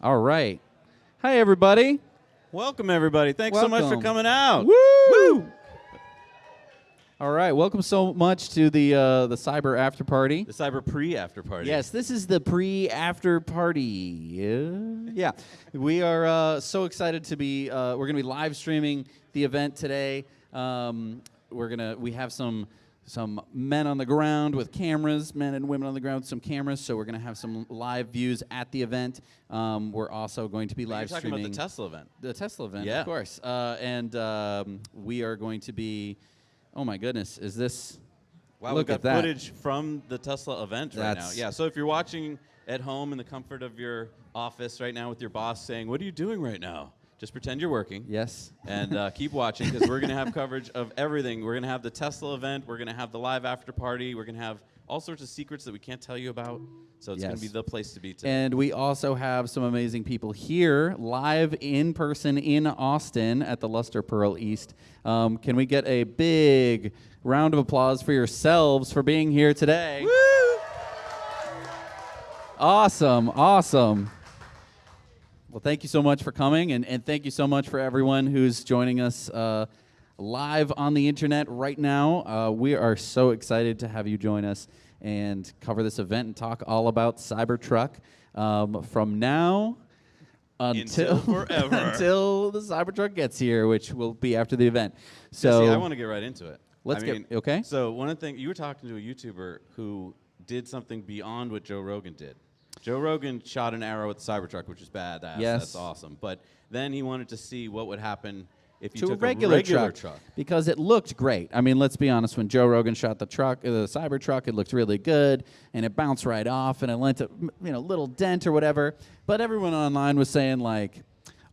All right. Hi, everybody. Welcome, everybody. Thanks so much for coming out. Woo! All right, welcome so much to the cyber after party. The cyber pre-after party. Yes, this is the pre-after party. Yeah, we are so excited to be. We're going to be live streaming the event today. We have some men on the ground with cameras, men and women on the ground with some cameras. So we're going to have some live views at the event. We're also going to be live You're talking streaming about the Tesla event. The Tesla event, Yeah. of course. And we are going to be. Oh my goodness, is this? Wow, Look we've at got that. footage from the Tesla event right now. That's- Yeah, so if you're watching at home in the comfort of your office right now with your boss saying, "What are you doing right now?" Just pretend you're working. Yes. And keep watching because we're going to have coverage of everything. We're going to have the Tesla event. We're going to have the live after party. We're going to have all sorts of secrets that we can't tell you about. So it's going to be the place to be today. And we also have some amazing people here, live in person in Austin at the Luster Pearl East. Can we get a big round of applause for yourselves for being here today? Woo! Awesome, awesome. Well, thank you so much for coming, and thank you so much for everyone who's joining us live on the internet right now. We are so excited to have you join us and cover this event and talk all about Cybertruck from now until forever. until the Cybertruck gets here, which will be after the event. So Jesse, I want to get right into it. Okay. So one of the things, you were talking to a YouTuber who did something beyond what Joe Rogan did. Joe Rogan shot an arrow at the Cybertruck, which is badass. Yes. That's awesome. But then he wanted to see what would happen if you to took a regular truck. Because it looked great. I mean, let's be honest. When Joe Rogan shot the Cybertruck, it looked really good, and it bounced right off, and it lent a little dent or whatever. But everyone online was saying like,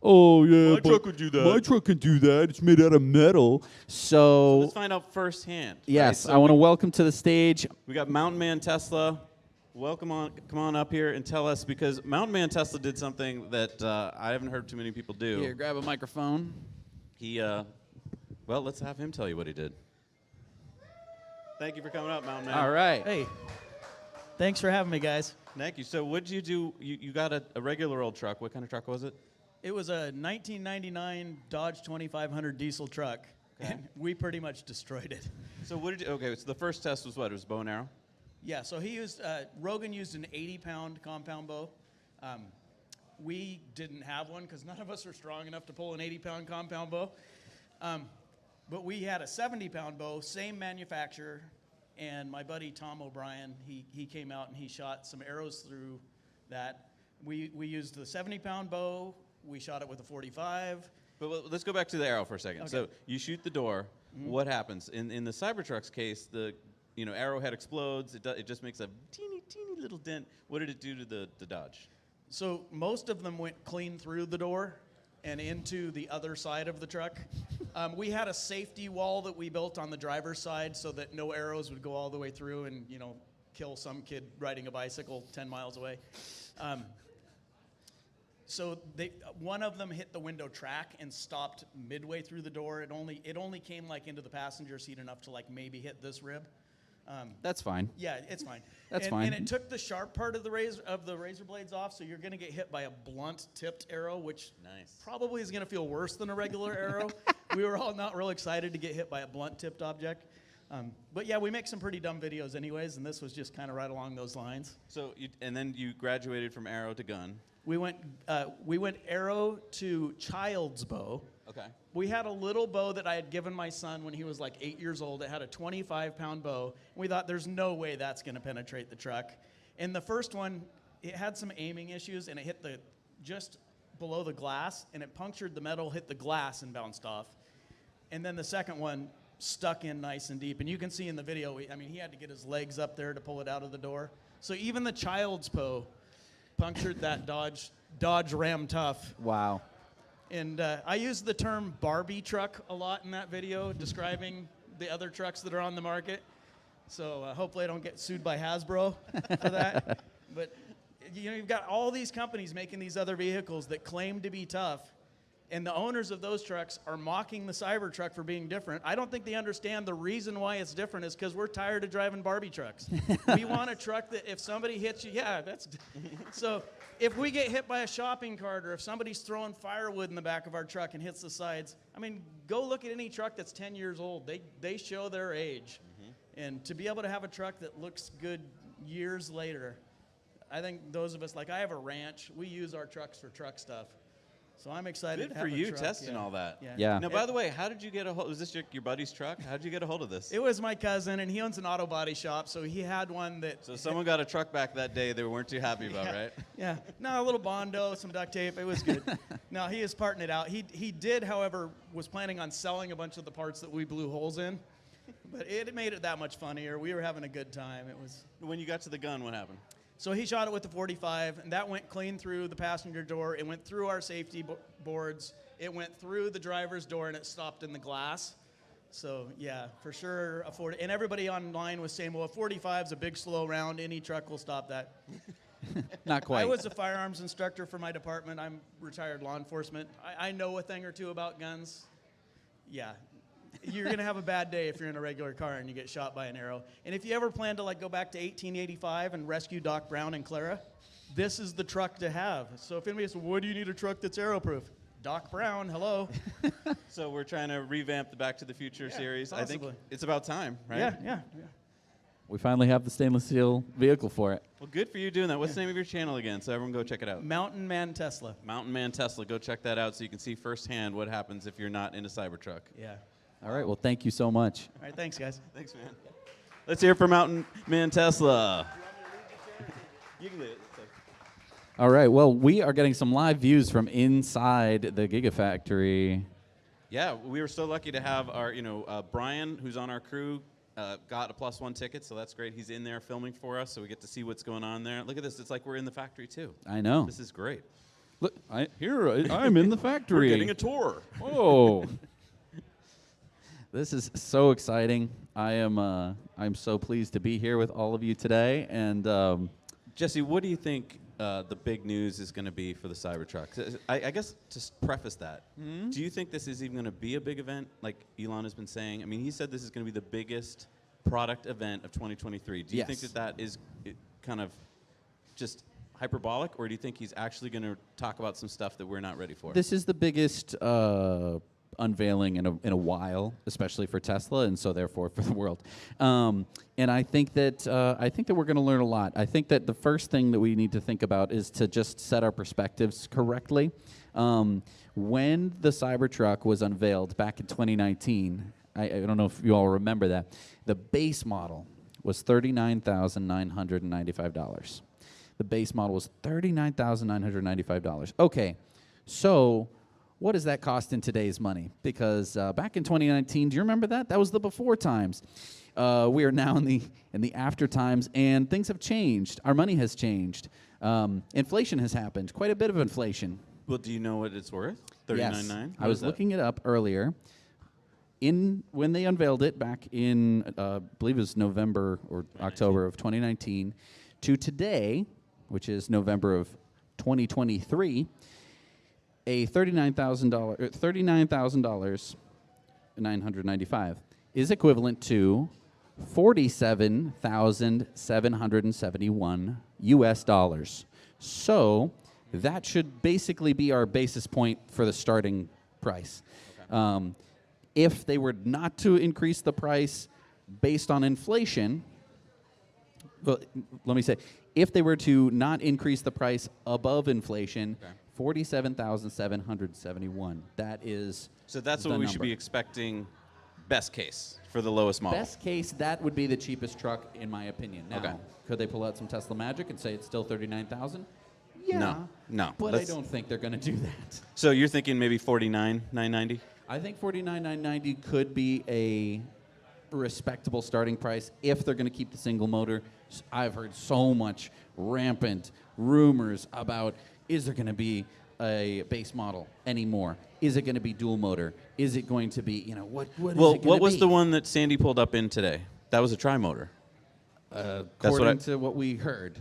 "Oh yeah, My truck would do that. My truck can do that. It's made out of metal." So Let's find out firsthand. yes, right? So I want to welcome to the stage. we got Mountain Man Tesla. Come on up here and tell us, because Mountain Man Tesla did something that I haven't heard too many people do. Here, grab a microphone. He, well, let's have him tell you what he did. Thank you for coming up, Mountain Man. All right. Hey, thanks for having me, guys. Thank you. So what did you do? You got a regular old truck. What kind of truck was it? It was a 1999 Dodge 2500 diesel truck, Okay. and we pretty much destroyed it. So what did you, okay, so the first test was what? It was bow and arrow? Yeah, so Rogan used an 80-pound compound bow. We didn't have one because none of us are strong enough to pull an 80-pound compound bow. But we had a 70-pound bow, same manufacturer, and my buddy Tom O'Brien, he came out and he shot some arrows through that. We used the 70-pound bow. We shot it with a 45. But let's go back to the arrow for a second. Okay. So you shoot the door. Mm-hmm. What happens? In the Cybertruck's case, the arrowhead explodes. It just makes a teeny little dent. What did it do to the Dodge? So most of them went clean through the door and into the other side of the truck. We had a safety wall that we built on the driver's side so that no arrows would go all the way through and kill some kid riding a bicycle 10 miles away. So one of them hit the window track and stopped midway through the door. It only came like into the passenger seat enough to like maybe hit this rib. That's fine. Yeah, it's fine. That's fine. And it took the sharp part of the razor blades off, so you're going to get hit by a blunt tipped arrow, which probably is going to feel worse than a regular arrow. We were all not real excited to get hit by a blunt tipped object. But yeah, we make some pretty dumb videos anyways, and this was just kind of right along those lines. So then you graduated from arrow to gun. We went arrow to child's bow. Okay. We had a little bow that I had given my son when he was like 8 years old. It had a 25-pound bow. And we thought there's no way that's going to penetrate the truck. And the first one, it had some aiming issues, and it hit just below the glass, and it punctured the metal, hit the glass, and bounced off. And then the second one stuck in nice and deep. And you can see in the video, he had to get his legs up there to pull it out of the door. So even the child's bow punctured that Dodge Ram Tough. Wow. And I use the term Barbie truck a lot in that video, describing the other trucks that are on the market. So hopefully I don't get sued by Hasbro for that. But you've got all these companies making these other vehicles that claim to be tough, and the owners of those trucks are mocking the Cybertruck for being different. I don't think they understand the reason why it's different is because we're tired of driving Barbie trucks. We want a truck that if somebody hits you, yeah, that's... So if we get hit by a shopping cart or if somebody's throwing firewood in the back of our truck and hits the sides, I mean, go look at any truck that's 10 years old. They show their age. And to be able to have a truck that looks good years later, I think those of us, like I have a ranch, we use our trucks for truck stuff. So I'm excited Good to have for a you truck. testing all that. Yeah. Now, by the way, how did you get a hold? Was this your buddy's truck? How did you get a hold of this? It was my cousin, and he owns an auto body shop, so he had one that... So someone got a truck back that day they weren't too happy about, right? Yeah. No, a little Bondo, some duct tape. It was good. No, he is parting it out. He did, however, was planning on selling a bunch of the parts that we blew holes in. But it made it that much funnier. We were having a good time. It was... When you got to the gun, what happened? So he shot it with the 45, and that went clean through the passenger door. It went through our safety boards. It went through the driver's door, and it stopped in the glass. So, yeah, for sure, a 40. And everybody online was saying, well, a 45 is a big, slow round. Any truck will stop that. Not quite. I was a firearms instructor for my department. I'm retired law enforcement. I know a thing or two about guns. Yeah. You're going to have a bad day if you're in a regular car and you get shot by an arrow. And if you ever plan to go back to 1885 and rescue Doc Brown and Clara, this is the truck to have. So if anybody says, what do you need a truck that's arrow-proof? Doc Brown, hello. So we're trying to revamp the Back to the Future series. Possibly. I think it's about time, right? Yeah. We finally have the stainless steel vehicle for it. Well, good for you doing that. What's the name of your channel again? So everyone go check it out. Mountain Man Tesla. Mountain Man Tesla. Go check that out so you can see firsthand what happens if you're not in a Cybertruck. Yeah. All right. Well, thank you so much. All right, thanks, guys. Thanks, man. Let's hear it for Mountain Man Tesla. You can lead it. All right. Well, we are getting some live views from inside the Gigafactory. Yeah, we were so lucky to have our, Brian, who's on our crew, got a +1 ticket, so that's great. He's in there filming for us, so we get to see what's going on there. Look at this. It's like we're in the factory, too. I know. This is great. Look, I'm in the factory. We're getting a tour. Oh. This is so exciting. I'm so pleased to be here with all of you today. And Jesse, what do you think the big news is going to be for the Cybertruck? I guess to preface that, do you think this is even going to be a big event like Elon has been saying? I mean, he said this is going to be the biggest product event of 2023. Do you think that is kind of just hyperbolic, or do you think he's actually going to talk about some stuff that we're not ready for? this is the biggest unveiling in a while, especially for Tesla, and so therefore for the world. And I think that we're going to learn a lot. I think that the first thing that we need to think about is to just set our perspectives correctly. When the Cybertruck was unveiled back in 2019, I don't know if you all remember that, the base model was $39,995. The base model was $39,995. Okay, so what does that cost in today's money? Because back in 2019, do you remember that? That was the before times. We are now in the after times, and things have changed. Our money has changed. Inflation has happened. Quite a bit of inflation. Well, do you know what it's worth? Yes. $39,900? I was looking it up earlier. When they unveiled it back in, I believe it was November or October of 2019, to today, which is November of 2023, a $39,000, $995 is equivalent to $47,771 US. So that should basically be our basis point for the starting price. Okay. If they were not to increase the price based on inflation, well, let me say, if they were to not increase the price above inflation, okay, $47,771. That is. So that's what we should be expecting. Best case for the lowest model. Best case, that would be the cheapest truck, in my opinion. Now, okay, could they pull out some Tesla magic and say it's still $39,000? Yeah. No. But I don't think they're going to do that. So you're thinking maybe $49,990? I think $49,990 could be a respectable starting price if they're going to keep the single motor. I've heard so much rampant rumors about, is there going to be a base model anymore? Is it going to be dual motor? Is it going to be, what is it going to be? What was the one that Sandy pulled up in today? That was a tri-motor. According to what we heard.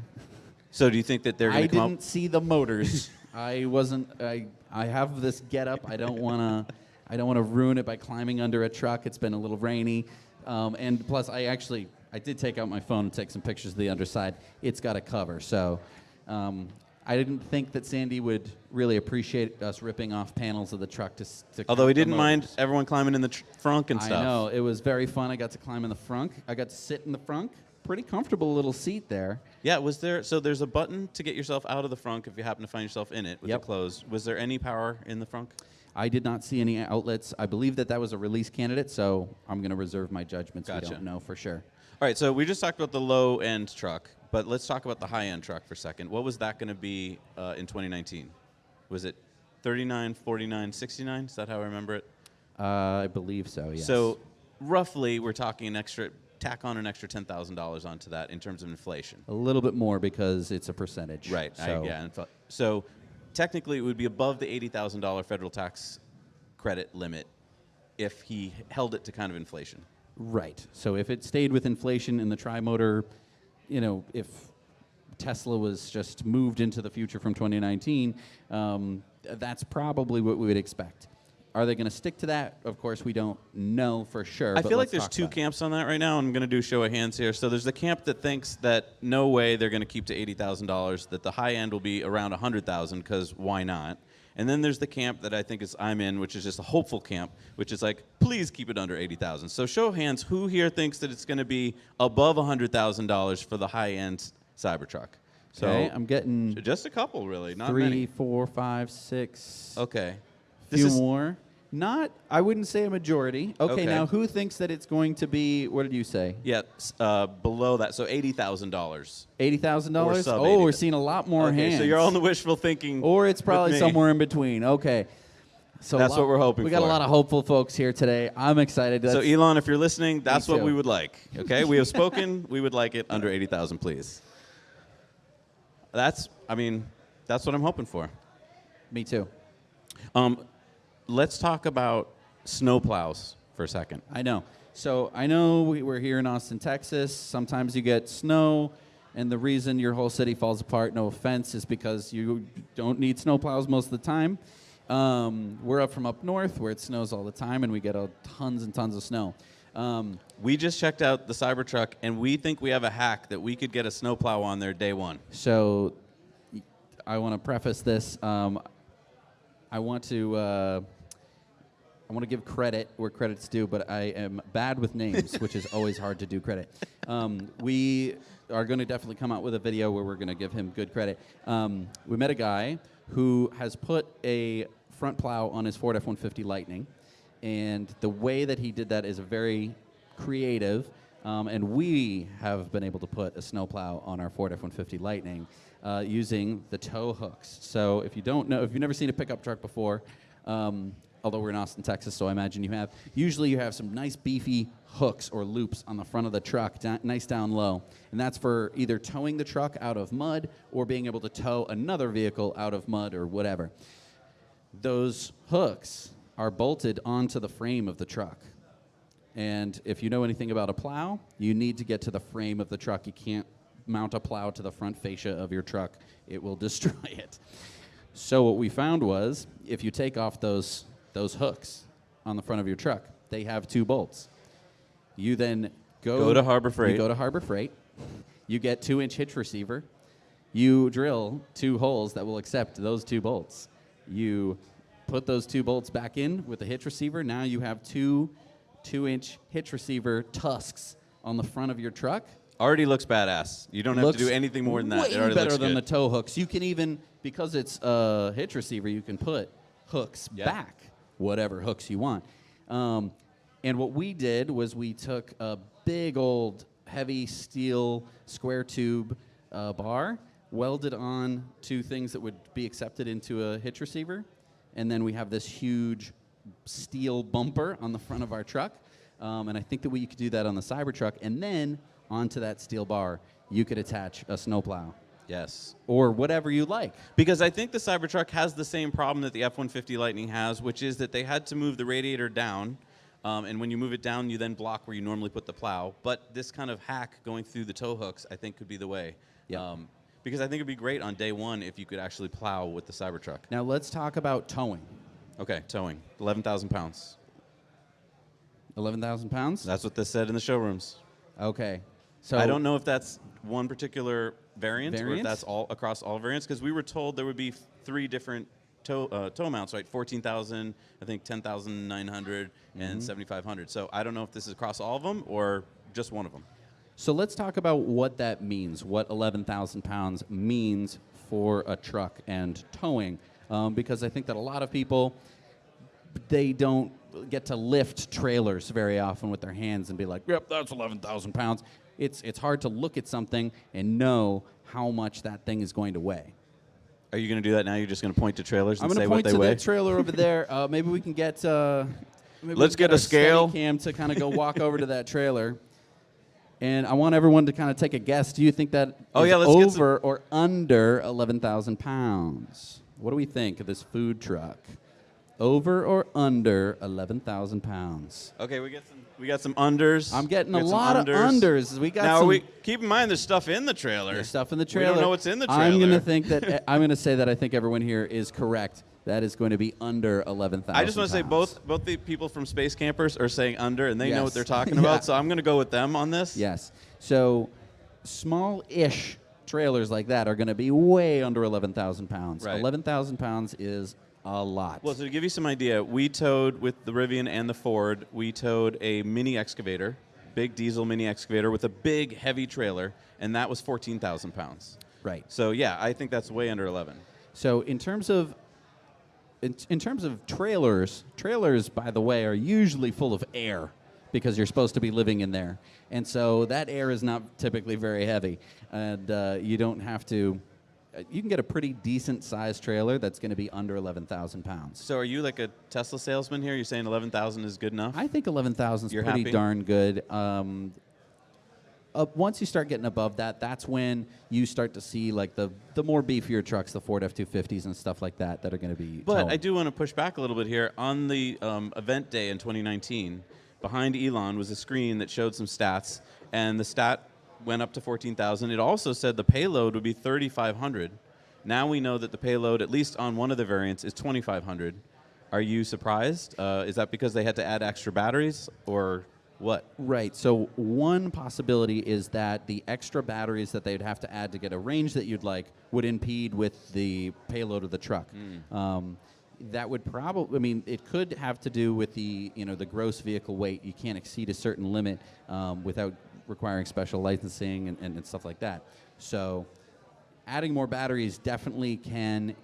So do you think that they're going to come up? I didn't see the motors. I have this getup. I don't want to ruin it by climbing under a truck. It's been a little rainy. And plus, I did take out my phone and take some pictures of the underside. It's got a cover. So I I didn't think that Sandy would really appreciate us ripping off panels of the truck to Although he count the didn't mind motors. everyone climbing in the frunk and stuff. I know. It was very fun. I got to climb in the frunk. I got to sit in the frunk. Pretty comfortable little seat there. Yeah, was there? So there's a button to get yourself out of the frunk if you happen to find yourself in it with Yep. it closed. Was there any power in the frunk? I did not see any outlets. I believe that was a release candidate, so I'm going to reserve my judgments. Gotcha. We don't know for sure. All right, so we just talked about the low-end truck, but let's talk about the high-end truck for a second. What was that going to be in 2019? Was it 39, 49, 69? Is that how I remember it? I believe so, yes. So roughly, we're talking tack on an extra $10,000 onto that in terms of inflation. a little bit more because it's a percentage. Right. So So technically, it would be above the $80,000 federal tax credit limit if he held it to kind of inflation. Right. So if it stayed with inflation in the tri-motor, if Tesla was just moved into the future from 2019, that's probably what we would expect. Are they going to stick to that? Of course, we don't know for sure. I but feel like let's there's talk two about it. camps on that right now. I'm going to do show of hands here. So there's the camp that thinks that no way they're going to keep to $80,000, that the high end will be around $100,000 because why not? And then there's the camp that I think I'm in, which is just a hopeful camp, which is like, please keep it under $80,000. So show of hands, who here thinks that it's going to be above $100,000 for the high end Cybertruck? So Okay, I'm getting just a couple, really, not 3, many. 4, 5, 6. Okay. A few more. I wouldn't say a majority. Okay, now who thinks that it's going to be, what did you say? Yeah, below that, so $80,000. $80,000? Or sub Oh, 80. we're seeing a lot more Okay, hands. so you're on the wishful thinking. Or it's with probably me. somewhere in between. Okay. So That's what we're hoping We got for. a lot of hopeful folks here today. I'm excited. So Elon, if you're listening, that's what too. we would like. Okay, we have spoken. We would like it under 80,000, please. That's what I'm hoping for. Me too. Let's talk about snowplows for a second. I know. So I know we're here in Austin, Texas. Sometimes you get snow, and the reason your whole city falls apart, no offense, is because you don't need snowplows most of the time. We're from up north where it snows all the time, and we get tons and tons of snow. We just checked out the Cybertruck, and we think we have a hack that we could get a snowplow on there day one. So I want to preface this. I want to give credit where credit's due, but I am bad with names, which is always hard to do credit. We are going to definitely come out with a video where we're going to give him good credit. We met a guy who has put a front plow on his Ford F-150 Lightning, and the way that he did that is very creative, and we have been able to put a snowplow on our Ford F-150 Lightning using the tow hooks. So if you don't know, if you've never seen a pickup truck before, although we're in Austin, Texas, so I imagine you have. Usually you have some nice beefy hooks or loops on the front of the truck, nice down low. And that's for either towing the truck out of mud or being able to tow another vehicle out of mud or whatever. Those hooks are bolted onto the frame of the truck. And if you know anything about a plow, you need to get to the frame of the truck. You can't mount a plow to the front fascia of your truck. It will destroy it. So what we found was, if you take off those hooks on the front of your truck, they have 2 bolts. You then go to Harbor Freight. You go to Harbor Freight. You get 2-inch hitch receiver. You drill 2 holes that will accept those 2 bolts. You put those 2 bolts back in with the hitch receiver. Now you have 2-inch hitch receiver tusks on the front of your truck. Already looks badass. You don't have to do anything more than that. Way It already better looks than good. the tow hooks. You can even, because it's a hitch receiver, you can put hooks back, whatever hooks you want. And what we did was we took a big old heavy steel square tube bar, welded on to things that would be accepted into a hitch receiver, and then we have this huge steel bumper on the front of our truck. And I think that we could do that on the Cybertruck, and then onto that steel bar, you could attach a snowplow. Yes. Or whatever you like. Because I think the Cybertruck has the same problem that the F-150 Lightning has, which is that they had to move the radiator down, and when you move it down, you then block where you normally put the plow. But this kind of hack going through the tow hooks, I think, could be the way. Yep. Because I think it'd be great on day one if you could actually plow with the Cybertruck. Now let's talk about towing. Okay, towing. 11,000 pounds. 11,000 pounds? That's what this said in the showrooms. Okay. So I don't know if that's one particular variant or if Variant? that's all across all variants, because we were told there would be 3 different tow amounts, right? 14,000, I think 10,900, and 7,500. So I don't know if this is across all of them or just one of them. So let's talk about what that means, what 11,000 pounds means for a truck and towing, because I think that a lot of people, they don't get to lift trailers very often with their hands and be like, yep, that's 11,000 pounds. It's hard to look at something and know how much that thing is going to weigh. Are you going to do that now? You're just going to point to trailers I'm and going say to what point they to weigh? that trailer over there. Maybe we can get. Let's get a scale. Cam to kind of go walk over to that trailer, and I want everyone to kind of take a guess. Do you think that Oh, is yeah, let's get over or under 11,000 pounds? What do we think of this food truck? Over or under 11,000 pounds? Okay, we got some unders. I'm getting We a got some lot of unders. We got now, some keep in mind there's stuff in the trailer. there's stuff in the trailer. We don't know what's in the trailer. I'm going to think that I'm going to say that I think everyone here is correct. That is going to be under 11,000. I just want to say both the people from Space Campers are saying under, and they know Yes. what they're talking Yeah. about. So I'm going to go with them on this. Yes. So small-ish trailers like that are going to be way under 11,000 pounds. Right. 11,000 pounds is a lot. Well, so to give you some idea, we towed with the Rivian and the Ford. We towed a mini excavator, big diesel mini excavator with a big heavy trailer, and that was 14,000 pounds. Right. So yeah, I think that's way under 11. So in terms of trailers, by the way, are usually full of air because you're supposed to be living in there. And so that air is not typically very heavy. And you don't have to, you can get a pretty decent sized trailer that's going to be under 11,000 pounds. So are you like a Tesla salesman here? You're saying 11,000 is good enough? I think 11,000 is You're pretty happy? darn good. Once you start getting above that, that's when you start to see like the more beefier trucks, the Ford F-250s and stuff like that are going to be But towing. I do want to push back a little bit here. On the event day in 2019, behind Elon was a screen that showed some stats, and the stat went up to 14,000. It also said the payload would be 3,500. Now we know that the payload, at least on one of the variants, is 2,500. Are you surprised? Is that because they had to add extra batteries, or what? Right. So one possibility is that the extra batteries that they'd have to add to get a range that you'd like would impede with the payload of the truck. That would probably, I mean, it could have to do with the gross vehicle weight. You can't exceed a certain limit without requiring special licensing and stuff like that. So adding more batteries definitely can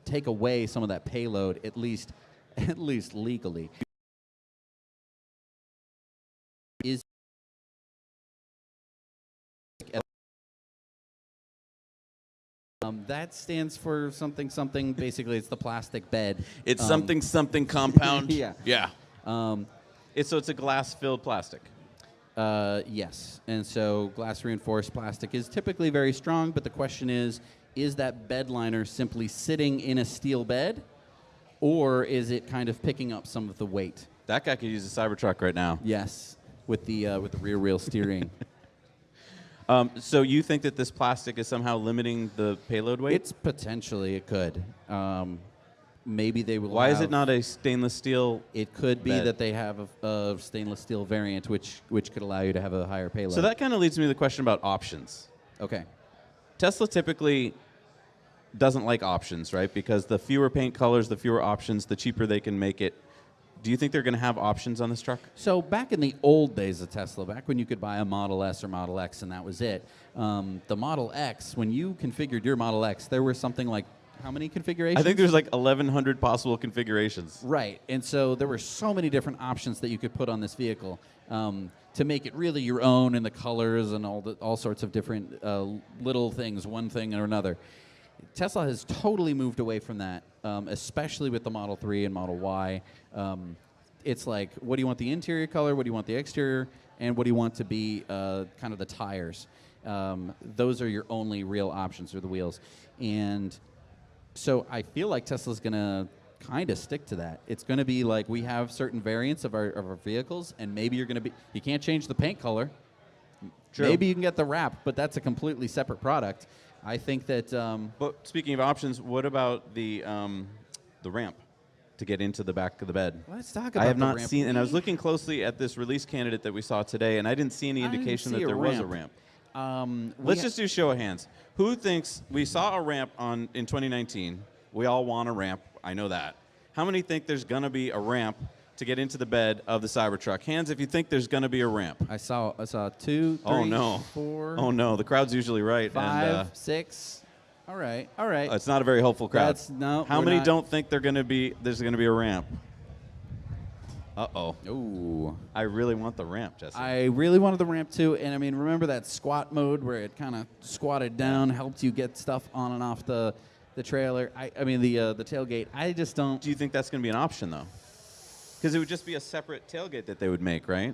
take away some of that payload, at least legally. That stands for something. Basically, it's the plastic bed. It's something compound. Yeah. Yeah. It's a glass-filled plastic. Yes, and so glass reinforced plastic is typically very strong, but the question is that bed liner simply sitting in a steel bed, or is it kind of picking up some of the weight? That guy could use a Cybertruck right now. Yes, with the rear wheel steering. So you think that this plastic is somehow limiting the payload weight? It's potentially, it could. Maybe they will. Why is have- it not a stainless steel? It could be bed? that they have a stainless steel variant, which could allow you to have a higher payload. So that kind of leads me to the question about options. Okay. Tesla typically doesn't like options, right? Because the fewer paint colors, the fewer options, the cheaper they can make it. Do you think they're going to have options on this truck? So back in the old days of Tesla, back when you could buy a Model S or Model X and that was it, the Model X, when you configured your Model X, there were something like how many configurations? I think there's like 1,100 possible configurations. Right, and so there were so many different options that you could put on this vehicle to make it really your own, and the colors and all sorts of different little things, one thing or another. Tesla has totally moved away from that, especially with the Model 3 and Model Y. It's like, what do you want the interior color, what do you want the exterior, and what do you want to be kind of the tires. Those are your only real options, or the wheels. And so I feel like Tesla's going to kind of stick to that. It's going to be like we have certain variants of our vehicles, and maybe you're going to you can't change the paint color. True. Maybe you can get the wrap, but that's a completely separate product. I think that... But speaking of options, what about the ramp? to get into the back of the bed. Let's talk about I have the not ramp. seen, and I was looking closely at this release candidate that we saw today, and I didn't see any I didn't indication see that a there was a ramp. ramp. Let's just do show of hands. Who thinks we saw a ramp in 2019? We all want a ramp. I know that. How many think there's going to be a ramp to get into the bed of the Cybertruck? Hands if you think there's going to be a ramp. I saw 2, 3, Oh, no. 4, Oh, no. The crowd's usually right. 5, And, 6. All right. it's not a very hopeful crowd. How we're many not. don't think there's going to be a ramp? Uh-oh. Ooh. I really want the ramp, Jesse. I really wanted the ramp too, and I mean, remember that squat mode where it kind of squatted down, helped you get stuff on and off the trailer. I mean the tailgate. I just don't. Do you think that's going to be an option, though? Because it would just be a separate tailgate that they would make, right?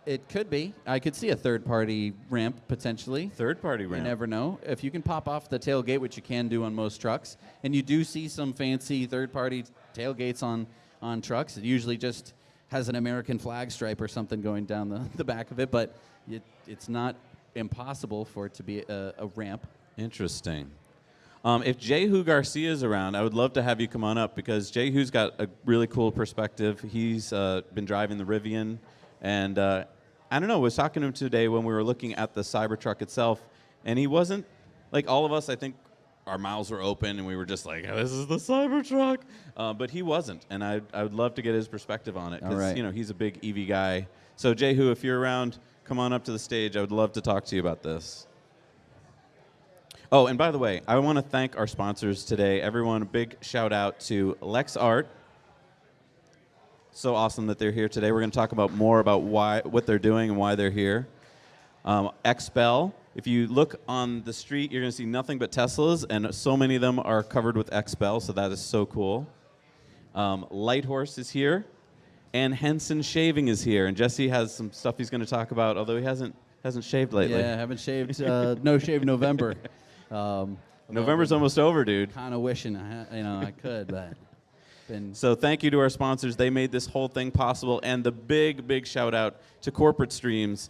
It could be. I could see a third-party ramp potentially. Third-party ramp. You never know. If you can pop off the tailgate, which you can do on most trucks, and you do see some fancy third-party tailgates on trucks, it usually just has an American flag stripe or something going down the back of it, but it's not impossible for it to be a ramp. Interesting. If Jehu Garcia is around, I would love to have you come on up because Jehu's got a really cool perspective. He's been driving the Rivian, and I don't know, I was talking to him today when we were looking at the Cybertruck itself, and he wasn't, like all of us, I think our mouths were open and we were just like, this is the Cybertruck. But he wasn't, and I would love to get his perspective on it All because, right. he's a big EV guy. So Jehu, if you're around, come on up to the stage. I would love to talk to you about this. Oh, and by the way, I want to thank our sponsors today. Everyone, a big shout out to Lex Art. So awesome that they're here today. We're going to talk about more about what they're doing and why they're here. XPEL. If you look on the street, you're going to see nothing but Teslas, and so many of them are covered with XPEL, so that is so cool. Lighthorse is here, and Henson Shaving is here. And Jesse has some stuff he's going to talk about, although he hasn't shaved lately. Yeah, I haven't shaved. No shave November. November's almost over, dude. Kind of wishing I could, but been. So thank you to our sponsors. They made this whole thing possible. And the big shout out to Corporate Streams.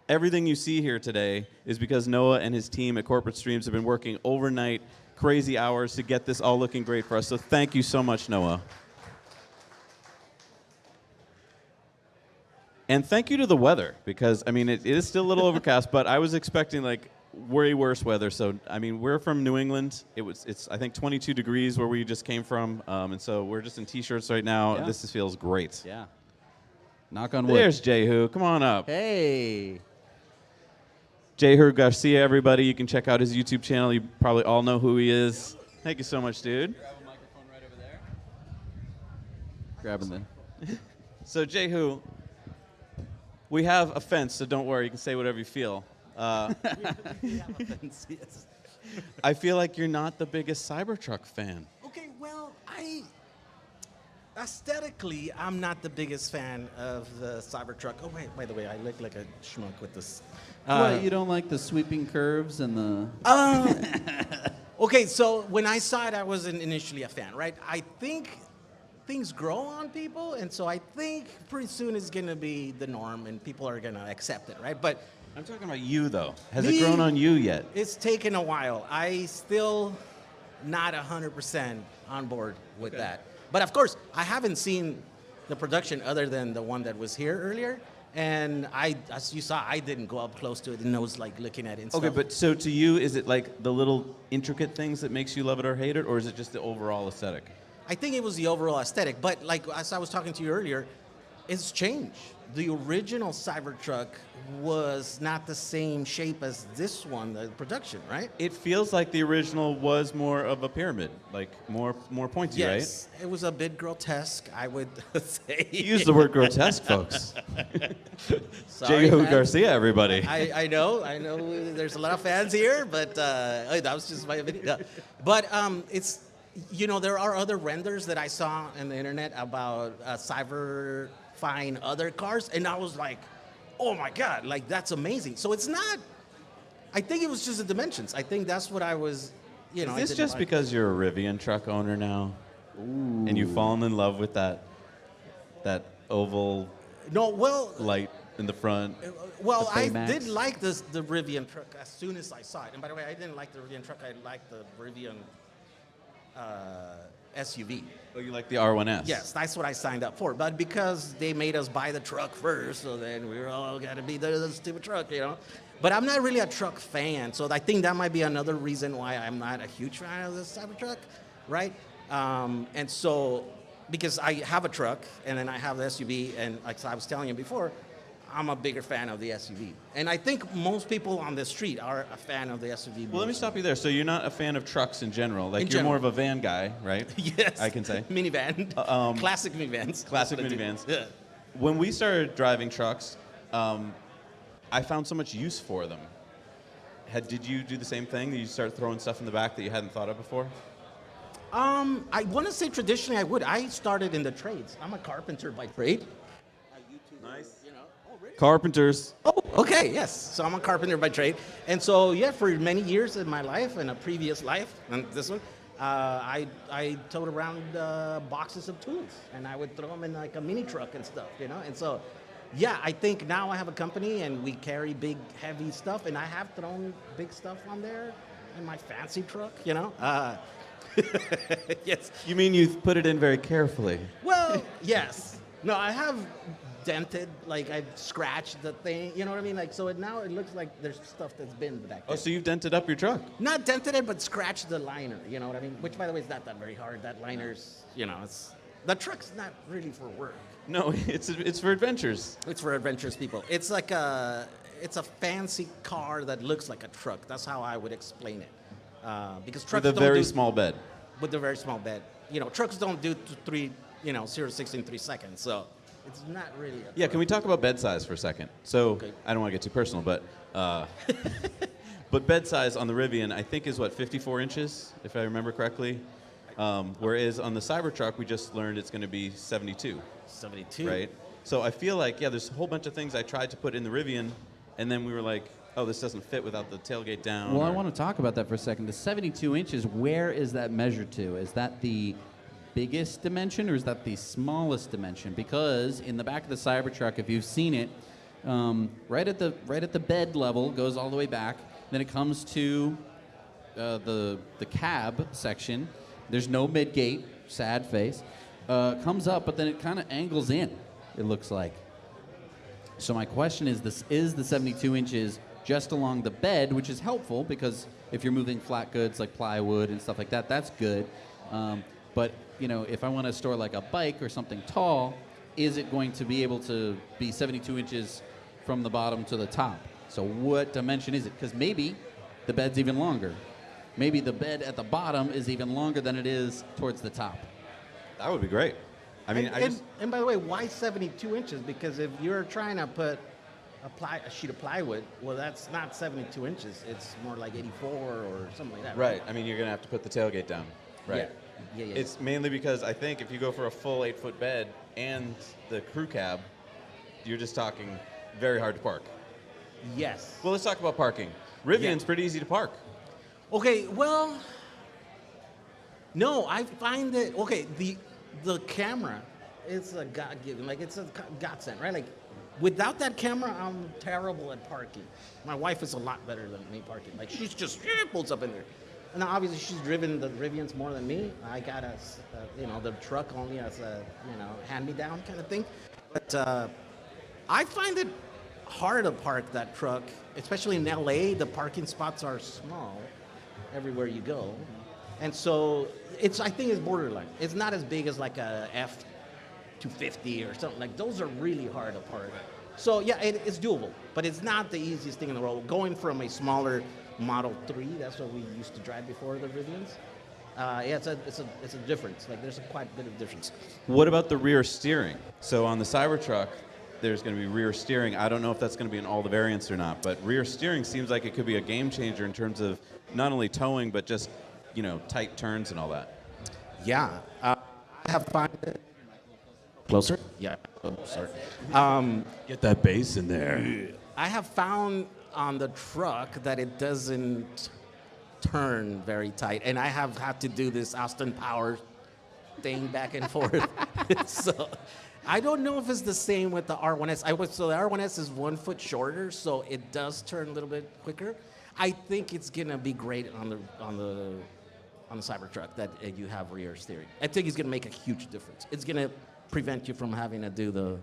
Everything you see here today is because Noah and his team at Corporate Streams have been working overnight, crazy hours to get this all looking great for us. So thank you so much, Noah. And thank you to the weather because, I mean, it is still a little overcast, but I was expecting like way worse weather. So, I mean, we're from New England. It's I think 22 degrees where we just came from. And so we're just in T-shirts right now. Yeah. This feels great. Yeah. Knock on wood. There's Jehu. Come on up. Hey. Jehu Garcia, everybody. You can check out his YouTube channel. You probably all know who he is. Thank you so much, dude. Grab a microphone right over there. Grabbing the. So, Jehu, we have a fence, so don't worry. You can say whatever you feel. Yes. I feel like you're not the biggest Cybertruck fan. Okay, well, aesthetically, I'm not the biggest fan of the Cybertruck. Oh, wait, by the way, I look like a schmuck with this. What, you don't like the sweeping curves and the. Okay, so when I saw it, I wasn't initially a fan, right? I think things grow on people, and so I think pretty soon it's going to be the norm, and people are going to accept it, right? But I'm talking about you, though. Has Me? it grown on you yet? it's taken a while. I still not 100% on board with that. But of course, I haven't seen the production other than the one that was here earlier. And as you saw, I didn't go up close to it and was like looking at it and Okay, stuff. but so to you, is it like the little intricate things that makes you love it or hate it, or is it just the overall aesthetic? I think it was the overall aesthetic. But like as I was talking to you earlier, it's changed. The original Cybertruck was not the same shape as this one, the production, right? It feels like the original was more of a pyramid, like more pointy, Yes, it was a bit grotesque, I would say. right? Use the word grotesque, folks. Sorry, Jehu fans. Garcia, everybody. I know. There's a lot of fans here, but that was just my opinion. Yeah. But it's, there are other renders that I saw on the internet about cyberfying other cars, and I was like, oh my God, like that's amazing. So it's not. I think it was just the dimensions. I think that's what I was. Is I this didn't just like. because you're a Rivian truck owner now, and you've fallen in love with that oval No, well. light in the front? Well, The I Baymax. did like the Rivian truck as soon as I saw it. And by the way, I didn't like the Rivian truck. I liked the Rivian SUV. Oh, you like the R1S? Yes, that's what I signed up for. But because they made us buy the truck first, so then we were all got to be the stupid truck, you know. But I'm not really a truck fan, so I think that might be another reason why I'm not a huge fan of this Cybertruck, right? And so, because I have a truck and then I have the SUV, and like I was telling you before, I'm a bigger fan of the SUV. And I think most people on the street are a fan of the SUV. Well, let me stop you there. So you're not a fan of trucks in general. Like In you're general. more of a van guy, right? Yes. I can say. Minivan. Classic minivans. Classic That's what I do. minivans. Yeah. When we started driving trucks, I found so much use for them. Did you do the same thing? Did you start throwing stuff in the back that you hadn't thought of before? I want to say traditionally I would. I started in the trades. I'm a carpenter by trade. Nice. You know. Oh, really? Carpenters. Oh, okay, yes. So I'm a carpenter by trade. And so, yeah, for many years in my life and a previous life, and this one, I towed around boxes of tools, and I would throw them in like a mini truck and stuff, you know? And so, yeah, I think now I have a company and we carry big, heavy stuff, and I have thrown big stuff on there in my fancy truck, you know? Yes. You mean you put it in very carefully? Well, yes. No, I have dented, like I've scratched the thing, you know what I mean? Like, so now it looks like there's stuff that's been back Oh, there. so you've dented up your truck? Not dented it, but scratched the liner, you know what I mean? Which, by the way, is not that very hard. That liner's, you know, the truck's not really for work. No, it's for adventures. It's for adventurous people. It's like it's a fancy car that looks like a truck. That's how I would explain it. Because trucks With a don't very do, small bed. with a very small bed. You know, trucks don't do 0 to 60 in 3 seconds. So it's not really. Yeah, can we talk about bed size for a second? So Okay. I don't want to get too personal, but but bed size on the Rivian, I think is what 54 inches, if I remember correctly. Whereas on the Cybertruck, we just learned it's going to be 72, 72. right? So I feel like there's a whole bunch of things I tried to put in the Rivian, and then we were like, oh, this doesn't fit without the tailgate down. Well, I or- want to talk about that for a second. The 72 inches, where is that measured to? Is that the biggest dimension or is that the smallest dimension? Because in the back of the Cybertruck, if you've seen it, right at the bed level, goes all the way back. Then it comes to the cab section. There's no mid-gate, sad face. Comes up, but then it kind of angles in, it looks like. So my question is, is the 72 inches just along the bed, which is helpful because if you're moving flat goods like plywood and stuff like that, that's good. But if I want to store like a bike or something tall, is it going to be able to be 72 inches from the bottom to the top? So what dimension is it? Because maybe the bed's even longer. Maybe the bed at the bottom is even longer than it is towards the top. That would be great. I mean, And by the way, why 72 inches? Because if you're trying to put a sheet of plywood, well, that's not 72 inches. It's more like 84 or something like that. right. I mean, you're going to have to put the tailgate down. Right. Yeah. It's mainly because I think if you go for a full 8-foot bed and the crew cab, you're just talking very hard to park. Yes. Well, let's talk about parking. Rivian's pretty easy to park. Okay, well, no, I find that, okay, the camera is a God-given, like it's a godsend, right? Like without that camera, I'm terrible at parking. My wife is a lot better than me parking. Like she's just pulls up in there. And obviously she's driven the Rivians more than me. I got the truck only as a, hand-me-down kind of thing. But I find it hard to park that truck, especially in LA. The parking spots are small everywhere you go. And so I think it's borderline. It's not as big as like a F-250 or something. Like those are really hard to park. So yeah, it's doable, but it's not the easiest thing in the world. Going from a smaller Model 3, that's what we used to drive before the Rivians. It's a difference. Like there's quite a bit of difference. What about the rear steering? So on the Cybertruck, there's going to be rear steering. I don't know if that's going to be in all the variants or not, but rear steering seems like it could be a game changer in terms of not only towing, but just, tight turns and all that. Yeah. I have found it. Closer? Yeah. Oh, sorry. Get that bass in there. I have found on the truck that it doesn't turn very tight, and I have had to do this Austin Powers thing back and forth. So I don't know if it's the same with the R1S. So the R1S is 1 foot shorter, so it does turn a little bit quicker. I think it's gonna be great on the on the Cybertruck that you have rear steering. I think it's going to make a huge difference. It's going to prevent you from having to do the...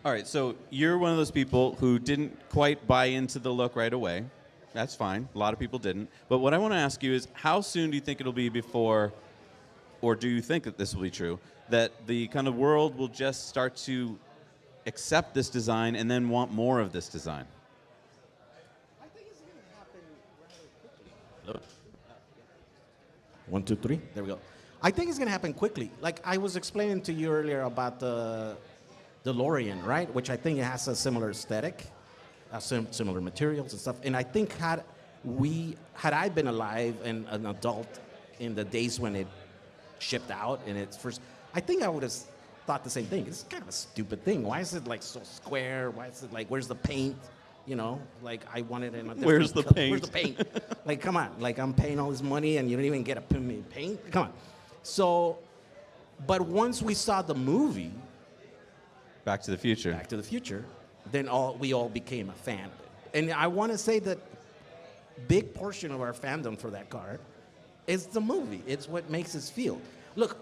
All right, so you're one of those people who didn't quite buy into the look right away. That's fine. A lot of people didn't. But what I want to ask you is, how soon do you think it'll be before, or do you think that this will be true, that the kind of world will just start to accept this design and then want more of this design? I think it's going to happen rather quickly. 1, 2, 3. There we go. I think it's going to happen quickly. Like I was explaining to you earlier about the DeLorean, right? Which I think it has a similar aesthetic, similar materials and stuff. And I think had I been alive and an adult in the days when it shipped out in its first, I think I would have thought the same thing. It's kind of a stupid thing. Why is it like so square? Why is it like, where's the paint? You know, like I wanted it in a different Where's the color. paint? Where's the paint? Like, come on. Like I'm paying all this money and you don't even get a paint? Come on. So, but once we saw the movie, Back to the Future. Back to the Future, then we all became a fan of it. And I want to say that big portion of our fandom for that car is the movie. It's what makes us feel. Look,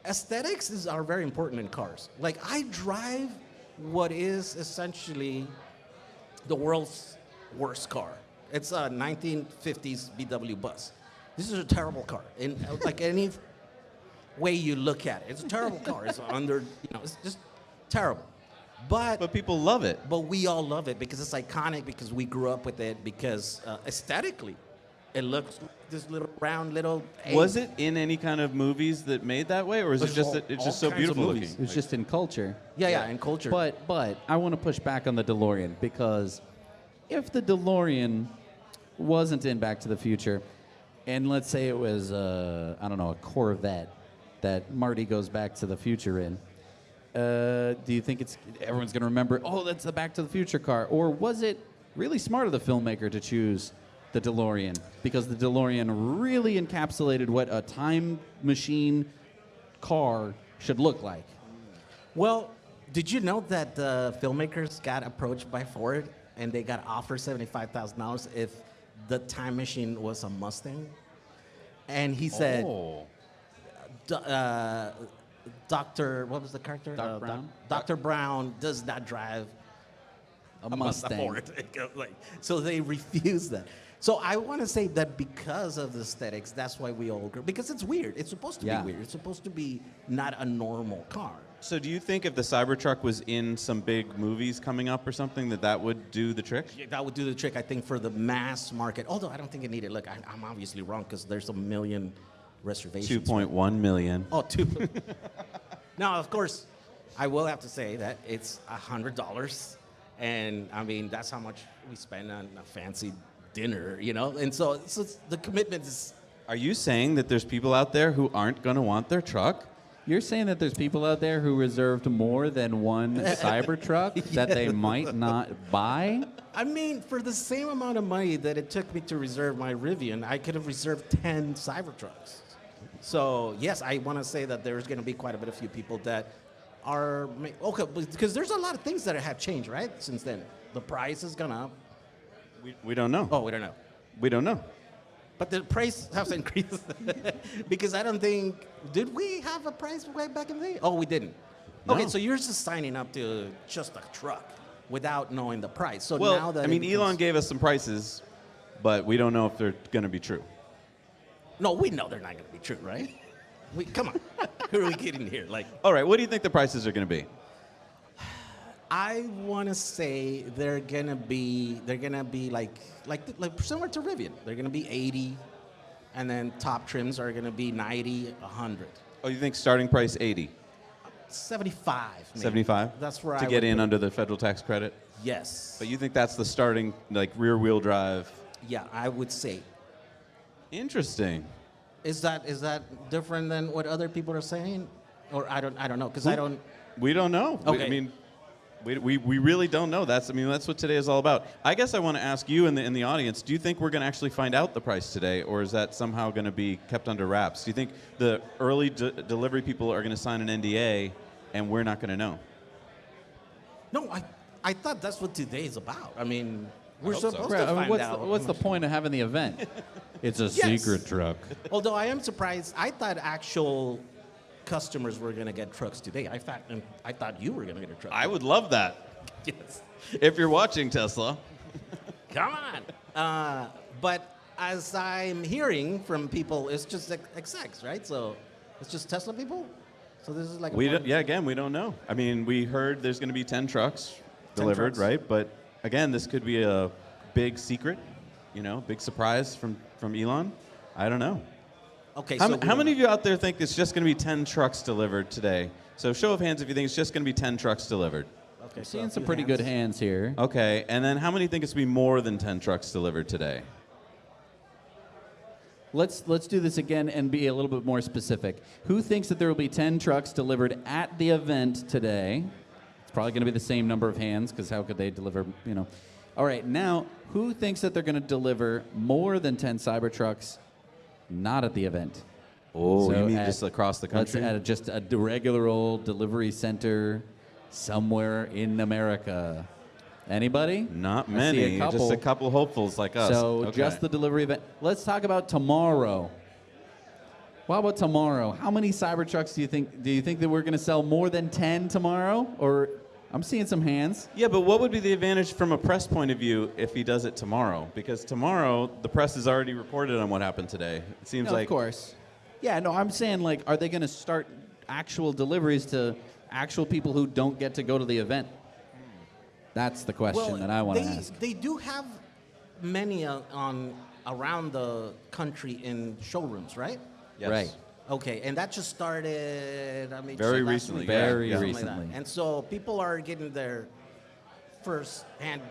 aesthetics are very important in cars. Like I drive what is essentially the world's worst car. It's a 1950s VW bus. This is a terrible car. In like any way you look at it, it's a terrible car. It's it's just terrible. But people love it. But we all love it because it's iconic, because we grew up with it, because aesthetically, it looks like this little round little. Was it in any kind of movies that made that way, or is it just that it's just so beautiful looking? It was just in culture. Yeah, in culture. But I want to push back on the DeLorean, because if the DeLorean wasn't in Back to the Future, and let's say it was a Corvette that Marty goes Back to the Future in, do you think everyone's going to remember, oh, that's the Back to the Future car? Or was it really smart of the filmmaker to choose the DeLorean? Because the DeLorean really encapsulated what a time machine car should look like. Well, did you know that the filmmakers got approached by Ford and they got offered $75,000 if the time machine was a Mustang? And he said, Dr. What was the character? Doc Brown? Dr. Brown does not drive A Mustang. Ford. So they refused that. So I want to say that because of the aesthetics, that's why we all agree. Because it's weird. It's supposed to be weird. It's supposed to be not a normal car. So do you think if the Cybertruck was in some big movies coming up or something, that would do the trick? Yeah, that would do the trick, I think, for the mass market. Although I don't think it needed. Look, I'm obviously wrong because there's a million reservations. 2.1 million. Oh, two. Now, of course, I will have to say that it's $100. And, I mean, that's how much we spend on a fancy dinner, you know? And so the commitment is... Are you saying that there's people out there who aren't going to want their truck? You're saying that there's people out there who reserved more than one Cybertruck that they might not buy? I mean, for the same amount of money that it took me to reserve my Rivian, I could have reserved 10 Cybertrucks. So, yes, I want to say that there's going to be quite a bit of few people that are... Okay, because there's a lot of things that have changed, right, since then. The price has gone up. We don't know. Oh, we don't know. We don't know. But the price has increased. Because I don't think... Did we have a price way back in the day? Oh, we didn't. No. Okay, so you're just signing up to just a truck without knowing the price. So Well, now that I mean, Elon gave us some prices, but we don't know if they're going to be true. No, we know they're not going to be true, right? Come on. Who are we kidding here? Like, All right, what do you think the prices are going to be? I want to say they're gonna be like similar to Rivian. They're gonna be 80, and then top trims are gonna be 90, 100, Oh, you think starting price 80? 75. Maybe. 75? That's where to I get would in put- under the federal tax credit? Yes. But you think that's the starting, like, rear-wheel drive? Yeah, I would say. Interesting. Is that different than what other people are saying, or I don't know because I don't. We don't know. Okay. I mean, we really don't know. That's what today is all about. I guess I want to ask you in the audience, do you think we're going to actually find out the price today, or is that somehow going to be kept under wraps? Do you think the early delivery people are going to sign an NDA and we're not going to know? No, I thought that's what today is about. I mean, We're hope so. supposed Right, to I mean, find out. what's the point of having the event? It's a secret truck. Although I am surprised, I thought actual customers were going to get trucks today. I thought you were going to get a truck. I would love that. Yes. If you're watching, Tesla. Come on. But as I'm hearing from people, it's just XX, right? So it's just Tesla people? So this is like We don't know. I mean, we heard there's going to be 10 trucks 10 delivered, trucks. right? But again, this could be a big secret, big surprise from Elon. I don't know. Okay, How, so how many of you out there think it's just going to be 10 trucks delivered today? So show of hands if you think it's just going to be 10 trucks delivered. Okay, so Seeing a some few pretty hands. good hands here. Okay, and then how many think it's going to be more than 10 trucks delivered today? Let's do this again and be a little bit more specific. Who thinks that there will be 10 trucks delivered at the event today? It's probably going to be the same number of hands because how could they deliver, All right, now, who thinks that they're going to deliver more than 10 Cybertrucks not at the event? Oh, So you mean at- just across the country? Let's at just a regular old delivery center somewhere in America. Anybody? Not I see many, a just a couple hopefuls like us. So Okay. just the delivery event. Let's talk about tomorrow. What about tomorrow? How many Cybertrucks do you think that we're going to sell more than 10 tomorrow? Or I'm seeing some hands. Yeah, but what would be the advantage from a press point of view if he does it tomorrow? Because tomorrow, the press has already reported on what happened today. It seems No, like... of course. Yeah, no, I'm saying, like, are they going to start actual deliveries to actual people who don't get to go to the event? That's the question that I want to ask. They do have many around the country in showrooms, right? Yes. Right. Okay, and that just started. I mean, Very last recently, week, yeah. Very something like that. recently. And so people are getting their first-hand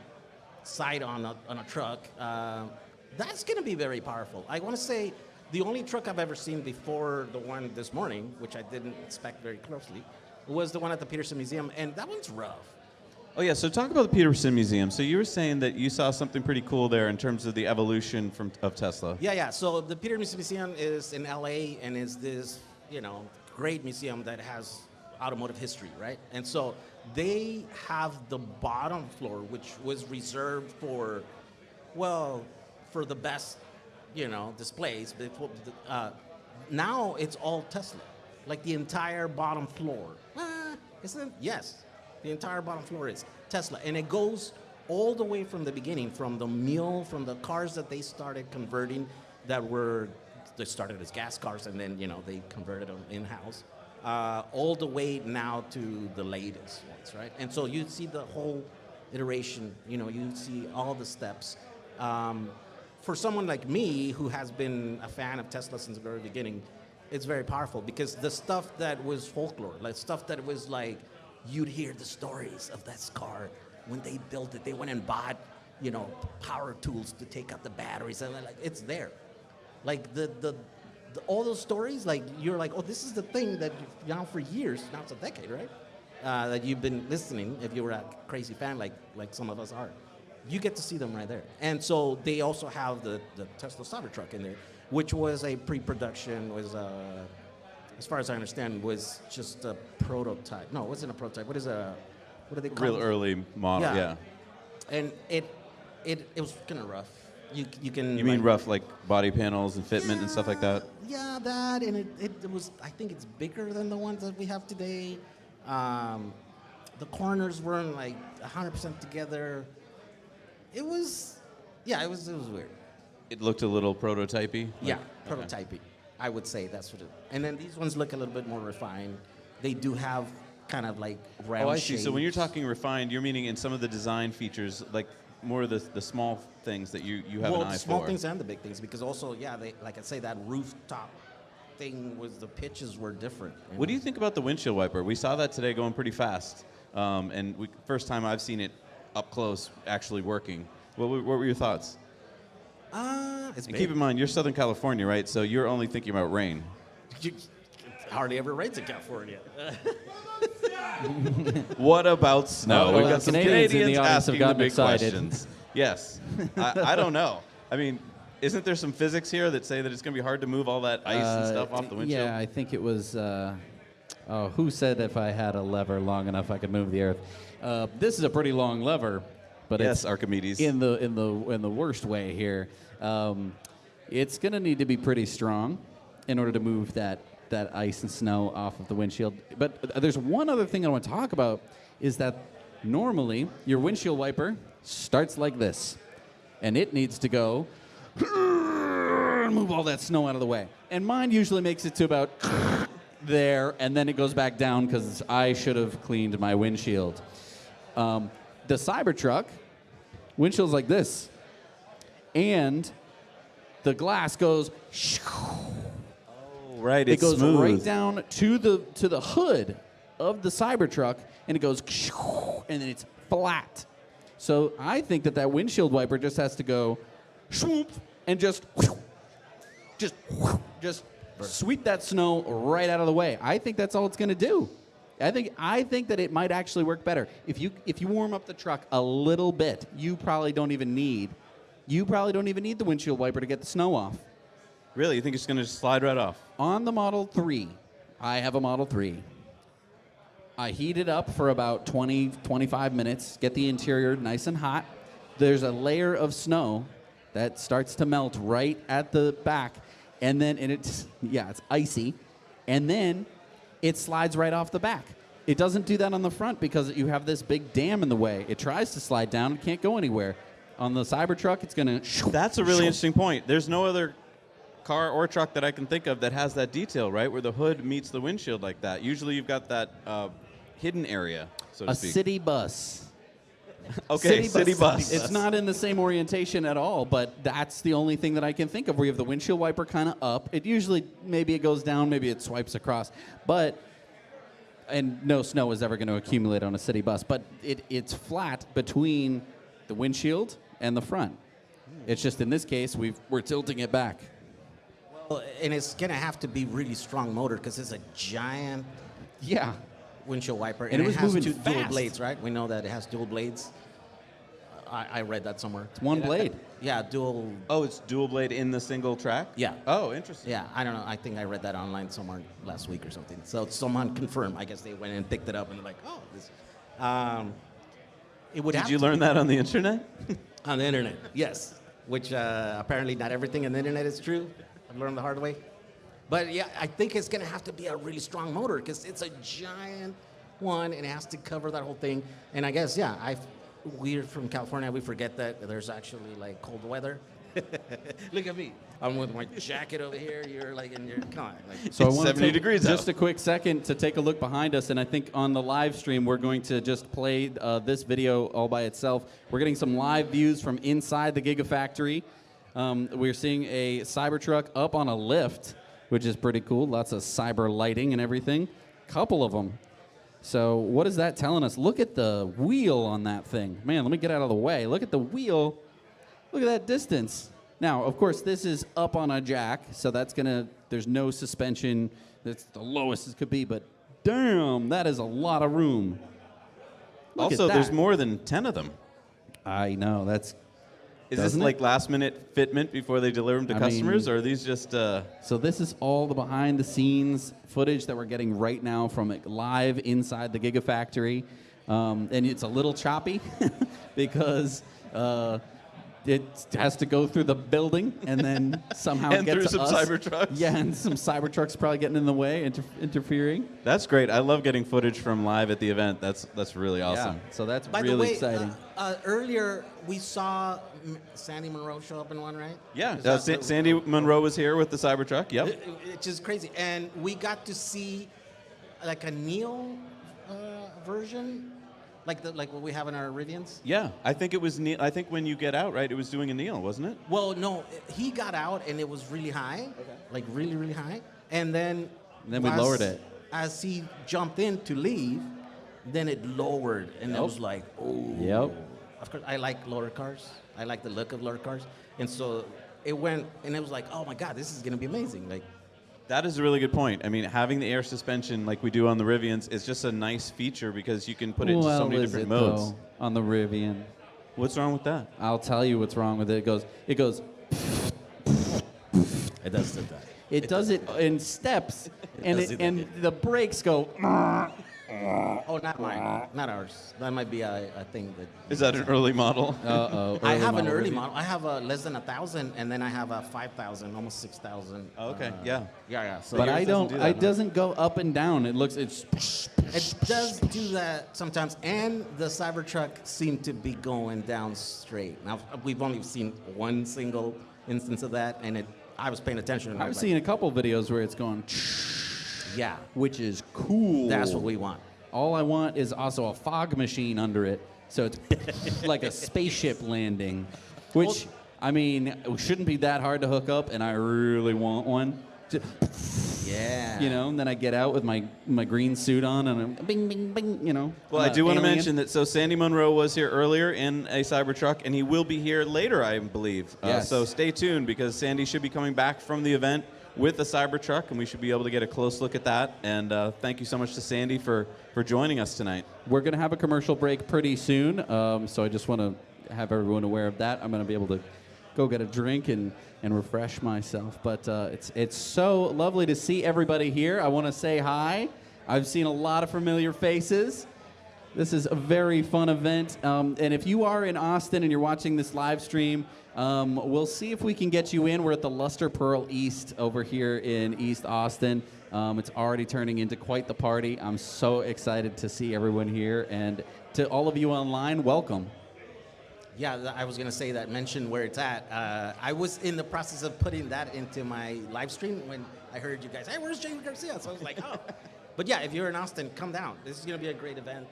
sight on a truck. That's going to be very powerful. I want to say the only truck I've ever seen before the one this morning, which I didn't inspect very closely, was the one at the Peterson Museum, and that one's rough. Oh, yeah, so talk about the Peterson Museum. So you were saying that you saw something pretty cool there in terms of the evolution of Tesla. Yeah. So the Peterson Museum is in LA and is this, great museum that has automotive history, right? And so they have the bottom floor, which was reserved for the best, displays. But now it's all Tesla, like the entire bottom floor. Isn't it? Yes. The entire bottom floor is Tesla. And it goes all the way from the beginning, from the cars that they started converting they started as gas cars and then, they converted them in-house, all the way now to the latest ones, right? And so you see the whole iteration, you see all the steps. For someone like me who has been a fan of Tesla since the very beginning, it's very powerful because the stuff that was folklore, like stuff that was like, you'd hear the stories of that car when they built it. They went and bought, power tools to take out the batteries, and like it's there. Like the all those stories, like you're like, oh, this is the thing that for years, now it's a decade, right? That you've been listening. If you were a crazy fan, like some of us are, you get to see them right there. And so they also have the Tesla Cybertruck in there, which was a pre-production, as far as I understand, was just a prototype. No, it wasn't a prototype. What do they call Real it? early model, yeah. And it was kind of rough. You can. You mean rough, like body panels and fitment and stuff like that? Yeah, that, and it was. I think it's bigger than the ones that we have today. The corners weren't like 100% together. It was weird. It looked a little prototypey? Yeah, Okay. prototypey. I would say that's what it. And then these ones look a little bit more refined. They do have kind of like round Oh, I see. So when you're shapes. talking refined, you're meaning in some of the design features, like more of the small things that you have an eye the small for. things and the big things, because also, they, like I say, that rooftop thing was the pitches were different. What do you think about the windshield wiper? We saw that today going pretty fast, and first time I've seen it up close actually working. What were your thoughts? It's And big. keep in mind, you're Southern California, right? So you're only thinking about rain. You hardly ever rains in California. What about snow? Oh, We've well, got some Canadians in the Canadians audience have asking the gotten big excited. questions. Yes. I don't know. I mean, isn't there some physics here that say that it's going to be hard to move all that ice and stuff off the windshield? Yeah, I think it was. Who said if I had a lever long enough I could move the earth? This is a pretty long lever, but Yes, it's Archimedes. in the worst way here. It's gonna need to be pretty strong in order to move that ice and snow off of the windshield. But there's one other thing I want to talk about is that normally your windshield wiper starts like this, and it needs to go move all that snow out of the way. And mine usually makes it to about there, and then it goes back down because I should have cleaned my windshield. The Cybertruck, windshield's like this, and the glass goes. Right, It it's goes smooth. right down to the hood of the Cybertruck, and it goes, and then it's flat. So I think that windshield wiper just has to go, and just sweep that snow right out of the way. I think that's all it's going to do. I think that it might actually work better if you warm up the truck a little bit. You probably don't even need the windshield wiper to get the snow off. Really, you think it's going to just slide right off? On the Model 3, I have a Model 3. I heat it up for about 20, 25 minutes, get the interior nice and hot. There's a layer of snow that starts to melt right at the back, and it's icy, and then it slides right off the back. It doesn't do that on the front because you have this big dam in the way. It tries to slide down, it can't go anywhere. On the Cybertruck, it's going to... That's a really interesting point. There's no other car or truck that I can think of that has that detail, right, where the hood meets the windshield like that. Usually you've got that hidden area, so to speak. A city bus. Okay, city bus. It's not in the same orientation at all, but that's the only thing that I can think of where you have the windshield wiper kind of up. It usually, maybe it goes down, maybe it swipes across. And no snow is ever going to accumulate on a city bus, but it's flat between the windshield and the front. It's just in this case, we're tilting it back. Well, and it's going to have to be really strong motor because it's a giant windshield wiper. And it was has moving dual fast. blades, right? We know that it has dual blades. I read that somewhere. It's one blade. Yeah, dual. Oh, it's dual blade in the single track? Yeah. Oh, interesting. Yeah, I don't know. I think I read that online somewhere last week or something. So someone confirmed. I guess they went and picked it up and they're like, oh, this. It would. Did you learn that on the internet? On the internet, yes. Which apparently not everything on the internet is true. I've learned the hard way. But yeah, I think it's going to have to be a really strong motor because it's a giant one and it has to cover that whole thing. And I guess, we're from California. We forget that there's actually like cold weather. Look at me. I'm with my jacket over here. You're like in your car. Like, So I It's want to 70 take degrees just out. a quick second to take a look behind us, and I think on the live stream we're going to just play this video all by itself. We're getting some live views from inside the Gigafactory. We're seeing a Cybertruck up on a lift, which is pretty cool. Lots of cyber lighting and everything. Couple of them. So what is that telling us? Look at the wheel on that thing. Man, let me get out of the way. Look at the wheel. Look at that distance. Now, of course, this is up on a jack, so there's no suspension. That's the lowest it could be, but damn, that is a lot of room. Look Also, at there's that. more than 10 of them. I know, Is this Doesn't it? like last minute fitment before they deliver them to customers, mean- or are these just... So this is all the behind the scenes footage that we're getting right now from live inside the Gigafactory. And it's a little choppy because it has to go through the building and then somehow And get through to some us. Cybertrucks. Yeah, and some Cybertrucks probably getting in the way, interfering. That's great. I love getting footage from live at the event. That's really awesome. Yeah, so that's by really the way, exciting. earlier we saw Sandy Munro show up in one, right? Yeah, Is that the- Sandy Munro was here with the Cybertruck. Yep. It's just crazy. And we got to see like a Neo version, like what we have in our Rivians. Yeah, I think it was. I think when you get out, right, it was doing a kneel, wasn't it? Well, no, he got out and it was really high, like really, really high. And then We lowered it. As he jumped in to leave, then it lowered, and it was like, oh. Yep. Of course, I like lower cars. I like the look of lower cars, and so it went, and it was like, oh my God, this is gonna be amazing. Like, That is a really good point. I mean, having the air suspension like we do on the Rivians is just a nice feature because you can put it into so many different modes. On the Rivian? What's wrong with that? I'll tell you what's wrong with it. It goes. it does do that. It does it in steps, and does do that, and yeah. the brakes go. Oh, not mine. Not ours. That might be a thing that. Is that an early model? Uh-oh. I have an model early review. model. I have a less than 1,000, and then I have a 5,000, almost 6,000. Oh, okay, yeah. Yeah. So But yours I doesn't don't. do that, It huh? doesn't go up and down. It's it does do that sometimes, and the Cybertruck seemed to be going down straight. Now we've only seen one single instance of that, and I was paying attention. And I I've was seen a couple videos where it's going, like, yeah, which is cool. that's what we want. All I want is also a fog machine under it, so it's like a spaceship landing, which, I mean, it shouldn't be that hard to hook up, and I really want one. Yeah. You know, and then I get out with my green suit on, and I'm bing, bing, bing, you know. Well, I'm I a do want to alien. mention that Sandy Munro was here earlier in a Cybertruck, and he will be here later, I believe. Yes. So stay tuned, because Sandy should be coming back from the event with the Cybertruck, and we should be able to get a close look at that. And thank you so much to Sandy for joining us tonight. We're going to have a commercial break pretty soon, so I just want to have everyone aware of that. I'm going to be able to go get a drink and refresh myself. But it's so lovely to see everybody here. I want to say hi. I've seen a lot of familiar faces. This is a very fun event. And if you are in Austin and you're watching this live stream, we'll see if we can get you in. We're at the Luster Pearl East over here in East Austin. It's already turning into quite the party. I'm so excited to see everyone here. And to all of you online, welcome. Yeah, I was going to say that, mention where it's at. I was in the process of putting that into my live stream when I heard you guys, hey, where's Jamie Garcia? So I was like, oh. But yeah, if you're in Austin, come down. This is going to be a great event,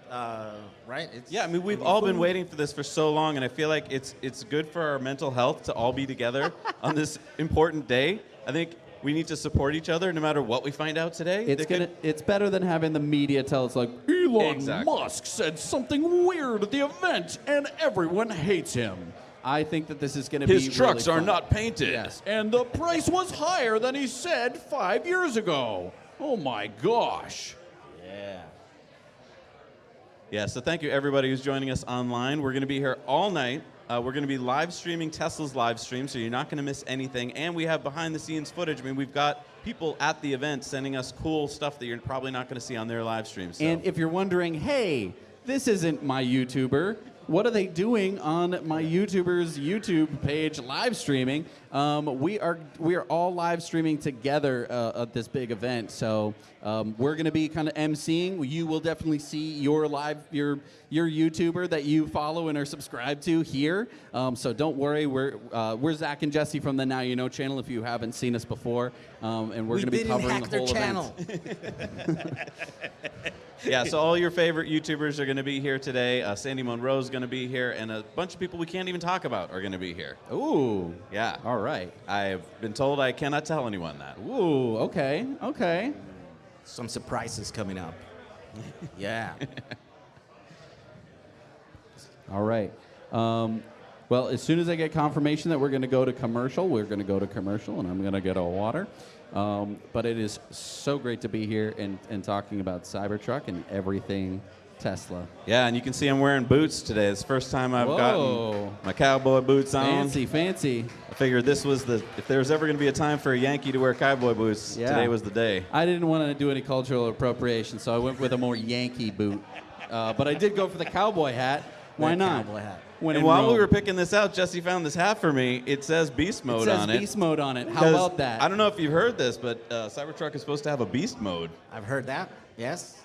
right? Yeah, I mean, we've all been waiting for this for so long, and I feel like it's good for our mental health to all be together on this important day. I think we need to support each other no matter what we find out today. It's better than having the media tell us, like, Elon Exactly. Musk said something weird at the event and everyone hates him. I think that this is going to be His trucks really are fun. not painted. Yes, and the price was higher than he said 5 years ago. Oh my gosh. Yeah. Yeah, so thank you everybody who's joining us online. We're going to be here all night. We're going to be live streaming Tesla's live stream, so you're not going to miss anything. And we have behind the scenes footage. I mean, we've got people at the event sending us cool stuff that you're probably not going to see on their live stream. So. And if you're wondering, hey, this isn't my YouTuber, what are they doing on my YouTuber's YouTube page live streaming? We are all live streaming together at this big event. So we're going to be kind of emceeing. You will definitely see your YouTuber that you follow and are subscribed to here. So don't worry. We're Zac and Jesse from the Now You Know channel. If you haven't seen us before, and we're going to be covering the whole channel. event. Yeah, so all your favorite YouTubers are going to be here today. Sandy Munro is going to be here, and a bunch of people we can't even talk about are going to be here. Ooh. Yeah. All right. I've been told I cannot tell anyone that. Ooh. Okay. Okay. Some surprises coming up. Yeah. All right. Well, as soon as I get confirmation that we're going to go to commercial, we're going to go to commercial, and I'm going to get a water. But it is so great to be here and talking about Cybertruck and everything Tesla. Yeah, and you can see I'm wearing boots today. It's the first time I've Whoa. gotten my cowboy boots on. Fancy, fancy. I figured this was if there was ever going to be a time for a Yankee to wear cowboy boots, Yeah. today was the day. I didn't want to do any cultural appropriation, so I went with a more Yankee boot. But I did go for the cowboy hat. Why The not? cowboy hat. When And in while we Rome. were picking this out, Jesse found this hat for me. It says Beast Mode it says on it. beast mode on it. How 'Cause about that? I don't know if you've heard this, but Cybertruck is supposed to have a Beast Mode. I've heard that. Yes.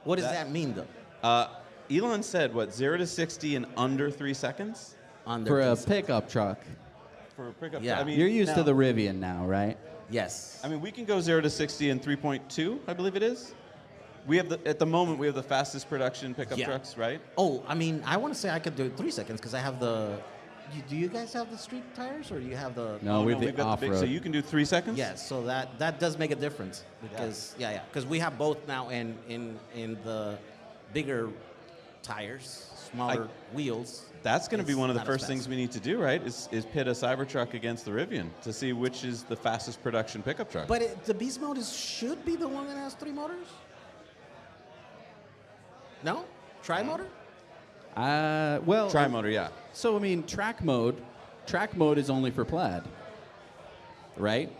What does that mean, though? Elon said, 0 to 60 in under 3 seconds? For a pickup truck. For a pickup. Yeah. I mean, You're used to now- the Rivian now, right? Yes. I mean, we can go 0 to 60 in 3.2, I believe it is. We have at the moment, we have the fastest production pickup Yeah. trucks, right? Oh, I mean, I want to say I could do it 3 seconds because I have the. Do you guys have the street tires or do you have the? No, we have we've the got the big, off-road. so you can do 3 seconds? Yes, so that does make a difference because because we have both now in the bigger tires, smaller wheels. That's going to be It's one of the not as first things fast. we need to do, right? Is pit a Cybertruck against the Rivian to see which is the fastest production pickup truck. But the Beast Mode should be the one that has 3 motors. No, tri-motor. Well, Tri-motor, yeah. So I mean, track mode is only for plaid, right?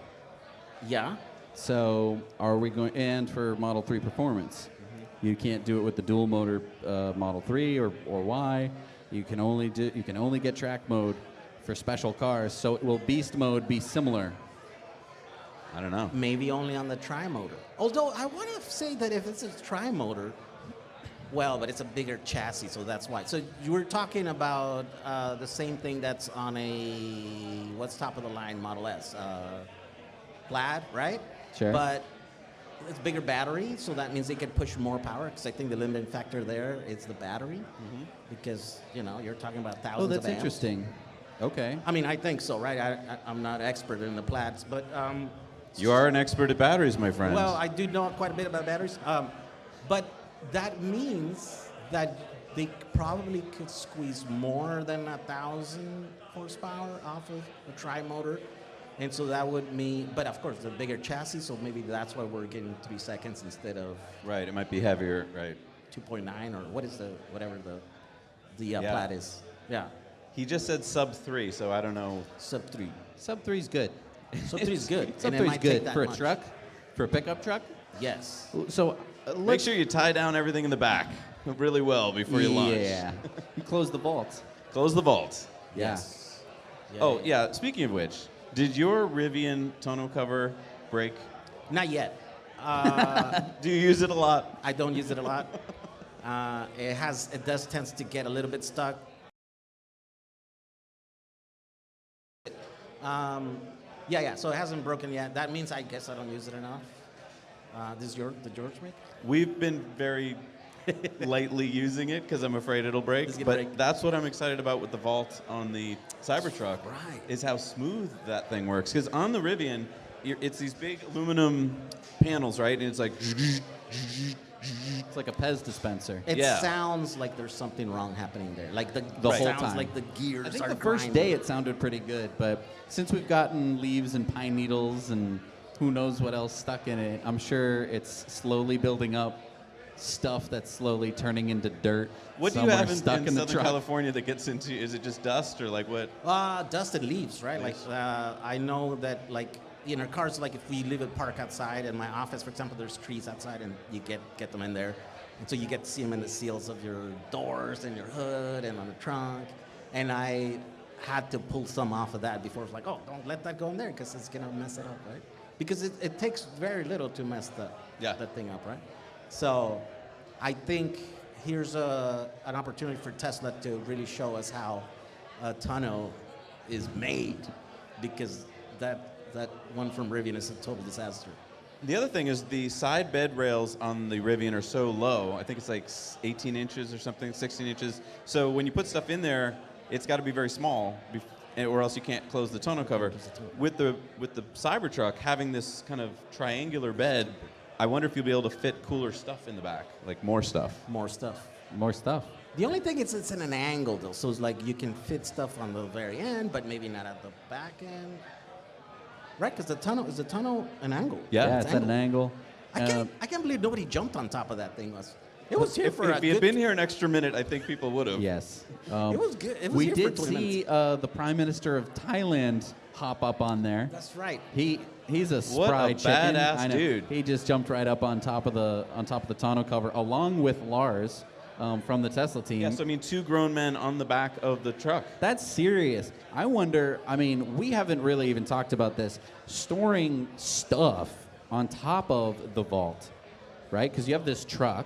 Yeah. So are we going and for Model 3 performance? You can't do it with the dual motor Model 3 or Y. You can only get track mode for special cars. So will beast mode be similar? I don't know. Maybe only on the tri-motor. Although I want to say that if it's a tri-motor, well, but it's a bigger chassis, so that's why. So you were talking about the same thing that's on a, what's top of the line Model S? Plaid, right? Sure. But it's bigger battery, so that means they can push more power, because I think the limiting factor there is the battery, because, you know, you're talking about thousands Oh, of that's amps. interesting. Okay. I mean, I think so, right? I'm not an expert in the Plaids, but... You are an expert at batteries, my friend. Well, I do know quite a bit about batteries, but that means that they probably could squeeze more than 1,000 horsepower off of a tri-motor, and so that would mean, but of course, the bigger chassis, so maybe that's why we're getting 3 seconds instead of right, it might be heavier, right. 2.9 or whatever the Plaid is. Yeah, He just said sub 3, so I don't know. sub 3. Sub 3 is good. Sub 3 is good. Sub and it 3 is might take good that for a much. truck, for a pickup truck. Yes. So Make let's sure you tie down everything in the back really well before you launch. Yeah. You close the vault. Close the vault. Yes. Yeah, Oh, yeah, speaking of which, did your Rivian tonneau cover break? Not yet. Do you use it a lot? I don't use it a lot. It does tends to get a little bit stuck. Yeah. So it hasn't broken yet. That means I guess I don't use it enough. This is the George make? We've been very lightly using it because I'm afraid it'll break. It's gonna But break. that's what I'm excited about with the Vault on the Cybertruck. Right. Is how smooth that thing works. Because on the Rivian, it's these big aluminum panels, right? And it's like. It's like a Pez dispenser. It Yeah. sounds like there's something wrong happening there. Like the Right. sounds whole time. like the gears I think are the first grinding. day it sounded pretty good, but since we've gotten leaves and pine needles and who knows what else stuck in it, I'm sure it's slowly building up stuff that's slowly turning into dirt. What do you somewhere have in stuck in the Southern truck. California that gets into? Is it just dust or like what? Dust and leaves, right? Nice. Like I know that like in our cars, like if we leave it parked outside in my office, for example, there's trees outside and you get them in there. And so you get to see them in the seals of your doors and your hood and on the trunk. And I had to pull some off of that before. It's like, oh, don't let that go in there because it's going to mess it up, right? Because it takes very little to mess that thing up, right? So I think here's an opportunity for Tesla to really show us how a tonneau is made, because that one from Rivian is a total disaster. The other thing is the side bed rails on the Rivian are so low. I think it's like 18 inches or something, 16 inches. So when you put stuff in there, it's got to be very small, or else you can't close the tonneau cover. With the Cybertruck having this kind of triangular bed, I wonder if you'll be able to fit cooler stuff in the back, like more stuff. More stuff. More stuff. The only thing is it's in an angle though, so it's like you can fit stuff on the very end, but maybe not at the back end. Right, because the tunnel an angle. Yeah. It's at an angle. I can't believe nobody jumped on top of that thing. It was here If for a you had good. been here an extra minute, I think people would have. Yes. It was good. It was We here did for 20 see minutes. the Prime Minister of Thailand hop up on there. That's right. He's a What spry a chicken. badass I know. dude. He just jumped right up on top of the tonneau cover, along with Lars from the Tesla team. Yeah, so I mean, 2 grown men on the back of the truck. That's serious. I wonder, I mean, we haven't really even talked about this. Storing stuff on top of the vault, right? Because you have this truck,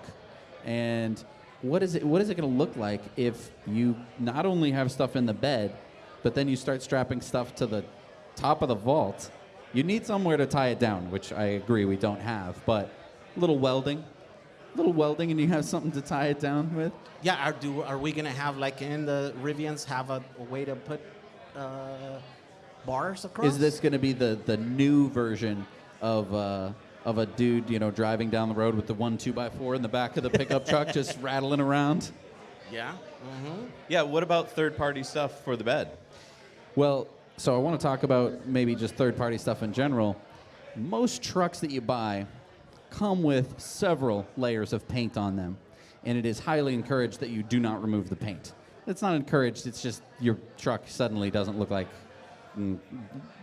and what is it going to look like if you not only have stuff in the bed, but then you start strapping stuff to the top of the vault? You need somewhere to tie it down, which I agree we don't have, but a little welding, and you have something to tie it down with. Yeah. Are we gonna have, like in the Rivians, have a way to put bars across? Is this going to be the new version of a dude, driving down the road with the 1 2x4 in the back of the pickup truck, just rattling around? Yeah. Mm-hmm. Yeah, what about third-party stuff for the bed? Well, so I want to talk about maybe just third-party stuff in general. Most trucks that you buy come with several layers of paint on them, and it is highly encouraged that you do not remove the paint. It's not encouraged, it's just your truck suddenly doesn't look like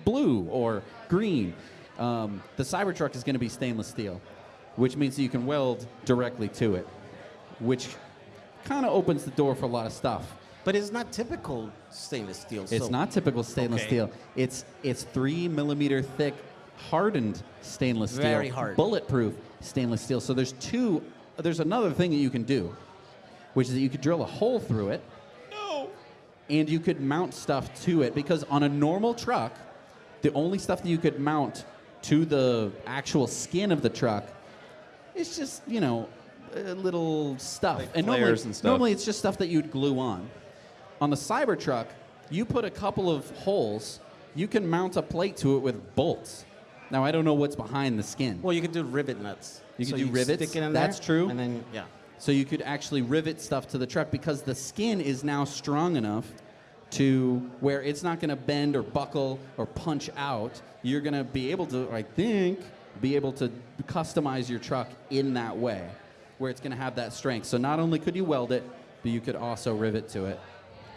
blue or green. The Cybertruck is going to be stainless steel. which means that you can weld directly to it, which kind of opens the door for a lot of stuff. But it's not typical stainless steel. It's not typical stainless Okay. steel. It's 3 millimeter thick, hardened stainless steel. Very hard. Bulletproof stainless steel. So there's another thing that you can do, which is that you could drill a hole through it. No. And you could mount stuff to it, because on a normal truck, the only stuff that you could mount to the actual skin of the truck is just, little stuff. Like and flares and stuff. Normally it's just stuff that you'd glue on. On the Cybertruck, you put a couple of holes, you can mount a plate to it with bolts. Now, I don't know what's behind the skin. Well, you could do rivet nuts. You could So do rivets. Stick it in That's there, true. And then, yeah. So you could actually rivet stuff to the truck, because the skin is now strong enough to where it's not going to bend or buckle or punch out. You're going to be able to, I think, customize your truck in that way, where it's going to have that strength. So not only could you weld it, but you could also rivet to it.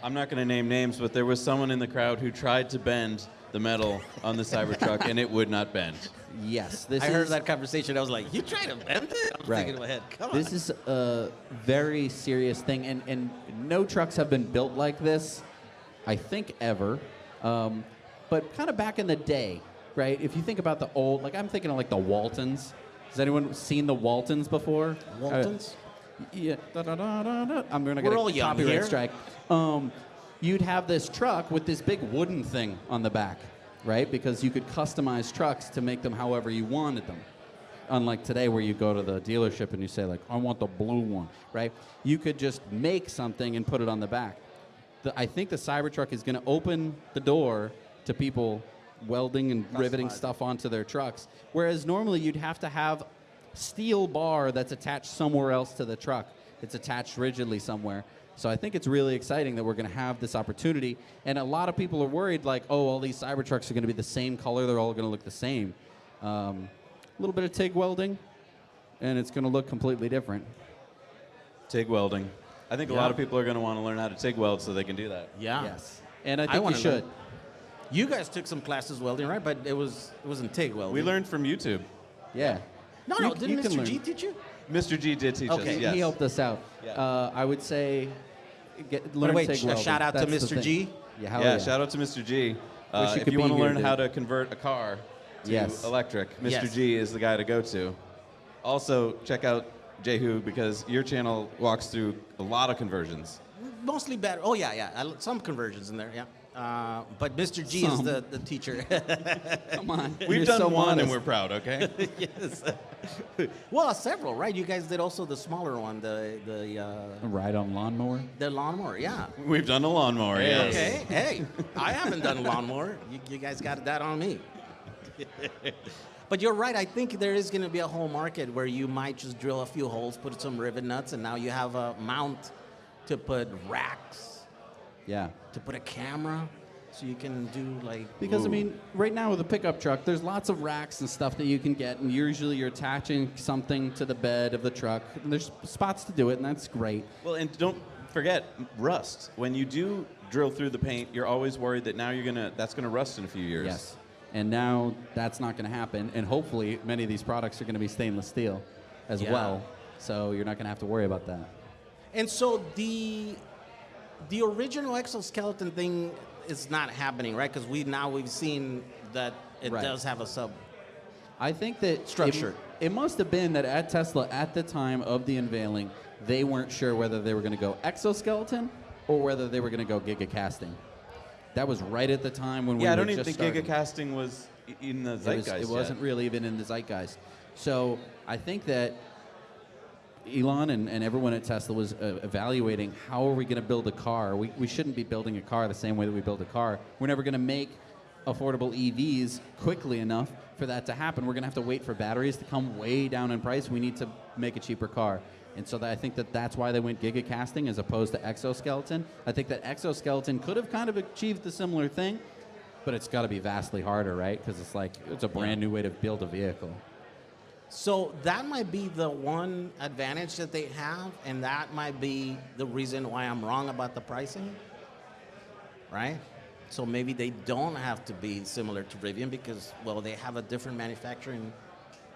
I'm not going to name names, but there was someone in the crowd who tried to bend the metal on the Cybertruck, and it would not bend. Yes, I heard that conversation. I was like, you trying to bend it? I was Right. thinking in my head, come on. This is a very serious thing, and no trucks have been built like this, I think, ever. But kind of back in the day, right? If you think about the old, I'm thinking of the Waltons. Has anyone seen the Waltons before? Waltons? Yeah. I'm going to We're get all a young copyright here. strike. You'd have this truck with this big wooden thing on the back, right? Because you could customize trucks to make them however you wanted them. Unlike today, where you go to the dealership and you say, I want the blue one, right? You could just make something and put it on the back. I think the Cybertruck is going to open the door to people welding and riveting stuff onto their trucks, whereas normally you'd have to have steel bar that's attached somewhere else to the truck. It's attached rigidly somewhere. So I think it's really exciting that we're going to have this opportunity. And a lot of people are worried, all these Cybertrucks are going to be the same color. They're all going to look the same. A little bit of TIG welding, and it's going to look completely different. TIG welding. I think a lot of people are going to want to learn how to TIG weld so they can do that. Yeah. Yes. And I I think you wanna should. learn. You guys took some classes welding, right? But it wasn't TIG welding. We learned from YouTube. Yeah. No, You didn't can Mr. learn. G teach you? Mr. G did teach Okay. us, yes. He helped us out. Yeah. I would say learn wait, TIG a welding. shout out to That's the Mr. thing. G? Yeah, hell Yeah, shout out to Mr. G. Wish you If could you be want to here, learn dude. how to convert a car to Yes. electric, Mr. Yes. G is the guy to go to. Also, check out Jehu, because your channel walks through a lot of conversions. Mostly better. Oh, yeah. Some conversions in there, yeah. But Mr. G is Some. the teacher. Come on. We've You're done so one and honest. we're proud, okay? Yes. Well, several, right? You guys did also the smaller one, the Ride on lawnmower. lawnmower, yeah. We've done a lawnmower, yes. Okay, hey, I haven't done a lawnmower. You guys got that on me. But you're right. I think there is going to be a whole market where you might just drill a few holes, put some rivet nuts, and now you have a mount to put racks, Yeah. to put a camera, so you can do Because, right now with a pickup truck, there's lots of racks and stuff that you can get, and usually you're attaching something to the bed of the truck. And there's spots to do it, and that's great. Well, and don't forget rust. When you do drill through the paint, you're always worried that now that's gonna rust in a few years. Yes. And now that's not going to happen, and hopefully many of these products are going to be stainless steel as Yeah. well. So you're not going to have to worry about that. And so the original exoskeleton thing is not happening, right? Because we've seen that it Right. does have a sub. I think that Structure. It must have been that at Tesla, at the time of the unveiling, they weren't sure whether they were going to go exoskeleton or whether they were going to go gigacasting. That was right at the time when we Yeah, I were don't even just think starting. gigacasting was in the zeitgeist It wasn't yet. really even in the zeitgeist. So I think that Elon and everyone at Tesla was evaluating how are we going to build a car. We shouldn't be building a car the same way that we build a car. We're never going to make affordable EVs quickly enough for that to happen. We're going to have to wait for batteries to come way down in price. We need to make a cheaper car. And so I think that's why they went gigacasting as opposed to exoskeleton. I think that exoskeleton could have kind of achieved the similar thing, but it's got to be vastly harder, right? Because it's a brand new way to build a vehicle. So that might be the one advantage that they have, and that might be the reason why I'm wrong about the pricing, right? So maybe they don't have to be similar to Rivian because, well, they have a different manufacturing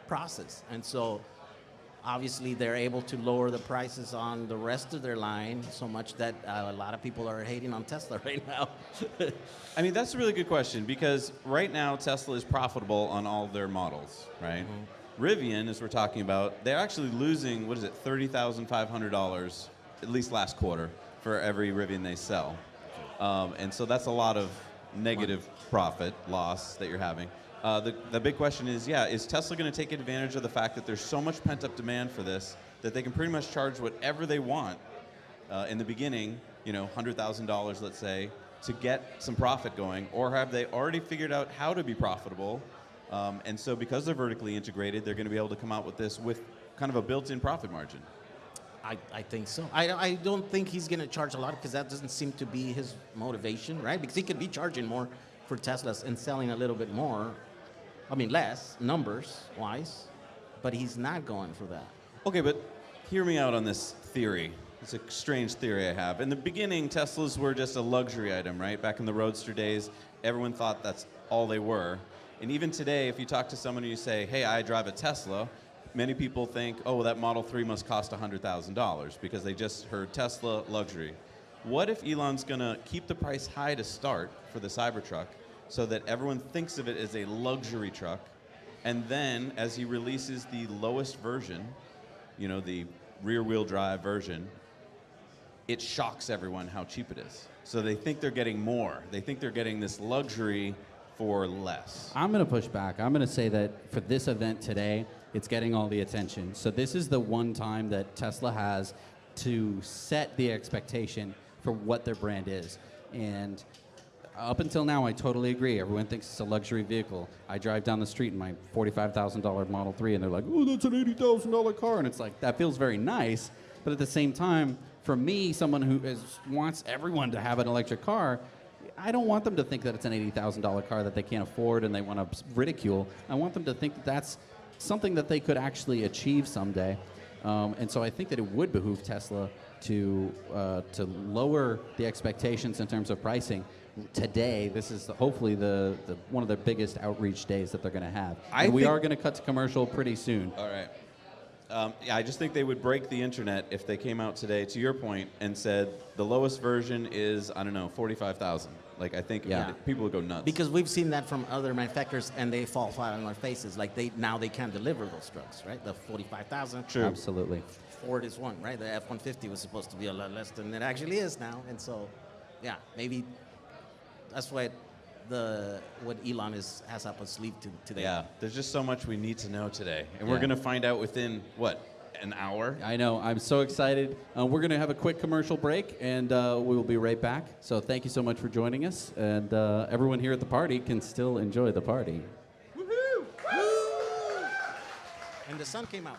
process. And so Obviously, they're able to lower the prices on the rest of their line so much that a lot of people are hating on Tesla right now. I mean, that's a really good question because right now Tesla is profitable on all their models, right? Rivian, as we're talking about, they're actually losing, what is it, $30,500, at least last quarter, for every Rivian they sell. And so that's a lot of negative profit loss that you're having. The big question is, is Tesla going to take advantage of the fact that there's so much pent-up demand for this that they can pretty much charge whatever they want in the beginning, $100,000, let's say, to get some profit going? Or have they already figured out how to be profitable? And so because they're vertically integrated, they're going to be able to come out with this with kind of a built-in profit margin. I think so. I don't think he's going to charge a lot because that doesn't seem to be his motivation, right? Because he could be charging more for Teslas and selling a little bit more. I mean, less, numbers-wise, but he's not going for that. Okay, but hear me out on this theory. It's a strange theory I have. In the beginning, Teslas were just a luxury item, right? Back in the Roadster days, everyone thought that's all they were. And even today, if you talk to someone and you say, hey, I drive a Tesla, many people think, oh, well, that Model 3 must cost $100,000 because they just heard Tesla luxury. What if Elon's going to keep the price high to start for the Cybertruck so that everyone thinks of it as a luxury truck, and then as he releases the lowest version, the rear-wheel drive version, it shocks everyone how cheap it is. So they think they're getting more. They think they're getting this luxury for less. I'm going to push back. I'm going to say that for this event today, it's getting all the attention. So this is the one time that Tesla has to set the expectation for what their brand is. And up until now, I totally agree. Everyone thinks it's a luxury vehicle. I drive down the street in my $45,000 Model 3, and they're like, oh, that's an $80,000 car. And it's like, that feels very nice. But at the same time, for me, someone who wants everyone to have an electric car, I don't want them to think that it's an $80,000 car that they can't afford and they want to ridicule. I want them to think that that's something that they could actually achieve someday. And so I think that it would behoove Tesla to lower the expectations in terms of pricing. Today, this is hopefully the one of the biggest outreach days that they're going to have. And we are going to cut to commercial pretty soon. All right. I just think they would break the internet if they came out today, to your point, and said the lowest version is, I don't know, 45,000. Like, I think people would go nuts. Because we've seen that from other manufacturers, and they fall flat on their faces. Like, now they can't deliver those trucks, right? The 45,000. True. Absolutely. Ford is one, right? The F-150 was supposed to be a lot less than it actually is now. And so, maybe that's what Elon has up his sleeve today. Yeah, there's just so much we need to know today. And we're going to find out within, an hour? I know. I'm so excited. We're going to have a quick commercial break, and we will be right back. So thank you so much for joining us. And everyone here at the party can still enjoy the party. Woohoo! And the sun came out.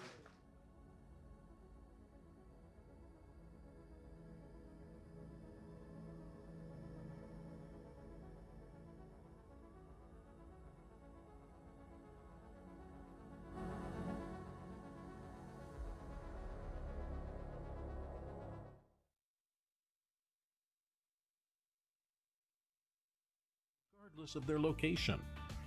Regardless of their location.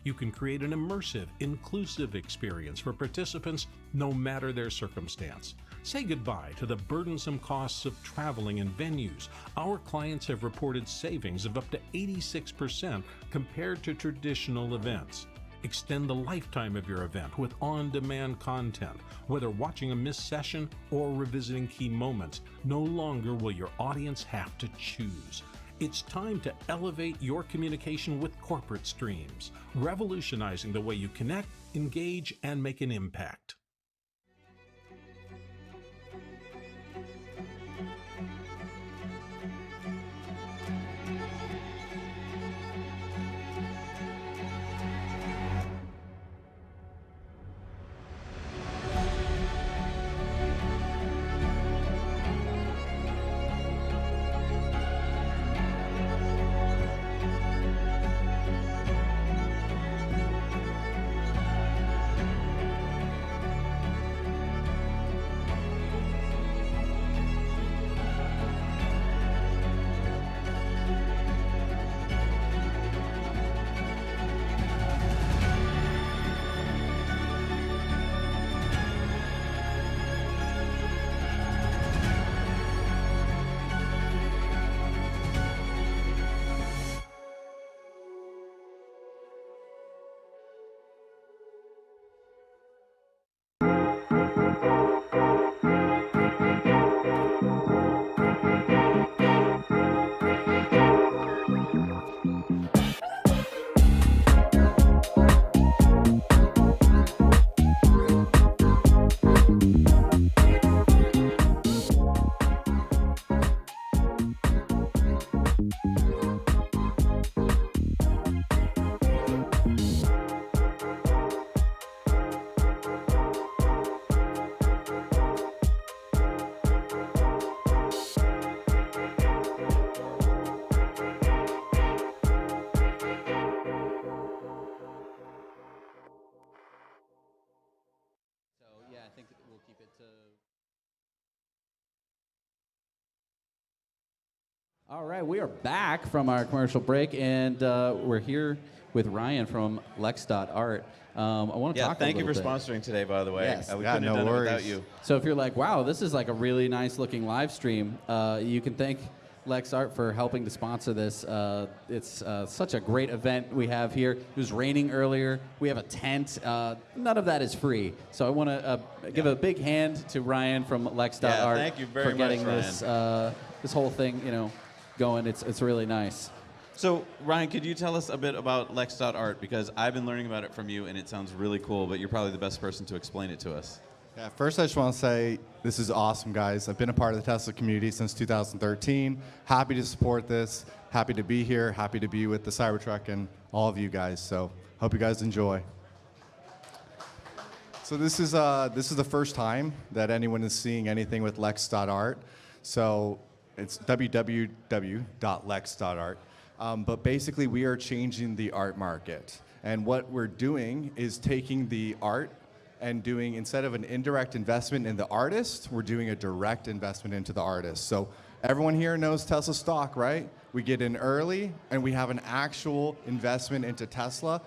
You can create an immersive, inclusive experience for participants no matter their circumstance. Say goodbye to the burdensome costs of traveling and venues. Our clients have reported savings of up to 86% compared to traditional events. Extend the lifetime of your event with on-demand content. Whether watching a missed session or revisiting key moments, no longer will your audience have to choose. It's time to elevate your communication with corporate streams, revolutionizing the way you connect, engage, and make an impact. All right, we are back from our commercial break, and we're here with Ryan from Lex.art. I want to Yeah, talk thank a you for little bit. sponsoring today, by the way. Yes. We Yeah, couldn't have no done worries. it without you. So if you're like, wow, this is like a really nice looking live stream, you can thank Lex Art for helping to sponsor this. It's such a great event we have here. It was raining earlier. We have a tent. None of that is free. So I want to give a big hand to Ryan from Lex.art Yeah, thank you very for getting much, this this whole thing, going. It's really nice. So, Ryan, could you tell us a bit about Lex.art? Because I've been learning about it from you, and it sounds really cool, but you're probably the best person to explain it to us. Yeah, first I just want to say this is awesome, guys. I've been a part of the Tesla community since 2013. Happy to support this. Happy to be here. Happy to be with the Cybertruck and all of you guys. So hope you guys enjoy. So this is the first time that anyone is seeing anything with Lex.art. So it's www.lex.art. But basically, we are changing the art market. And what we're doing is taking the art and doing, instead of an indirect investment in the artist, we're doing a direct investment into the artist. So everyone here knows Tesla stock, right? We get in early, and we have an actual investment into Tesla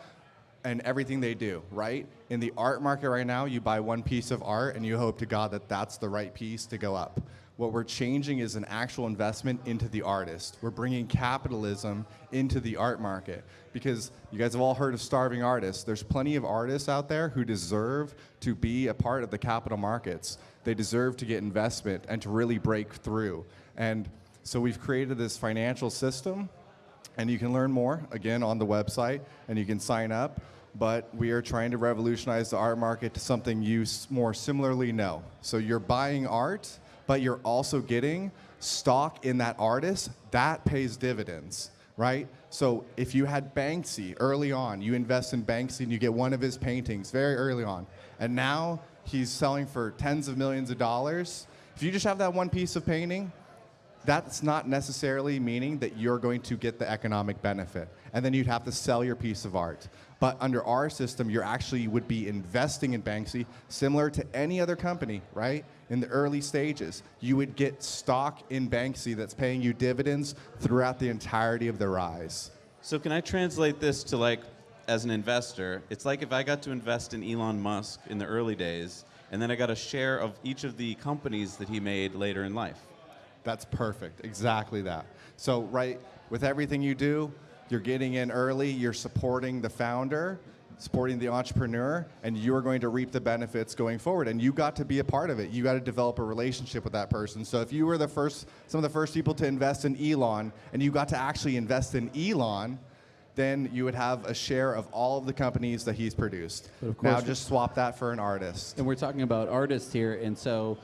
and everything they do, right? In the art market right now, you buy one piece of art, and you hope to God that that's the right piece to go up. What we're changing is an actual investment into the artist. We're bringing capitalism into the art market because you guys have all heard of starving artists. There's plenty of artists out there who deserve to be a part of the capital markets. They deserve to get investment and to really break through. And so we've created this financial system, and you can learn more, again, on the website, and you can sign up. But we are trying to revolutionize the art market to something you more similarly know. So you're buying art, but you're also getting stock in that artist. That pays dividends, right? So if you had Banksy early on, you invest in Banksy and you get one of his paintings very early on, and now he's selling for tens of millions of dollars. If you just have that one piece of painting, that's not necessarily meaning that you're going to get the economic benefit. And then you'd have to sell your piece of art. But under our system, you actually would be investing in Banksy, similar to any other company, right? In the early stages, you would get stock in Banksy that's paying you dividends throughout the entirety of the rise. So can I translate this to, like, as an investor, it's like if I got to invest in Elon Musk in the early days, and then I got a share of each of the companies that he made later in life. That's perfect, exactly that. So right, with everything you do, you're getting in early, you're supporting the founder, supporting the entrepreneur, and you're going to reap the benefits going forward. And you got to be a part of it. You got to develop a relationship with that person. So if you were some of the first people to invest in Elon, and you got to actually invest in Elon, then you would have a share of all of the companies that he's produced. But of Now course, just swap that for an artist. And we're talking about artists here, and so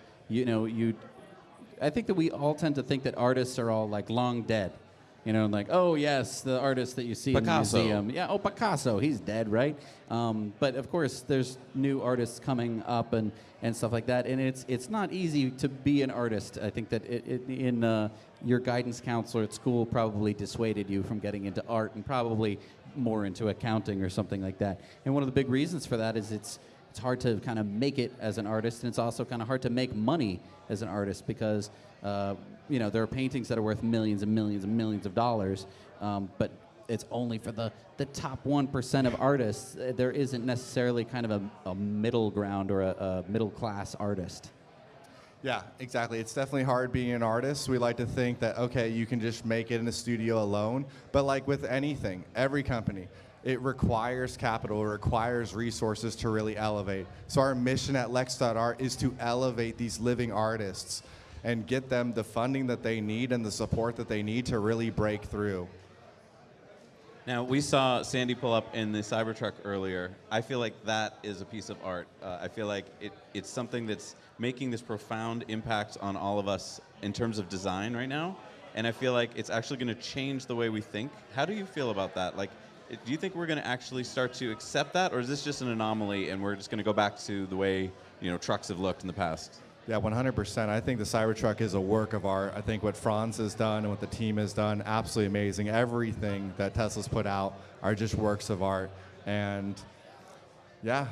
I think that we all tend to think that artists are all like long dead. Like, oh yes, the artist that you see Picasso. in the museum. Yeah, oh, Picasso, he's dead, right? But of course, there's new artists coming up and stuff like that, and it's not easy to be an artist. I think that your guidance counselor at school probably dissuaded you from getting into art and probably more into accounting or something like that. And one of the big reasons for that is it's hard to kind of make it as an artist, and it's also kind of hard to make money as an artist because there are paintings that are worth millions and millions and millions of dollars, but it's only for the top 1% of artists. There isn't necessarily kind of a middle ground or a middle class artist. Yeah, exactly. It's definitely hard being an artist. We like to think that, okay, you can just make it in a studio alone. But like with anything, every company, it requires capital, it requires resources to really elevate. So our mission at Lex.art is to elevate these living artists and get them the funding that they need and the support that they need to really break through. Now, we saw Sandy pull up in the Cybertruck earlier. I feel like that is a piece of art. I feel like it's something that's making this profound impact on all of us in terms of design right now. And I feel like it's actually going to change the way we think. How do you feel about that? Like, do you think we're going to actually start to accept that, or is this just an anomaly and we're just going to go back to the way trucks have looked in the past? Yeah, 100%. I think the Cybertruck is a work of art. I think what Franz has done and what the team has done, absolutely amazing. Everything that Tesla's put out are just works of art. And yeah,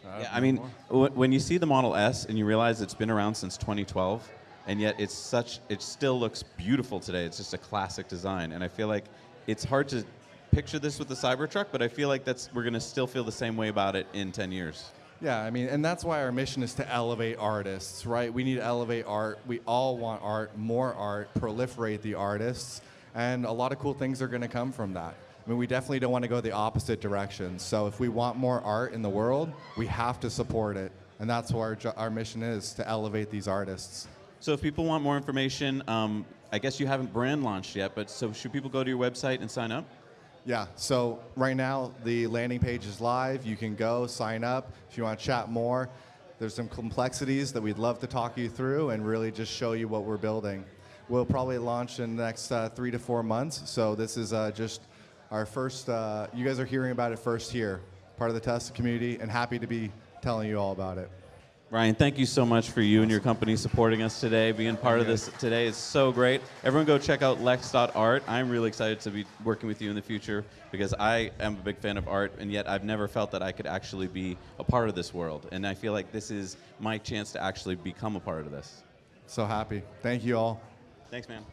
Yeah, I mean, when you see the Model S and you realize it's been around since 2012, and yet it still looks beautiful today. It's just a classic design, and I feel like it's hard to picture this with the Cybertruck, but I feel like we're gonna still feel the same way about it in 10 years. Yeah, I mean, and that's why our mission is to elevate artists, right? We need to elevate art. We all want art, more art, proliferate the artists, and a lot of cool things are going to come from that. I mean, we definitely don't want to go the opposite direction. So if we want more art in the world, we have to support it, and that's what our mission is, to elevate these artists. So if people want more information, I guess you haven't brand launched yet, but so should people go to your website and sign up? Yeah, so right now the landing page is live. You can go sign up if you want to chat more. There's some complexities that we'd love to talk you through and really just show you what we're building. We'll probably launch in the next 3 to 4 months. So this is just our first, you guys are hearing about it first here, part of the Tesla community, and happy to be telling you all about it. Ryan, thank you so much for you and your company supporting us today, being part of this today. It's so great. Everyone go check out lex.art. I'm really excited to be working with you in the future because I am a big fan of art, and yet I've never felt that I could actually be a part of this world. And I feel like this is my chance to actually become a part of this. So happy. Thank you all. Thanks, man.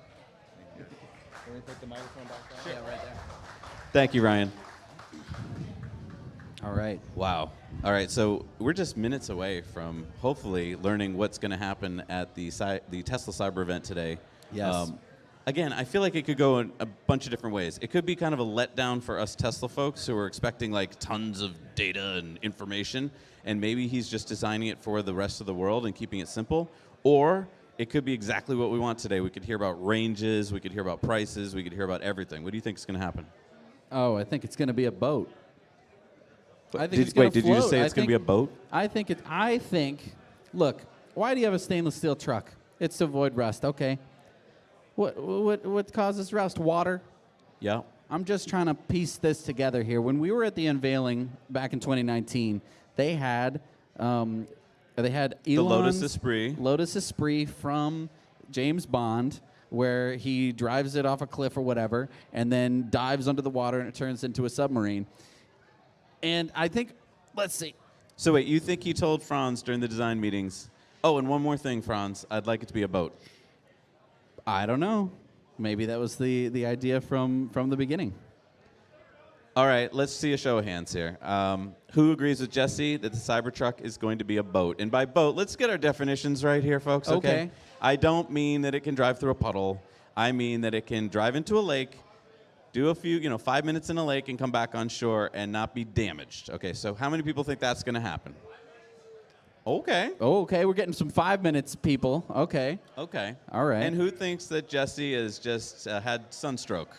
Can we put the microphone back on? Yeah, right there. Thank you, Ryan. All right. Wow. All right, so we're just minutes away from hopefully learning what's going to happen at the Tesla Cyber event today. Yes. Again, I feel like it could go in a bunch of different ways. It could be kind of a letdown for us Tesla folks who are expecting like tons of data and information, and maybe he's just designing it for the rest of the world and keeping it simple. Or it could be exactly what we want today. We could hear about ranges, we could hear about prices, we could hear about everything. What do you think is going to happen? Oh, I think it's going to be a boat. I think Did you just say it's going to be a boat? I think, look, why do you have a stainless steel truck? It's to avoid rust. Okay. What causes rust? Water. Yeah. I'm just trying to piece this together here. When we were at the unveiling back in 2019, they had Elon's The Lotus Esprit. Lotus Esprit from James Bond, where he drives it off a cliff or whatever, and then dives under the water and it turns into a submarine. And I think, let's see. So wait, you think he told Franz during the design meetings, oh, and one more thing, Franz, I'd like it to be a boat. I don't know. Maybe that was the idea from the beginning. All right, let's see a show of hands here. Who agrees with Jesse that the Cybertruck is going to be a boat? And by boat, let's get our definitions right here, folks, okay? I don't mean that it can drive through a puddle. I mean that it can drive into a lake, do a few, 5 minutes in a lake and come back on shore and not be damaged. Okay, so how many people think that's going to happen? Okay. Okay, we're getting some 5 minutes, people. Okay. Okay. All right. And who thinks that Jesse has just had sunstroke?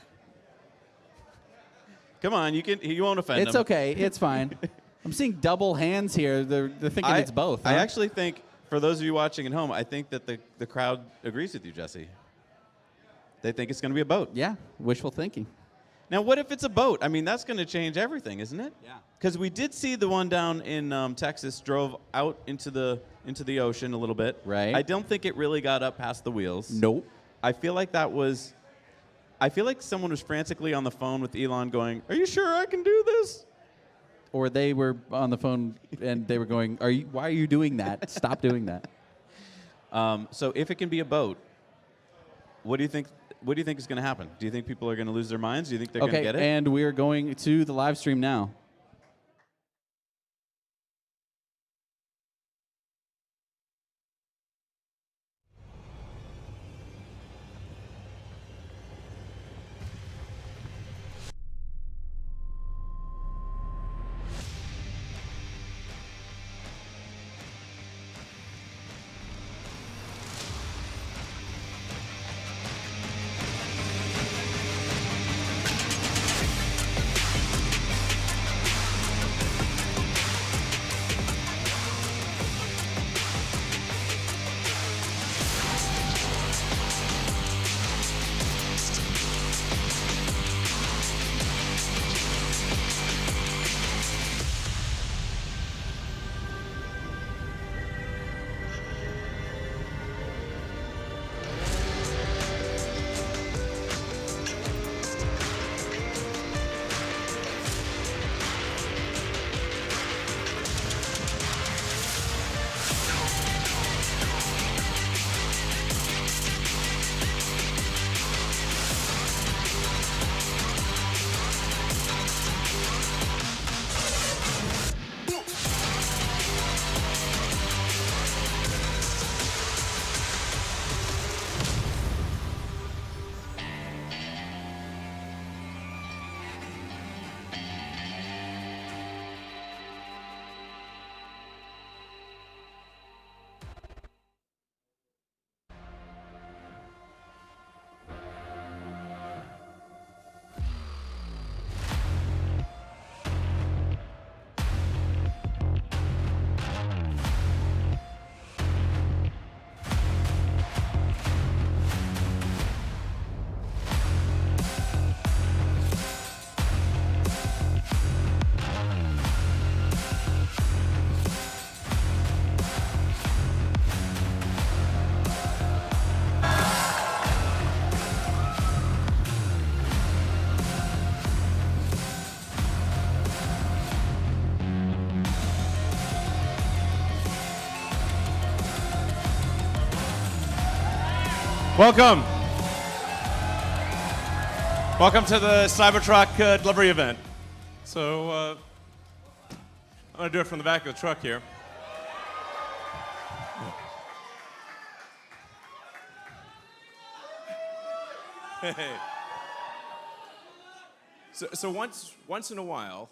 Come on, you won't offend It's him. okay. It's fine. I'm seeing double hands here. They're thinking it's both. I huh? actually think, for those of you watching at home, I think that the crowd agrees with you, Jesse. They think it's going to be a boat. Yeah, wishful thinking. Now, what if it's a boat? I mean, that's going to change everything, isn't it? Yeah. Because we did see the one down in Texas drove out into the ocean a little bit. Right. I don't think it really got up past the wheels. Nope. I feel like someone was frantically on the phone with Elon going, "Are you sure I can do this?" Or they were on the phone and they were going, why are you doing that? Stop doing that. So if it can be a boat, what do you think is going to happen? Do you think people are going to lose their minds? Do you think they're going to get it? And we're going to the live stream now. Welcome. Welcome to the Cybertruck delivery event. So I'm going to do it from the back of the truck here. Hey. So once in a while,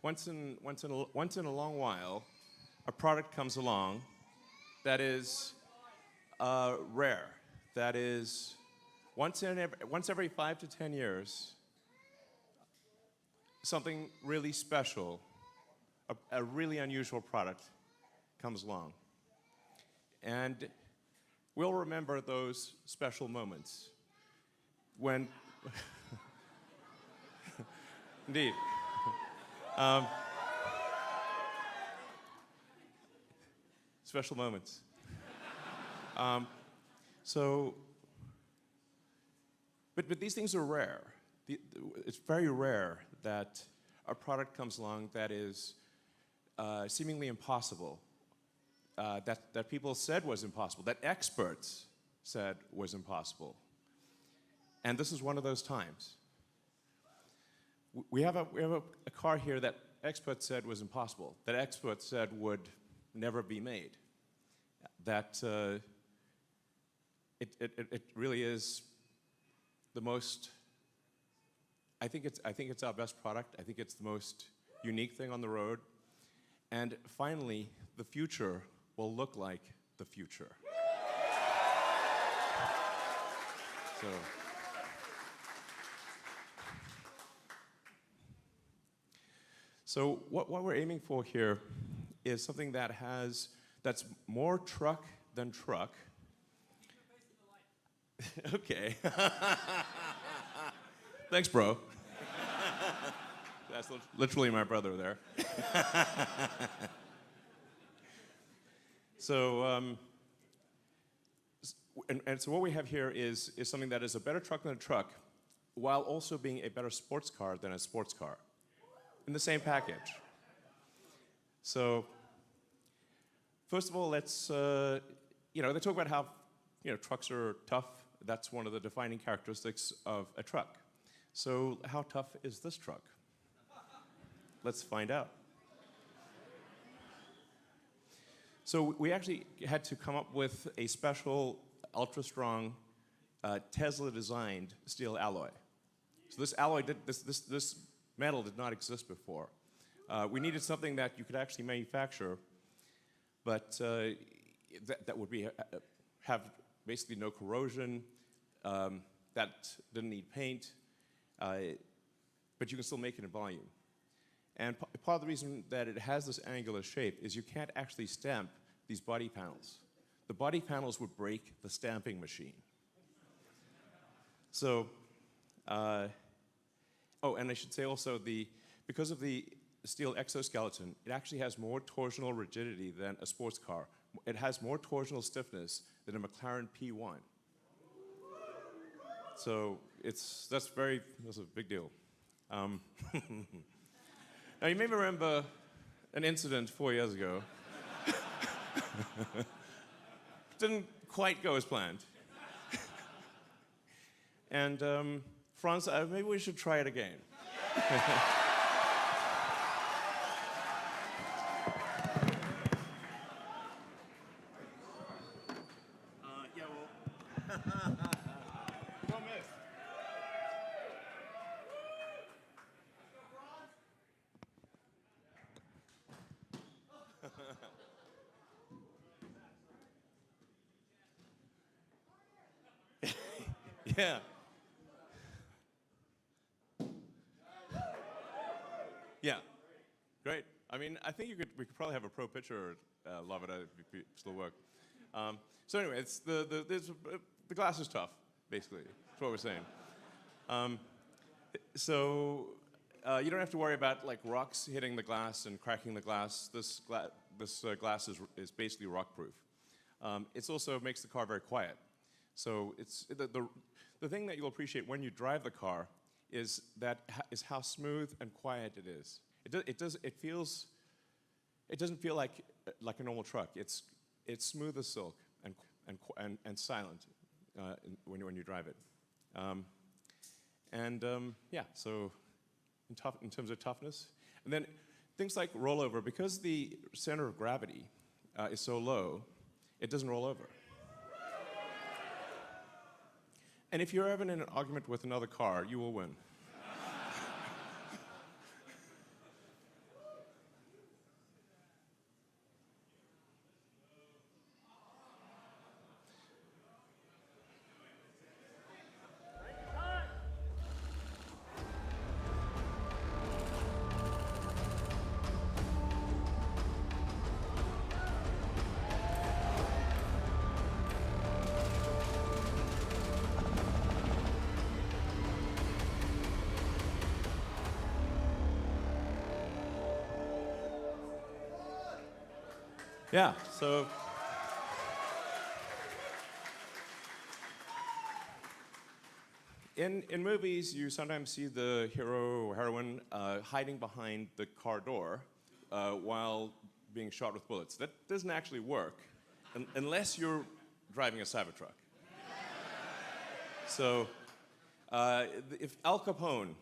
once in a long while, a product comes along that is rare. That is once every 5 to 10 years, something really special, a really unusual product comes along. And we'll remember those special moments when, indeed. Special moments. But these things are rare. It's very rare that a product comes along that is seemingly impossible, that people said was impossible, that experts said was impossible. And this is one of those times. We have a car here that experts said was impossible, that experts said would never be made, that it really is the most. I think it's our best product. I think it's the most unique thing on the road, and finally, the future will look like the future. So what we're aiming for here is something that's more truck than truck. Okay. Thanks, bro. That's literally my brother there. So what we have here is something that is a better truck than a truck, while also being a better sports car than a sports car, in the same package. So, first of all, let's they talk about how trucks are tough. That's one of the defining characteristics of a truck. So, how tough is this truck? Let's find out. So we actually had to come up with a special, ultra-strong, Tesla-designed steel alloy. So this alloy, this metal did not exist before. We needed something that you could actually manufacture, but that would have basically no corrosion, that didn't need paint, but you can still make it in volume. And part of the reason that it has this angular shape is you can't actually stamp these body panels. The body panels would break the stamping machine. So, and I should say also, because of the steel exoskeleton, it actually has more torsional rigidity than a sports car. It has more torsional stiffness than a McLaren P1. So that's a big deal. Now, you may remember an incident 4 years ago. Didn't quite go as planned. And Franz, maybe we should try it again. Don't miss. Yeah. Yeah. Great. I mean, I think we could probably have a pro pitcher love it if it still work. So anyway, it's the glass is tough, basically. That's what we're saying. So you don't have to worry about like rocks hitting the glass and cracking the glass. This glass is basically rock-proof. It also makes the car very quiet. So it's the thing that you'll appreciate when you drive the car is how smooth and quiet it is. It doesn't feel like a normal truck. It's smooth as silk and silent. when you drive it. Yeah, so in terms of toughness. And then things like rollover, because the center of gravity is so low, it doesn't roll over. And if you're ever in an argument with another car, you will win. Yeah, so in movies, you sometimes see the hero or heroine hiding behind the car door while being shot with bullets. That doesn't actually work unless you're driving a Cybertruck. So if Al Capone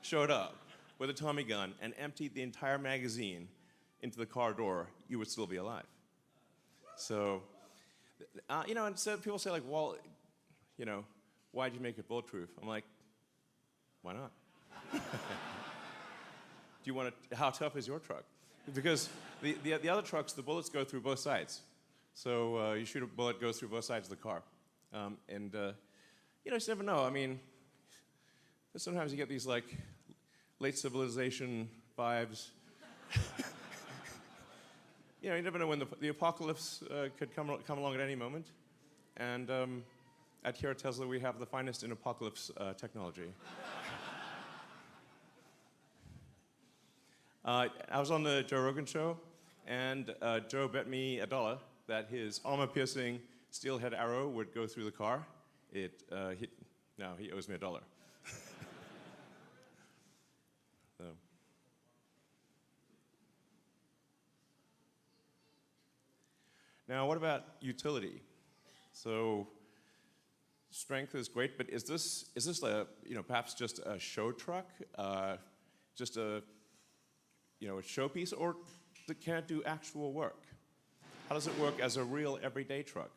showed up with a Tommy gun and emptied the entire magazine into the car door, you would still be alive. So, and so people say, like, well, why'd you make it bulletproof? I'm like, why not? How tough is your truck? Because the other trucks, the bullets go through both sides. So you shoot a bullet, goes through both sides of the car. You just never know. I mean, sometimes you get these, like, late civilization vibes. You never know when the apocalypse could come along at any moment. And here at Tesla, we have the finest in apocalypse technology. I was on the Joe Rogan show, and Joe bet me $1 that his armor-piercing steelhead arrow would go through the car. He owes me $1. So. Now, what about utility? So, strength is great, but is this perhaps just a show truck, just a showpiece, or can it do actual work? How does it work as a real everyday truck?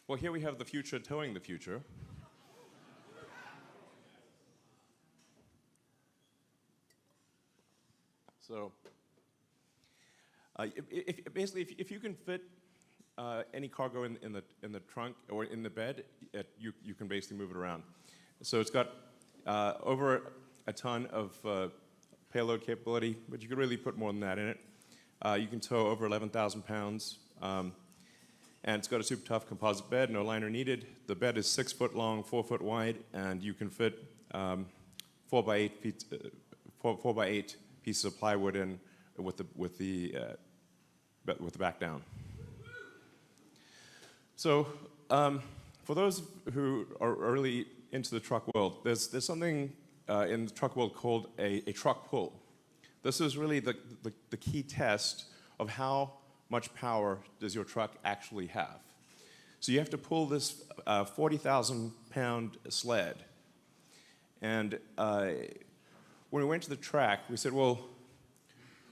Well, here we have the future towing the future. So, if you can fit any cargo in the trunk or in the bed, you can basically move it around. So it's got over a ton of payload capability, but you could really put more than that in it. You can tow over 11,000 pounds, and it's got a super tough composite bed, no liner needed. The bed is 6 foot long, 4 foot wide, and you can fit 4 by 8 pieces of plywood in with the back down. So, for those who are really into the truck world, there's something in the truck world called a truck pull. This is really the key test of how much power does your truck actually have. So you have to pull this 40,000-pound sled. And when we went to the track, we said, well,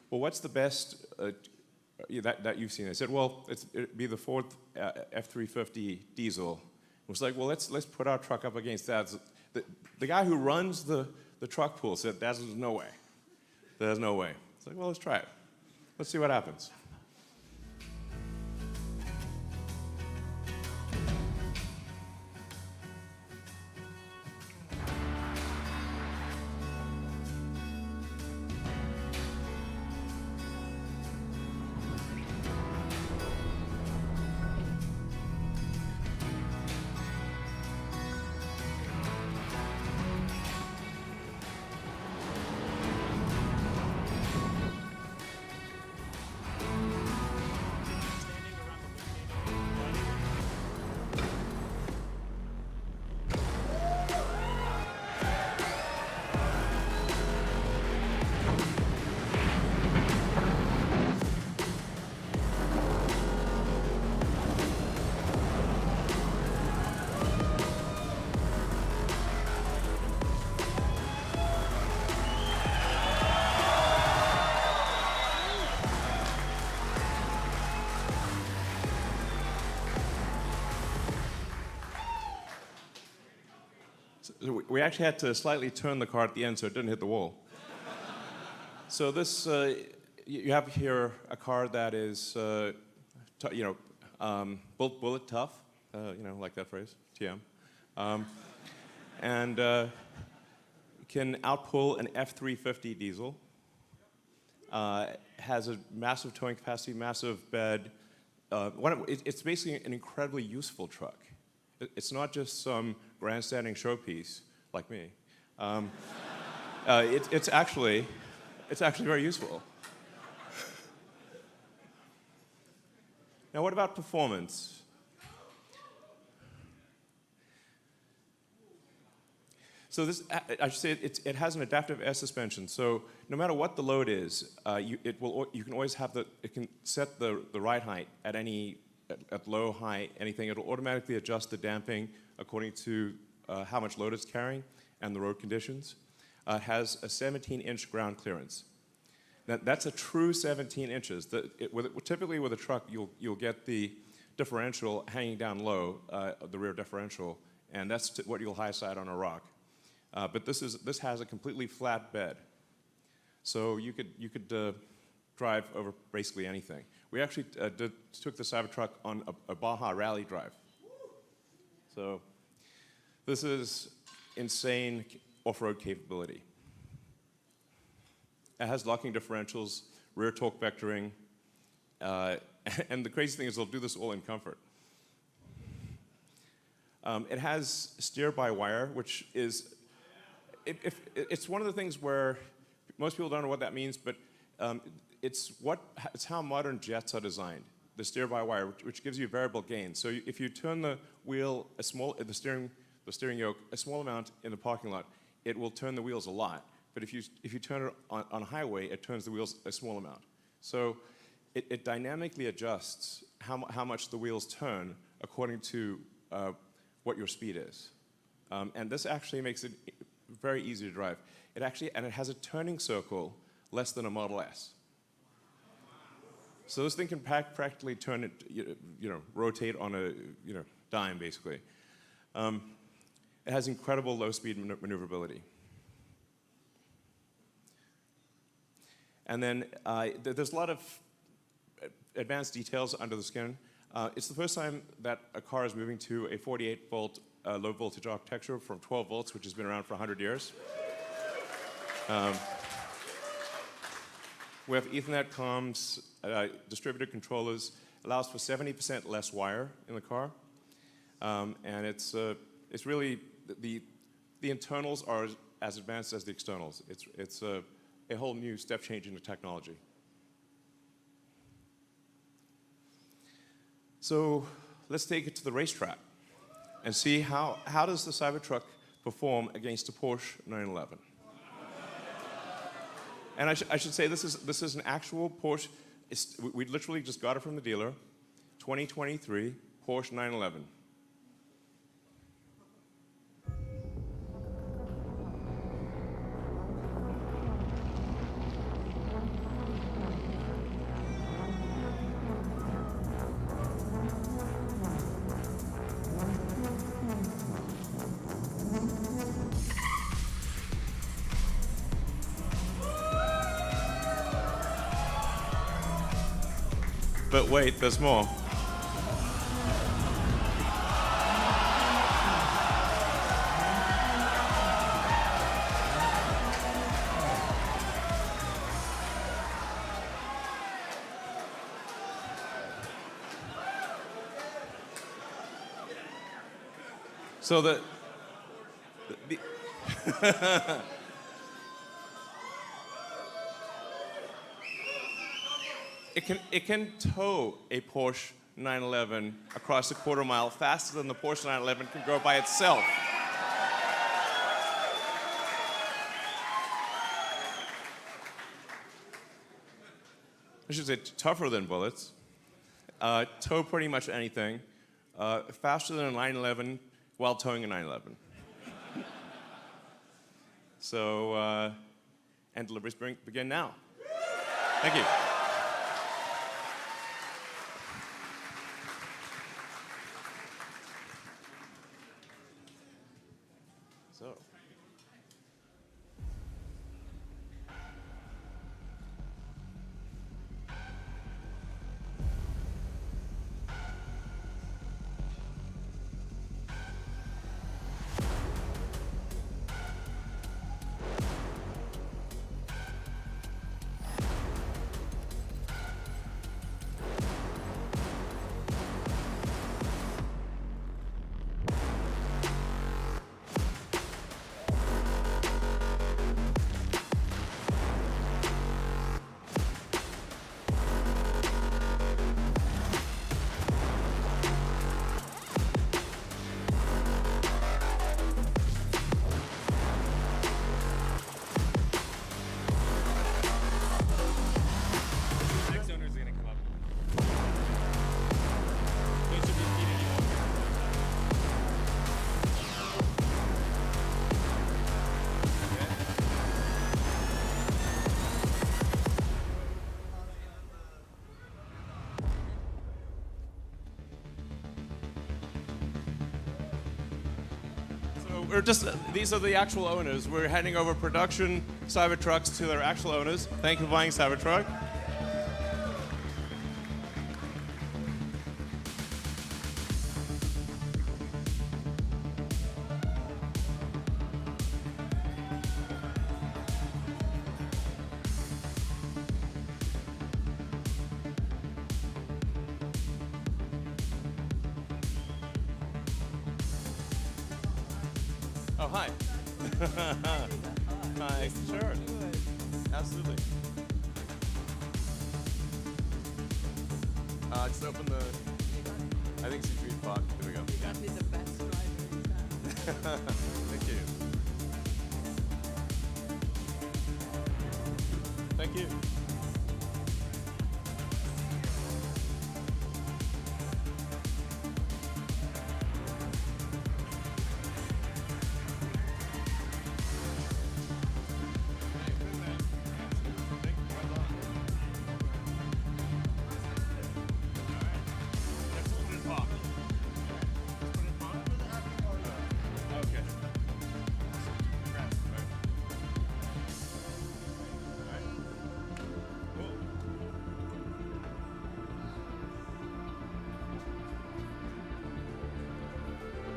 what's the best that you've seen? I said, well, it'd be the Ford F-350 diesel. It was like, well, let's put our truck up against that. The guy who runs the truck pool said, there's no way. There's no way. It's like, well, let's try it. Let's see what happens. So we actually had to slightly turn the car at the end so it didn't hit the wall. So this, you have here a car that is, bullet tough, like that phrase, TM, and can outpull an F-350 diesel. Has a massive towing capacity, massive bed. It's basically an incredibly useful truck. It's not just some grandstanding showpiece like me. It's actually very useful. Now, what about performance? So this, I should say, it has an adaptive air suspension. So no matter what the load is, you can always have it can set the ride height at low, high, anything. It'll automatically adjust the damping according to how much load it's carrying and the road conditions. It has a 17-inch ground clearance. Now, that's a true 17 inches. Typically with a truck, you'll get the differential hanging down low, the rear differential, and that's what you'll high side on a rock. But this has a completely flat bed, so you could drive over basically anything. We actually took the Cybertruck on a Baja rally drive. So this is insane off-road capability. It has locking differentials, rear torque vectoring, and the crazy thing is they'll do this all in comfort. It has steer-by-wire, which is it's one of the things where most people don't know what that means, but it's how modern jets are designed. The steer-by-wire, which gives you variable gain. So if you turn the wheel the steering yoke a small amount in the parking lot, it will turn the wheels a lot. But if you turn it on a highway, it turns the wheels a small amount. So it dynamically adjusts how much the wheels turn according to what your speed is. And this actually makes it very easy to drive. It has a turning circle less than a Model S. So this thing can practically turn it, rotate on a dime basically. It has incredible low-speed maneuverability. And then there's a lot of advanced details under the skin. It's the first time that a car is moving to a 48-volt low-voltage architecture from 12 volts, which has been around for 100 years. We have Ethernet comms, distributed controllers, allows for 70% less wire in the car. And it's really, the internals are as advanced as the externals. It's a whole new step change in the technology. So let's take it to the racetrack and see how does the Cybertruck perform against a Porsche 911. And I should say this is an actual Porsche. We literally just got it from the dealer, 2023 Porsche 911. But wait, there's more. So the It can tow a Porsche 911 across a quarter mile faster than the Porsche 911 can go by itself. I should say tougher than bullets. Tow pretty much anything. Faster than a 911 while towing a 911. So, and deliveries begin now. Thank you. So. These are the actual owners. We're handing over production Cybertrucks to their actual owners. Thank you for buying Cybertruck. Oh, hi. Hi. Sure. Absolutely. Just open the. I think it's a box. There we go. You got me the best driver in town. Thank you. Thank you.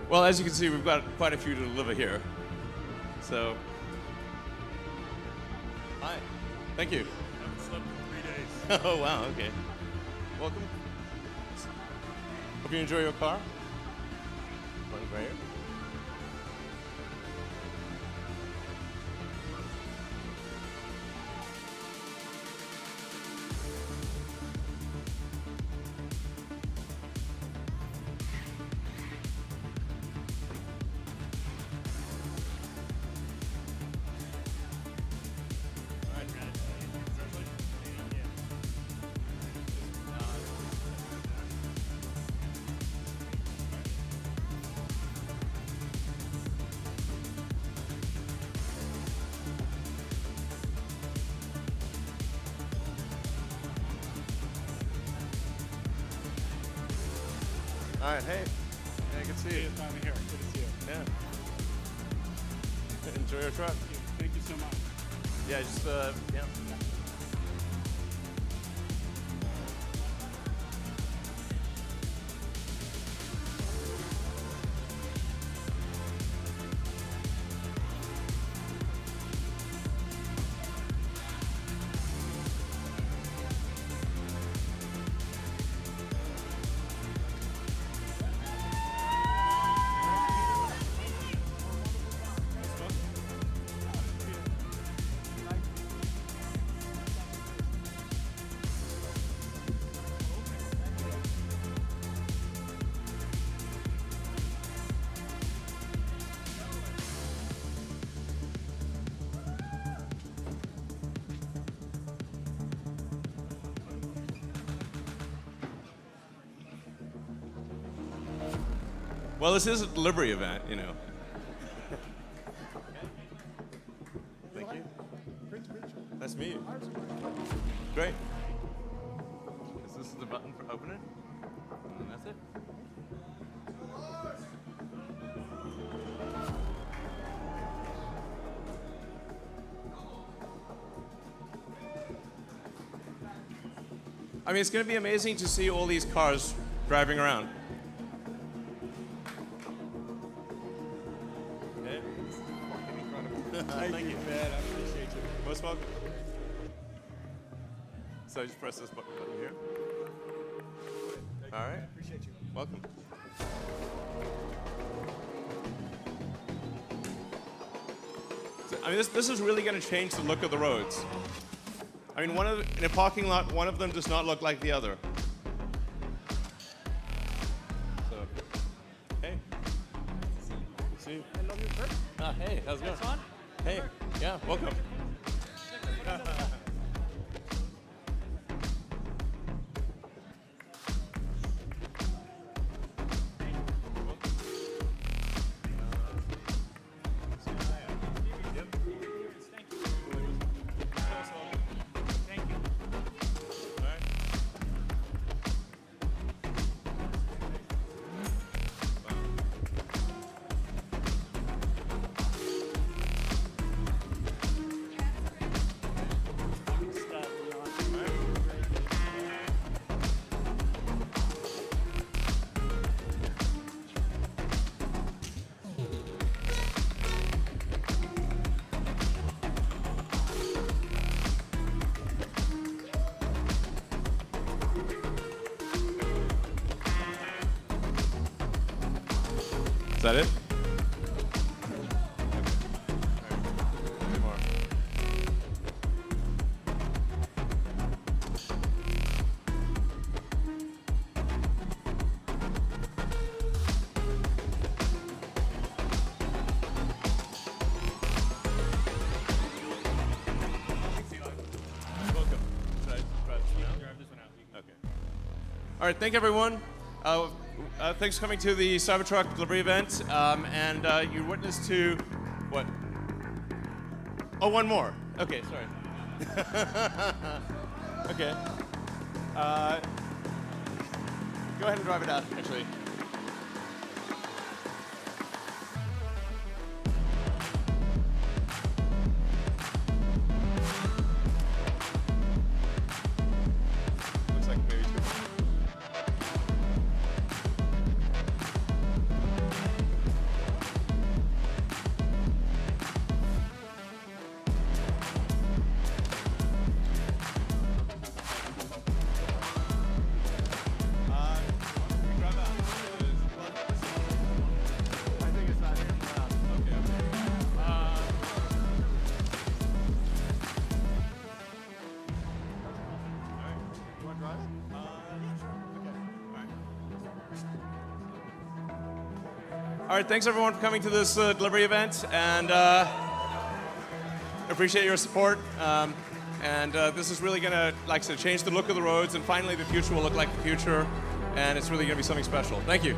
Well, as you can see, we've got quite a few to deliver here. So, hi. Thank you. Haven't slept in 3 days. Oh, wow, okay. Welcome. Hope you enjoy your car. Running right here. All right, hey. Yeah, good to see you. I'm here. Good to see you. Yeah. Enjoy your truck. Thank you so much. Yeah, just, yeah. Well, this is a delivery event, you know. Thank you. Nice to meet you. Great. Is this the button for open it? And that's it? I mean, it's going to be amazing to see all these cars driving around. Okay. Fucking incredible. Thank you, man. I appreciate you. Most welcome. So I just press this button here. All right. Appreciate you. Welcome. So, I mean, this is really going to change the look of the roads. I mean, in a parking lot, one of them does not look like the other. So, hey. See you. I love your shirt. Hey, how's it going? Fun? Hey, yeah, welcome. Thank you. Is that it? All right, thank you, everyone. Thanks for coming to the Cybertruck delivery event. You're witness to what? Oh, one more. Okay, sorry. Okay. Go ahead and drive it out, actually. Looks like maybe two. All right, thanks everyone for coming to this delivery event, and appreciate your support. This is really gonna, like I said, change the look of the roads, and finally the future will look like the future, and it's really gonna be something special. Thank you.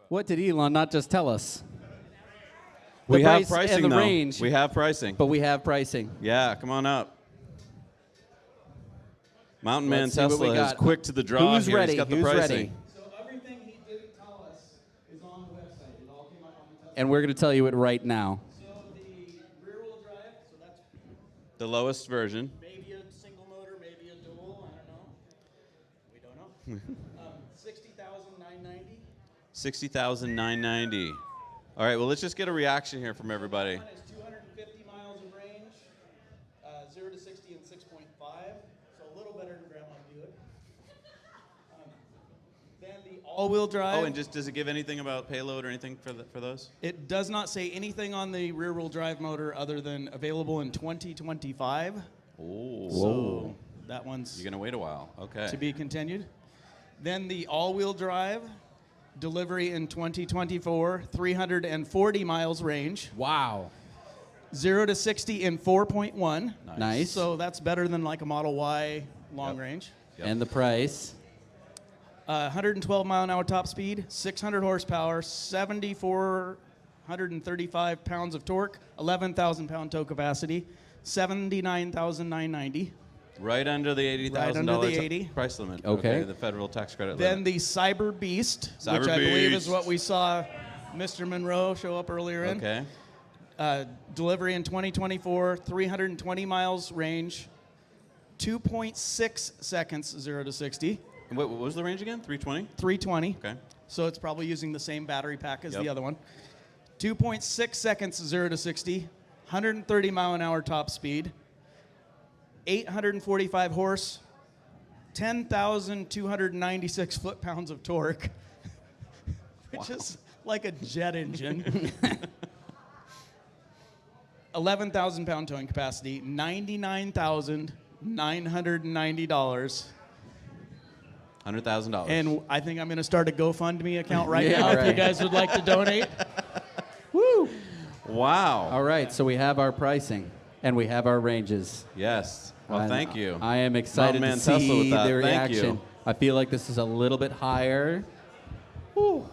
What did Elon not just tell us? We The have price pricing, and the though. range. We have pricing. But we have pricing. Yeah, come on up. Mountain Man Let's see what we Tesla is got. quick to the draw Who's here. ready? He's got the Who's pricing. ready? So everything he didn't tell us is on the website. It all came up on the Tesla. And we're going to tell you it right now. So the rear-wheel drive, so that's The lowest version. maybe a single motor, maybe a dual, I don't know. We don't know. 60,990. 60,990. All right, well, let's just get a reaction here from everybody. One is 250 miles of range, 0 to 60 in 6.5, so a little better than Grandma Buick. Then the all-wheel drive. Oh, and just does it give anything about payload or anything for those? It does not say anything on the rear-wheel drive motor other than available in 2025. Oh. So that one's You're going to wait a while. Okay. to be continued. Then the all-wheel drive, delivery in 2024, 340 miles range, Wow. 0 to 60 in 4.1. Nice. So that's better than like a Model Y long Yep. range. Yep. And the price? 112 mile an hour top speed, 600 horsepower, 7,435 pounds of torque, 11,000 pound tow capacity, 79,990. Right under the $80,000 Right under the 80. Price limit. Okay. The federal tax credit Then limit. the Cyber Beast, Cyber which I believe is Beast. what we saw Mr. Munro show up earlier in. Okay. Delivery in 2024, 320 miles range, 2.6 seconds 0 to 60. And what was the range again? 320? 320. Okay. So it's probably using the same battery pack as Yep. the other one. 2.6 seconds 0 to 60, 130 mile an hour top speed, 845 horse, 10,296 foot-pounds of torque, which is like a jet engine. 11,000 pound towing capacity, $99,990. $100,000. And I think I'm going to start a GoFundMe account right Yeah, now if you right. guys would like to donate. Woo! Wow. All right, so we have our pricing and we have our ranges. Yes. Well, And thank you. I am excited Mountain to Man Tesla see with that. the Thank reaction. you. I feel like this is a little bit higher.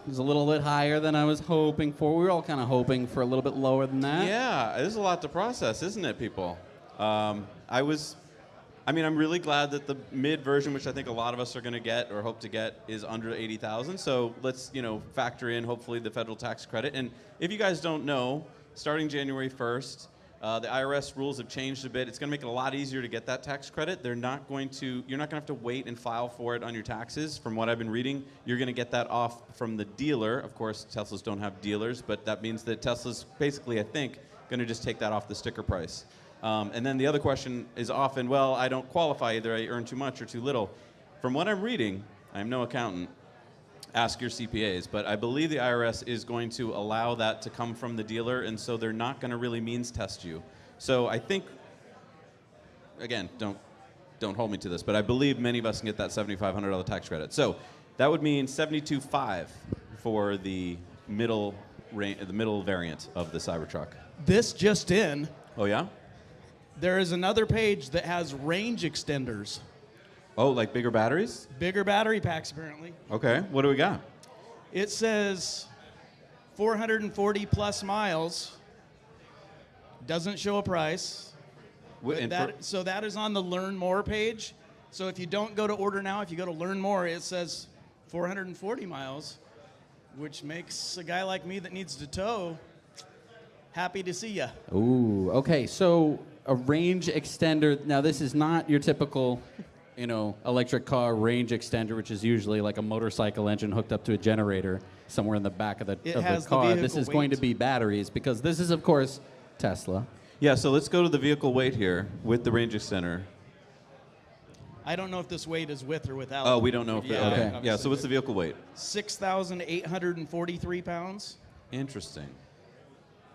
It's a little bit higher than I was hoping for. We were all kind of hoping for a little bit lower than that. Yeah, there's a lot to process, isn't it, people? I'm really glad that the mid version, which I think a lot of us are going to get or hope to get, is under 80,000. So let's, factor in hopefully the federal tax credit. And if you guys don't know, starting January 1st, the IRS rules have changed a bit. It's going to make it a lot easier to get that tax credit. You're not going to have to wait and file for it on your taxes. From what I've been reading, you're going to get that off from the dealer. Of course, Teslas don't have dealers, but that means that Tesla's basically, I think, going to just take that off the sticker price. And then the other question is often, well, I don't qualify, either I earn too much or too little. From what I'm reading, I'm no accountant, ask your CPAs, but I believe the IRS is going to allow that to come from the dealer, and so they're not going to really means test you. So I think, again, don't hold me to this, but I believe many of us can get that $7,500 tax credit. So that would mean $72,500 for the middle variant of the Cybertruck. This just in, Oh yeah? there is another page that has range extenders. Oh, like bigger batteries? Bigger battery packs, apparently. Okay, what do we got? It says 440 plus miles. Doesn't show a price. And So that is on the Learn More page. So if you don't go to Order Now, if you go to Learn More, it says 440 miles, which makes a guy like me that needs to tow happy to see ya. Ooh, okay. So a range extender. Now, this is not your typical, electric car range extender, which is usually like a motorcycle engine hooked up to a generator somewhere in the back of the It has the car. vehicle This is going to weight. be batteries because this is, of course, Tesla. yeah, so let's go to the vehicle weight here with the range extender. I don't know if this weight is with or without. Oh, we don't know if Yeah, okay. okay. Yeah, so what's the vehicle weight? 6,843 pounds. Interesting.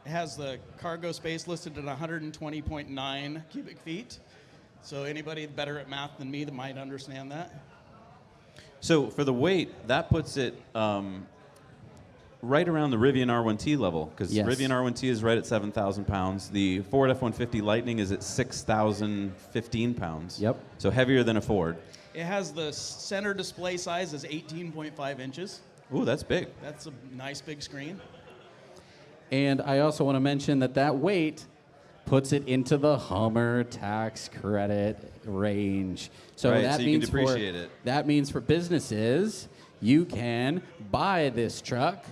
It has the cargo space listed at 120.9 cubic feet. So anybody better at math than me that might understand that. So for the weight, that puts it right around the Rivian R1T level, because Yes. Rivian R1T is right at 7,000 pounds. The Ford F-150 Lightning is at 6,015 pounds. Yep. So heavier than a Ford. It has the center display size is 18.5 inches. Ooh, that's big. That's a nice big screen. And I also want to mention that weight puts it into the Hummer tax credit range. So Right, that so you can means depreciate it. That means for businesses, you can buy this truck.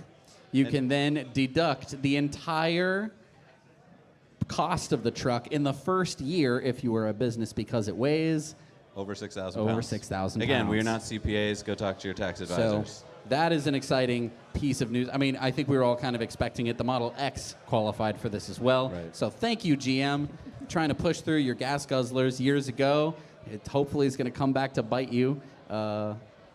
You can then deduct the entire cost of the truck in the first year if you were a business because it weighs Over 6,000 over pounds. 6,000 Again, we are pounds. not CPAs. Go talk to your tax So advisors. that is an exciting piece of news. I mean, I think we were all kind of expecting it. The Model X qualified for this as well. Right. So thank you, GM, trying to push through your gas guzzlers years ago. It hopefully is going to come back to bite you.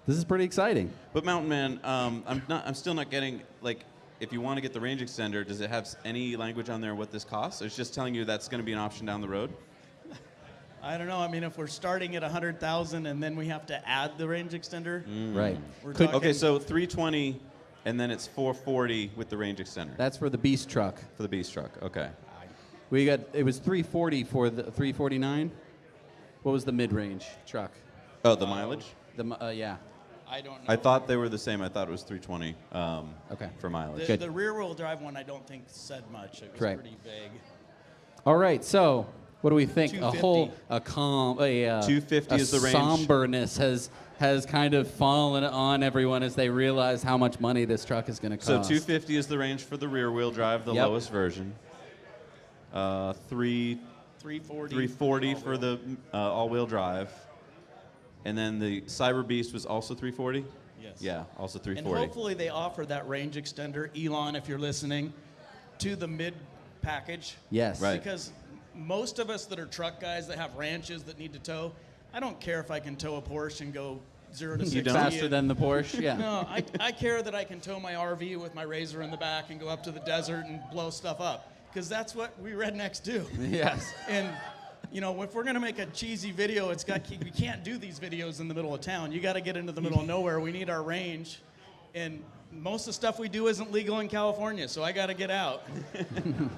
This is pretty exciting. But Mountain Man, I'm still not getting, like, if you want to get the range extender, does it have any language on there what this costs? It's just telling you that's going to be an option down the road? I don't know. I mean, if we're starting at 100,000 and then we have to add the range extender, Right. we're Could- talking. Okay, so 320, and then it's 440 with the range extender That's for the Beast truck. for the Beast truck. Okay. It was 340 for the 349. What was the mid-range truck? Oh, the mileage? Yeah. I don't know. I thought they were the same. I thought it was 320 Okay. for mileage. Good. the rear-wheel drive one, I don't think said much. It was Correct. pretty vague. All right, so What do we think? 250 is the range. Somberness has kind of fallen on everyone as they realize how much money this truck is going to cost. So 250 is the range for the rear-wheel drive, the Yep. lowest version. 340 for the all-wheel drive. And then the Cyber Beast was also 340? Yes. Yeah, also And 340. hopefully they offer that range extender, Elon, if you're listening, to the mid package. Yes. Right. Because most of us that are truck guys that have ranches that need to tow, I don't care if I can tow a Porsche and go 0 to 60. Faster than the Porsche? Yeah. No, I care that I can tow my RV with my Razor in the back and go up to the desert and blow stuff up. Because that's what we rednecks do. Yes. And, you know, if we're going to make a cheesy video, we can't do these videos in the middle of town. You got to get into the middle of nowhere. We need our range. And most of the stuff we do isn't legal in California, so I got to get out. No.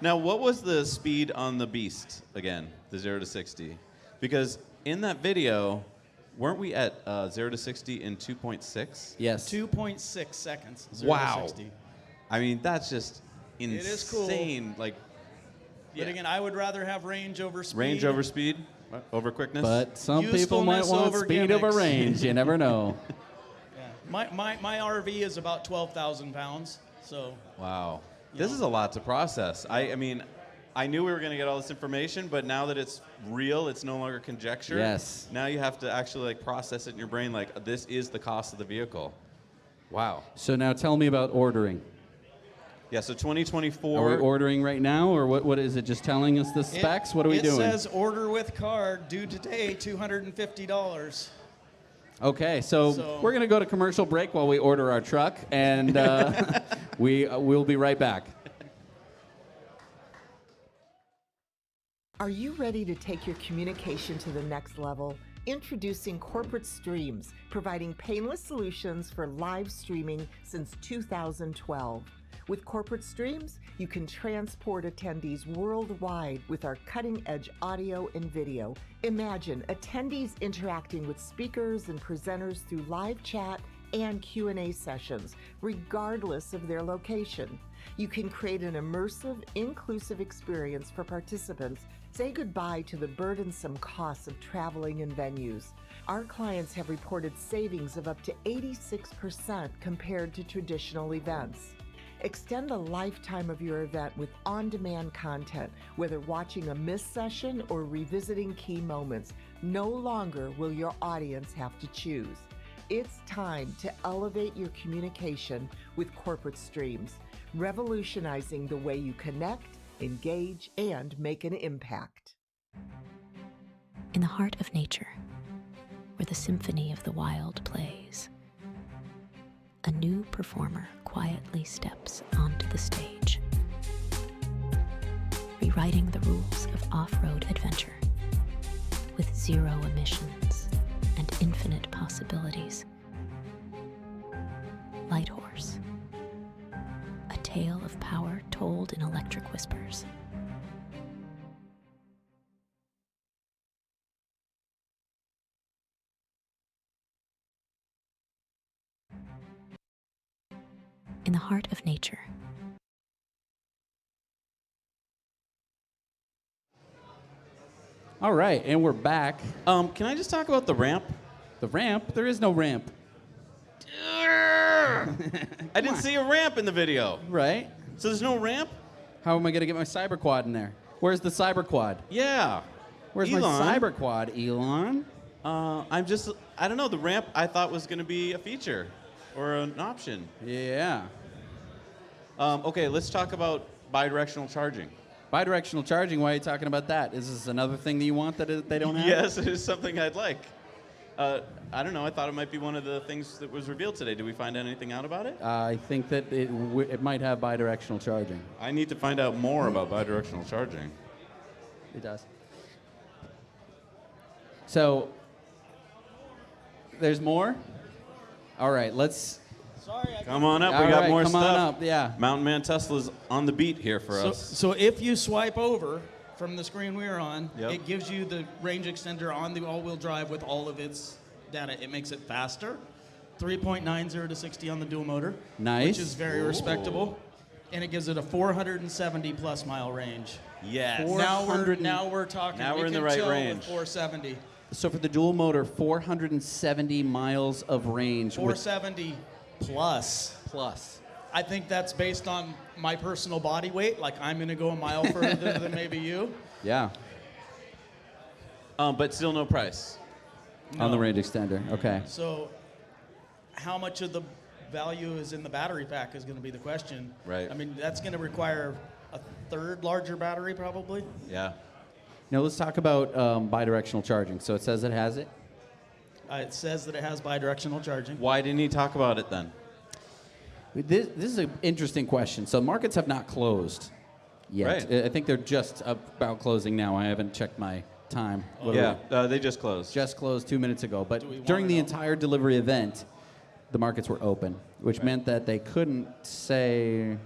Now, what was the speed on the Beast again, the 0 to 60? Because in that video, weren't we at 0 to 60 in 2.6? Yes. 2.6 seconds. 0 Wow. to 60. I mean, that's just insane. It is cool. Like, But again, I would rather have range over speed. range over speed, over quickness. But some people might Usefulness want over speed over gimmicks. range. You never know. Yeah. My RV is about 12,000 pounds, so. Wow. This is a lot to process. I mean, I knew we were going to get all this information, but now that it's real, it's no longer conjecture. Yes. Now you have to actually like process it in your brain like this is the cost of the vehicle. Wow. So now tell me about ordering. Yeah, so 2024. Are we ordering right now, or what is it just telling us the specs? What are we doing? It says order with card, due today, $250. Okay, so we're going to go to commercial break while we order our truck, and we'll be right back. Are you ready to take your communication to the next level? Introducing Corporate Streams, providing painless solutions for live streaming since 2012. With Corporate Streams, you can transport attendees worldwide with our cutting-edge audio and video. Imagine attendees interacting with speakers and presenters through live chat and Q&A sessions, regardless of their location. You can create an immersive, inclusive experience for participants. Say goodbye to the burdensome costs of traveling in venues. Our clients have reported savings of up to 86% compared to traditional events. Extend the lifetime of your event with on-demand content, whether watching a missed session or revisiting key moments. No longer will your audience have to choose. It's time to elevate your communication with Corporate Streams, revolutionizing the way you connect, engage, and make an impact. In the heart of nature, where the symphony of the wild plays, a new performer quietly steps onto the stage, rewriting the rules of off-road adventure with zero emissions and infinite possibilities. Light Horse, a tale of power told in electric whispers. In the heart of nature. All right, and we're back. Can I just talk about the ramp? The ramp? There is no ramp. I didn't see a ramp in the video. Right? So there's no ramp? How am I going to get my cyber quad in there? Where's the cyber quad? Yeah. Where's Elon. my cyber quad, Elon? I don't know, the ramp I thought was going to be a feature or an option. Yeah. Okay, let's talk about bidirectional charging. Bidirectional charging, why are you talking about that? Is this another thing that you want that they don't have? Yes, it is something I'd like. I don't know, I thought it might be one of the things that was revealed today. Did we find anything out about it? I think that it might have bidirectional charging. I need to find out more about bidirectional charging. It does. So, there's more? All right, let's... Come on up, All we got right, more come stuff. on up, yeah. Mountain Man Tesla's on the beat here for us. So if you swipe over from the screen we were on, Yep. it gives you the range extender on the all-wheel drive with all of its data. It makes it faster, 3.90 to 60 on the dual motor, Nice. which is very respectable. And it gives it a 470 plus mile range. Yes. Now we're talking. Now we we're in the can right tow with range. 470. So for the dual motor, 470 miles of range. 470 plus. Plus. I think that's based on my personal body weight. Like I'm gonna go a mile further than maybe you. Yeah. But still no price. On the range extender. Okay. So, how much of the value is in the battery pack is going to be the question. Right. I mean, that's going to require a third larger battery probably. Yeah. Now let's talk about bidirectional charging. So it says it has it. It says that it has bidirectional charging. Why didn't he talk about it then? This is an interesting question. So markets have not closed yet. Right. I think they're just about closing now. I haven't checked my time. What are we- they just closed. Just closed 2 minutes ago. we But wanna during the know? entire delivery event, the markets were open, which meant that they couldn't say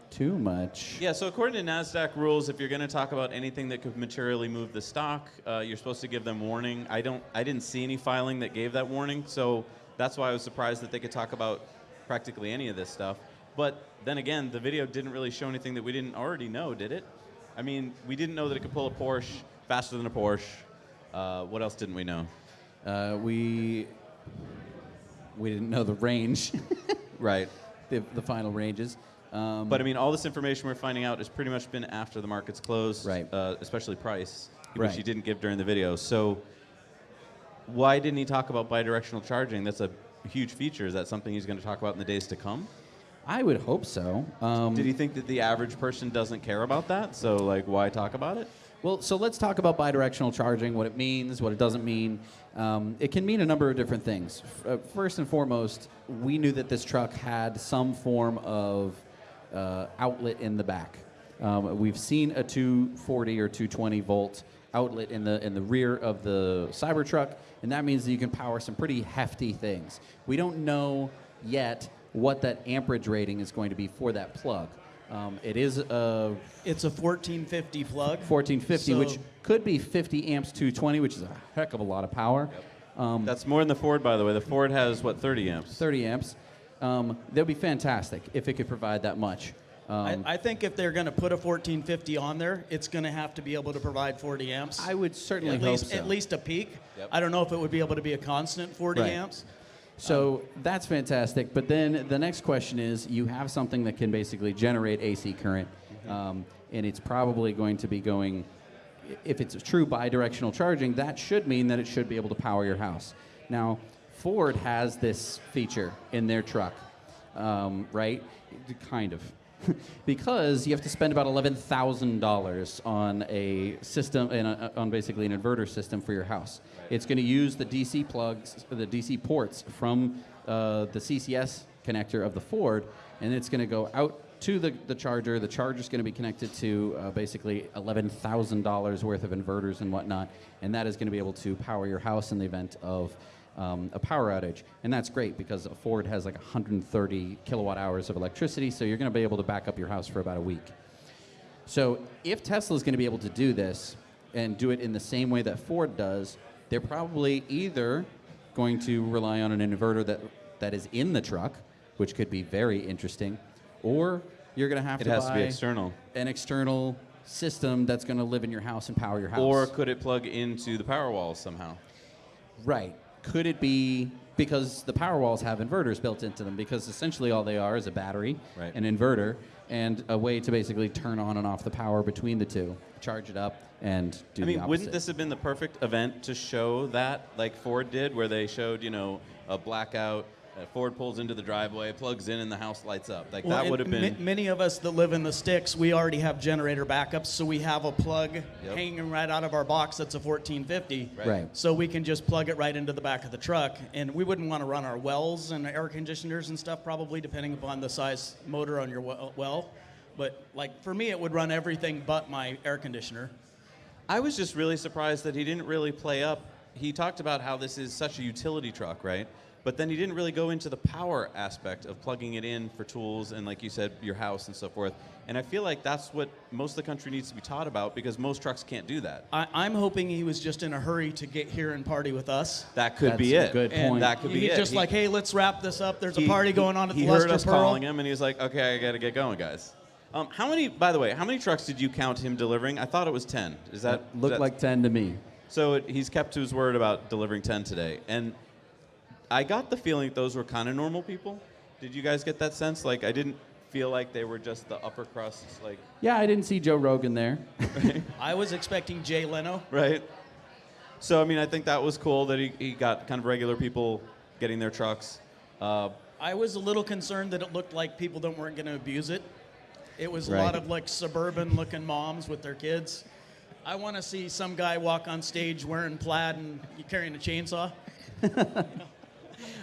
too much. Yeah, so according to NASDAQ rules, if you're going to talk about anything that could materially move the stock, you're supposed to give them warning. I didn't see any filing that gave that warning, so that's why I was surprised that they could talk about practically any of this stuff. But then again, the video didn't really show anything that we didn't already know, did it? I mean, we didn't know that it could pull a Porsche faster than a Porsche. What else didn't we know? We didn't know the range, Right. the final ranges. But I mean, all this information we're finding out has pretty much been after the markets closed, Right. Especially price, which Right. he didn't give during the video. So why didn't he talk about bidirectional charging? That's a huge feature. Is that something he's going to talk about in the days to come? I would hope so. Did he think that the average person doesn't care about that? So like, why talk about it? Well, so let's talk about bidirectional charging, what it means, what it doesn't mean. It can mean a number of different things. First and foremost, we knew that this truck had some form of outlet in the back. We've seen a 240 or 220 volt outlet in the rear of the Cybertruck, and that means that you can power some pretty hefty things. We don't know yet what that amperage rating is going to be for that plug. It is a It's a 1450 plug. 1450, So- which could be 50 amps 220, which is a heck of a lot of power. That's more than the Ford, by the way. The Ford has, what, 30 amps? 30 amps. That would be fantastic if it could provide that much. I think if they're going to put a 1450 on there, it's going to have to be able to provide 40 amps. I would certainly at hope least, so. At least a peak. Yep. I don't know if it would be able to be a constant 40 Right. amps. So that's fantastic. But then the next question is, you have something that can basically generate AC current, and it's probably going to be going, if it's true bidirectional charging, that should mean that it should be able to power your house. Now, Ford has this feature in their truck, right? Kind of. Because you have to spend about $11,000 on a system, on basically an inverter system for your house. It's going to use the DC plugs, the DC ports from the CCS connector of the Ford, and it's going to go out to the charger. The charger's going to be connected to basically $11,000 worth of inverters and whatnot, and that is going to be able to power your house in the event of a power outage. And that's great because a Ford has like 130 kilowatt hours of electricity, so you're going to be able to back up your house for about a week. So if Tesla's going to be able to do this and do it in the same way that Ford does, they're probably either going to rely on an inverter that is in the truck, which could be very interesting, or you're going to have It to has buy to be external. an external system that's going to live in your house and power your house. Or could it plug into the power walls somehow? Right. Could it be because the power walls have inverters built into them? Because essentially all they are is a battery, Right. an inverter, and a way to basically turn on and off the power between the two, charge it up, and do I the mean, opposite. wouldn't this have been the perfect event to show that, like Ford did, where they showed, a blackout, Ford pulls into the driveway, plugs in, and the house lights up? Like, Well, that and would have been... Many of us that live in the sticks, we already have generator backups, so we have a plug hanging right out of our box that's a 1450. Right. So we can just plug it right into the back of the truck, and we wouldn't want to run our wells and air conditioners and stuff, probably, depending upon the size motor on your well. But like for me, it would run everything but my air conditioner. I was just really surprised that he didn't really play up. He talked about how this is such a utility truck, right? But then he didn't really go into the power aspect of plugging it in for tools and, like you said, your house and so forth. And I feel like that's what most of the country needs to be taught about, because most trucks can't do that. I'm hoping he was just in a hurry to get here and party with us. That could be That's a it. good And point. That could be he's it. just He- like, hey, let's wrap this up. There's a He- party going on at he the heard Luster us Pearl. calling him, and he was like, okay, I got to get going, guys. How many? By the way, how many trucks did you count him delivering? I thought it was 10. Is that Looked like 10 to me. So he's kept to his word about delivering 10 today, and I got the feeling that those were kind of normal people. Did you guys get that sense? Like, I didn't feel like they were just the upper crust, like. Yeah, I didn't see Joe Rogan there. I was expecting Jay Leno. Right. So, I mean, I think that was cool that he got kind of regular people getting their trucks. I was a little concerned that it looked like people that weren't going to abuse it. It was a Right. lot of like suburban-looking moms with their kids. I want to see some guy walk on stage wearing plaid and carrying a chainsaw.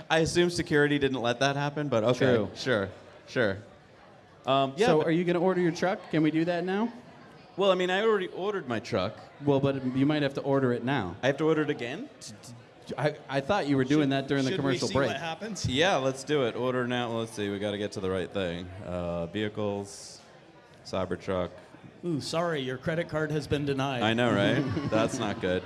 I assume security didn't let that happen, but okay, True. sure. Yeah. So but- are you going to order your truck? Can we do that now? well, I mean, I already ordered my truck. Well, but you might have to order it now. I have to order it again? I thought you were doing that during the Should commercial we see break. what happens? Yeah, let's do it. Order now. Let's see. We got to get to the right thing. Vehicles, Cybertruck. Ooh, sorry, your credit card has been denied. I know, right? That's not good.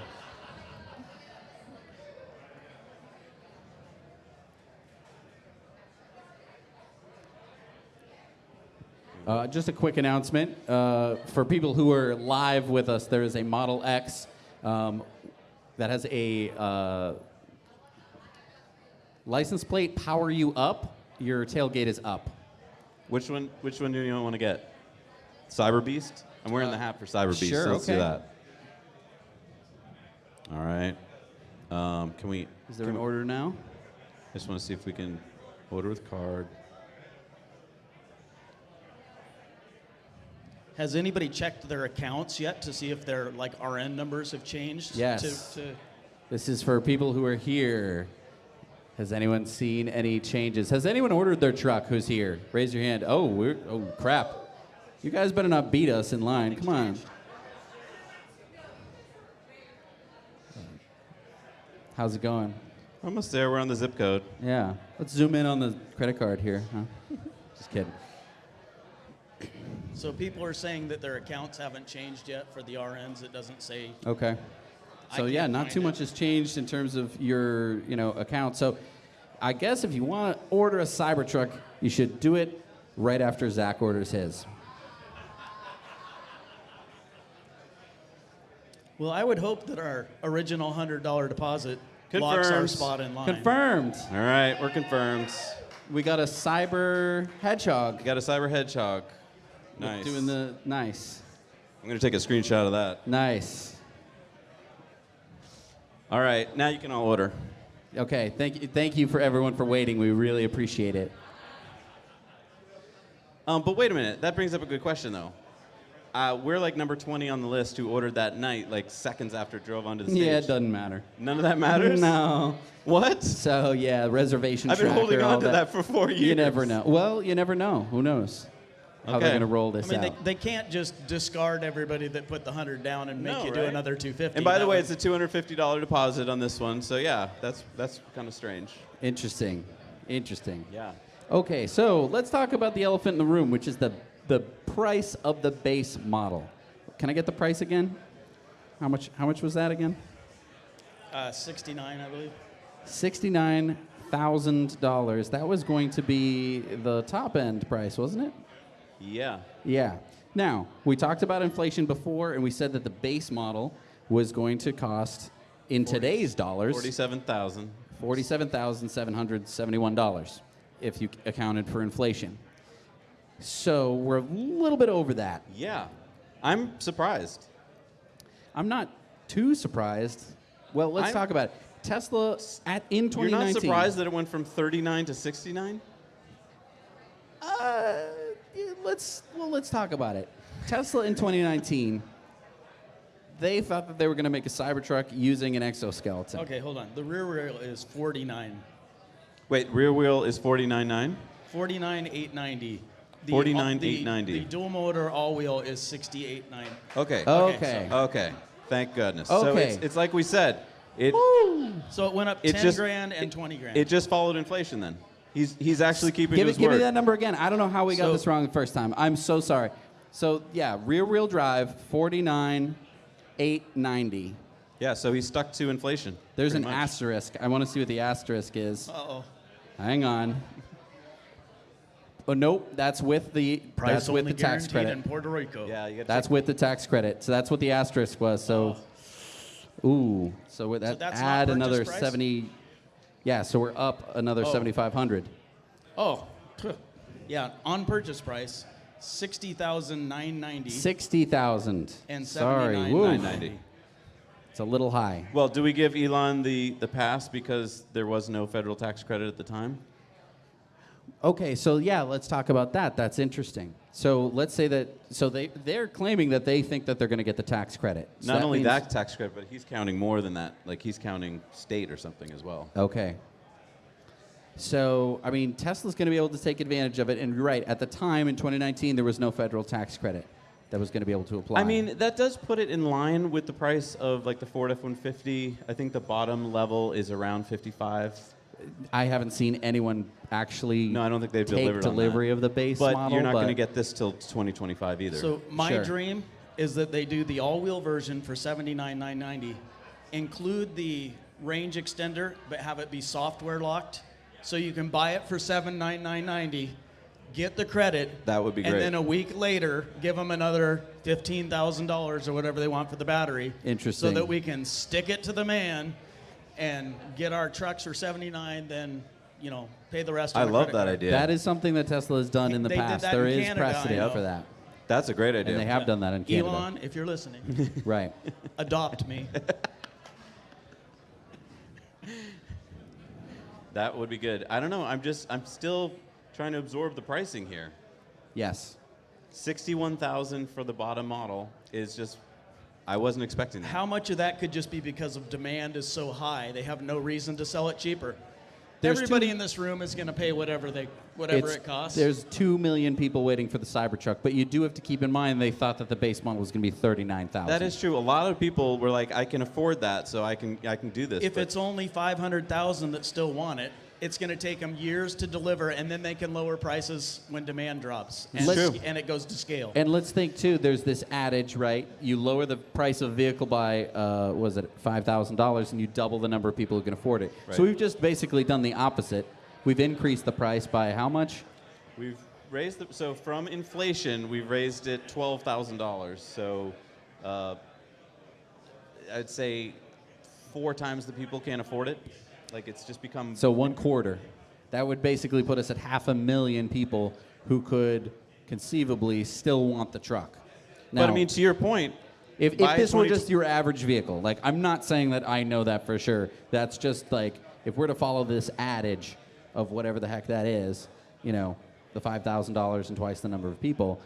Just a quick announcement. For people who are live with us, there is a Model X that has a license plate, power you up. Your tailgate is up. Which one do you want to get? Cyber Beast? I'm wearing the hat for Cyber Beast, sure, so let's do okay. that. All right. Can we? Is there an order now? I just want to see if we can order with card. Has anybody checked their accounts yet to see if their like RN numbers have changed? Yes. To This is for people who are here. Has anyone seen any changes? Has anyone ordered their truck who's here? Raise your hand. Oh, crap. You guys better not beat us in line. Come on. How's it going? Almost there. We're on the zip code. Yeah. Let's zoom in on the credit card here. Huh? Just kidding. So people are saying that their accounts haven't changed yet for the RNs. It doesn't say. Okay. So I yeah, can't not find too it. much has changed in terms of your, account. So I guess if you want to order a Cybertruck, you should do it right after Zach orders his. Well, I would hope that our original $100 deposit locks our Confirmed. spot in line. Confirmed. All right, we're confirmed. We got a Cyber Hedgehog. We got a Cyber Hedgehog. Nice. Doing the nice. I'm going to take a screenshot of that. Nice. All right, now you can all order. Okay, thank you for everyone for waiting. We really appreciate it. But wait a minute. That brings up a good question, though. We're like number 20 on the list who ordered that night, like seconds after it drove onto the stage. Yeah, it doesn't matter. None of that matters? No. What? So yeah, reservation I've been tracker, holding all on to that for 4 years. You never know. Well, you never know. Who knows how they're Okay. going to roll I this mean, out. they can't just discard everybody that put the 100 down and make No, you do right? another 250. And by the That way, would- it's a $250 deposit on this one. So yeah, that's kind of strange. Interesting. Yeah. Okay, so let's talk about the elephant in the room, which is the price of the base model. Can I get the price again? How much was that again? 69, I believe. $69,000. That was going to be the top end price, wasn't it? Yeah. Yeah. Now, we talked about inflation before, and we said that the base model was going to cost, in today's dollars, $47,000. $47,771 if you accounted for inflation. So we're a little bit over that. Yeah. I'm surprised. I'm not too surprised. Well, let's talk about it. Tesla in 2019. You're not surprised that it went from 39 to 69? Let's talk about it. Tesla in 2019, they thought that they were going to make a Cybertruck using an exoskeleton. Okay, hold on. The rear wheel is 49. Wait, rear wheel is 49.9? 49,890. 49,890. The dual motor all wheel is 68,990. Okay. Okay. Okay. Thank goodness. Okay. So it's like we said. So it went up 10 grand and 20 grand. It just followed inflation then. He's actually keeping to his Give me word. that number again. I don't know how we got So- this wrong the first time. I'm so sorry. So yeah, rear wheel drive, 49,890. Yeah, so he's stuck to inflation. There's an pretty much. asterisk. I want to see what the asterisk is. Uh-oh. Hang on. Oh nope, that's with the Price that's with only the tax guaranteed credit. in Puerto Rico. Yeah, you got. That's with the tax credit. So that's what the asterisk was. So, ooh, so with that that's not add purchase another price? 70. Yeah, so we're up another 7,500. Oh, yeah. On purchase price, $60,990. 60,000. And Sorry, $79,990. woo. $990. It's a little high. Well, do we give Elon the pass because there was no federal tax credit at the time? Okay, so yeah, let's talk about that. That's interesting. So let's say that. So they're claiming that they think that they're going to get the tax credit. So Not only means- that tax credit, but he's counting more than that. Like he's counting state or something as well. Okay. So, I mean, Tesla's going to be able to take advantage of it. And you're right, at the time in 2019, there was no federal tax credit that was going to be able to apply. I mean, that does put it in line with the price of like the Ford F-150. I think the bottom level is around 55. I haven't seen anyone actually No, I don't think they've take delivered on delivery that. of the base But model. you're not going to get this till 2025 either. So my Sure. dream is that they do the all-wheel version for $79,990, include the range extender, but have it be software locked, so you can buy it for $79,990, get the credit. That would be And great. then a week later, give them another $15,000 or whatever they want for the battery. Interesting. So that we can stick it to the man and get our trucks for $79,000, then pay the rest. I on a love credit that card. idea. That is something that Tesla has done in the They did past. that There in is Canada, I precedent know. for that. That's a great idea. And they have done that in Canada. Elon, if you're listening, Right. adopt me. That would be good. I don't know. I'm still trying to absorb the pricing here. Yes. 61,000 for the bottom model is just. I wasn't expecting that. How much of that could just be because of demand is so high, they have no reason to sell it cheaper? There's Everybody two- in this room is going to pay whatever it costs. There's 2 million people waiting for the Cybertruck, but you do have to keep in mind they thought that the base model was going to be 39,000. That is true. A lot of people were like, I can afford that, so I can do this. If but it's only 500,000 that still want it, it's going to take them years to deliver, and then they can lower prices when demand drops. And, Let's- and it goes to scale. And let's think too. There's this adage, right? You lower the price of a vehicle by, was it $5,000, and you double the number of people who can afford it. Right. So we've just basically done the opposite. We've increased the price by how much? We've raised so from inflation, we've raised it $12,000. So I'd say 4 times the people can't afford it. Like it's just become. So 1/4. That would basically put us at 500,000 people who could conceivably still want the truck. Now, But I mean, to your point, if by this were 20 just your average vehicle, like I'm not saying that I know that for sure. That's just like if we're to follow this adage of whatever the heck that is, the $5,000 and twice the number of people,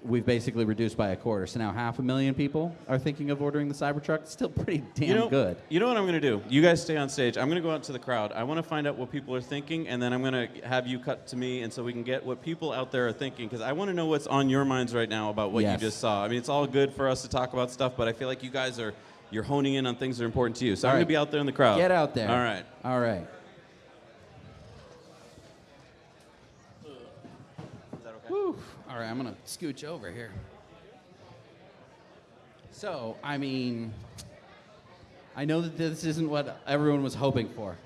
we've basically reduced by 1/4. So now 500,000 people are thinking of ordering the Cybertruck. It's still pretty damn good. You know what I'm going to do? You guys stay on stage. I'm going to go out to the crowd. I want to find out what people are thinking, and then I'm going to have you cut to me, and so we can get what people out there are thinking, because I want to know what's on your minds right now about what Yes. you just saw. I mean, it's all good for us to talk about stuff, but I feel like you guys you're honing in on things that are important to you. So All I'm going right. to be out there in the crowd. Get out there. All right. All right. Whew. All right, I'm going to scooch over here. So, I mean, I know that this isn't what everyone was hoping for.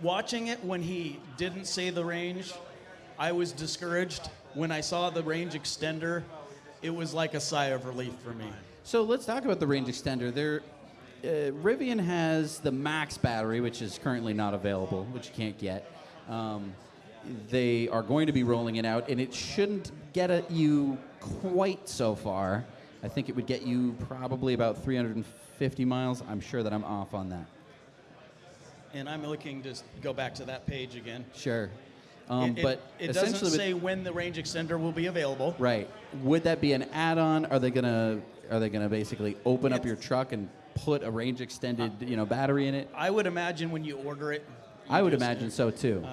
Watching it when he didn't say the range, I was discouraged. When I saw the range extender, it was like a sigh of relief for me. So let's talk about the range extender. Rivian has the Max battery, which is currently not available, which you can't get. They are going to be rolling it out, and it shouldn't get at you quite so far. I think it would get you probably about 350 miles. I'm sure that I'm off on that. And I'm looking to go back to that page again. Sure. It But doesn't essentially, say when the range extender will be available. right? Would that be an add-on? Are they gonna basically open up your truck and put a range extended battery in it? I would imagine when you order it. I would imagine so too.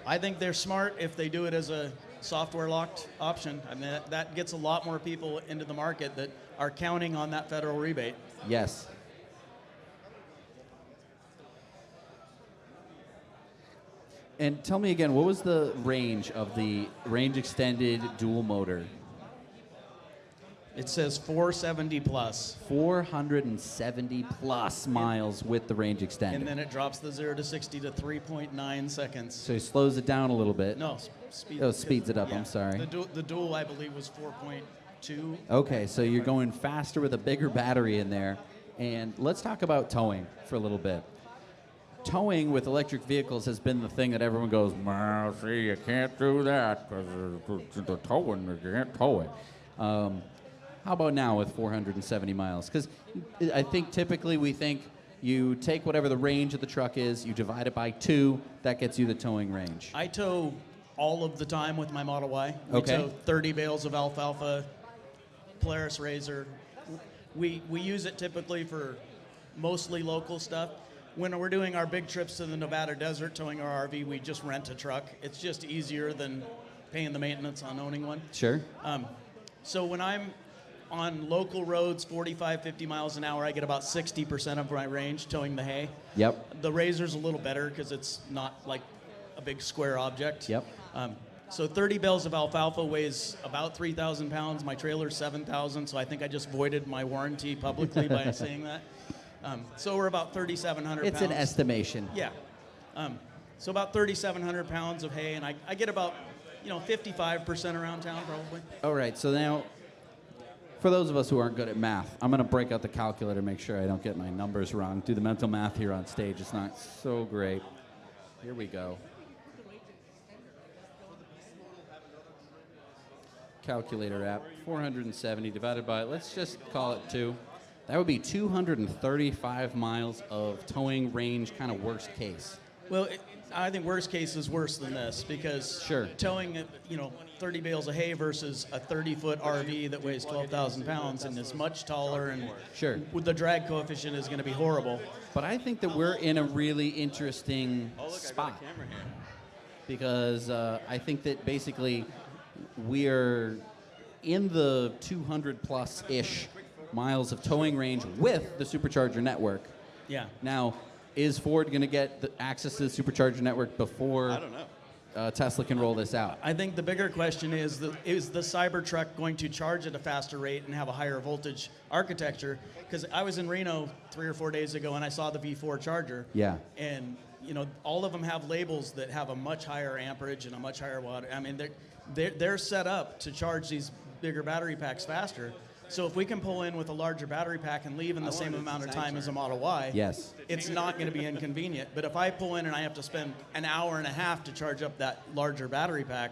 I think they're smart if they do it as a software locked option. I mean, that gets a lot more people into the market that are counting on that federal rebate. Yes. And tell me again, what was the range of the range extended dual motor? It says 470 plus. 470 plus miles with the range extender. And then it drops the 0 to 60 to 3.9 seconds. So he slows it down a little bit. No, Speeds it up, I'm sorry. The dual, I believe, was 4.2. Okay, so you're going faster with a bigger battery in there. And let's talk about towing for a little bit. Towing with electric vehicles has been the thing that everyone goes, well, see, you can't do that because the towing, you can't tow it. How about now with 470 miles? Because I think typically we think you take whatever the range of the truck is, you divide it by 2, that gets you the towing range. I tow all of the time with my Model Y. We tow 30 bales of alfalfa, Polaris Razor. We use it typically for mostly local stuff. When we're doing our big trips to the Nevada desert towing our RV, we just rent a truck. It's just easier than paying the maintenance on owning one. Sure. So when I'm on local roads, 45, 50 miles an hour, I get about 60% of my range towing the hay. Yep. The Razor's a little better because it's not like a big square object. Yep. So 30 bales of alfalfa weighs about 3,000 pounds. My trailer's 7,000, so I think I just voided my warranty publicly by saying that. So we're about 3,700 pounds. It's an estimation. Yeah. So about 3,700 pounds of hay, and I get about 55% around town probably. All right, so now, for those of us who aren't good at math, I'm going to break out the calculator to make sure I don't get my numbers wrong. Do the mental math here on stage. It's not so great. Here we go. Calculator app, 470 divided by, let's just call it 2. That would be 235 miles of towing range, kind of worst case. Well, I think worst case is worse than this because towing, 30 bales of hay versus a 30-foot RV that weighs 12,000 pounds and is much taller and the drag coefficient is going to be horrible. But I think that we're in a really interesting spot because I think that basically we're in the 200 plus-ish miles of towing range with the supercharger network. Yeah. Now, is Ford going to get the access to the supercharger network before I don't know. Tesla can roll this out? I think the bigger question is the Cybertruck going to charge at a faster rate and have a higher voltage architecture? Because I was in Reno 3 or 4 days ago and I saw the V4 charger. Yeah. And all of them have labels that have a much higher amperage and a much higher watt. I mean, they're set up to charge these bigger battery packs faster. So if we can pull in with a larger battery pack and leave in the same amount of time as a Model Y, it's not going to be inconvenient. But if I pull in and I have to spend an hour and a half to charge up that larger battery pack,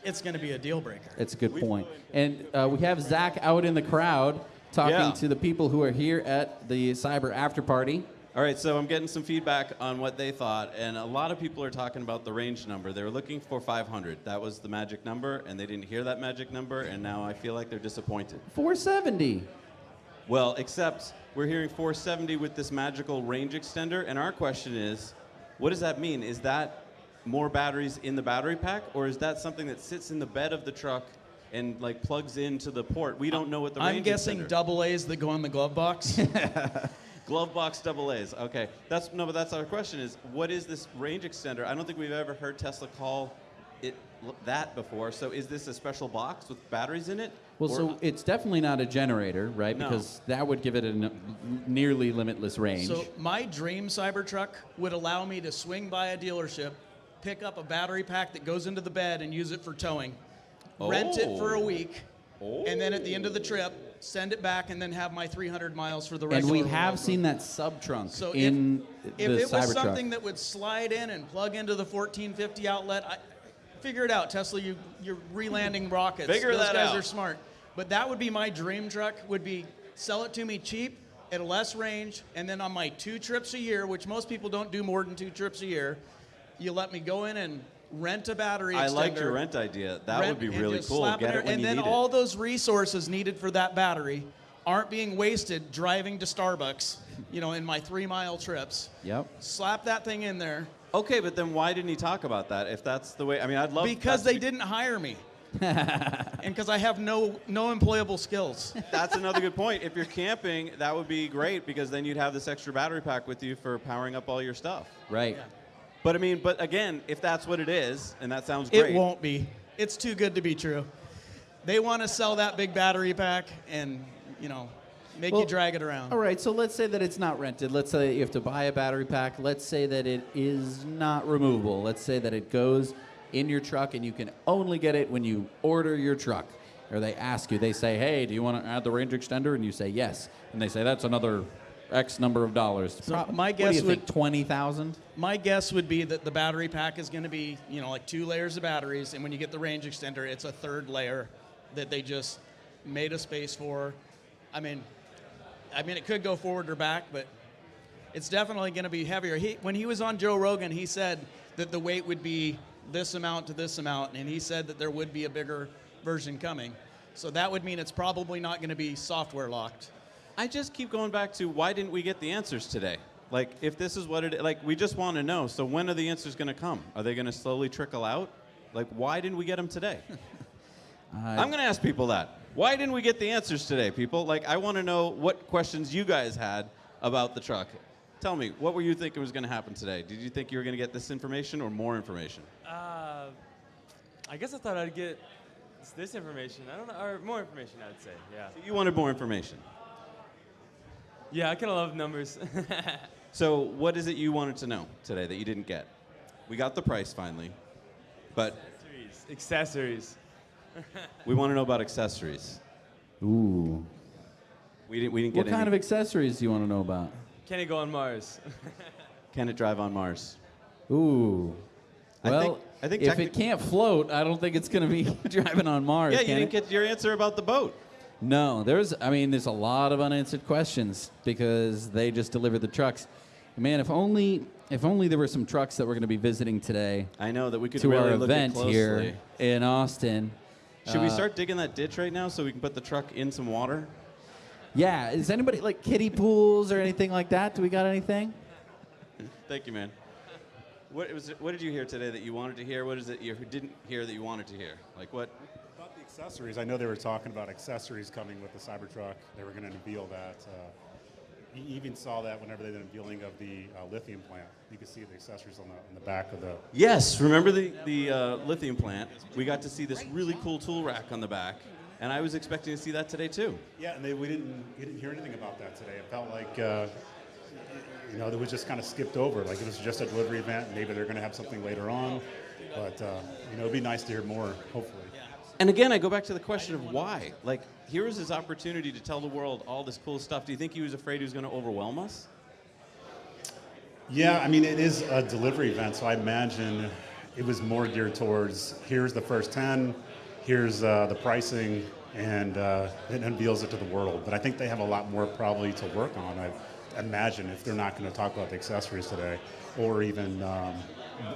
it's going to be a deal breaker. It's a good point. And we have Zach out in the crowd talking to the people who are here at the Cyber After Party. All right, so I'm getting some feedback on what they thought, and a lot of people are talking about the range number. They were looking for 500. That was the magic number, and they didn't hear that magic number, and now I feel like they're disappointed. 470. Well, except we're hearing 470 with this magical range extender, and our question is, what does that mean? Is that more batteries in the battery pack, or is that something that sits in the bed of the truck and like plugs into the port? We don't know what the range I'm guessing extender. double A's that go in the glove box. Glove box double A's. Okay. But that's our question is, what is this range extender? I don't think we've ever heard Tesla call it that before. So is this a special box with batteries in it? Well, so it's definitely not a generator, right? No. Because that would give it a nearly limitless range. So my dream Cybertruck would allow me to swing by a dealership, pick up a battery pack that goes into the bed and use it for towing, rent it for a week, and then at the end of the trip, send it back, and then have my 300 miles for the regular. And we have seen that sub-trunk so in if the it was Cybertruck. something that would slide in and plug into the 1450 outlet, figure it out, Tesla. You're relanding rockets. Figure Those that guys out. are smart. But that would be my dream truck. Would be sell it to me cheap at a less range, and then on my 2 trips a year, which most people don't do more than 2 trips a year, you let me go in and rent a battery extender. I like your rent idea. That would be really cool. Get it when and you then need all it. those resources needed for that battery aren't being wasted driving to Starbucks, in my 3-mile trips. Yep. Slap that thing in there. Okay, but then why didn't he talk about that? If that's the way, I mean, I'd love because they didn't hire me. And because I have no employable skills. That's another good point. If you're camping, that would be great because then you'd have this extra battery pack with you for powering up all your stuff. Right. Yeah. But again, if that's what it is, and that sounds great. It won't be. It's too good to be true. They want to sell that big battery pack and, make you drag it around. All right, so let's say that it's not rented. Let's say that you have to buy a battery pack. Let's say that it is not removable. Let's say that it goes in your truck and you can only get it when you order your truck. Or they ask you, they say, hey, do you want to add the range extender? And you say yes. And they say, that's another X number of dollars. So my what do guess you think, 20,000? My guess would be that the battery pack is going to be, like 2 layers of batteries, and when you get the range extender, it's a 3rd layer that they just made a space for. I mean, it could go forward or back, but it's definitely going to be heavier. When he was on Joe Rogan, he said that the weight would be this amount to this amount, and he said that there would be a bigger version coming. So that would mean it's probably not going to be software locked. I just keep going back to why didn't we get the answers today? Like, if this is what it, like, we just want to know. So when are the answers going to come? Are they going to slowly trickle out? Like, why didn't we get them today? I'm going to ask people that. Why didn't we get the answers today, people? Like, I want to know what questions you guys had about the truck. Tell me, what were you thinking was going to happen today? Did you think you were going to get this information or more information? I guess I thought I'd get this information. I don't know, or more information, I would say, yeah. So you wanted more information? Yeah, I kind of love numbers. So what is it you wanted to know today that you didn't get? We got the price finally, but... Accessories. We want to know about accessories. Ooh. We didn't get What any. kind of accessories do you want to know about? Can it go on Mars? Can it drive on Mars? Ooh. Well, I think if it can't float, I don't think it's going to be driving on Mars. Yeah, you can didn't it? get your answer about the boat. No, there's a lot of unanswered questions because they just delivered the trucks. Man, if only there were some trucks that we're going to be visiting today. I know that we could to really our look at event closely. here in Austin. Should we start digging that ditch right now so we can put the truck in some water? Yeah, is anybody like kiddie pools or anything like that? Do we got anything? Thank you, man. What did you hear today that you wanted to hear? What is it you didn't hear that you wanted to hear? Like what? About the accessories, I know they were talking about accessories coming with the Cybertruck. They were going to unveil that. You even saw that whenever they did an unveiling of the lithium plant. You could see the accessories on the back of the... Yes, remember the lithium plant? We got to see this really cool tool rack on the back, and I was expecting to see that today too. Yeah, and we didn't hear anything about that today. It felt like it was just kind of skipped over. Like it was just a delivery event. Maybe they're going to have something later on, but it'd be nice to hear more. Hopefully. And again, I go back to the question of why. Like, here was his opportunity to tell the world all this cool stuff. Do you think he was afraid he was going to overwhelm us? Yeah, I mean, it is a delivery event, so I imagine it was more geared towards here's the first 10, here's the pricing, and it unveils it to the world. But I think they have a lot more probably to work on, I imagine, if they're not going to talk about the accessories today, or even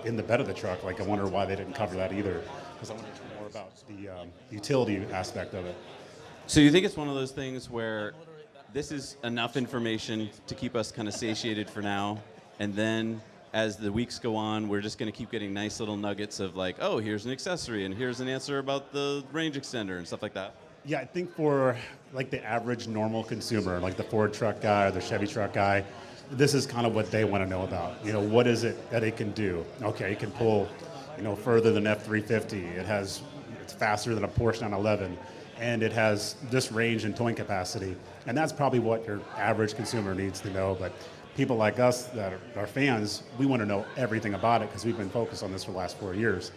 in the bed of the truck. Like, I wonder why they didn't cover that either, because I want to hear more about the utility aspect of it. So you think it's one of those things where this is enough information to keep us kind of satiated for now, and then as the weeks go on, we're just going to keep getting nice little nuggets of like, oh, here's an accessory, and here's an answer about the range extender and stuff like that? Yeah, I think for like the average normal consumer, like the Ford truck guy or the Chevy truck guy, this is kind of what they want to know about. What is it that it can do? Okay, it can pull, further than F-350. It's faster than a Porsche 911. And it has this range and towing capacity. And that's probably what your average consumer needs to know. But people like us that are fans, we want to know everything about it because we've been focused on this for the last 4 years.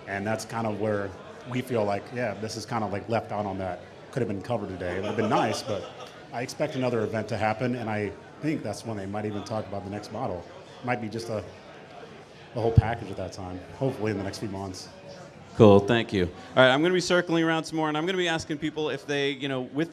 And that's kind of where we feel like, yeah, this is kind of like left out on that. Could have been covered today. It would have been nice, but I expect another event to happen. And I think that's when they might even talk about the next model. It might be just the whole package at that time, hopefully in the next few months. Cool, thank you. All right, I'm going to be circling around some more, and I'm going to be asking people if they,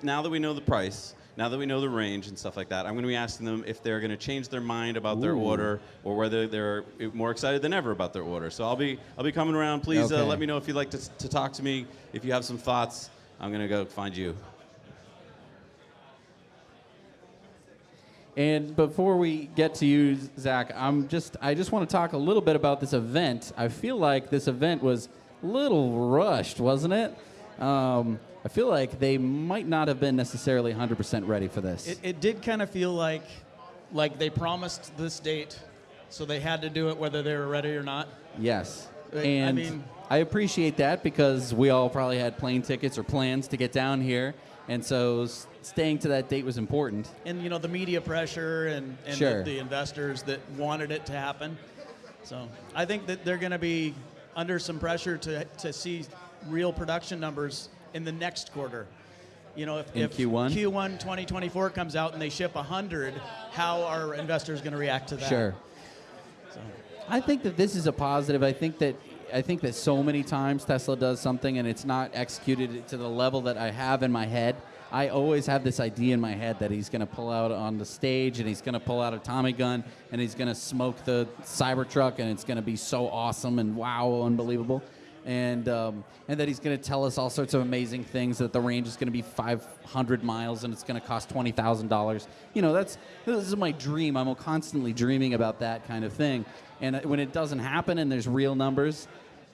now that we know the price, now that we know the range and stuff like that, I'm going to be asking them if they're going to change their mind about their order or whether they're more excited than ever about their order. So I'll be coming around. Please let me know if you'd like to talk to me. If you have some thoughts, I'm going to go find you. And before we get to you, Zach, I just want to talk a little bit about this event. I feel like this event was a little rushed, wasn't it? I feel like they might not have been necessarily 100% ready for this. It did kind of feel like they promised this date, so they had to do it whether they were ready or not. Yes. And I mean, I appreciate that because we all probably had plane tickets or plans to get down here, and so staying to that date was important. and the media pressure and Sure. the investors that wanted it to happen. So I think that they're going to be under some pressure to see real production numbers in the next quarter. If Q1? Q1 2024 comes out and they ship 100, how are investors going to react to that? Sure. So. I think that this is a positive. I think that so many times Tesla does something and it's not executed to the level that I have in my head. I always have this idea in my head that he's going to pull out on the stage and he's going to pull out a Tommy gun and he's going to smoke the Cybertruck and it's going to be so awesome and wow, unbelievable. And that he's going to tell us all sorts of amazing things, that the range is going to be 500 miles and it's going to cost $20,000. This is my dream. I'm constantly dreaming about that kind of thing. And when it doesn't happen and there's real numbers,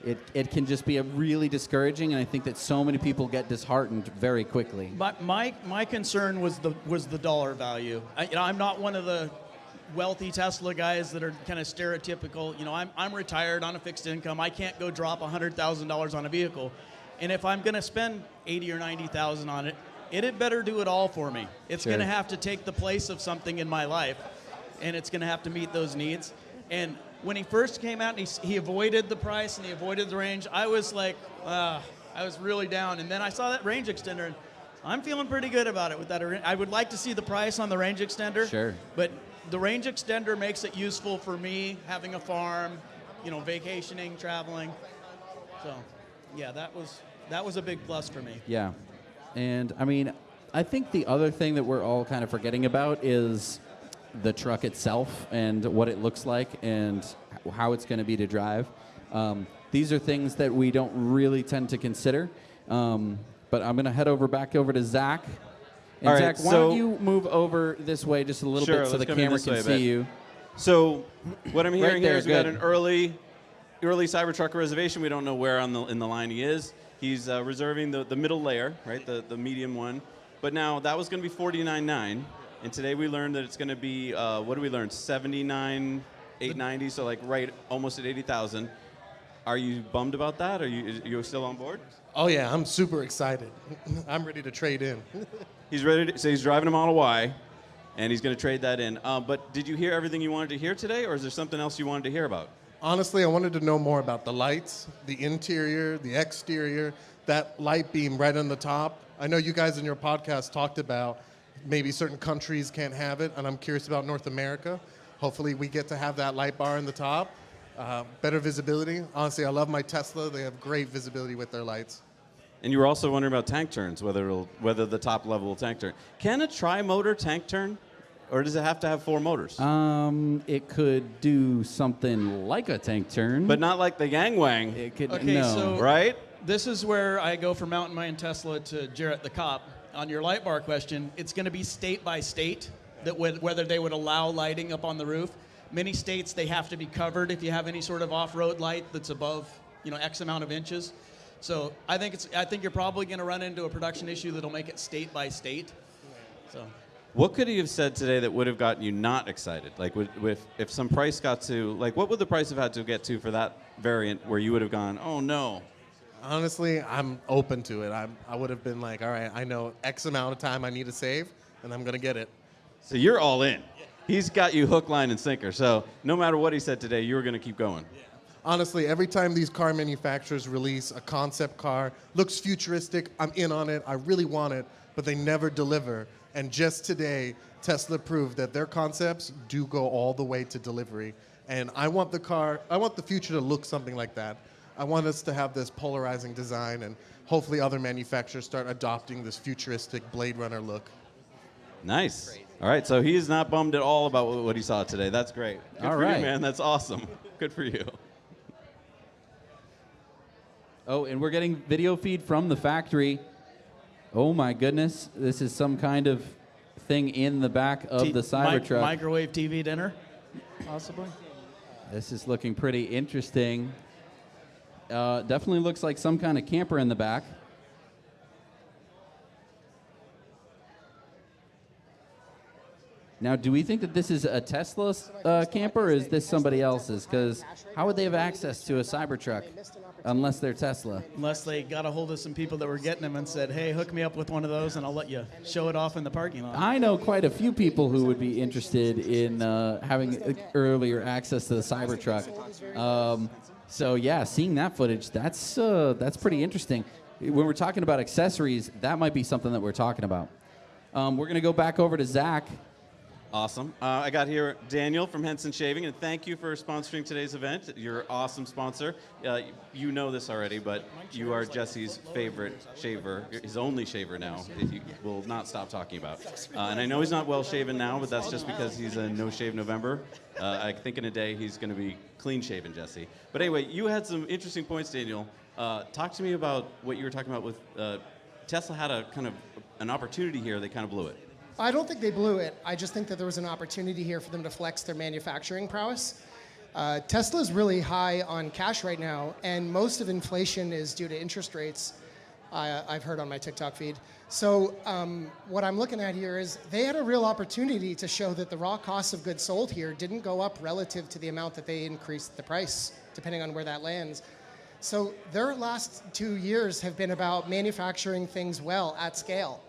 it can just be really discouraging. And I think that so many people get disheartened very quickly. But my concern was the dollar value. I'm not one of the wealthy Tesla guys that are kind of stereotypical. I'm retired on a fixed income. I can't go drop $100,000 on a vehicle, and if I'm going to spend $80,000 or $90,000 on it, it had better do it all for me. It's Sure. going to have to take the place of something in my life, and it's going to have to meet those needs. And when he first came out and he avoided the price and he avoided the range, I was like, I was really down. And then I saw that range extender, and I'm feeling pretty good about it with that. I would like to see the price on the range extender. Sure. But the range extender makes it useful for me having a farm, vacationing, traveling. So, yeah, that was a big plus for me. Yeah. And I mean, I think the other thing that we're all kind of forgetting about is the truck itself and what it looks like and how it's going to be to drive. These are things that we don't really tend to consider. But I'm going to back over to Zach. And All right, Zach, why don't you move over this way just a little Sure, bit so let's the come in camera this can way a see bit. you? So what I'm hearing Right here there, is we got good. an early Cybertruck reservation. We don't know where in the line he is. He's reserving the middle layer, right, the medium one. But now that was going to be $49,900, and today we learned that it's going to be what did we learn? $79,890, so like right almost at $80,000. Are you bummed about that? Are you still on board? Oh yeah, I'm super excited. I'm ready to trade in. He's ready. So he's driving a Model Y, and he's going to trade that in. But did you hear everything you wanted to hear today, or is there something else you wanted to hear about? Honestly, I wanted to know more about the lights, the interior, the exterior, that light beam right on the top. I know you guys in your podcast talked about maybe certain countries can't have it, and I'm curious about North America. Hopefully we get to have that light bar in the top. Better visibility. Honestly, I love my Tesla. They have great visibility with their lights. And you were also wondering about tank turns, whether the top level will tank turn. Can a tri-motor tank turn, or does it have to have 4 motors? It could do something like a tank turn, But not like the Yang Wang, it could Okay, no. so right? this is where I go from Mountain Man Tesla to Jarrett the cop. On your light bar question, it's going to be state by state whether they would allow lighting up on the roof. Many states, they have to be covered if you have any sort of off-road light that's above, X amount of inches. So I think you're probably going to run into a production issue that'll make it state by state. So. What could he have said today that would have gotten you not excited? Like, if some price got to, like, what would the price have had to get to for that variant where you would have gone, oh no? Honestly, I'm open to it. I would have been like, all right, I know X amount of time I need to save, and I'm going to get it. So you're all in. He's got you hook, line, and sinker. So no matter what he said today, you were going to keep going. Honestly, every time these car manufacturers release a concept car, looks futuristic, I'm in on it, I really want it, but they never deliver. And just today, Tesla proved that their concepts do go all the way to delivery. And I want the future to look something like that. I want us to have this polarizing design, and hopefully other manufacturers start adopting this futuristic Blade Runner look. Nice. Great. All right, so he is not bummed at all about what he saw today. That's great. Good All for right. you, man. That's awesome. Good for you. Oh, and we're getting video feed from the factory. Oh my goodness, this is some kind of thing in the back of the Cybertruck. Microwave TV dinner, possibly. This is looking pretty interesting. Definitely looks like some kind of camper in the back. Now, do we think that this is a Tesla camper, or is this somebody else's? Because how would they have access to a Cybertruck unless they're Tesla? Unless they got a hold of some people that were getting them and said, hey, hook me up with one of those and I'll let you show it off in the parking lot. I know quite a few people who would be interested in having earlier access to the Cybertruck. So yeah, seeing that footage, that's pretty interesting. When we're talking about accessories, that might be something that we're talking about. We're going to go back over to Zac. Awesome. I got here Daniel from Henson Shaving, and thank you for sponsoring today's event. You're an awesome sponsor. You know this already, but you are Jesse's favorite shaver, his only shaver now, that he will not stop talking about. And I know he's not well shaven now, but that's just because he's a No Shave November. I think in a day he's going to be clean shaven, Jesse. But anyway, you had some interesting points, Daniel. Talk to me about what you were talking about with Tesla had a kind of an opportunity here. They kind of blew it. I don't think they blew it. I just think that there was an opportunity here for them to flex their manufacturing prowess. Tesla is really high on cash right now, and most of inflation is due to interest rates, I've heard on my TikTok feed. So what I'm looking at here is they had a real opportunity to show that the raw cost of goods sold here didn't go up relative to the amount that they increased the price, depending on where that lands. So their last 2 years have been about manufacturing things well at scale.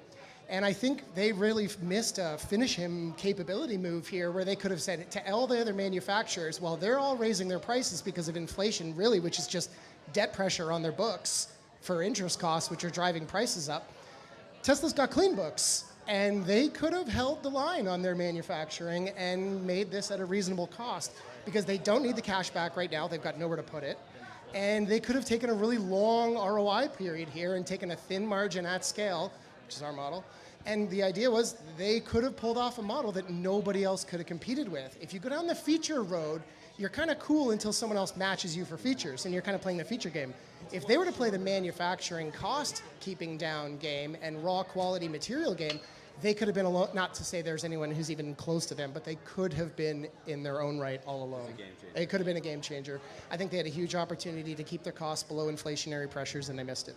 And I think they really missed a finish him capability move here where they could have said to all the other manufacturers, well, they're all raising their prices because of inflation, really, which is just debt pressure on their books for interest costs, which are driving prices up. Tesla's got clean books, and they could have held the line on their manufacturing and made this at a reasonable cost because they don't need the cash back right now. They've got nowhere to put it. And they could have taken a really long ROI period here and taken a thin margin at scale, which is our model. And the idea was they could have pulled off a model that nobody else could have competed with. If you go down the feature road, you're kind of cool until someone else matches you for features, and you're kind of playing the feature game. If they were to play the manufacturing cost keeping down game and raw quality material game, they could have been alone. Not to say there's anyone who's even close to them, but they could have been in their own right all alone. It could have been a game changer. I think they had a huge opportunity to keep their costs below inflationary pressures, and they missed it.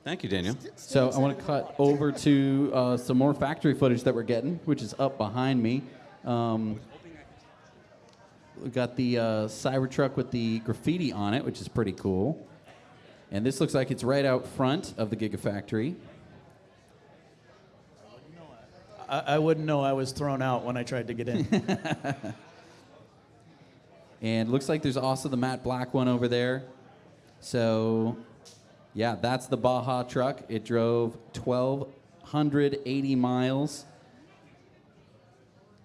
Thank you, Daniel. So I want to cut over to some more factory footage that we're getting, which is up behind me. We've got the Cybertruck with the graffiti on it, which is pretty cool. And this looks like it's right out front of the Gigafactory. I wouldn't know I was thrown out when I tried to get in. And looks like there's also the matte black one over there. So, yeah, that's the Baja truck. It drove 1,280 miles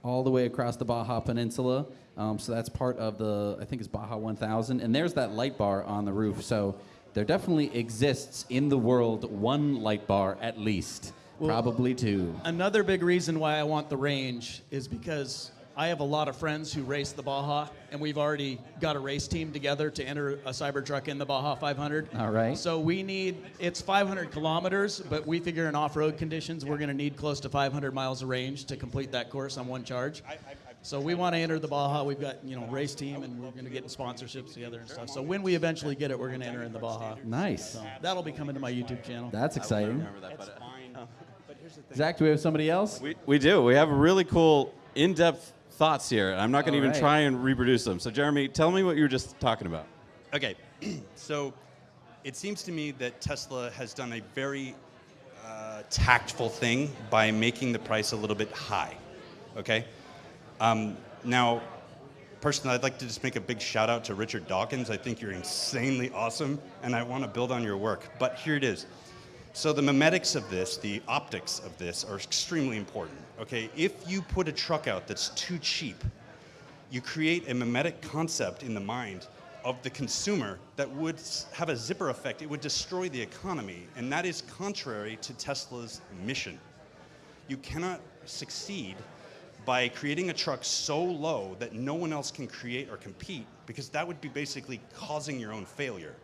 all the way across the Baja Peninsula. So that's part of the, I think it's Baja 1000. And there's that light bar on the roof. So there definitely exists in the world one light bar at least. Well, probably two. Another big reason why I want the range is because I have a lot of friends who race the Baja, and we've already got a race team together to enter a Cybertruck in the Baja 500. All right. So we need, it's 500 kilometers, but we figure in off-road conditions, we're going to need close to 500 miles of range to complete that course on one charge. So we want to enter the Baja. We've got, race team, and we're going to get sponsorships together and stuff. So when we eventually get it, we're going to enter in the Baja. Nice. So that'll be coming to my YouTube channel. That's exciting. Zach, do we have somebody else? We do. We have really cool, in-depth thoughts here. I'm not going to even right. try and reproduce them. So, Jeremy, tell me what you were just talking about. Okay. So it seems to me that Tesla has done a very tactful thing by making the price a little bit high. Okay? Now, personally, I'd like to just make a big shout out to Richard Dawkins. I think you're insanely awesome, and I want to build on your work. But here it is. So the memetics of this, the optics of this, are extremely important. Okay, if you put a truck out that's too cheap, you create a memetic concept in the mind of the consumer that would have a zipper effect. It would destroy the economy, and that is contrary to Tesla's mission. You cannot succeed by creating a truck so low that no one else can create or compete, because that would be basically causing your own failure.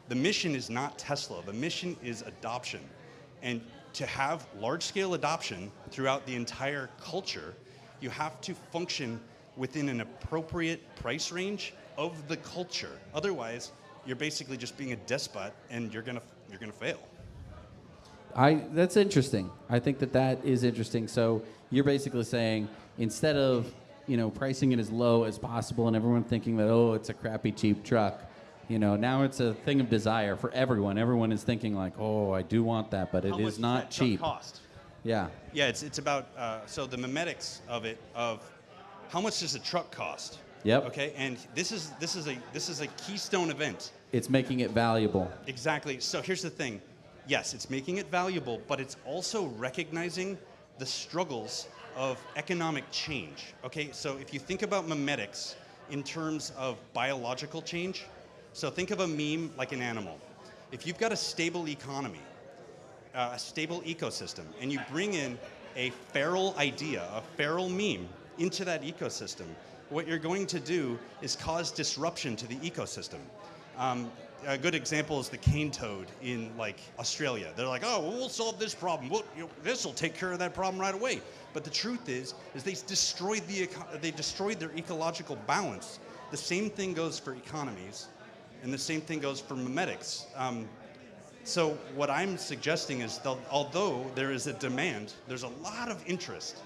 The mission is not Tesla. The mission is adoption. And to have large-scale adoption throughout the entire culture, you have to function within an appropriate price range of the culture. Otherwise, you're basically just being a despot, and you're gonna fail. That's interesting. I think that is interesting. So you're basically saying instead of pricing it as low as possible and everyone thinking that it's a crappy cheap truck, now it's a thing of desire for everyone. Everyone is thinking like, I do want that, but it is not cheap. Cost. Yeah. Yeah, it's about so the memetics of how much does a truck cost? Yep. Okay, and this is a keystone event. It's making it valuable. Exactly. So here's the thing. Yes, it's making it valuable, but it's also recognizing the struggles of economic change. Okay, so if you think about memetics in terms of biological change, so think of a meme like an animal. If you've got a stable economy, a stable ecosystem, and you bring in a feral idea, a feral meme into that ecosystem, what you're going to do is cause disruption to the ecosystem. A good example is the cane toad in Australia. They're like, we'll solve this problem. This will take care of that problem right away. But the truth is they destroyed their ecological balance. The same thing goes for economies, and the same thing goes for memetics. So what I'm suggesting is, although there is a demand, there's a lot of interest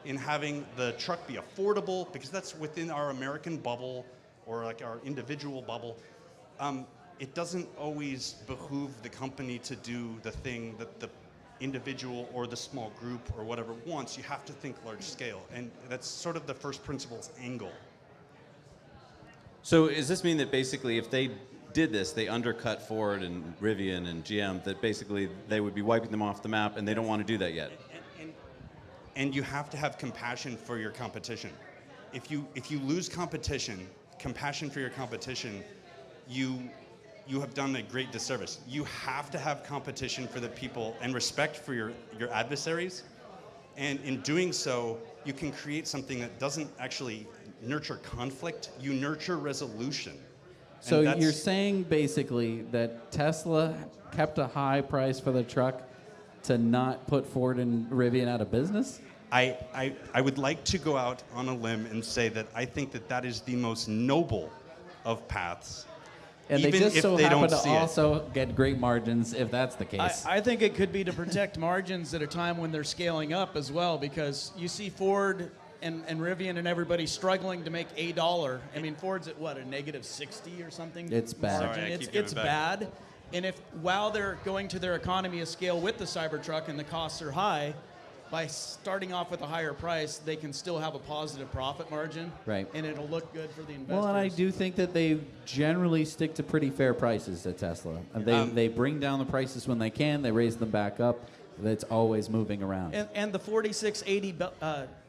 in having the truck be affordable, because that's within our American bubble or our individual bubble. It doesn't always behoove the company to do the thing that the individual or the small group or whatever wants. You have to think large scale, and that's sort of the first principles angle. So does this mean that basically if they did this, they undercut Ford and Rivian and GM, that basically they would be wiping them off the map, and they don't want to do that yet? And you have to have compassion for your competition. If you lose compassion for your competition, you have done a great disservice. You have to have competition for the people and respect for your adversaries. And in doing so, you can create something that doesn't actually nurture conflict, you nurture resolution. So you're saying basically that Tesla kept a high price for the truck to not put Ford and Rivian out of business? I would like to go out on a limb and say that I think that is the most noble of paths. And even they just if so they happen don't to see it. also get great margins if that's the case. I think it could be to protect margins at a time when they're scaling up as well, because you see Ford and Rivian and everybody struggling to make $1. I mean, Ford's at what, a negative 60 or something? It's bad. Margin. Sorry, I keep It's going back. bad. And if while they're going to their economy of scale with the Cybertruck and the costs are high, by starting off with a higher price, they can still have a positive profit margin. Right. And it'll look good for the investors. Well, and I do think that they generally stick to pretty fair prices at Tesla. They bring down the prices when they can. They raise them back up. That's always moving around. And the 4680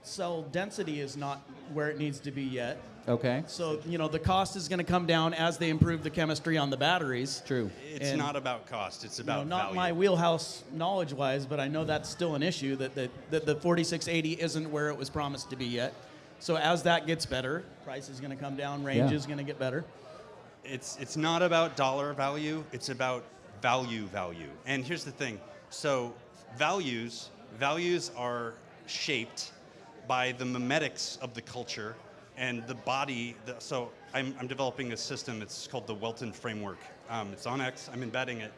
cell density is not where it needs to be yet. Okay. So, the cost is going to come down as they improve the chemistry on the batteries. True. It's not about cost, it's about not value. my wheelhouse knowledge-wise, but I know that's still an issue, that the 4680 isn't where it was promised to be yet. So as that gets better, price is going to come down, range is going to get better. It's not about dollar value, it's about value. And here's the thing. So values are shaped by the memetics of the culture and the body. So I'm developing a system. It's called the Welton Framework. It's on X. I'm embedding it.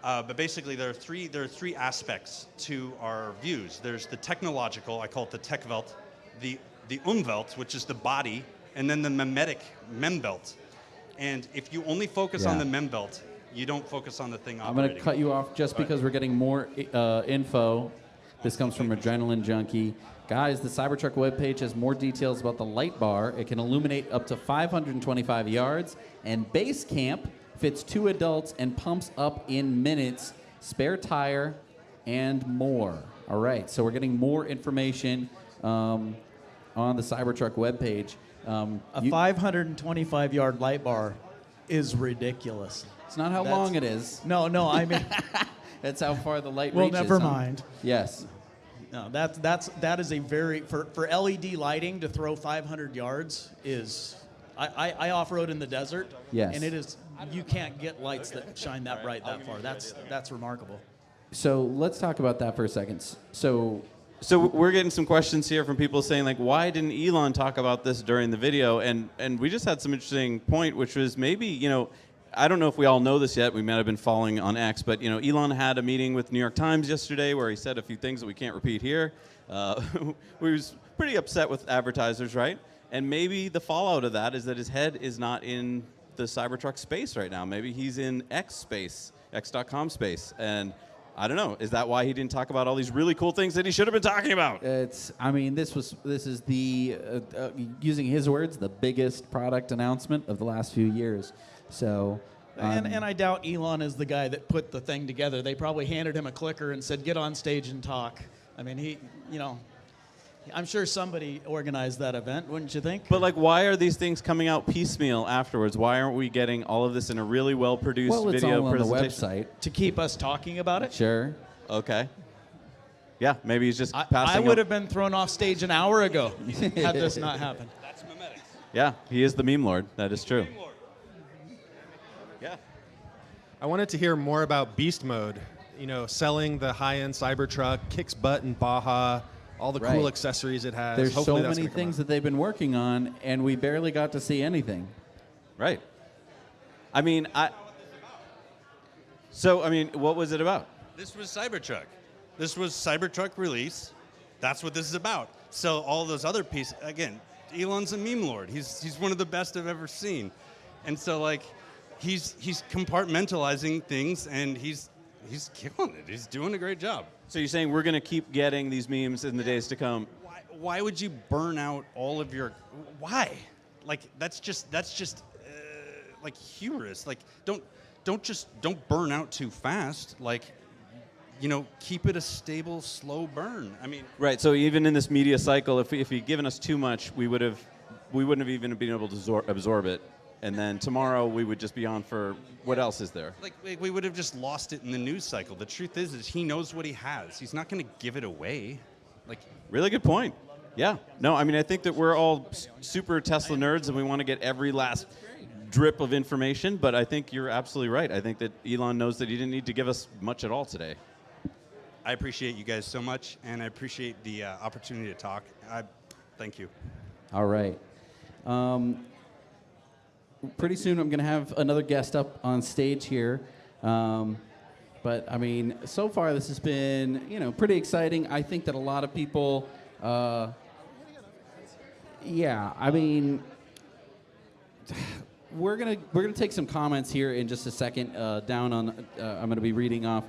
But basically, there are three aspects to our views. There's the technological. I call it the tech Welt. The Umwelt, which is the body, and then the memetic Membelt. And if you only focus on the Membelt, you don't focus on the thing I'm operating. going to cut you off just because we're getting more info. This comes from Adrenaline Junkie. Guys, the Cybertruck webpage has more details about the light bar. It can illuminate up to 525 yards, and base camp fits 2 adults and pumps up in minutes, spare tire, and more. All right, so we're getting more information on the Cybertruck webpage. A 525-yard light bar is ridiculous. It's not how long it is. No, I mean... That's how far the light well, reaches. never mind. Yes. No, that is a very for LED lighting to throw 500 yards is. I off-road in the desert. Yes. And it is, you can't get lights that shine that bright that far. That's remarkable. So let's talk about that for a second. So we're getting some questions here from people saying, like, why didn't Elon talk about this during the video? And we just had some interesting point, which was maybe, I don't know if we all know this yet. We might have been following on X, but Elon had a meeting with New York Times yesterday where he said a few things that we can't repeat here. We was pretty upset with advertisers, right? And maybe the fallout of that is that his head is not in the Cybertruck space right now. Maybe he's in X space, X.com space, and I don't know. Is that why he didn't talk about all these really cool things that he should have been talking about? This is the using his words, the biggest product announcement of the last few years. So. And I doubt Elon is the guy that put the thing together. They probably handed him a clicker and said, "Get on stage and talk." I mean, I'm sure somebody organized that event, wouldn't you think? But why are these things coming out piecemeal afterwards? Why aren't we getting all of this in a really well-produced Well, it's video all on the presentation? website. To keep us talking about it? Sure. Okay. Yeah, maybe he's just passing. I would have been thrown off stage an hour ago had this not happened. That's memetics. Yeah, he is the meme lord. That is true. Yeah. I wanted to hear more about Beast Mode. Selling the high-end Cybertruck, kicks butt in Baja, all the cool accessories it has. There's Hopefully so that's many gonna come things out. that they've been working on, and we barely got to see anything. Right. What was it about? This was Cybertruck. This was Cybertruck release. That's what this is about. So all those other pieces, again, Elon's a meme lord. He's one of the best I've ever seen. And so he's compartmentalizing things, and he's killing it. He's doing a great job. So you're saying we're going to keep getting these memes in the days to come? Why would you burn out all of your? Why? That's just hubris. Don't burn out too fast. Keep it a stable, slow burn. I mean. Right. So even in this media cycle, if he'd given us too much, we wouldn't have even been able to absorb it. And then tomorrow we would just be on for what else is there? We would have just lost it in the news cycle. The truth is he knows what he has. He's not going to give it away. Really good point. Yeah. No, I mean, I think that we're all super Tesla nerds and we want to get every last drip of information, but I think you're absolutely right. I think that Elon knows that he didn't need to give us much at all today. I appreciate you guys so much, and I appreciate the opportunity to talk. Thank you. All right. Pretty soon I'm going to have another guest up on stage here. But, I mean, so far this has been, pretty exciting. I think that a lot of people, we're gonna take some comments here in just a second. Down on, I'm gonna be reading off.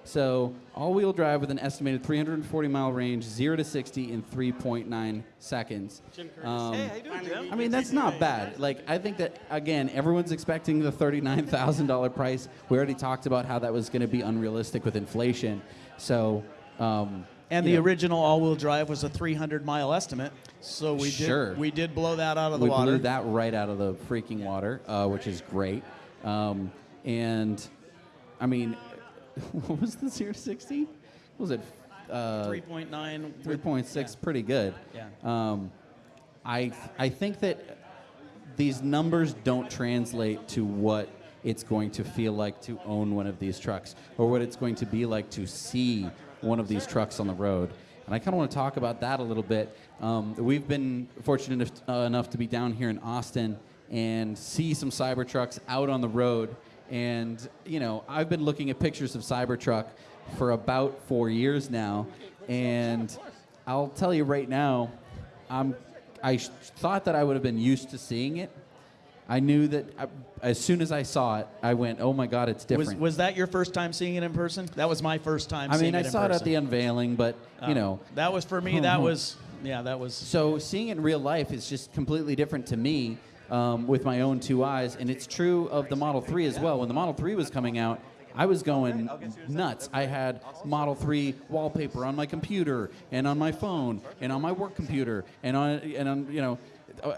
So, all-wheel drive with an estimated 340-mile range, 0 to 60 in 3.9 seconds. Jim Curtis. Hey, how you doing, Jim? I mean, that's not bad. I think that, again, everyone's expecting the $39,000 price. We already talked about how that was going to be unrealistic with inflation. So, and the original all-wheel drive was a 300-mile estimate, so we did blow that out of the water. We blew that right out of the freaking water, which is great. And, I mean, what was the 0 to 60? What was it? 3.9. 3.6, pretty good. Yeah. I think that these numbers don't translate to what it's going to feel like to own one of these trucks, or what it's going to be like to see one of these trucks on the road. And I kind of want to talk about that a little bit. We've been fortunate enough to be down here in Austin and see some Cybertrucks out on the road. And, I've been looking at pictures of Cybertruck for about 4 years now. And I'll tell you right now, I thought that I would have been used to seeing it. I knew that as soon as I saw it, I went, oh my God, it's different. Was that your first time seeing it in person? That was my first time seeing it in person. I saw it at the unveiling, but, That was, for me, that was. So seeing it in real life is just completely different to me with my own two eyes. And it's true of the Model 3 as well. When the Model 3 was coming out, I was going nuts. I had Model 3 wallpaper on my computer and on my phone and on my work computer and on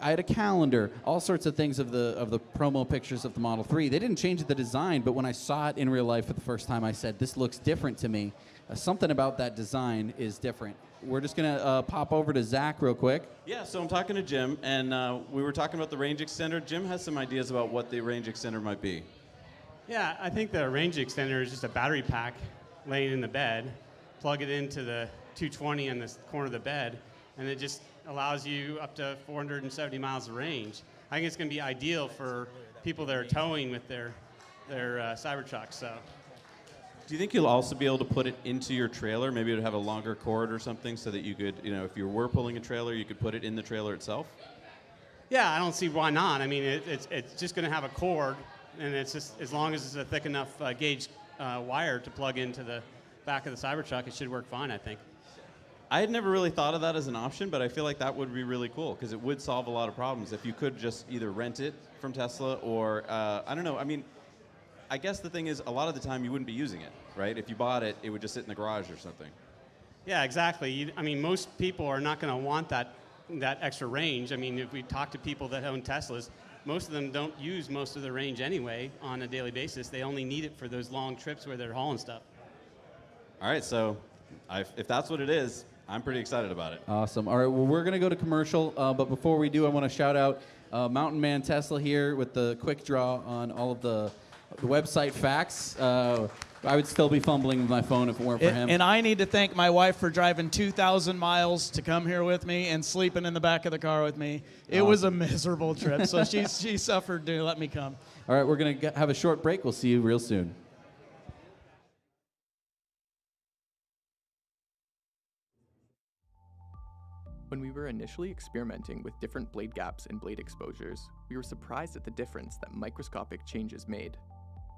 I had a calendar, all sorts of things of the promo pictures of the Model 3. They didn't change the design, but when I saw it in real life for the first time, I said, this looks different to me. Something about that design is different. We're just going to pop over to Zach real quick. Yeah, so I'm talking to Jim, and we were talking about the range extender. Jim has some ideas about what the range extender might be. Yeah, I think the range extender is just a battery pack laying in the bed. Plug it into the 220 in the corner of the bed, and it just allows you up to 470 miles of range. I think it's going to be ideal for people that are towing with their their Cybertruck. So. Do you think you'll also be able to put it into your trailer? Maybe it would have a longer cord or something so that you could, if you were pulling a trailer, you could put it in the trailer itself? Yeah, I don't see why not. I mean, it's just going to have a cord, and it's just as long as it's a thick enough gauge wire to plug into the back of the Cybertruck, it should work fine, I think. I had never really thought of that as an option, but I feel like that would be really cool because it would solve a lot of problems if you could just either rent it from Tesla or, I don't know. I mean, I guess the thing is a lot of the time you wouldn't be using it, right? If you bought it, it would just sit in the garage or something. Yeah, exactly. I mean, most people are not going to want that extra range. I mean, if we talk to people that own Teslas, most of them don't use most of the range anyway on a daily basis. They only need it for those long trips where they're hauling stuff. All right, so if that's what it is, I'm pretty excited about it. Awesome. All right, well, we're going to go to commercial, but before we do, I want to shout out Mountain Man Tesla here with the quick draw on all of the website facts. I would still be fumbling with my phone if it weren't for him. And I need to thank my wife for driving 2,000 miles to come here with me and sleeping in the back of the car with me. It was a miserable trip, so she suffered to let me come. All right, we're going to have a short break. We'll see you real soon. When we were initially experimenting with different blade gaps and blade exposures, we were surprised at the difference that microscopic changes made.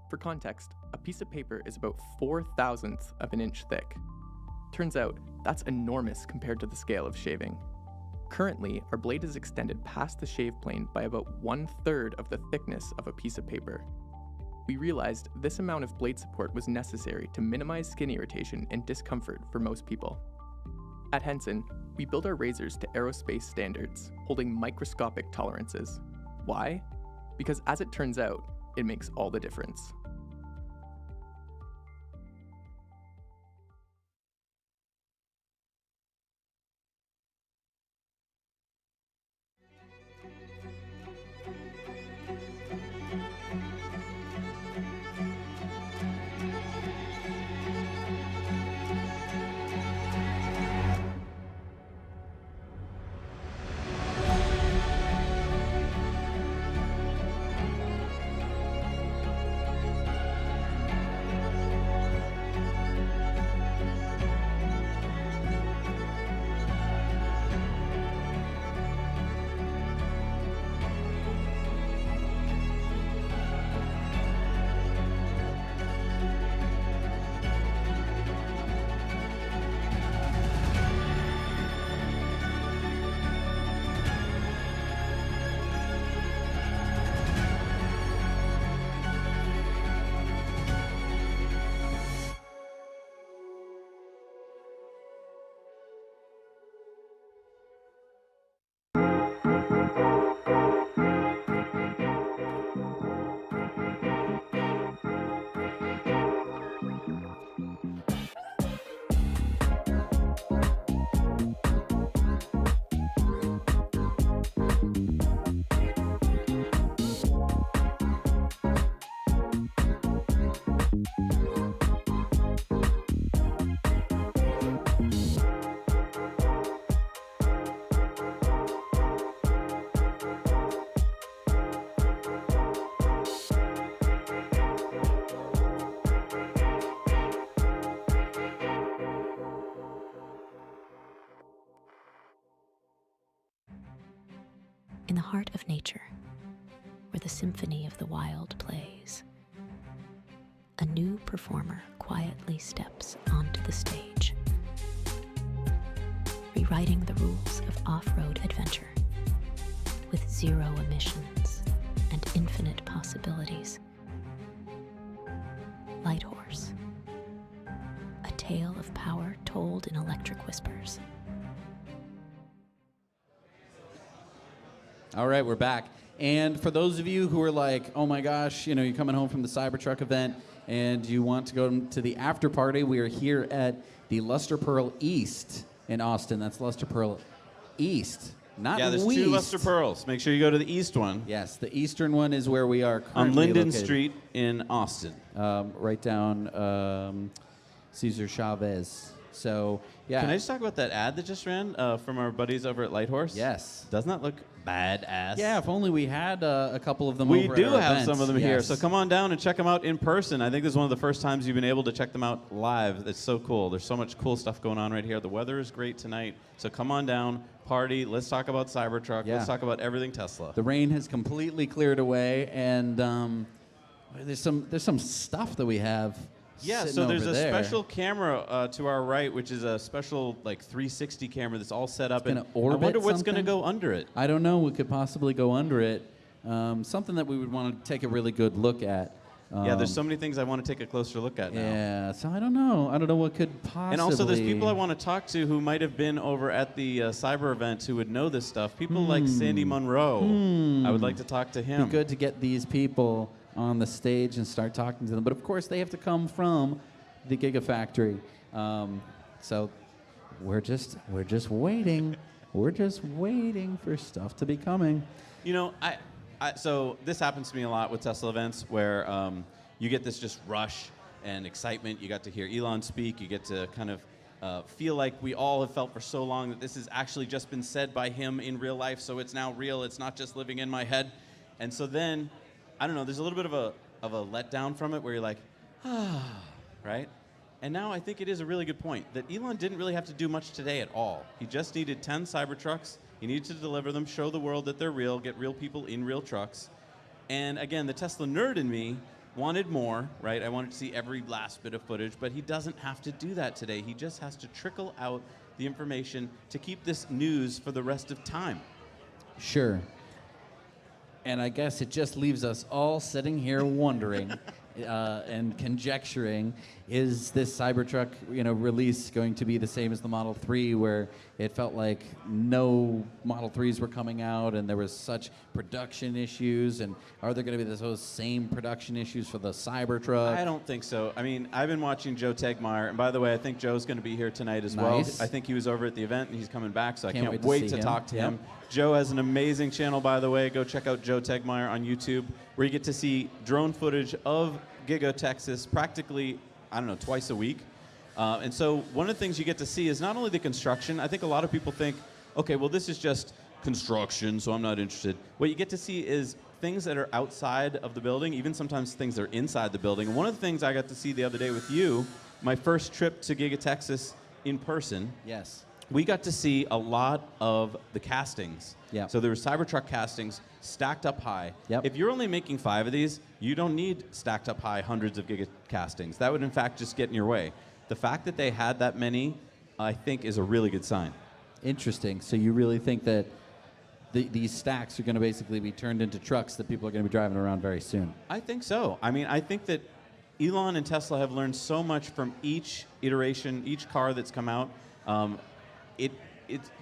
For context, a piece of paper is about 4/1000th of an inch thick. Turns out, that's enormous compared to the scale of shaving. Currently, our blade is extended past the shave plane by about 1/3 of the thickness of a piece of paper. We realized this amount of blade support was necessary to minimize skin irritation and discomfort for most people. At Henson, we build our razors to aerospace standards, holding microscopic tolerances. Why? Because as it turns out, it makes all the difference. In the heart of nature, where the symphony of the wild plays, a new performer quietly steps onto the stage, rewriting the rules of off-road adventure with zero emissions and infinite possibilities. Light Horse, a tale of power told in electric whispers. All right, we're back. And for those of you who are like, oh my gosh, you're coming home from the Cybertruck event and you want to go to the after party, we are here at the Luster Pearl East in Austin. That's Luster Pearl East, not Yeah, there's West. 2 Luster Pearls. Make sure you go to the east one. Yes, the eastern one is where we are currently On Linden located. Street in Austin. Right down Cesar Chavez. So, yeah. Can I just talk about that ad that just ran from our buddies over at Lighthorse? Yes. Doesn't that look badass? Yeah, if only we had a couple of them We over do at our have event. some of them here, Yes. so come on down and check them out in person. I think this is one of the first times you've been able to check them out live. It's so cool. There's so much cool stuff going on right here. The weather is great tonight, so come on down, party. Let's talk about Cybertruck. Yeah. Let's talk about everything Tesla. The rain has completely cleared away, and there's some stuff that we have. Yeah, sitting so there's over a there. special camera to our right, which is a special like 360 camera that's all set up. It's And gonna I orbit wonder what's going to something? go under it. I don't know what could possibly go under it. Something that we would want to take a really good look at. Yeah, there's so many things I want to take a closer look at now. Yeah, so I don't know. I don't know what could possibly. And also, there's people I want to talk to who might have been over at the cyber event who would know this stuff. People like Sandy Munro. I would like to talk to him. Be good to get these people on the stage and start talking to them. But of course, they have to come from the Gigafactory. So we're just waiting. We're just waiting for stuff to be coming. You know, so this happens to me a lot with Tesla events where you get this just rush and excitement. You got to hear Elon speak. You get to kind of feel like we all have felt for so long that this has actually just been said by him in real life, so it's now real. It's not just living in my head. And so then, I don't know, there's a little bit of a letdown from it where you're like, right? And now I think it is a really good point that Elon didn't really have to do much today at all. He just needed 10 Cybertrucks. He needed to deliver them, show the world that they're real, get real people in real trucks. And again, the Tesla nerd in me wanted more, right? I wanted to see every last bit of footage, but he doesn't have to do that today. He just has to trickle out the information to keep this news for the rest of time. Sure. And I guess it just leaves us all sitting here wondering and conjecturing, is this Cybertruck, release going to be the same as the Model 3, where it felt like no Model 3s were coming out and there was such production issues? And are there going to be those same production issues for the Cybertruck? I don't think so. I mean, I've been watching Joe Tegmeyer, and by the way, I think Joe's going to be here tonight as well. Nice. I think he was over at the event, and he's coming back, so I Can't can't wait wait to to see talk him. to Yep. him. Joe has an amazing channel, by the way. Go check out Joe Tegmeyer on YouTube, where you get to see drone footage of Giga Texas practically, I don't know, twice a week. And so one of the things you get to see is not only the construction. I think a lot of people think, okay, well, this is just construction, so I'm not interested. What you get to see is things that are outside of the building, even sometimes things that are inside the building. And one of the things I got to see the other day with you, my first trip to Giga Texas in person, Yes. we got to see a lot of the castings. Yeah. So there were Cybertruck castings stacked up high. Yep. If you're only making 5 of these, you don't need stacked up high hundreds of Giga castings. That would, in fact, just get in your way. The fact that they had that many, I think, is a really good sign. Interesting. So you really think that these stacks are going to basically be turned into trucks that people are going to be driving around very soon? I think so. I mean, I think that Elon and Tesla have learned so much from each iteration, each car that's come out.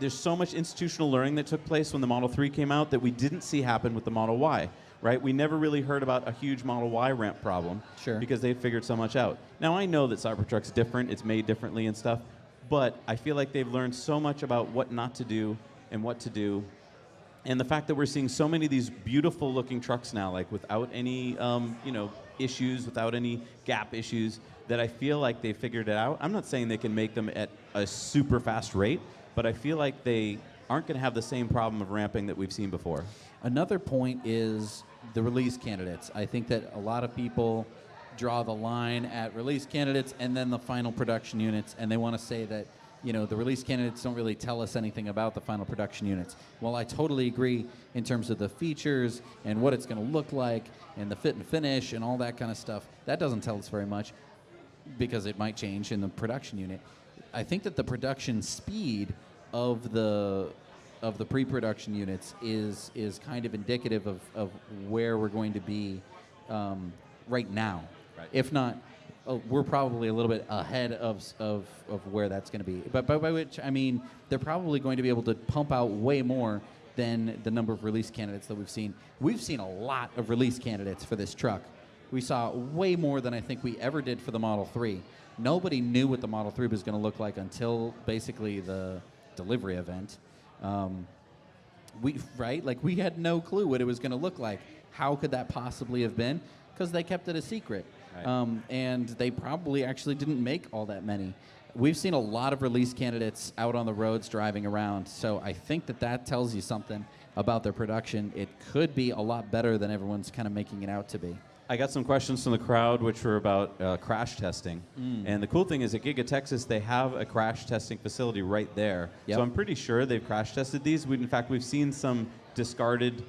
There's so much institutional learning that took place when the Model 3 came out that we didn't see happen with the Model Y, right? We never really heard about a huge Model Y ramp problem. Sure. Because they figured so much out. Now, I know that Cybertruck's different, it's made differently and stuff, but I feel like they've learned so much about what not to do and what to do. And the fact that we're seeing so many of these beautiful looking trucks now, like without any issues, without any gap issues, that I feel like they figured it out. I'm not saying they can make them at a super fast rate, but I feel like they aren't going to have the same problem of ramping that we've seen before. Another point is the release candidates. I think that a lot of people draw the line at release candidates and then the final production units, and they want to say that the release candidates don't really tell us anything about the final production units. Well, I totally agree in terms of the features and what it's going to look like and the fit and finish and all that kind of stuff. That doesn't tell us very much because it might change in the production unit. I think that the production speed of the pre-production units is kind of indicative of where we're going to be right now. Right. If not, we're probably a little bit ahead of where that's going to be. But by which I mean they're probably going to be able to pump out way more than the number of release candidates that we've seen. We've seen a lot of release candidates for this truck. We saw way more than I think we ever did for the Model 3. Nobody knew what the Model 3 was going to look like until basically the delivery event. We had no clue what it was going to look like. How could that possibly have been? Because they kept it a secret. Right. And they probably actually didn't make all that many. we've seen a lot of release candidates out on the roads driving around. So I think that tells you something about their production. It could be a lot better than everyone's kind of making it out to be. I got some questions from the crowd, which were about crash testing. Mm. And the cool thing is at Giga Texas, they have a crash testing facility right there. Yep. So I'm pretty sure they've crash tested these. In fact, we've seen some discarded,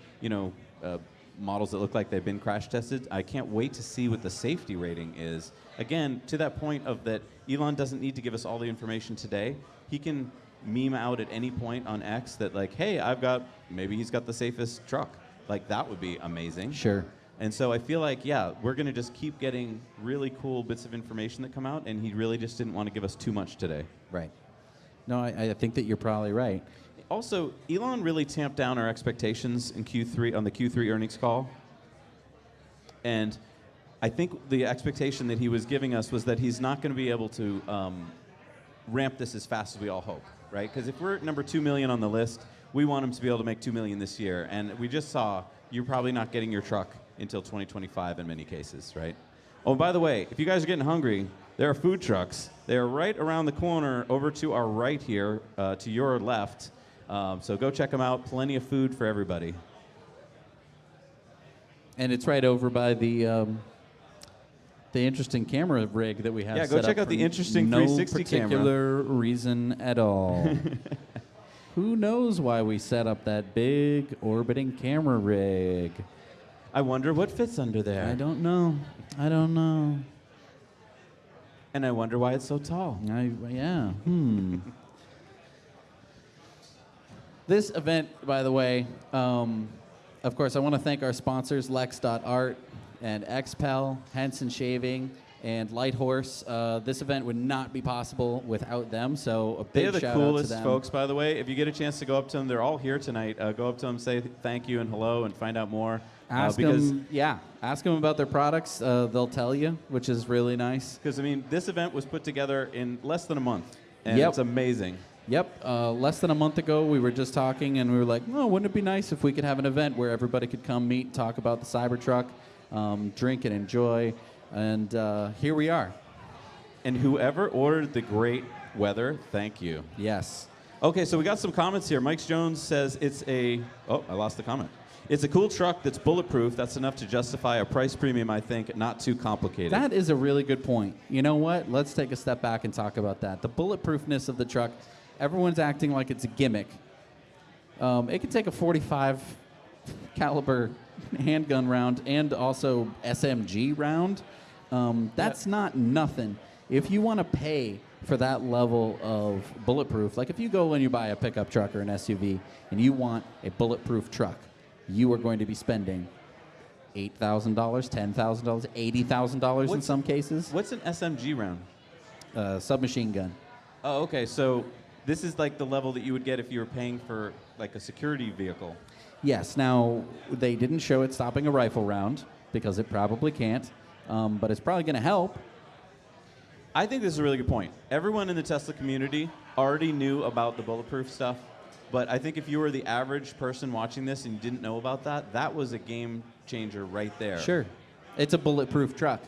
models that look like they've been crash tested. I can't wait to see what the safety rating is. Again, to that point of that Elon doesn't need to give us all the information today. He can meme out at any point on X that like, hey, maybe he's got the safest truck. Like that would be amazing. Sure. And so I feel like, yeah, we're going to just keep getting really cool bits of information that come out, and he really just didn't want to give us too much today. Right. No, I think that you're probably right. Also, Elon really tamped down our expectations in Q3 on the Q3 earnings call. And I think the expectation that he was giving us was that he's not going to be able to ramp this as fast as we all hope, right? Because if we're at number 2 million on the list, we want him to be able to make 2 million this year. And we just saw you're probably not getting your truck until 2025 in many cases, right? Oh, and by the way, if you guys are getting hungry, there are food trucks. They are right around the corner over to our right here, to your left. So go check them out. Plenty of food for everybody. And it's right over by the interesting camera rig that we have. Yeah, go set check up out the for interesting no 360 camera. particular reason at all. Who knows why we set up that big orbiting camera rig? I wonder what fits under there. I don't know. And I wonder why it's so tall. Yeah. This event, by the way, of course, I want to thank our sponsors, Lex.art and XPEL, Henson Shaving, and Light Horse. This event would not be possible without them, so a They big are the shout out to coolest them. folks, by the way. If you get a chance to go up to them, they're all here tonight. Go up to them, say thank you and hello, and find out more. Ask them about their products. They'll tell you, which is really nice. Because, I mean, this event was put together in less than a month, and Yep. it's amazing. Yep. Less than a month ago, we were just talking, and we were like, oh, wouldn't it be nice if we could have an event where everybody could come meet, talk about the Cybertruck, drink and enjoy, and here we are. And whoever ordered the great weather, thank you. Yes. Okay, so we got some comments here. Mike Jones says I lost the comment. It's a cool truck that's bulletproof. That's enough to justify a price premium, I think. Not too complicated. That is a really good point. You know what? Let's take a step back and talk about that. The bulletproofness of the truck, everyone's acting like it's a gimmick. It could take a 45 caliber handgun round and also SMG round. That's not nothing. If you want to pay for that level of bulletproof, like if you go and you buy a pickup truck or an SUV and you want a bulletproof truck, you are going to be spending $8,000, $10,000, $80,000 in some cases. What's an SMG round? Submachine gun. Oh, okay. So this is like the level that you would get if you were paying for like a security vehicle. Yes. Now, they didn't show it stopping a rifle round because it probably can't, but it's probably going to help. I think this is a really good point. Everyone in the Tesla community already knew about the bulletproof stuff, but I think if you were the average person watching this and you didn't know about that, that was a game changer right there. Sure. It's a bulletproof truck.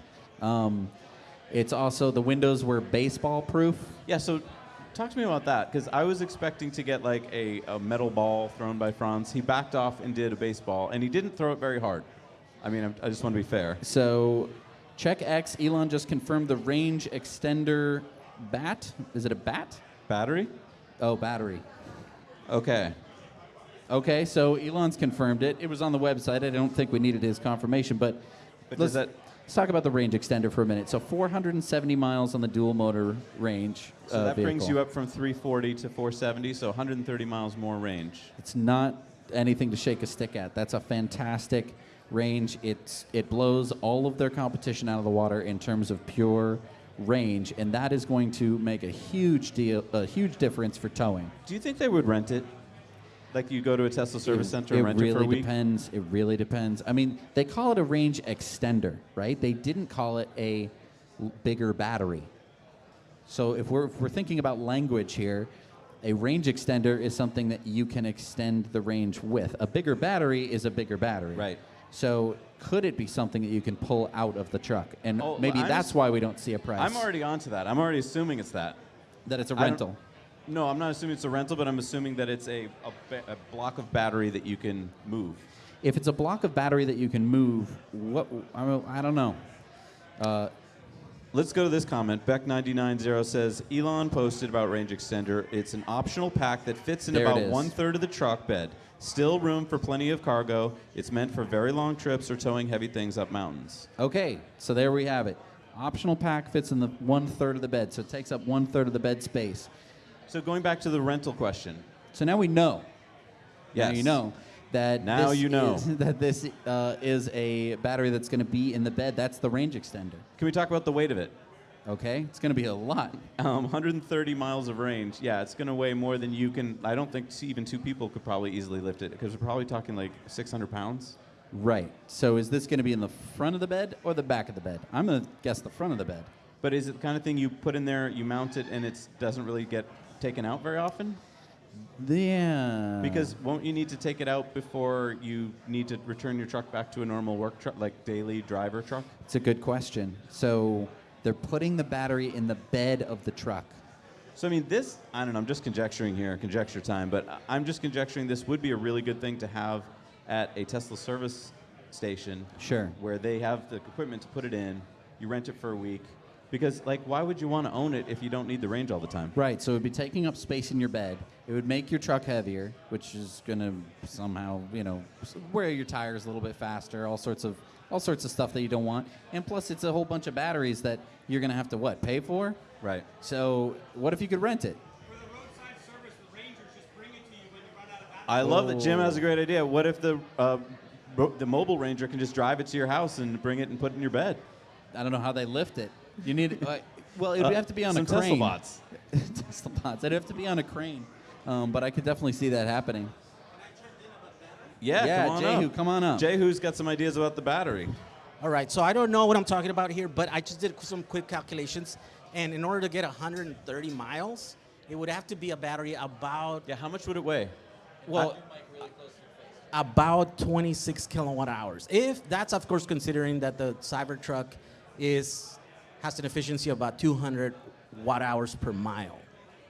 It's also, the windows were baseball proof. Yeah, so talk to me about that, because I was expecting to get like a metal ball thrown by Franz. He backed off and did a baseball, and he didn't throw it very hard. I mean, I just want to be fair. So, check X, Elon just confirmed the range extender bat. Is it a bat? Battery? Oh, battery. Okay. Okay, so Elon's confirmed it. It was on the website. I don't think we needed his confirmation, but let's talk about the range extender for a minute. So 470 miles on the dual motor range. So that brings vehicle. you up from 340 to 470, so 130 miles more range. It's not anything to shake a stick at. That's a fantastic range. It blows all of their competition out of the water in terms of pure range, and that is going to make a huge difference for towing. Do you think they would rent it? Like you go to a Tesla service center and rent it for a week? It really depends. I mean, they call it a range extender, right? They didn't call it a bigger battery. So if we're thinking about language here, a range extender is something that you can extend the range with. A bigger battery is a bigger battery. Right. So could it be something that you can pull out of the truck? And Oh, maybe I'm that's why we don't see a price. I'm already onto that. I'm already assuming it's that. That it's a I don't- rental. No, I'm not assuming it's a rental, but I'm assuming that it's a block of battery that you can move. If it's a block of battery that you can move, I don't know. Let's go to this comment. Beck990 says, Elon posted about range extender. It's an optional pack that fits in There it about is. 1/3 of the truck bed. Still room for plenty of cargo. It's meant for very long trips or towing heavy things up mountains. Okay, so there we have it. Optional pack fits in the 1/3 of the bed, so it takes up 1/3 of the bed space. So going back to the rental question. So now we know. Now Yes. you know that Now this you know. this is a battery that's going to be in the bed. That's the range extender. Can we talk about the weight of it? Okay, it's going to be a lot. 130 miles of range. Yeah, it's going to weigh more than you can. I don't think even two people could probably easily lift it because we're probably talking like 600 pounds. Right. So is this going to be in the front of the bed or the back of the bed? I'm going to guess the front of the bed. But is it the kind of thing you put in there, you mount it, and it doesn't really get taken out very often? Yeah. Because won't you need to take it out before you need to return your truck back to a normal work truck, like daily driver truck? It's a good question. So they're putting the battery in the bed of the truck. So, I mean, this, I don't know, I'm just conjecturing here, conjecture time, but I'm just conjecturing this would be a really good thing to have at a Tesla service station. Sure. Where they have the equipment to put it in, you rent it for a week. Because, like, why would you want to own it if you don't need the range all the time? Right, so it would be taking up space in your bed. It would make your truck heavier, which is going to somehow, wear your tires a little bit faster, all sorts of stuff that you don't want. And plus, it's a whole bunch of batteries that you're going to have to, pay for? Right. So what if you could rent it? I love that Jim has a great idea. What if the mobile ranger can just drive it to your house and bring it and put it in your bed? I don't know how they lift it. You need, it would have to be on a some crane. Tesla bots. Tesla bots. It'd have to be on a crane. But I could definitely see that happening. Yeah, come on Jehu, up. come on up. Jehu's got some ideas about the battery. All right, so I don't know what I'm talking about here, but I just did some quick calculations. And in order to get 130 miles, it would have to be a battery about... Yeah, how much would it weigh? Well, about 26 kilowatt hours. If that's, of course, considering that the Cybertruck has an efficiency of about 200 watt hours per mile.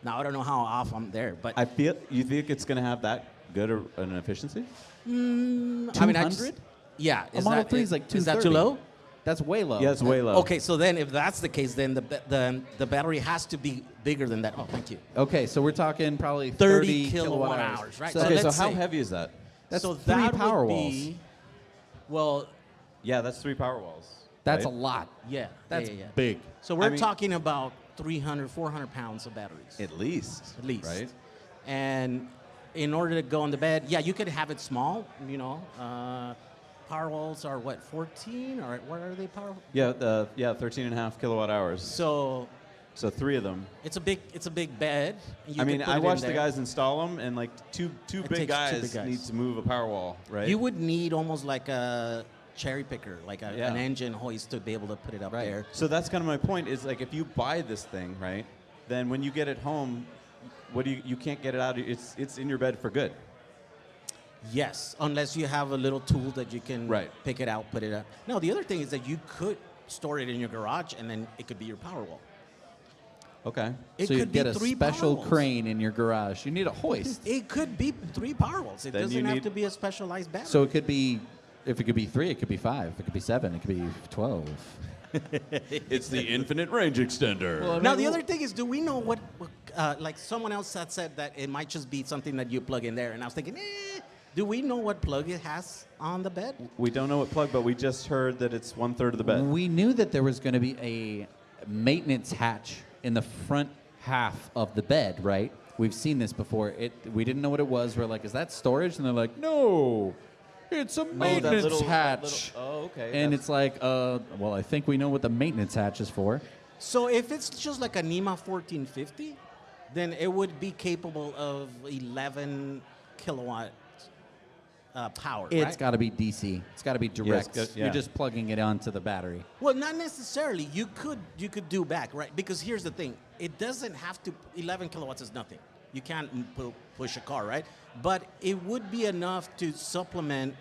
Now, I don't know how off I'm there, but... You think it's going to have that good an efficiency? 200? Yeah. A Model 3 is like 230. Is that too low? That's way low. Yeah, it's way low. Okay, so then if that's the case, then the battery has to be bigger than that. Oh, thank you. Okay, so we're talking probably 30 kilowatt hours, right? So, Okay, so let's how say- heavy is that? that's so 3 that power would walls. be, well, Yeah, that's 3 power walls. That's right? a lot. yeah. That's yeah. big. So we're I mean- talking about 300, 400 pounds of batteries. At least. At least. Right? And in order to go on the bed, yeah, you could have it small, power walls are what, 14? Or what are they power? Yeah, 13.5 kilowatt hours. So 3 of them. it's a big bed. You I could mean, put I it in watched the there. guys install them, and like two takes big two guys big guys. need to move a power wall, right? You would need almost like a cherry picker, like Yeah. an engine hoist to be able to put it up Right. there. So that's kind of my point. Is like if you buy this thing, right? Then when you get it home, you can't get it out. It's in your bed for good. Yes, unless you have a little tool that you can Right. pick it out, put it up. No, the other thing is that you could store it in your garage, and then it could be your power wall. Okay. It So could you'd get be a 3 special power walls. crane in your garage. You need a hoist. It could be 3 power walls. It Then you doesn't have need- to be a specialized battery. So it could be, if it could be 3, it could be 5. It could be 7. It could be 12. It's the infinite range extender. Now, the other thing is, do we know what like someone else had said that it might just be something that you plug in there, and I was thinking, do we know what plug it has on the bed? We don't know what plug, but we just heard that it's 1/3 of the bed. We knew that there was going to be a maintenance hatch in the front half of the bed, right? We've seen this before. We didn't know what it was. We're like, is that storage? And they're like, no, it's a maintenance hatch. Oh, okay. And it's like, well, I think we know what the maintenance hatch is for. So if it's just like a NEMA 1450, then it would be capable of 11 kilowatt power, It's right? got to be DC. It's got to be direct. good, yeah. You're just plugging it onto the battery. Well, not necessarily. You could do back, right? Because here's the thing. It doesn't have to, 11 kilowatts is nothing. You can't push a car, right? But it would be enough to supplement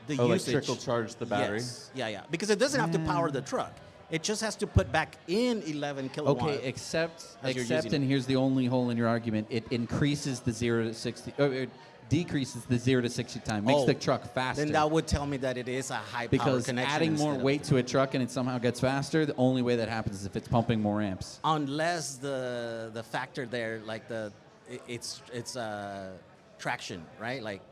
the like usage. trickle charge the battery? Yes. Yeah. Because it doesn't have to power the truck. It just has to put back in 11 kilowatt. Okay, except, as you're and using it. here's the only hole in your argument. It increases the 0 to 60, it decreases the 0 to 60 time, makes the truck faster. Then that would tell me that it is a high power because connection. adding more instead of- weight to a truck and it somehow gets faster, the only way that happens is if it's pumping more amps. Unless the factor there, like it's traction, right? Like,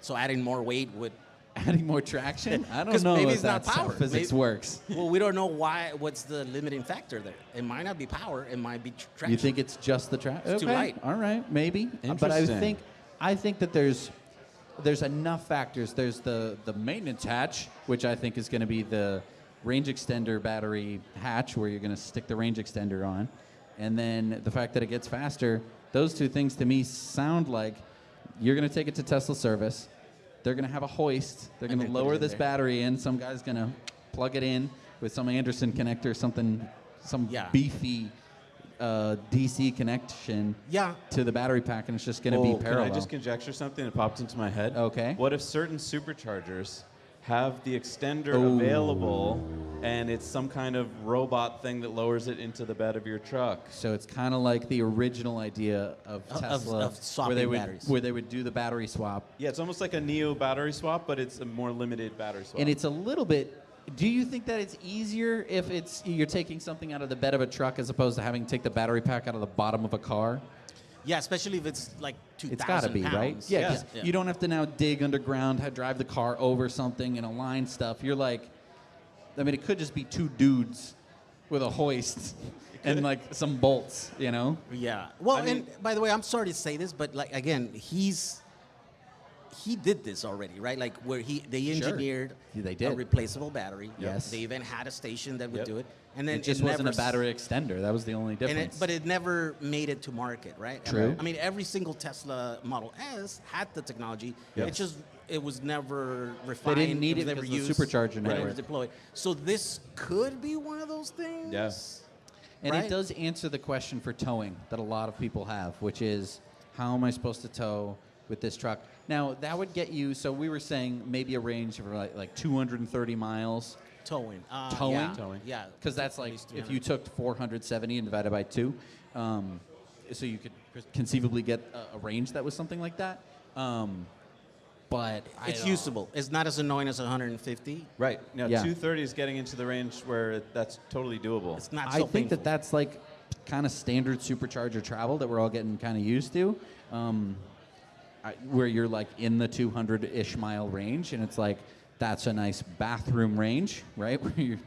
so adding more weight would. Adding more traction? I don't 'Cause know maybe if it's not that's how power. physics Maybe- works. Well, we don't know what's the limiting factor there. It might not be power. It might be traction. You think it's just the track? It's too light. All right, maybe. But I think that there's enough factors. There's the maintenance hatch, which I think is going to be the range extender battery hatch, where you're going to stick the range extender on, and then the fact that it gets faster. Those two things to me sound like you're going to take it to Tesla service. They're going to have a hoist. They're going to lower this battery in. Some guy's going to plug it in with some Anderson connector, some beefy DC connection to the battery pack, and it's just going to be parallel. Can I just conjecture something that popped into my head? Okay. What if certain superchargers have the extender available, and it's some kind of robot thing that lowers it into the bed of your truck? So it's kind of like the original idea of Tesla, of swapping batteries. where they would do the battery swap. Yeah, it's almost like a Neo battery swap, but it's a more limited battery swap. And it's a little bit. Do you think that it's easier if you're taking something out of the bed of a truck as opposed to having to take the battery pack out of the bottom of a car? Yeah, especially if it's like 2,000 It's got to be, pounds. right? Yeah, 'cause you don't have to now dig underground, drive the car over something and align stuff. You're like, I mean, it could just be two dudes with a hoist and like some bolts, you know? Yeah. Well, and by the way, I'm sorry to say this, but like again, he did this already, right? Like where they engineered a replaceable battery. Yes. They even had a station that would do it, and then it just wasn't a battery extender. That was the only difference. But it never made it to market, right? True. I mean, every single Tesla Model S had the technology. Yes. It was never refined. They didn't need it was never because of used, the supercharger never network. deployed. So this could be one of those things. Yes. And right? it does answer the question for towing that a lot of people have, which is, how am I supposed to tow with this truck? Now, that would get you, so we were saying maybe a range of like 230 miles. Towing. Towing? Yeah. Because that's like, if you took 470 and divided by 2, so you could conceivably get a range that was something like that. But it's usable. It's not as annoying as 150. Right. Now, Yeah. 230 is getting into the range where that's totally doable. It's not I think that that's like kind of standard supercharger travel that we're all getting kind of used to, where you're like in the 200-ish mile range, and it's like, that's a nice bathroom range, right? Where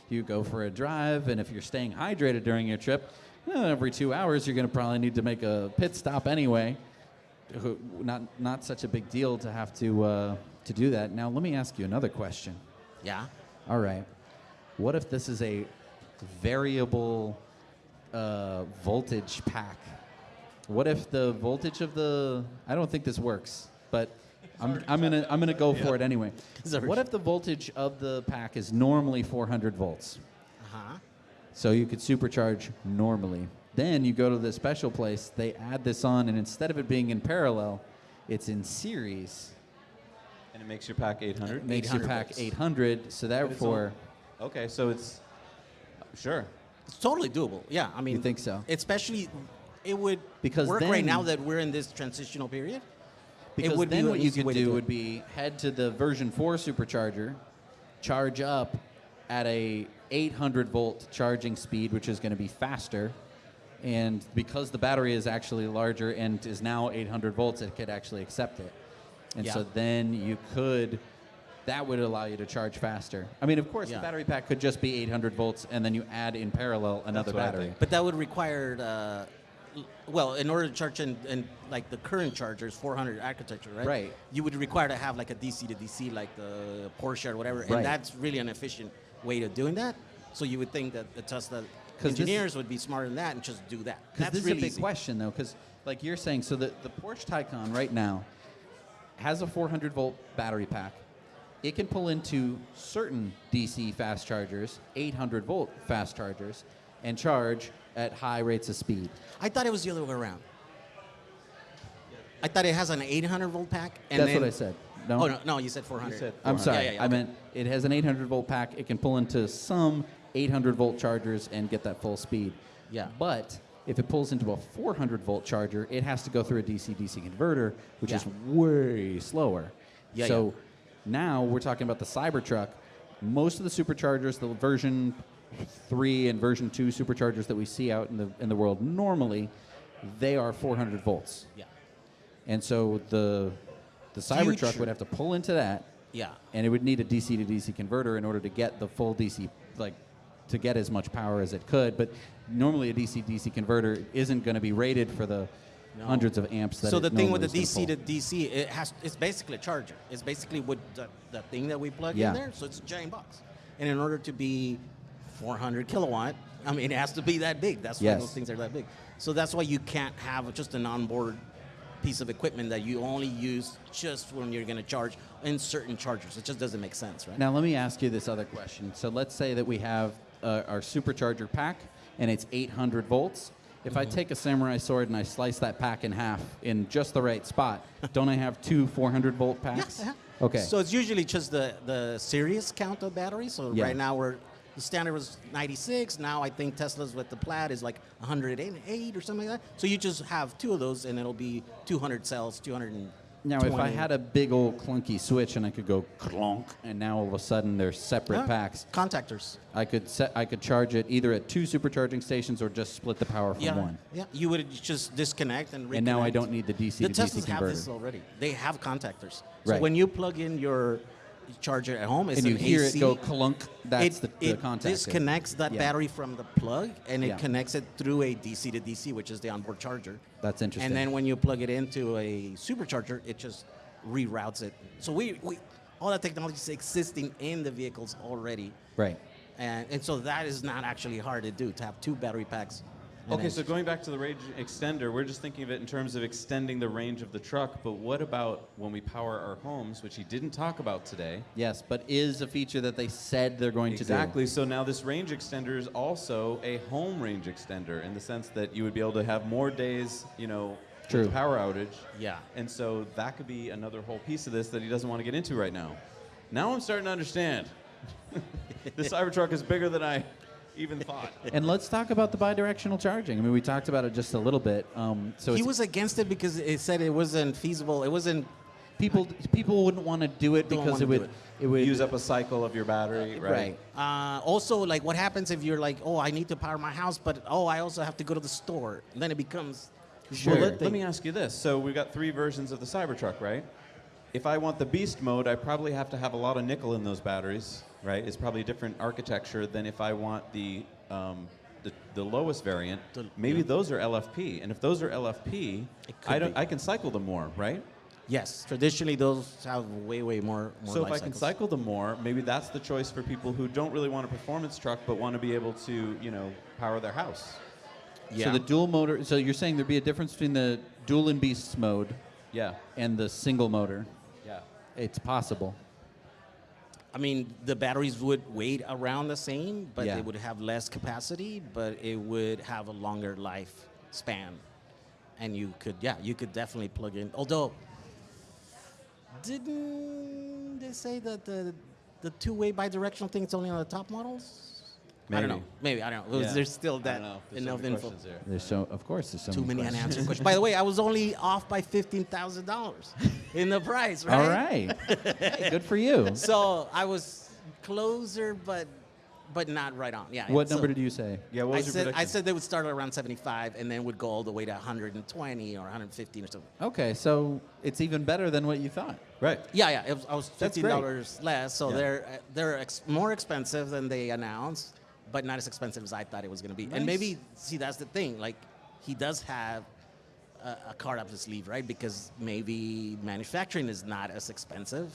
you go for a drive, and if you're staying hydrated during your trip, every 2 hours you're going to probably need to make a pit stop anyway. Not such a big deal to have to do that. Now, let me ask you another question. Yeah. All right. What if this is a variable voltage pack? What if the voltage of I don't think this works, but I'm gonna go for it anyway. What if the voltage of the pack is normally 400 volts? Uh-huh. So you could supercharge normally. Then you go to the special place, they add this on, and instead of it being in parallel, it's in series. And it makes your pack 800? It makes your pack 800, so therefore... Okay, so it's... Sure. It's totally doable. Yeah, I mean... You think so? Especially, it would Because work then, right now that we're in this transitional period. Because it would then be what an you easy could way to do it. would be head to the version 4 supercharger, charge up at a 800 volt charging speed, which is going to be faster. And because the battery is actually larger and is now 800 volts, it could actually accept it. And so then you could, that would allow you to charge faster. I mean, of course, the battery pack could just be 800 volts, and then you add in parallel another battery. But that would require, well, in order to charge in like the current chargers, 400 architecture, right? Right. You would require to have like a DC to DC, like the Porsche or whatever, Right. and that's really an efficient way of doing that. So you would think that the Tesla 'Cause engineers would be smarter than that and just do that. Because That's this really is a big easy. question, though, because like you're saying, so the Porsche Taycan right now has a 400 volt battery pack. It can pull into certain DC fast chargers, 800 volt fast chargers, and charge at high rates of speed. I thought it was the other way around. I thought it has an 800 volt pack. And That's then, what I said. No? Oh, no, you said 400. I'm sorry. Yeah, yeah, I okay. meant it has an 800 volt pack. It can pull into some 800-volt chargers and get that full speed. Yeah. But if it pulls into a 400-volt charger, it has to go through a DC-DC converter, which Yeah. is way slower. Yeah, so now we're talking about the Cybertruck. Most of the superchargers, the version 3 and version 2 superchargers that we see out in the world normally, they are 400 volts. Yeah. And so the Cybertruck would have to pull into that. Yeah. And it would need a DC to DC converter in order to get the full DC, like to get as much power as it could. But normally a DC-DC converter isn't going to be rated for the hundreds of amps that So it the thing with the normally is DC gonna to DC, it's basically a charger. It's basically with the thing that we plug Yeah. in there. So it's a giant box. And in order to be 400 kilowatt, I mean, it has to be that big. That's why Yes. those things are that big. So that's why you can't have just an onboard piece of equipment that you only use just when you're going to charge in certain chargers. It just doesn't make sense, right? Now let me ask you this other question. So let's say that we have our supercharger pack and it's 800 volts. If I take a samurai sword and I slice that pack in half in just the right spot, don't I have two 400-volt packs? Yes. Okay. So it's usually just the series count of batteries. So Yeah. right now the standard was 96. Now I think Tesla's with the Plaid is like 108 or something like that. So you just have two of those and it'll be 200 cells, 220. Now, if I had a big old clunky switch and I could go clonk, and now all of a sudden they're separate Yeah. packs. Contactors. I could charge it either at 2 supercharging stations or just split the power from one. Yeah, you would just disconnect and reconnect. And now I don't need the DC The to DC Teslas have converter. this already. They have contactors. So Right. when you plug in your charger at home, it's And you an hear AC. it go clunk, that's the it contactor. disconnects that Yeah. battery from the plug, and it Yeah. connects it through a DC to DC, which is the onboard charger. That's interesting. And then when you plug it into a supercharger, it just reroutes it. So we all that technology is existing in the vehicles already. Right. And so that is not actually hard to do, to have two battery packs. and Okay, then- so going back to the range extender, we're just thinking of it in terms of extending the range of the truck, but what about when we power our homes, which he didn't talk about today? Yes, but is a feature that they said they're going to do. Exactly. So now this range extender is also a home range extender in the sense that you would be able to have more days, True. with power outage. Yeah. And so that could be another whole piece of this that he doesn't want to get into right now. Now I'm starting to understand. The Cybertruck is bigger than I even thought. And let's talk about the bidirectional charging. I mean, we talked about it just a little bit. So he it's- was against it because it said it wasn't feasible. It wasn't. people wouldn't want to do it Don't because wanna it do would it would use up a cycle of your battery, right? Also, like, what happens if you're like, oh, I need to power my house, but I also have to go to the store. And then it becomes. Well, let me ask you this. So we've got 3 versions of the Cybertruck, right? If I want the beast mode, I probably have to have a lot of nickel in those batteries, right? It's probably a different architecture than if I want the lowest variant. Maybe those are LFP, and if those are LFP, I can cycle them more, right? Yes, traditionally those have way more. So if life I can cycles. cycle them more, maybe that's the choice for people who don't really want a performance truck but want to be able to, power their house. So the dual motor. So you're saying there'd be a difference between the dual and beasts mode, Yeah. and the single motor. Yeah. It's possible. I mean, the batteries would weight around the same, but Yeah. they would have less capacity, but it would have a longer lifespan. And you could definitely plug in. Although, didn't they say that the two-way bidirectional thing is only on the top models? I don't know. Maybe, I don't know. Yeah. There's still I that don't know. There's so enough many info. questions there. There's so Too many questions. unanswered questions. By the way, I was only off by $15,000 in the price, right? All right. Hey, good for you. So I was closer, but not right on. Yeah. What so number did you say? Yeah, what was your I prediction? said they would start at around 75 and then would go all the way to 120 or 115 or something. Okay, so it's even better than what you thought. Right. Yeah. I was That's $15 less, so Yeah. they're more expensive than they announced, but not as expensive as I thought it was going to be. And maybe that's the thing. Like, he does have a card up his sleeve, right? Because maybe manufacturing is not as expensive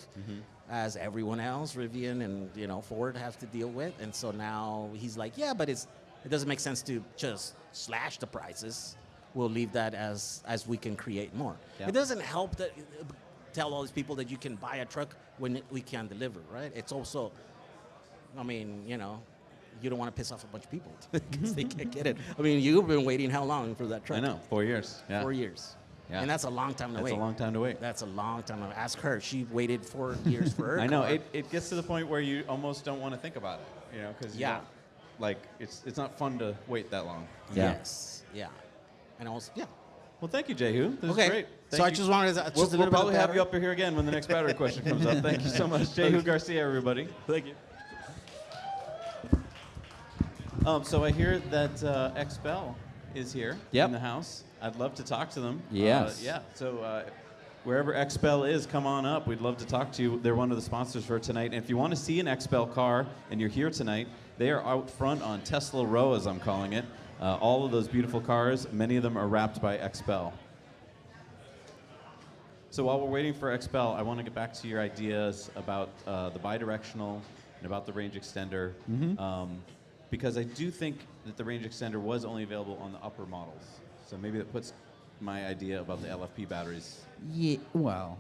as everyone else, Rivian and Ford have to deal with. And so now he's like, yeah, but it doesn't make sense to just slash the prices. We'll leave that as we can create more. Yeah. It doesn't help that tell all these people that you can buy a truck when we can deliver, right? It's also, I mean, you don't want to piss off a bunch of people because they can't get it. I mean, you've been waiting how long for that truck? I know, 4 years. Yeah. 4 years. Yeah. And that's a long time to wait. That's a long time to wait. That's a long time to Ask her. She waited 4 years for her I know. car. It gets to the point where you almost don't want to think about it, because like it's not fun to wait that long. Yeah. Yes. Yeah. And also, yeah. Well, thank you, Jehu. This Okay. is great. So Thank I you. just wanted to We'll, just a we'll little bit of probably have battery. you up here again when the next battery question comes up. Thank you so much, Jehu Garcia, everybody. Thank you. So I hear that XPEL is here Yep. in the house. I'd love to talk to them. Yes. Yeah. So wherever XPEL is, come on up. We'd love to talk to you. They're one of the sponsors for tonight. And if you want to see an XPEL car and you're here tonight, they are out front on Tesla Row, as I'm calling it. All of those beautiful cars, many of them are wrapped by XPEL. So while we're waiting for XPEL, I want to get back to your ideas about the bidirectional and about the range extender. Because I do think that the range extender was only available on the upper models. So maybe that puts my idea about the LFP batteries. Yeah, well.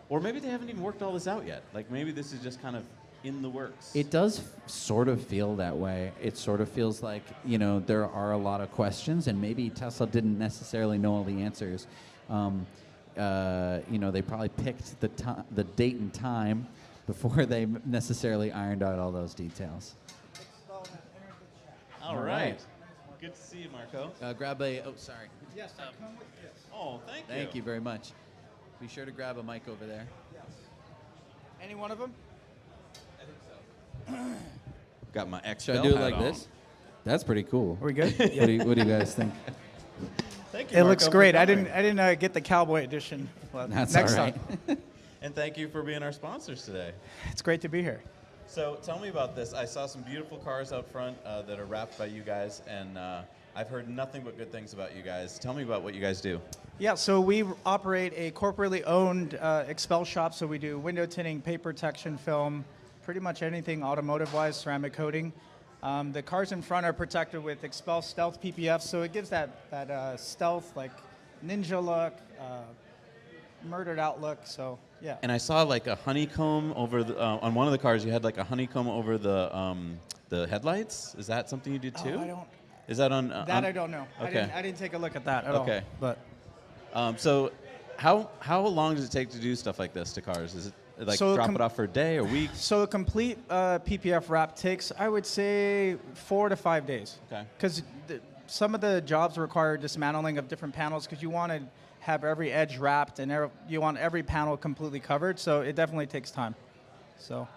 Or maybe they haven't even worked all this out yet. Like maybe this is just kind of in the works. It does sort of feel that way. It sort of feels like, you know, there are a lot of questions, and maybe Tesla didn't necessarily know all the answers. You know, they probably picked the date and time before they necessarily ironed out all those details. All right. Good to see you, Marco. Grab a, oh, sorry. Yes, I come with this. Oh, thank you. Thank you very much. Be sure to grab a mic over there. Yes. Any one of them? Got my XPEL Should I do it hat like on. this? That's pretty cool. Are we good? What do you guys think? Thank you, It Marco, looks for great. I coming. didn't get the cowboy edition. Well, That's next all right. time. And thank you for being our sponsors today. It's great to be here. So tell me about this. I saw some beautiful cars out front that are wrapped by you guys, and I've heard nothing but good things about you guys. Tell me about what you guys do. Yeah, so we operate a corporately owned XPEL shop. So we do window tinting, paint protection film, pretty much anything automotive-wise, ceramic coating. The cars in front are protected with XPEL Stealth PPF, so it gives that stealth, like ninja look, murdered out look. So yeah. And I saw like a honeycomb over the on one of the cars. You had like a honeycomb over the headlights. Is that something you did too? Oh, I don't. Is that on? That I don't know. Okay. I didn't take a look at that at all. Okay. But so, how long does it take to do stuff like this to cars? Is it like So drop it off for a day or weeks? So a complete PPF wrap takes, I would say, 4 to 5 days. Okay. Because some of the jobs require dismantling of different panels because you want to have every edge wrapped and you want every panel completely covered. So it definitely takes time. So.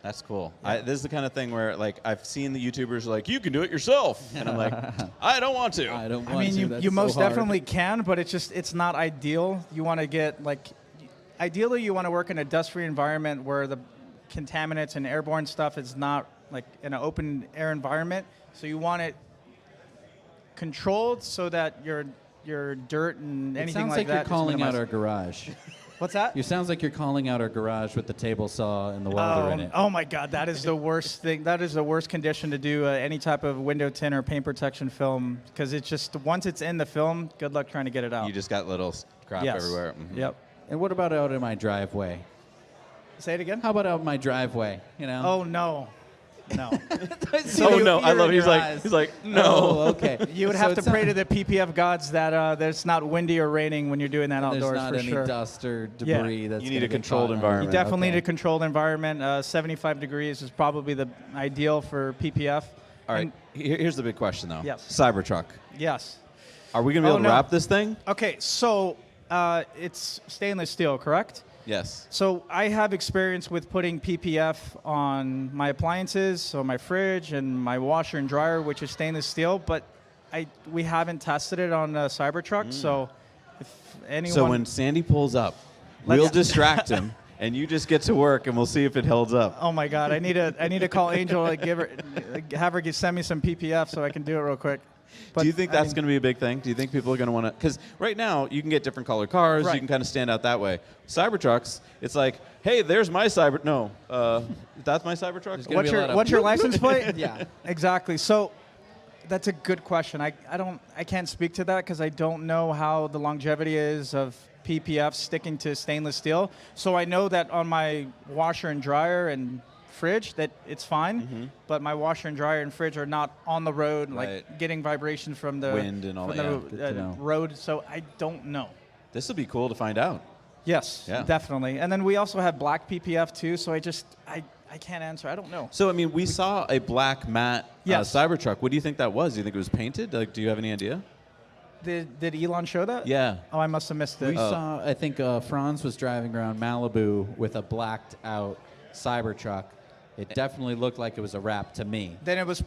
That's cool. This is the kind of thing where, like, I've seen the YouTubers like, you can do it yourself, and I'm like, I don't want to. I don't want I mean, to. you That's most so hard. definitely can, but it's not ideal. You want to get ideally you want to work in a dust-free environment where the contaminants and airborne stuff is not like in an open air environment. So you want it controlled so that your dirt and It anything sounds like like that you're is calling out minimized. our garage. What's that? It sounds like you're calling out our garage with the table saw and the welder in it. Oh my God, that is the worst thing. That is the worst condition to do any type of window tint or paint protection film because it's just once it's in the film, good luck trying to get it out. You just got little crap Yes. everywhere. Yep. And what about out in my driveway? Say it again. How about out in my driveway? You know. Oh no, no. Oh no, I love it. He's like, no. Oh, okay. You would So have to it's pray not- to the PPF gods that it's not windy or raining when you're doing that outdoors. There's not for any sure. dust or Yeah. debris that's You need gonna a get controlled caught on. environment. You definitely Okay. need a controlled environment. 75 degrees is probably the ideal for PPF. All right, And- here's the big question, though. Yes. Cybertruck. Yes. Are we going to be able to no. wrap this thing? Okay, so it's stainless steel, correct? Yes. So I have experience with putting PPF on my appliances, so my fridge and my washer and dryer, which is stainless steel, but we haven't tested it on a Cybertruck, so if anyone... So when Sandy pulls up, Let's- we'll distract him, and you just get to work, and we'll see if it holds up. Oh my God, I need to call Angel, have her send me some PPF so I can do it real quick. But do you think that's going to be a big thing? Do you think people are going to want to? Because right now you can get different colored cars. Right. You can kind of stand out that way. Cybertrucks, it's like, hey, there's my Cyber. No, that's my Cybertruck. gonna be a lot of What's your license plate? Yeah. Exactly. So that's a good question. I can't speak to that because I don't know how the longevity is of PPF sticking to stainless steel. So I know that on my washer and dryer and fridge that it's fine, but my washer and dryer and fridge are not on the road, Right. like getting vibrations from the Wind and all from that. the, Yeah, good to know. road. So I don't know. This will be cool to find out. Yes, Yeah. definitely. And then we also have black PPF too. So I I can't answer. I don't know. So, I mean, we saw a black matte Yes. Cybertruck. What do you think that was? Do you think it was painted? Like, do you have any idea? Did Elon show that? Yeah. Oh, I must have missed it. We saw, I think Franz was driving around Malibu with a blacked out Cybertruck. It definitely looked like it was a wrap to me. Then it was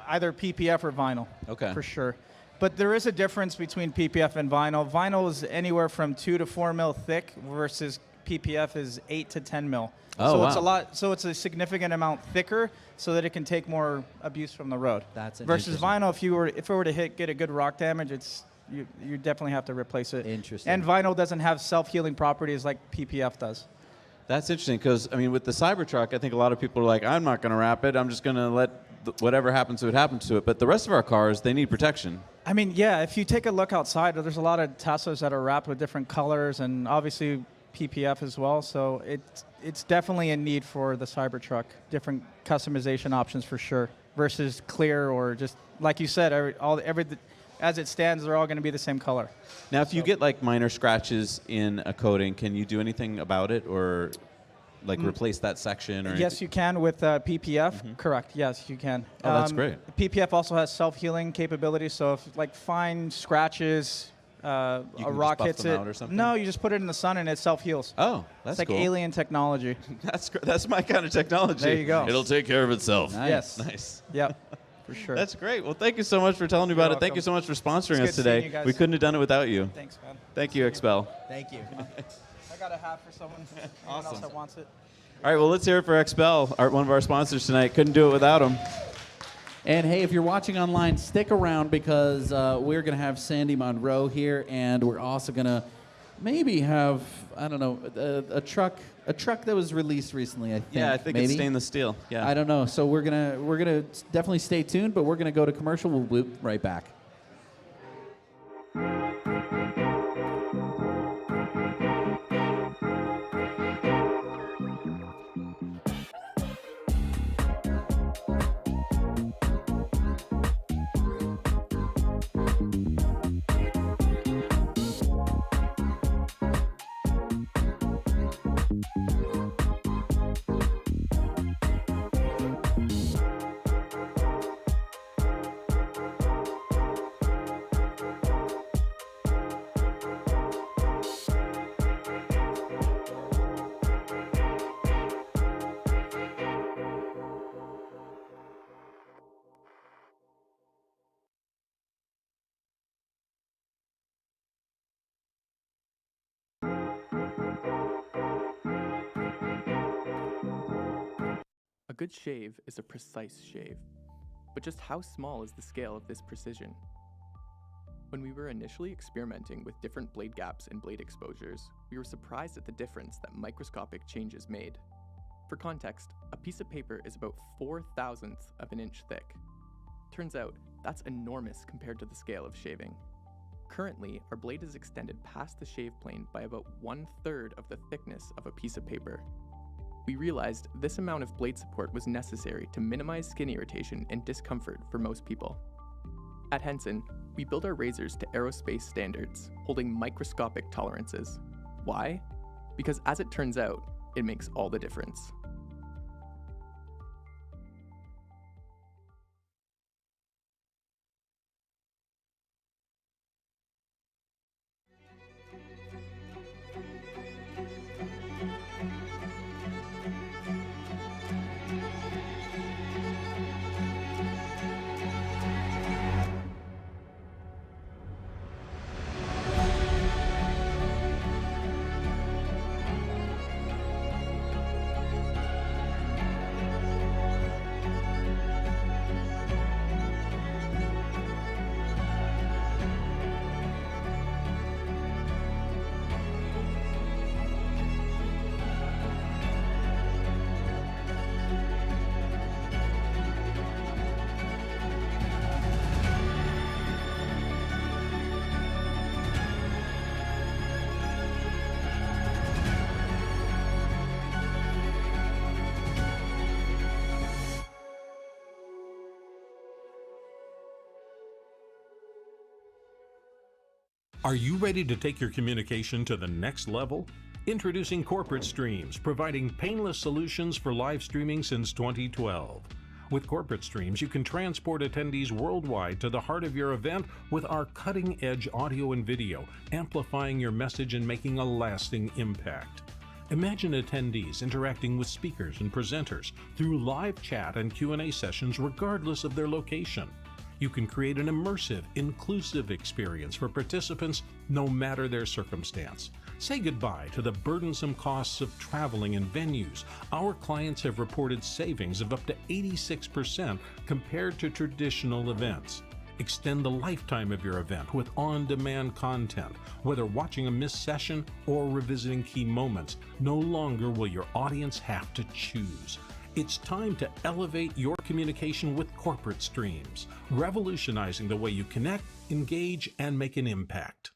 either PPF or vinyl. Okay. For sure. But there is a difference between PPF and vinyl. Vinyl is anywhere from 2 to 4 mil thick versus PPF is 8 to 10 mil. Oh, so wow. it's a lot. So it's a significant amount thicker, so that it can take more abuse from the road. That's versus interesting. vinyl. If it were to get a good rock damage, you definitely have to replace it. Interesting. And vinyl doesn't have self-healing properties like PPF does. That's interesting because, I mean, with the Cybertruck, I think a lot of people are like, I'm not going to wrap it. I'm just going to let whatever happens to it happens to it. But the rest of our cars, they need protection. I mean, yeah, if you take a look outside, there's a lot of Teslas that are wrapped with different colors and obviously PPF as well. So it's definitely a need for the Cybertruck, different customization options for sure, versus clear or just, like you said, as it stands, they're all going to be the same color. Now, if you get like minor scratches in a coating, can you do anything about it or like replace that section? Or Yes, you can with PPF. Correct. Yes, you can. Oh, that's great. PPF also has self-healing capabilities. So if like fine scratches, a can rock just buff hits them it. out or something? No, you just put it in the sun and it self-heals. Oh, that's it's like cool. alien technology. That's my kind of technology. There you go. It'll take care of itself. Yes. Nice. Yep. For sure. That's great. Well, thank you so much for telling me about it. Thank you so much for sponsoring It's us good seeing today. you guys. We couldn't have done it without you. Thanks, man. Thank you, Expel. Thank you. I got a hat for someone else that wants it. All right, well, let's hear it for Expel, one of our sponsors tonight. Couldn't do it without him. And hey, if you're watching online, stick around because we're going to have Sandy Munro here, and we're also going to maybe have, I don't know, a truck that was released recently, I think. Yeah, I think maybe. it's stainless steel. Yeah. I don't know. So we're gonna definitely stay tuned, but we're gonna go to commercial. We'll be right back. A good shave is a precise shave. But just how small is the scale of this precision? When we were initially experimenting with different blade gaps and blade exposures, we were surprised at the difference that microscopic changes made. For context, a piece of paper is about 4/1000th of an inch thick. Turns out, that's enormous compared to the scale of shaving. Currently, our blade is extended past the shave plane by about 1/3 of the thickness of a piece of paper. We realized this amount of blade support was necessary to minimize skin irritation and discomfort for most people. At Henson, we build our razors to aerospace standards, holding microscopic tolerances. Why? Because as it turns out, it makes all the difference. Are you ready to take your communication to the next level? Introducing Corporate Streams, providing painless solutions for live streaming since 2012. With Corporate Streams, you can transport attendees worldwide to the heart of your event with our cutting-edge audio and video, amplifying your message and making a lasting impact. Imagine attendees interacting with speakers and presenters through live chat and Q&A sessions regardless of their location. You can create an immersive, inclusive experience for participants no matter their circumstance. Say goodbye to the burdensome costs of traveling and venues. Our clients have reported savings of up to 86% compared to traditional events. Extend the lifetime of your event with on-demand content. Whether watching a missed session or revisiting key moments, no longer will your audience have to choose. It's time to elevate your communication with Corporate Streams, revolutionizing the way you connect, engage, and make an impact.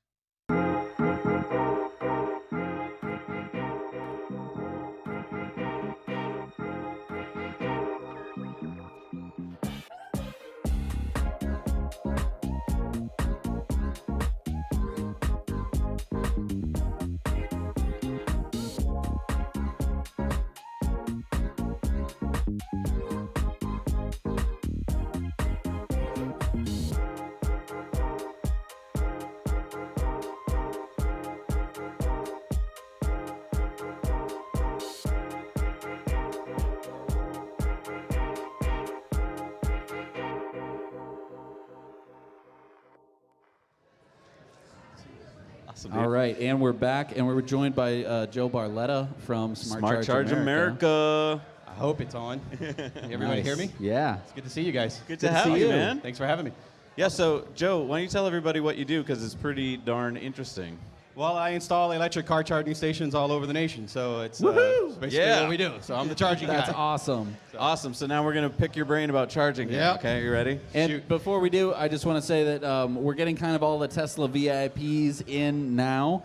Awesome, All right, and we're back, and we're joined by Joe Barletta from Smart Charge America. I hope it's on. Everybody Nice. hear me? Yeah. It's good to see you guys. Good to have you, man. Thanks for having me. Yeah, so Joe, why don't you tell everybody what you do, because it's pretty darn interesting. Well, I install electric car charging stations all over the nation, so it's basically Yeah. what we do. So I'm the charging guy. That's awesome. Awesome. So now we're going to pick your brain about charging. here, Yeah. Okay, you ready? And before we do, I just want to say that we're getting kind of all the Tesla VIPs in now.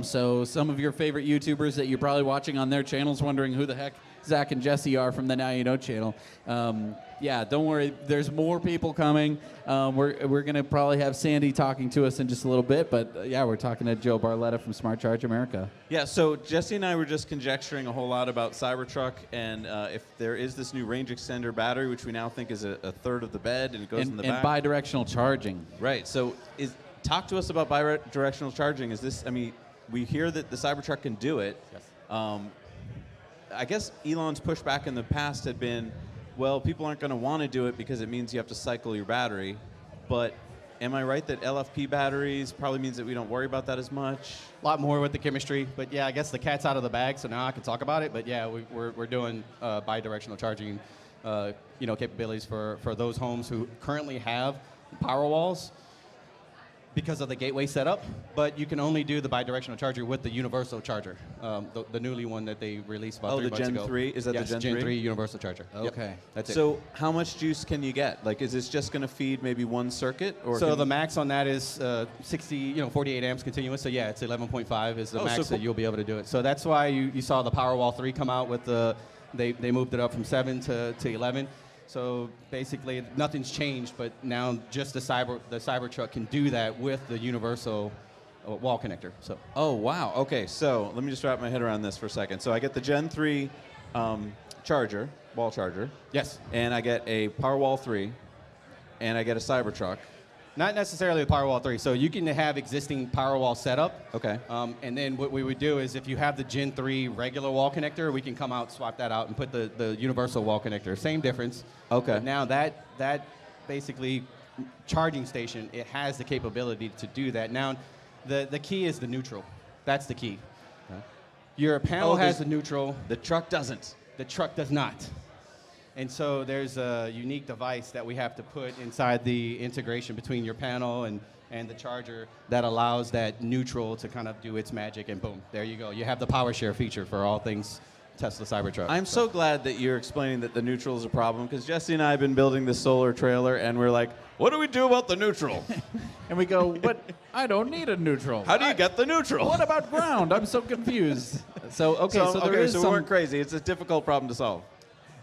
So some of your favorite YouTubers that you're probably watching on their channels wondering who the heck Zac and Jesse are from the Now You Know channel. Yeah, don't worry. There's more people coming. We're going to probably have Sandy talking to us in just a little bit. But yeah, we're talking to Joe Barletta from Smart Charge America. Yeah, so Jesse and I were just conjecturing a whole lot about Cybertruck, and if there is this new range extender battery, which we now think is a third of the bed, and it goes in the back. And bi-directional charging. Right. So talk to us about bi-directional charging. Is this, I mean, we hear that the Cybertruck can do it. Yes. I guess Elon's pushback in the past had been, well, people aren't going to want to do it because it means you have to cycle your battery. But am I right that LFP batteries probably means that we don't worry about that as much? A lot more with the chemistry, but yeah, I guess the cat's out of the bag, so now I can talk about it. But yeah, we're doing bi-directional charging, capabilities for those homes who currently have power walls because of the gateway setup. But you can only do the bi-directional charger with the universal charger, the newly one that they released about 3 months ago. Oh, the Gen 3? Is that yes, the Gen 3? Gen 3 universal charger. Okay. Yep, that's it. So how much juice can you get? Like, is this just going to feed maybe one circuit? Or So the max on that is 48 amps continuous. So yeah, it's 11.5 is the max that you'll be able to do it. So that's why you saw the Powerwall 3 come out with they moved it up from 7 to 11. So basically nothing's changed, but now just the Cybertruck can do that with the universal wall connector. So. Oh, wow. Okay, so let me just wrap my head around this for a second. So I get the Gen 3 charger, wall charger. Yes. And I get a Powerwall 3, and I get a Cybertruck. Not necessarily the Powerwall 3. So you can have existing Powerwall setup. Okay. And then what we would do is if you have the Gen 3 regular wall connector, we can come out, swap that out, and put the universal wall connector. Same difference. Okay. But now that basically charging station, it has the capability to do that. Now, the key is the neutral. That's the key. Okay. Your panel has the neutral. The truck doesn't. The truck does not. And so there's a unique device that we have to put inside the integration between your panel and the charger that allows that neutral to kind of do its magic, and boom, there you go. You have the power share feature for all things Tesla Cybertruck. I'm so glad that you're explaining that the neutral is a problem, because Jesse and I have been building this solar trailer, and we're like, what do we do about the neutral? And we go, but I don't need a neutral. How do you get the neutral? What about ground? I'm so confused. So there is we weren't crazy. It's a difficult problem to solve.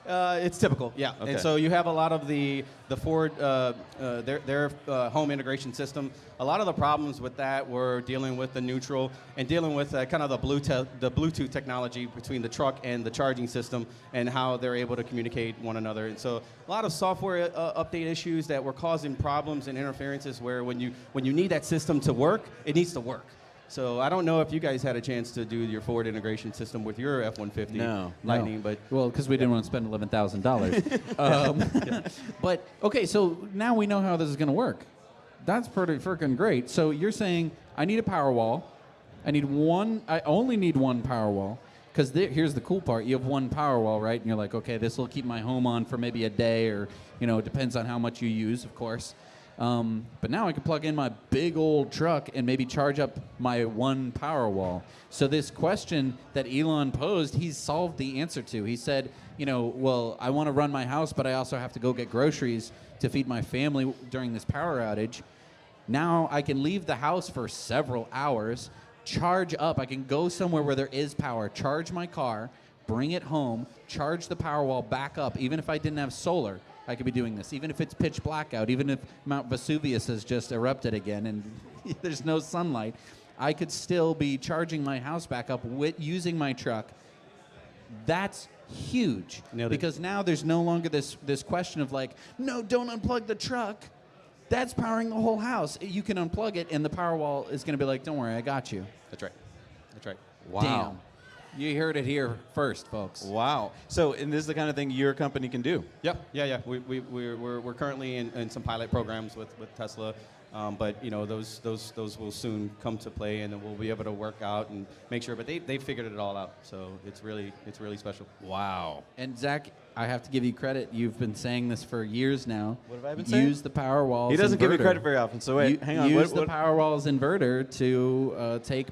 It's typical, yeah. Okay. And so you have a lot of the Ford, their home integration system. A lot of the problems with that were dealing with the neutral and dealing with kind of the Bluetooth technology between the truck and the charging system and how they're able to communicate one another. And so a lot of software update issues that were causing problems and interferences where when you need that system to work, it needs to work. So I don't know if you guys had a chance to do your Ford integration system with your F-150 Lightning, but well, because we didn't want to spend $11,000. But okay, so now we know how this is going to work. That's pretty freaking great. So you're saying I need a Powerwall. I only need one Powerwall. Because here's the cool part: you have one Powerwall, right? And you're like, okay, this will keep my home on for maybe a day, or it depends on how much you use, of course. But now I can plug in my big old truck and maybe charge up my one Powerwall. So this question that Elon posed, he's solved the answer to. He said, well, I want to run my house, but I also have to go get groceries to feed my family during this power outage. Now I can leave the house for several hours, charge up. I can go somewhere where there is power, charge my car, bring it home, charge the Powerwall back up, even if I didn't have solar. I could be doing this, even if it's pitch black out, even if Mount Vesuvius has just erupted again and there's no sunlight, I could still be charging my house back up using my truck. That's huge, because now there's no longer this question of like, no, don't unplug the truck. That's powering the whole house. You can unplug it, and the Powerwall is going to be like, don't worry, I got you. That's right. That's right. Wow. Damn. You heard it here first, folks. Wow. So, and this is the kind of thing your company can do? Yep. Yeah. We're currently in some pilot programs with Tesla, but those will soon come to play, and then we'll be able to work out and make sure. But they figured it all out, so it's really special. Wow. And Zach, I have to give you credit. You've been saying this for years now. What have I been saying? Use the Powerwall's He doesn't inverter. give me credit very often. So wait, hang on. Use the Powerwall's inverter to take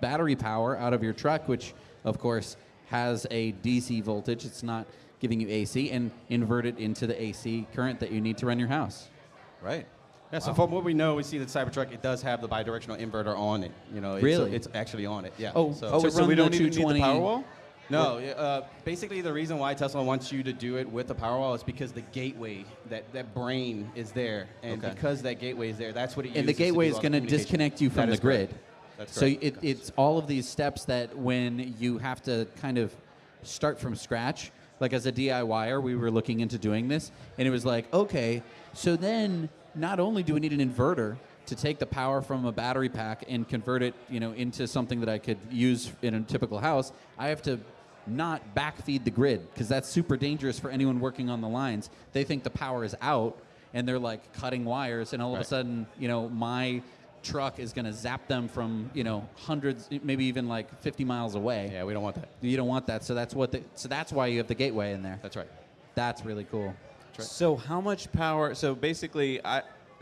battery power out of your truck, which of course has a DC voltage. It's not giving you AC, and invert it into the AC current that you need to run your house. Right. Yeah, so from what we know, we see that Cybertruck, it does have the bidirectional inverter on it. Really? It's actually on it. Yeah. So we don't even need the Powerwall? No, basically the reason why Tesla wants you to do it with the Powerwall is because the gateway, that brain is there, and because that gateway is there, that's what it uses. And the gateway is going to disconnect you from the grid. That's so correct. it's all of these steps that when you have to kind of start from scratch, like as a DIYer, we were looking into doing this, and it was like, okay, so then not only do we need an inverter to take the power from a battery pack and convert it, into something that I could use in a typical house, I have to not backfeed the grid, because that's super dangerous for anyone working on the lines. They think the power is out, and they're like cutting wires, and all of a sudden, my truck is going to zap them from hundreds, maybe even like 50 miles away. Yeah, we don't want that. You don't want that. So that's why you have the gateway in there. That's right. That's really cool. That's right. So how much power? So basically,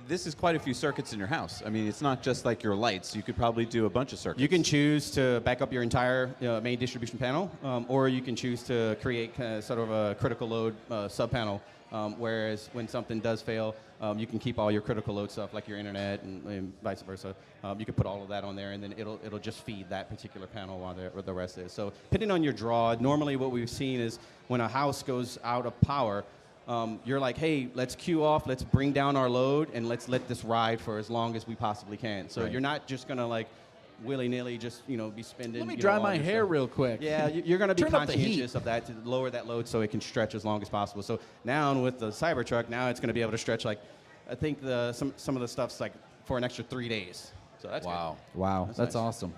this is quite a few circuits in your house. I mean, it's not just like your lights. You could probably do a bunch of circuits. You can choose to back up your entire main distribution panel, or you can choose to create sort of a critical load sub-panel, whereas when something does fail, you can keep all your critical load stuff like your internet and vice versa. You can put all of that on there, and then it'll just feed that particular panel while the rest is. So depending on your draw, normally what we've seen is when a house goes out of power, you're like, hey, let's queue off, let's bring down our load, and let's let this ride for as long as we possibly can. So you're not just going to like willy-nilly just be spending. Let me dry my hair real quick. Yeah, you're going to be Turn up the heat. conscientious of that to lower that load so it can stretch as long as possible. So now with the Cybertruck, now it's going to be able to stretch like, I think some of the stuff's like for an extra 3 days. So that's wow. good. Wow, that's nice. awesome.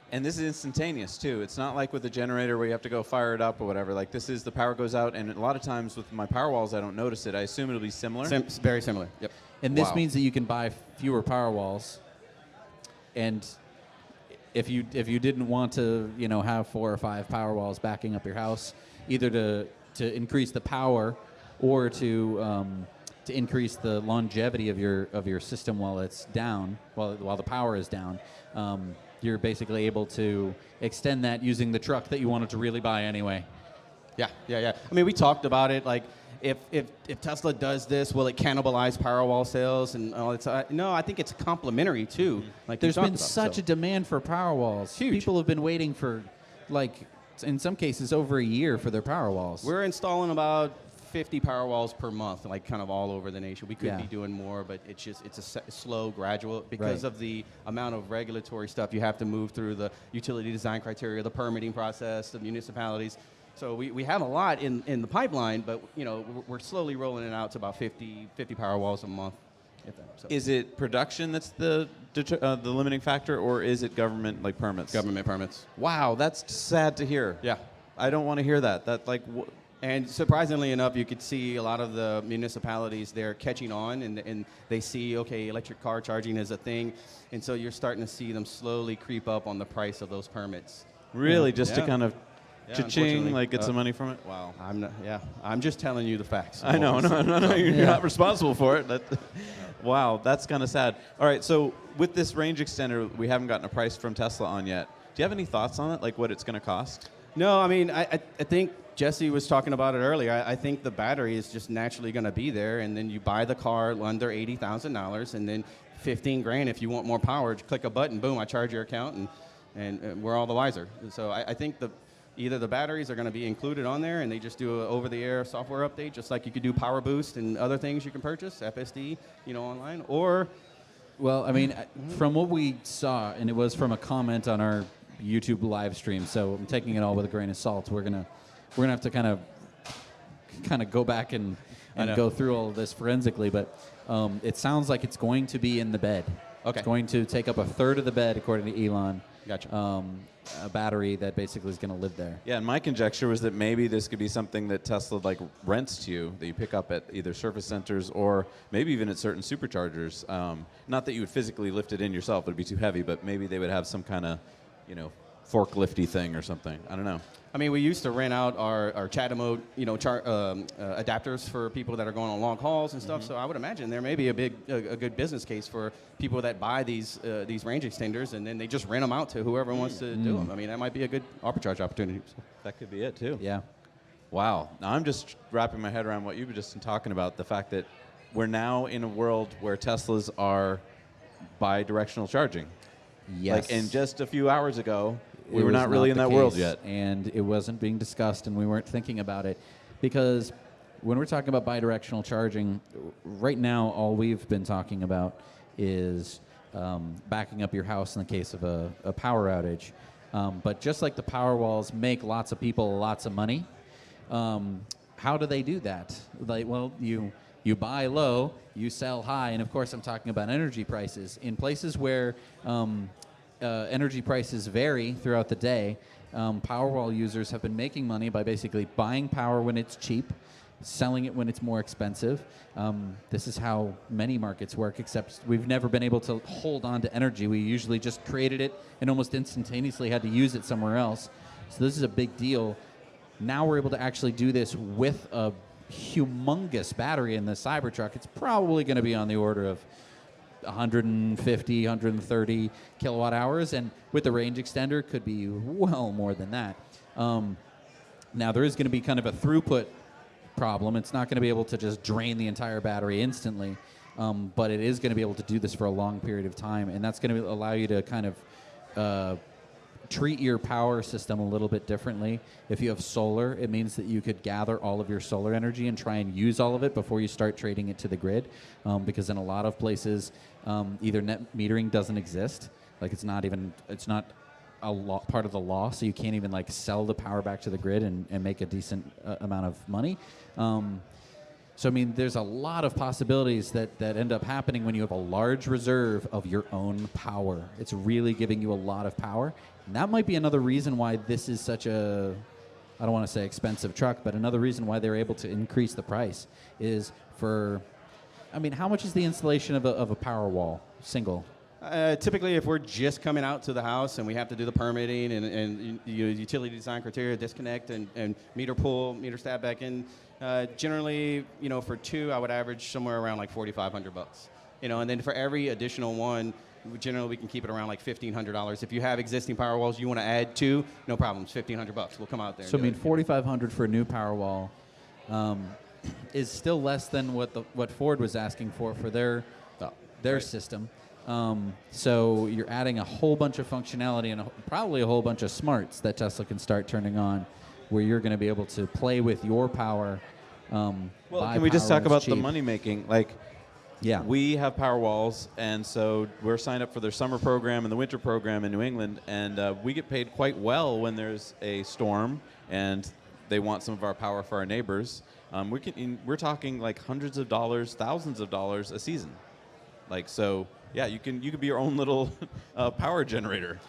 And this is instantaneous too. It's not like with the generator where you have to go fire it up or whatever. Like this is the power goes out, and a lot of times with my Powerwalls, I don't notice it. I assume it'll be similar. Very similar. Yep. And this means that you can buy fewer Powerwalls. And if you didn't want to have 4 or 5 Powerwalls backing up your house, either to increase the power or to increase the longevity of your system while it's down, while the power is down. You're basically able to extend that using the truck that you wanted to really buy anyway. Yeah. I mean, we talked about it. Like, if Tesla does this, will it cannibalize Powerwall sales? And no, I think it's complementary too. Like There's been such a demand for Powerwalls. Huge. People have been waiting for like in some cases over a year for their power walls. We're installing about 50 power walls per month, like kind of all over the nation. We could Yeah. be doing more, but it's a slow, gradual, because Right. of the amount of regulatory stuff you have to move through, the utility design criteria, the permitting process, the municipalities. So we have a lot in the pipeline, but we're slowly rolling it out to about 50 power walls a month. So. Is it production that's the limiting factor, or is it government like permits? Government permits. Wow, that's sad to hear. Yeah. I don't want to hear that. And surprisingly enough, you could see a lot of the municipalities, they're catching on, and they see, okay, electric car charging is a thing, and so you're starting to see them slowly creep up on the price of those permits. Really, Yeah. just to Yeah. kind of cha-ching, unfortunately. like get some money from it? Wow. I'm just telling you the facts. I know, no, you're Yeah. not responsible for it. Wow, that's kind of sad. All right, so with this range extender, we haven't gotten a price from Tesla on yet. Do you have any thoughts on it, like what it's going to cost? No, I mean, I think Jesse was talking about it earlier. I think the battery is just naturally going to be there, and then you buy the car under $80,000, and then $15,000 if you want more power. Just click a button, boom, I charge your account, and we're all the wiser. So I think either the batteries are going to be included on there, and they just do an over-the-air software update, just like you could do Power Boost and other things you can purchase, FSD, online, or... Well, I mean, from what we saw, and it was from a comment on our YouTube live stream, so I'm taking it all with a grain of salt. We're gonna have to kind of go back and go through all of this forensically, but it sounds like it's going to be in the bed. Okay. It's going to take up a third of the bed, according to Elon. Gotcha. A battery that basically is going to live there. Yeah, and my conjecture was that maybe this could be something that Tesla rents to you, that you pick up at either service centers or maybe even at certain superchargers. Not that you would physically lift it in yourself; it would be too heavy. But maybe they would have some kind of, forklifty thing or something. I don't know. I mean, we used to rent out our Chatamo, adapters for people that are going on long hauls and stuff. Mhm. So I would imagine there may be a good business case for people that buy these range extenders, and then they just rent them out to whoever wants to do them. I mean, that might be a good arbitrage opportunity. So. That could be it too. Yeah. Wow. Now I'm just wrapping my head around what you were just talking about, the fact that we're now in a world where Teslas are bi-directional charging. Yes. And just a few hours ago, we It were was not really in the that world case, yet. and it wasn't being discussed, and we weren't thinking about it, because when we're talking about bidirectional charging, right now all we've been talking about is backing up your house in the case of a power outage. But just like the power walls make lots of people lots of money, how do they do that? You buy low, you sell high, and of course I'm talking about energy prices. In places where energy prices vary throughout the day, Powerwall users have been making money by basically buying power when it's cheap, selling it when it's more expensive. This is how many markets work, except we've never been able to hold on to energy. We usually just created it and almost instantaneously had to use it somewhere else. So this is a big deal. Now we're able to actually do this with a humongous battery in the Cybertruck. It's probably going to be on the order of 150, 130 kilowatt hours, and with the range extender, could be well more than that. Now, there is going to be kind of a throughput problem. It's not going to be able to just drain the entire battery instantly, but it is going to be able to do this for a long period of time, and that's going to allow you to kind of treat your power system a little bit differently. If you have solar, it means that you could gather all of your solar energy and try and use all of it before you start trading it to the grid, because in a lot of places, either net metering doesn't exist, like it's not a part of the law, so you can't even sell the power back to the grid and make a decent amount of money. So I mean, there's a lot of possibilities that end up happening when you have a large reserve of your own power. It's really giving you a lot of power. And that might be another reason why this is such a, I don't want to say expensive truck, but another reason why they're able to increase the price is for, I mean, how much is the installation of a power wall, single? Typically, if we're just coming out to the house and we have to do the permitting and utility design criteria, disconnect and meter pull, meter stab back in, generally, for two, I would average somewhere around $4,500. And then for every additional one, generally we can keep it around $1,500. If you have existing power walls you want to add to, no problem, it's $1,500. We'll come out there. So I mean, $4,500 for a new power wall is still less than what Ford was asking for their system. So you're adding a whole bunch of functionality and probably a whole bunch of smarts that Tesla can start turning on, where you're going to be able to play with your power. Well, can we just talk about the money making? Like, yeah, we have Powerwalls, and so we're signed up for their summer program and the winter program in New England, and we get paid quite well when there's a storm and they want some of our power for our neighbors. We're talking like hundreds of dollars, thousands of dollars a season. Like, so yeah, you can be your own little power generator.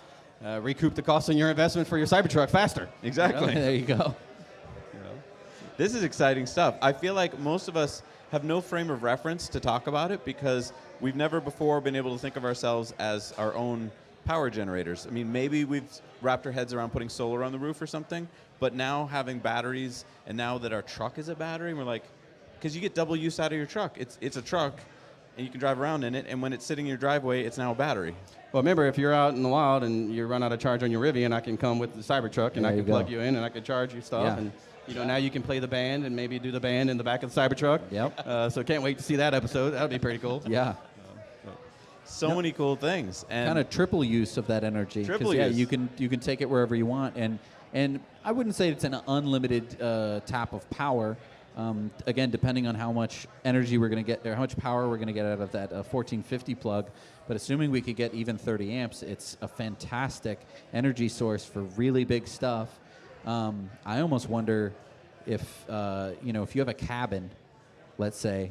Recoup the cost on your investment for your Cybertruck faster. Exactly. There you go. This is exciting stuff. I feel like most of us have no frame of reference to talk about it because we've never before been able to think of ourselves as our own power generators. I mean, maybe we've wrapped our heads around putting solar on the roof or something, but now having batteries, and now that our truck is a battery, we're like, because you get double use out of your truck. It's a truck, and you can drive around in it, and when it's sitting in your driveway, it's now a battery. Well, remember, if you're out in the wild and you run out of charge on your Rivian, I can come with the Cybertruck, and There I you can plug go. you in, and I can charge your stuff. Yeah. And now you can play the band and maybe do the band in the back of the Cybertruck. Yep. So can't wait to see that episode. That would be pretty cool. Yeah. So many cool things. And Kind of triple use of that energy. 'Cause, Triple yeah, use. you can take it wherever you want, and I wouldn't say it's an unlimited tap of power. Again, depending on how much energy we're going to get, or how much power we're going to get out of that 1450 plug. But assuming we could get even 30 amps, it's a fantastic energy source for really big stuff. I almost wonder if if you have a cabin, let's say,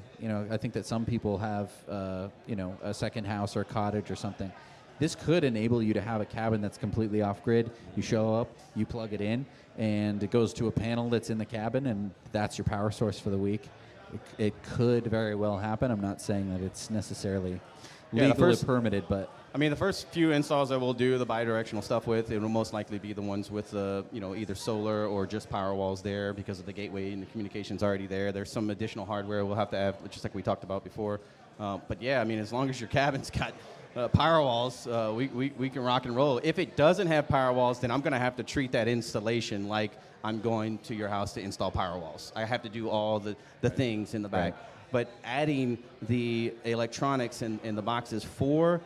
I think that some people have a second house or a cottage or something. This could enable you to have a cabin that's completely off grid. You show up, you plug it in, and it goes to a panel that's in the cabin, and that's your power source for the week. It could very well happen. I'm not saying that it's necessarily legally permitted, but I mean, the first few installs that we'll do the bidirectional stuff with, it will most likely be the ones with either solar or just Powerwalls there because of the gateway and the communication's already there. There's some additional hardware we'll have to have, just like we talked about before. But yeah, I mean, as long as your cabin's got Powerwalls, we can rock and roll. If it doesn't have Powerwalls, then I'm going to have to treat that installation like I'm going to your house to install Powerwalls. I have to do all the things in the back. Right. But adding the electronics and the boxes for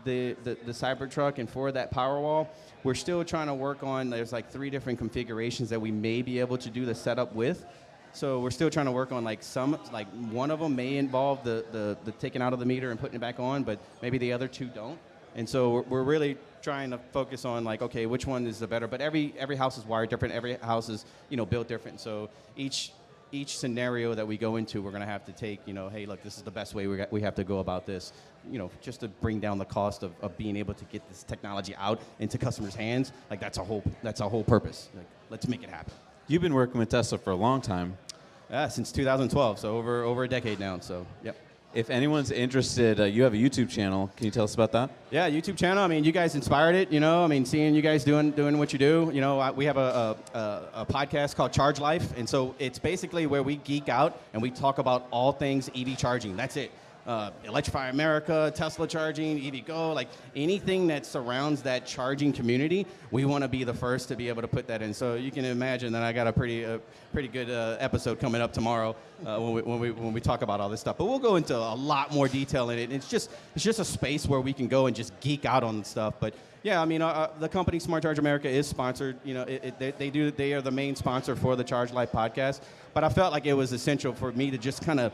the Cybertruck and for that Powerwall, we're still trying to work on, there's like 3 different configurations that we may be able to do the setup with. So we're still trying to work on one of them may involve the taking out of the meter and putting it back on, but maybe the other 2 don't. And so we're really trying to focus on okay, which one is the better, but every house is wired different, every house is built different. So each scenario that we go into, we're going to have to take, hey, look, this is the best way we have to go about this, just to bring down the cost of being able to get this technology out into customers' hands. Like that's our whole purpose. Like, let's make it happen. You've been working with Tesla for a long time. Yeah, since 2012, so over a decade now. So, yep. If anyone's interested, you have a YouTube channel. Can you tell us about that? Yeah, YouTube channel. I mean, you guys inspired it. I mean, seeing you guys doing what you do. We have a podcast called Charge Life, and so it's basically where we geek out and we talk about all things EV charging. That's it. Electrify America, Tesla charging, EVgo, like anything that surrounds that charging community, we want to be the first to be able to put that in. So you can imagine that I got a pretty good episode coming up tomorrow when we talk about all this stuff. But we'll go into a lot more detail in it. It's just a space where we can go and just geek out on stuff. But yeah, I mean, the company Smart Charge America is sponsored. They are the main sponsor for the Charge Life podcast. But I felt like it was essential for me to just kind of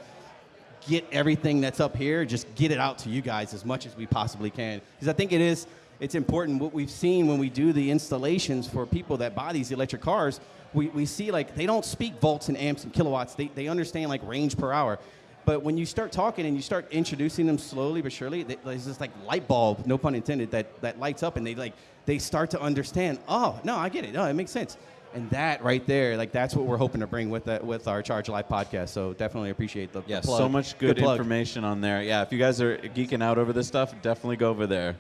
get everything that's up here, just get it out to you guys as much as we possibly can. Because I think it's important. What we've seen when we do the installations for people that buy these electric cars, we see they don't speak volts and amps and kilowatts. They understand range per hour. But when you start talking and you start introducing them slowly but surely, there's this light bulb, no pun intended, that lights up and they start to understand, oh, no, I get it. No, it makes sense. And that right there, that's what we're hoping to bring with our Charge Life podcast. So definitely appreciate the plug. So much good plug. information on there. Yeah, if you guys are geeking out over this stuff, definitely go over there.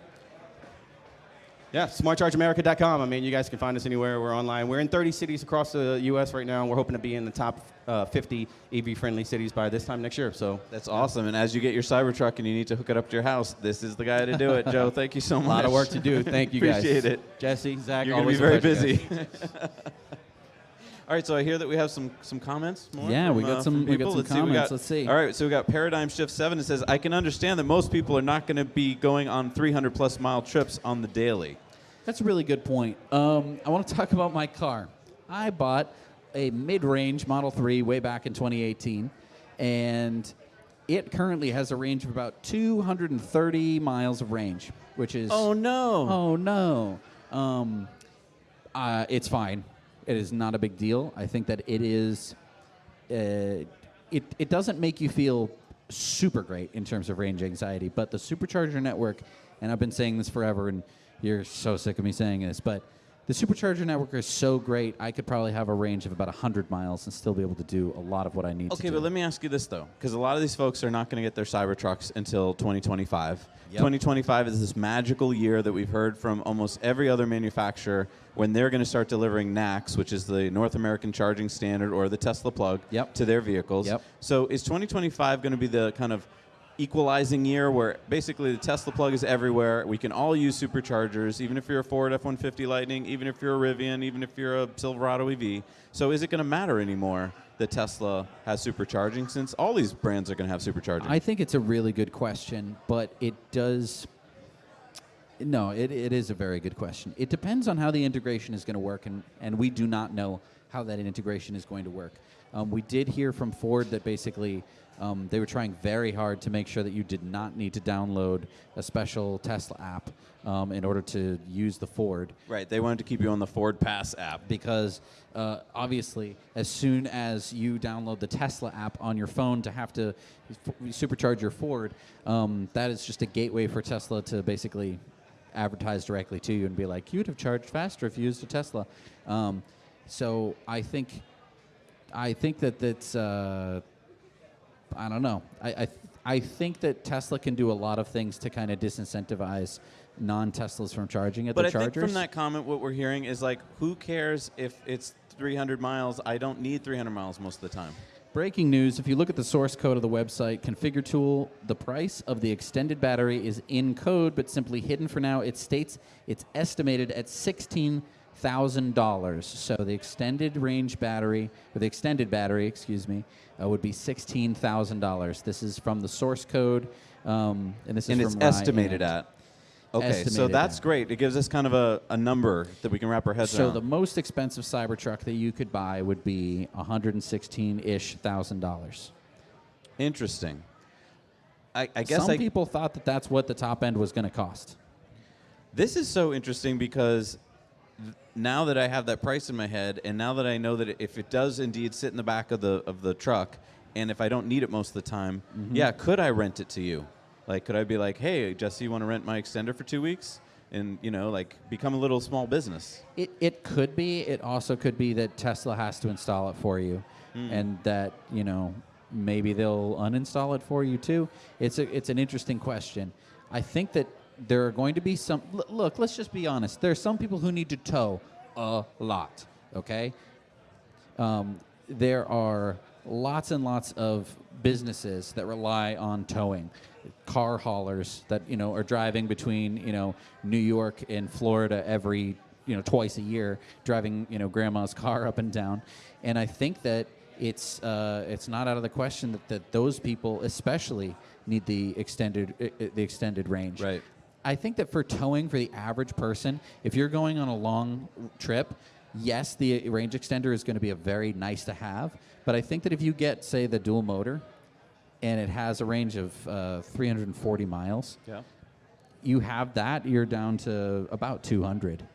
Yeah, smartchargeamerica.com. I mean, you guys can find us anywhere. We're online. We're in 30 cities across the U.S. right now, and we're hoping to be in the top 50 EV-friendly cities by this time next year. So that's awesome. And as you get your Cybertruck and you need to hook it up to your house, this is the guy to do it. Joe, thank you so much. A lot of work to do. Thank you, guys. Appreciate it. Jesse, Zach, you're going to be always very a pleasure, busy. All right, so I hear that we have some comments. More Yeah, from, we got some people. comments. Let's see. All right, so we got Paradigm Shift 7. It says, I can understand that most people are not going to be going on 300-plus mile trips on the daily. That's a really good point. I want to talk about my car. I bought a mid-range Model 3 way back in 2018, and it currently has a range of about 230 miles of range, which is... Oh, no. Oh, no. It's fine. It is not a big deal. I think that it is... It doesn't make you feel super great in terms of range anxiety, but the supercharger network, and I've been saying this forever, and you're so sick of me saying this, but the supercharger network is so great, I could probably have a range of about 100 miles and still be able to do a lot of what I need to do. Okay, but let me ask you this, though, because a lot of these folks are not going to get their Cybertrucks until 2025. Yep. 2025 is this magical year that we've heard from almost every other manufacturer when they're going to start delivering NACS, which is the North American Charging Standard, or the Tesla plug, to their vehicles. Yep. So is 2025 going to be the kind of equalizing year where basically the Tesla plug is everywhere? We can all use superchargers, even if you're a Ford F-150 Lightning, even if you're a Rivian, even if you're a Silverado EV. So is it going to matter anymore that Tesla has supercharging, since all these brands are going to have supercharging? I think it's a really good question, but it does... No, it is a very good question. It depends on how the integration is going to work, and we do not know how that integration is going to work. We did hear from Ford that basically they were trying very hard to make sure that you did not need to download a special Tesla app in order to use the Ford. Right, they wanted to keep you on the Ford Pass app. Because obviously, as soon as you download the Tesla app on your phone to have to supercharge your Ford, that is just a gateway for Tesla to basically advertise directly to you and be like, you'd have charged faster if you used a Tesla. So I think that that's... I don't know. I think that Tesla can do a lot of things to kind of disincentivize non-Teslas from charging at the chargers. But I think from that comment, what we're hearing is like, who cares if it's 300 miles? I don't need 300 miles most of the time. Breaking news, if you look at the source code of the website, Configure Tool, the price of the extended battery is in code, but simply hidden for now. It states it's estimated at $16,000. So the extended range battery, or the extended battery, excuse me, would be $16,000. This is from the source code, and this is and it's from estimated Ryan. at. Okay, so that's great. It gives us kind of a number that we can wrap our heads around. So the most expensive Cybertruck that you could buy would be $116,000-ish. Interesting. I guess some people thought that that's what the top end was going to cost. This is so interesting because now that I have that price in my head, and now that I know that if it does indeed sit in the back of the truck, and if I don't need it most of the time, yeah, could I rent it to you? Like, could I be like, hey, Jesse, you want to rent my extender for 2 weeks? And, you know, like, become a little small business. It could be. It also could be that Tesla has to install it for you, and that, you know, maybe they'll uninstall it for you too. It's an interesting question. I think that there are going to be some... Look, let's just be honest. There are some people who need to tow a lot, okay? There are lots and lots of businesses that rely on towing. Car haulers that, you know, are driving between, you know, New York and Florida every, you know, twice a year, driving, you know, grandma's car up and down. And I think that it's not out of the question that those people especially need the extended range. Right. I think that for towing for the average person, if you're going on a long trip, yes, the range extender is going to be a very nice to have. But I think that if you get, say, the dual motor, and it has a range of 340 miles, you have that, you're down to about 200.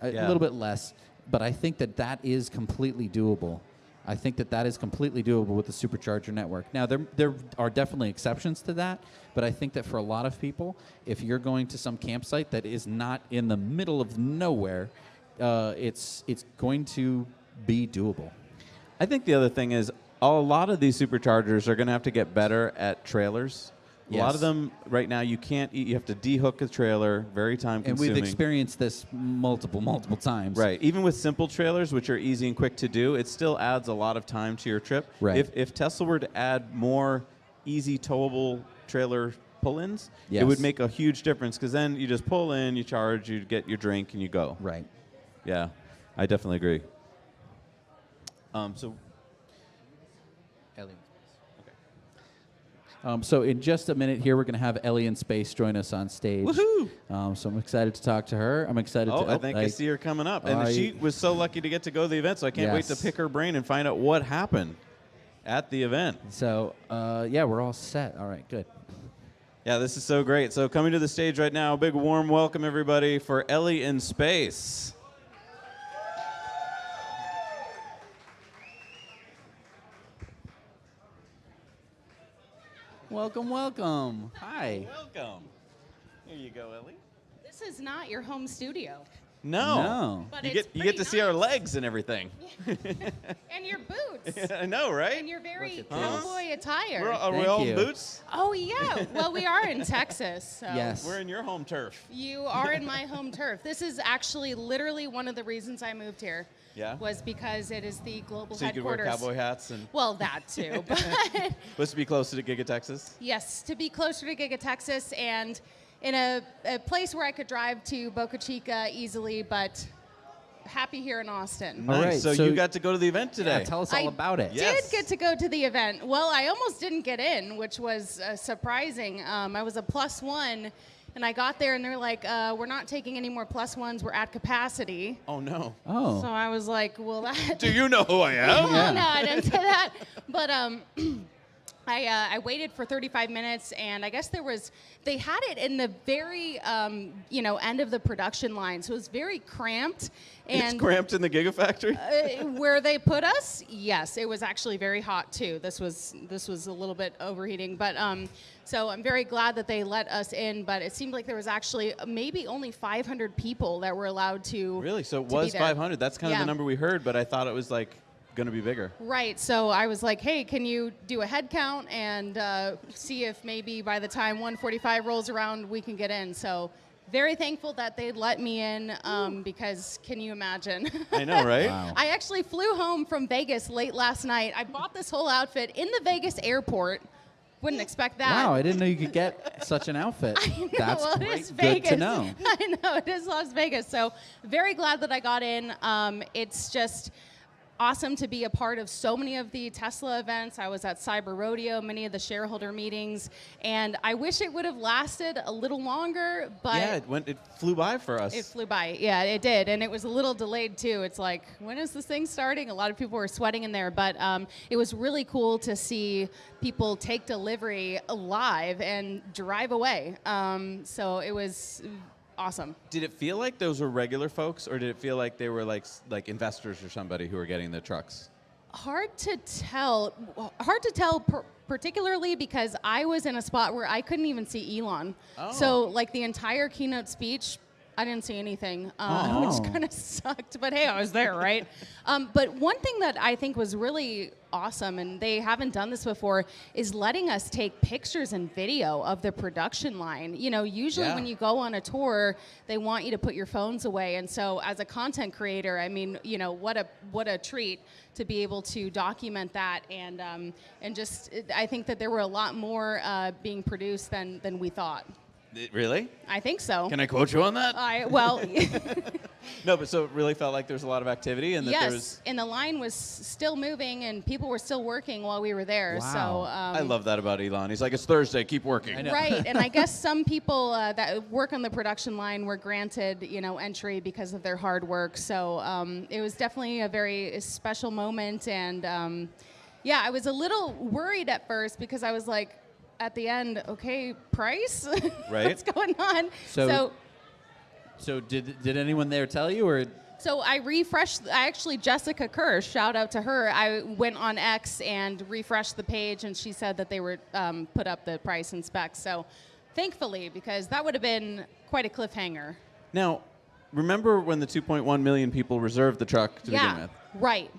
A little bit less, but I think that that is completely doable. I think that that is completely doable with the supercharger network. Now, there are definitely exceptions to that, but I think that for a lot of people, if you're going to some campsite that is not in the middle of nowhere, it's going to be doable. I think the other thing is, a lot of these superchargers are going to have to get better at trailers. A lot of them right now you can't. You have to dehook a trailer, very time consuming. And we've experienced this multiple times. Right. Even with simple trailers, which are easy and quick to do, it still adds a lot of time to your trip. Right. If Tesla were to add more easy towable trailer pull-ins, Yes. it would make a huge difference, because then you just pull in, you charge, you get your drink, and you go. Right. Yeah, I definitely agree. So, Ellie. So in just a minute here, we're going to have Ellie in Space join us on stage. Woohoo! So I'm excited to talk to her. I'm excited to... I think I see her coming up. And she was so lucky to get to go to the event, so I can't wait to pick her brain and find out what happened at the event. So, yeah, we're all set. All right, good. Yeah, this is so great. So coming to the stage right now, a big warm welcome, everybody, for Ellie in Space. Welcome, welcome. Hi. Welcome. Here you go, Ellie. This is not your home studio. No. But You it's get to see our legs and everything. And your boots. I know, right? And your very cowboy attire. Are we all in boots? Oh, yeah. Well, we are in Texas. So Yes. We're in your home turf. You are in my home turf. This is actually literally one of the reasons I moved here. Yeah? Was because it is the global So you could wear headquarters. cowboy hats and... Well, that too. But Was to be closer to Giga Texas? yes, to be closer to Giga Texas and in a place where I could drive to Boca Chica easily, but happy here in Austin. Nice. All right, So you got to go to the event today. Yeah, tell us all about it. Did get to go to the event. Well, I almost didn't get in, which was surprising. I was a +1, and I got there, and they're like, we're not taking any more +1s. We're at capacity. Oh, no. So I was like, well, that... Do you know who I am? No, I didn't say that. But I waited for 35 minutes, and I guess they had it in the very, end of the production line, so it was very cramped. And It's cramped in the Gigafactory? where they put us, yes, it was actually very hot too. This was a little bit overheating, but so I'm very glad that they let us in. But it seemed like there was actually maybe only 500 people that were allowed to. Really? So it to was be there. 500. That's kind of Yeah. the number we heard, but I thought it was like going to be bigger. Right. So I was like, hey, can you do a head count and see if maybe by the time 1:45 rolls around, we can get in. So very thankful that they let me in because can you imagine? I know, right? Wow. I actually flew home from Vegas late last night. I bought this whole outfit in the Vegas airport. Wouldn't expect that. Wow, I didn't know you could get such an outfit. I know, That's well, great. it is Good Vegas. to know. I know, it is Las Vegas. So very glad that I got in. It's just awesome to be a part of so many of the Tesla events. I was at Cyber Rodeo, many of the shareholder meetings, and I wish it would have lasted a little longer, but Yeah, it flew by for us. it flew by. Yeah, it did, and it was a little delayed too. It's like, when is this thing starting? A lot of people were sweating in there, but it was really cool to see people take delivery live and drive away. So it was awesome. Did it feel like those were regular folks, or did it feel like they were like investors or somebody who were getting the trucks? Hard to tell. Particularly because I was in a spot where I couldn't even see Elon. Oh. So like the entire keynote speech, I didn't see anything, which kind of sucked. But hey, I was there, right? But one thing that I think was really awesome, and they haven't done this before, is letting us take pictures and video of the production line. You know, usually when you go on a tour, they want you to put your phones away. And so as a content creator, I mean, you know, what a treat to be able to document that. And just, I think that there were a lot more being produced than we thought. Really? I think so. Can I quote you on that? Well, No, but so it really felt like there was a lot of activity and that there was... Yes, and the line was still moving and people were still working while we were there. Wow. So I love that about Elon. He's like, it's Thursday, keep working. right, and I guess some people that work on the production line were granted, you know, entry because of their hard work. So it was definitely a very special moment, and yeah, I was a little worried at first because I was like, at the end, okay, price? Right. What's going on? So did anyone there tell you, or? So I refreshed, Jessica Kerr, shout out to her. I went on X and refreshed the page, and she said that they were put up the price and specs. So thankfully, because that would have been quite a cliffhanger. Now, remember when the 2.1 million people reserved the truck to begin with? Right.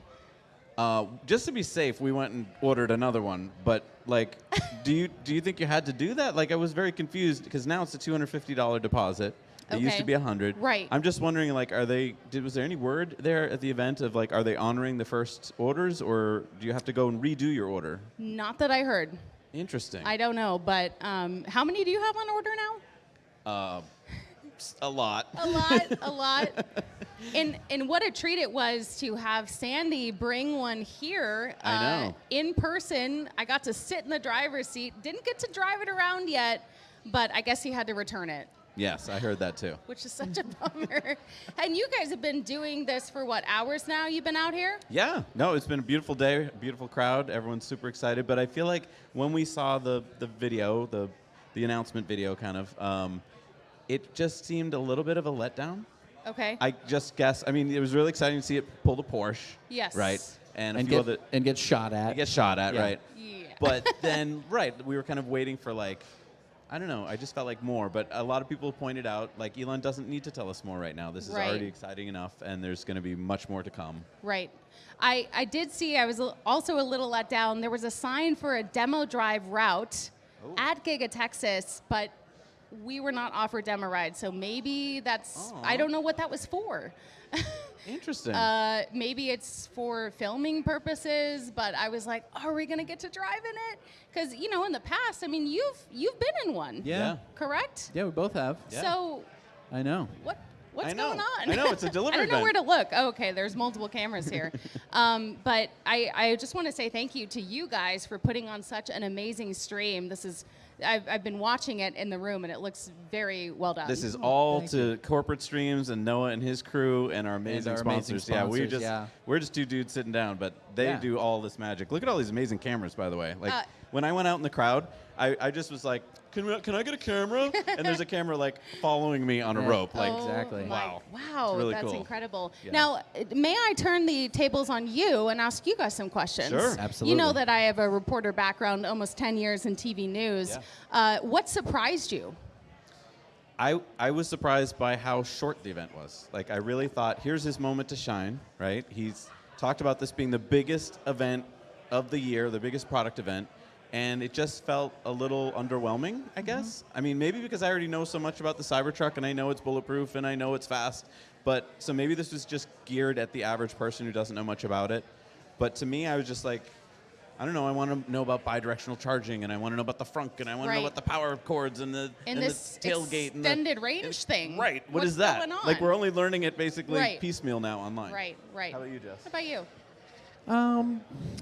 Just to be safe, we went and ordered another one. But like, do you think you had to do that? Like, I was very confused because now it's a $250 deposit. It used to be $100. Right. I'm just wondering, like, was there any word there at the event of like, are they honoring the first orders, or do you have to go and redo your order? Not that I heard. Interesting. I don't know, but how many do you have on order now? A lot. A lot. And what a treat it was to have Sandy bring one here. I know. In person. I got to sit in the driver's seat. Didn't get to drive it around yet, but I guess he had to return it, Yes, I heard that too. which is such a bummer. And you guys have been doing this for what, hours now you've been out here? Yeah, no, it's been a beautiful day, beautiful crowd. Everyone's super excited. But I feel like when we saw the video, the announcement video, kind of, it just seemed a little bit of a letdown. Okay. I just guess. I mean, it was really exciting to see it pull the Porsche. Yes. Right. And a And few get, other. and get shot at. Get shot at. Yeah. Right. Yeah. But then, right, we were kind of waiting for like, I don't know. I just felt like more. But a lot of people pointed out, like, Elon doesn't need to tell us more right now. This is Right. already exciting enough, and there's going to be much more to come. Right. I did see, I was also a little let down. There was a sign for a demo drive route at Giga Texas, but we were not offered demo rides. So maybe that's, I don't know what that was for. Interesting. Maybe it's for filming purposes, but I was like, are we going to get to drive in it? Because, you know, in the past, I mean, you've been in one. Yeah. Correct? Yeah, we both have. So I know. what's going on? I know, it's a delivery I don't know where event. to look. Oh, okay, there's multiple cameras here. But I just want to say thank you to you guys for putting on such an amazing stream. This is, I've been watching it in the room, and it looks very well done. This is all to corporate streams and Noah and his crew and our amazing our amazing sponsors. Yeah, sponsors, we're just two dudes sitting down, but they Yeah. do all this magic. Look at all these amazing cameras, by the way. Like when I went out in the crowd, I just was like, can I get a camera? And there's a camera like following me on a rope. Like exactly. Wow. Wow, It's really that's cool. incredible. Yeah. Now, may I turn the tables on you and ask you guys some questions? Sure. Absolutely. You know that I have a reporter background, almost 10 years in TV news. What surprised you? I was surprised by how short the event was. Like, I really thought, here's his moment to shine, right? He's talked about this being the biggest event of the year, the biggest product event, and it just felt a little underwhelming, I guess. I mean, maybe because I already know so much about the Cybertruck, and I know it's bulletproof, and I know it's fast, but so maybe this was just geared at the average person who doesn't know much about it. But to me, I was just like, I don't know, I want to know about bidirectional charging, and I want to know about the frunk, and I want to know Right. about the power cords and the this tailgate. extended range thing. Right. What What's is that? going on? Like, we're only learning it basically Right. piecemeal now online. Right, right. How about you, Jess? How about you?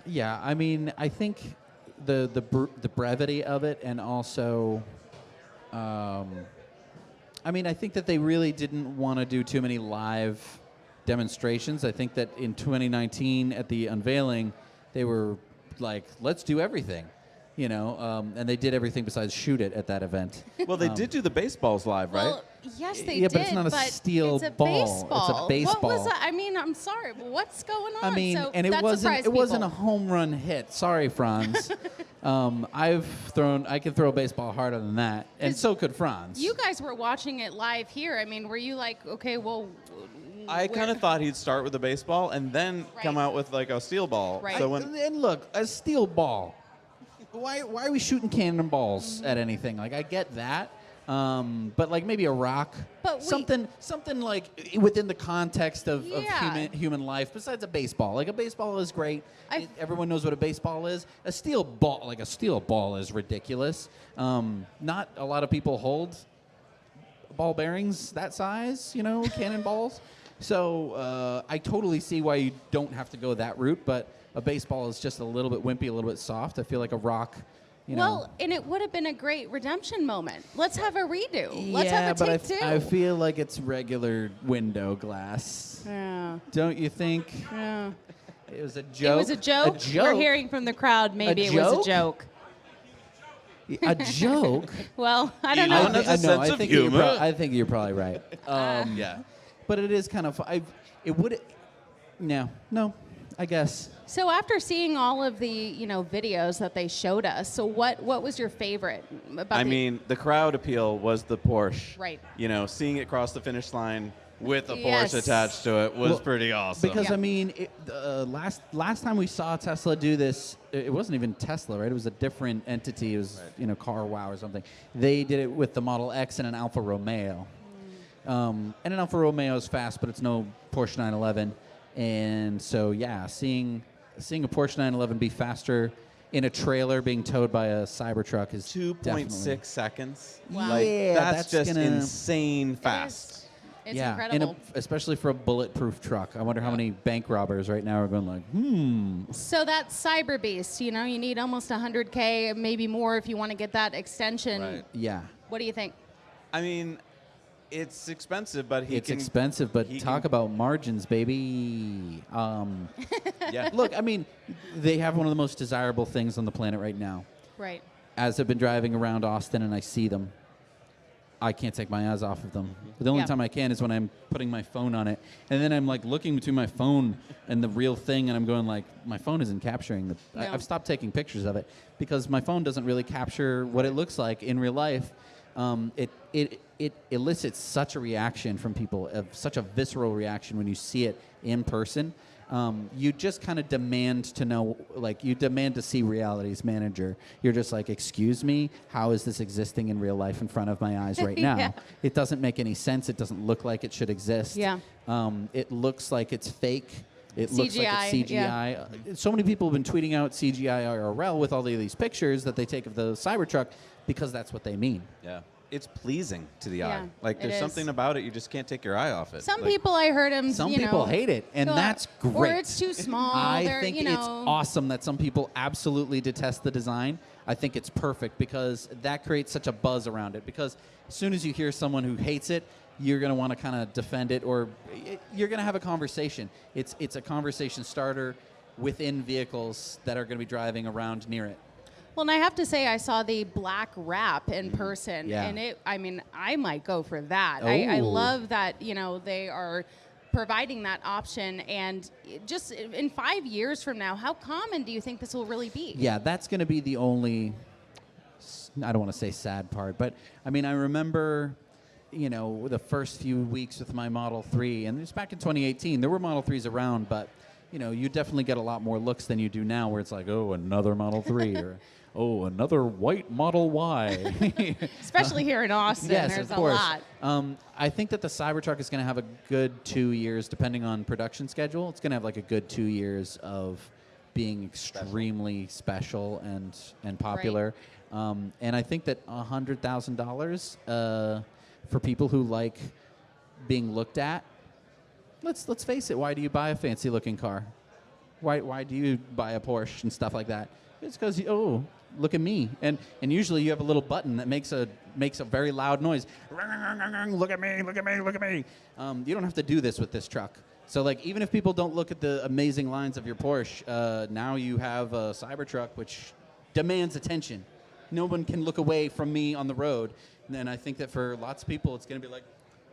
Yeah, I mean, I think the brevity of it, and also, I mean, I think that they really didn't want to do too many live demonstrations. I think that in 2019 at the unveiling, they were like, let's do everything, you know, and they did everything besides shoot it at that event. Well, they did do the baseballs live, right? Well, yes, they Yeah, did. but it's not a steel it's a ball. It's a Baseball. What baseball. was that? I mean, I'm sorry, but what's going on? I mean, so and that it surprised wasn't a people. home run hit. Sorry, Franz. I can throw a baseball harder than that, and so could Franz. You guys were watching it live here. I mean, were you like, okay, well, I kind of thought he'd start with a baseball and then come out with like a steel ball. Right. So when And look, a steel ball. Why are we shooting cannonballs at anything? Like, I get that. But like maybe a rock, But something like within the context of Yeah. human life. Besides a baseball, like a baseball is great. Everyone knows what a baseball is. A steel ball is ridiculous. Not a lot of people hold ball bearings that size, you know, cannonballs. So I totally see why you don't have to go that route. But a baseball is just a little bit wimpy, a little bit soft. I feel like a rock. You know. well, and it would have been a great redemption moment. Let's have a redo. Let's yeah, have a but take two. I feel like it's regular window glass. Yeah. Don't you think? Yeah. It was a joke. It was a joke. A joke. We're hearing from the crowd. Maybe it was a joke. A joke. Well, I don't know. Elon has a sense of humor. I think you're probably right. yeah. But it is kind of. It would. No. I guess. So after seeing all of the videos that they showed us, so what was your favorite about? I mean, the crowd appeal was the Porsche. Right. You know, seeing it cross the finish line with a Yes. Porsche attached to it was Well, pretty awesome. Because I mean, last time we saw Tesla do this, it wasn't even Tesla, right? It was a different entity. It was Car Wow or something. They did it with the Model X and an Alfa Romeo. And an Alfa Romeo is fast, but it's no Porsche 911. And so yeah, seeing a Porsche 911 be faster in a trailer being towed by a Cybertruck is 2.6 seconds. Wow. Like, Yeah, that's just gonna- insane fast. It's yeah, incredible. Especially for a bulletproof truck. I wonder how many bank robbers right now are going like, So that Cyber Beast, you know, you need almost 100K, maybe more if you want to get that extension. Right. Yeah. What do you think? I mean, it's expensive, but It's expensive, but talk about margins, baby. Yeah. Look, I mean, they have one of the most desirable things on the planet right now. Right. As I've been driving around Austin and I see them, I can't take my eyes off of them. The only time I can is when I'm putting my phone on it. And then I'm like looking between my phone and the real thing, and I'm going like, my phone isn't capturing the... No. I've stopped taking pictures of it because my phone doesn't really capture what it looks like in real life. It elicits such a reaction from people, such a visceral reaction when you see it in person. You just kind of demand to know, like, you demand to see reality's manager. You're just like, excuse me, how is this existing in real life in front of my eyes right now? Yeah. It doesn't make any sense. It doesn't look like it should exist. Yeah. It looks like it's fake. It looks like CGI, it's CGI. So many people have been tweeting out CGI IRL with all of these pictures that they take of the Cybertruck because that's what they mean. Yeah. It's pleasing to the Yeah, eye. Like, it there's is. something about it, you just can't take your eye off it. Some Like, people, I heard him, Some you people know, hate it, and go, that's great. Or it's too small. I They're, think you know, it's awesome that some people absolutely detest the design. I think it's perfect because that creates such a buzz around it. Because as soon as you hear someone who hates it, you're going to want to kind of defend it, or you're going to have a conversation. It's a conversation starter within vehicles that are going to be driving around near it. Well, and I have to say, I saw the black wrap in person, Yeah. and I mean, I might go for that. I Oh. love that, you know, they are providing that option, and just in 5 years from now, how common do you think this will really be? Yeah, that's going to be the only, I don't want to say sad part, but I mean, I remember, you know, the first few weeks with my Model 3, and it was back in 2018. There were Model 3s around, but, you know, you definitely get a lot more looks than you do now, where it's like, oh, another Model 3, or, oh, another white Model Y. Especially here in Austin, Yes, there's of course. a lot. I think that the Cybertruck is going to have a good 2 years, depending on production schedule. It's going to have like a good 2 years of being extremely special and popular. And I think that $100,000 for people who like being looked at. Let's face it. Why do you buy a fancy looking car? Why do you buy a Porsche and stuff like that? It's because look at me. And usually you have a little button that makes a very loud noise. Look at me, look at me, look at me. You don't have to do this with this truck. So like, even if people don't look at the amazing lines of your Porsche, now you have a Cybertruck which demands attention. No one can look away from me on the road. And then I think that for lots of people, it's going to be like,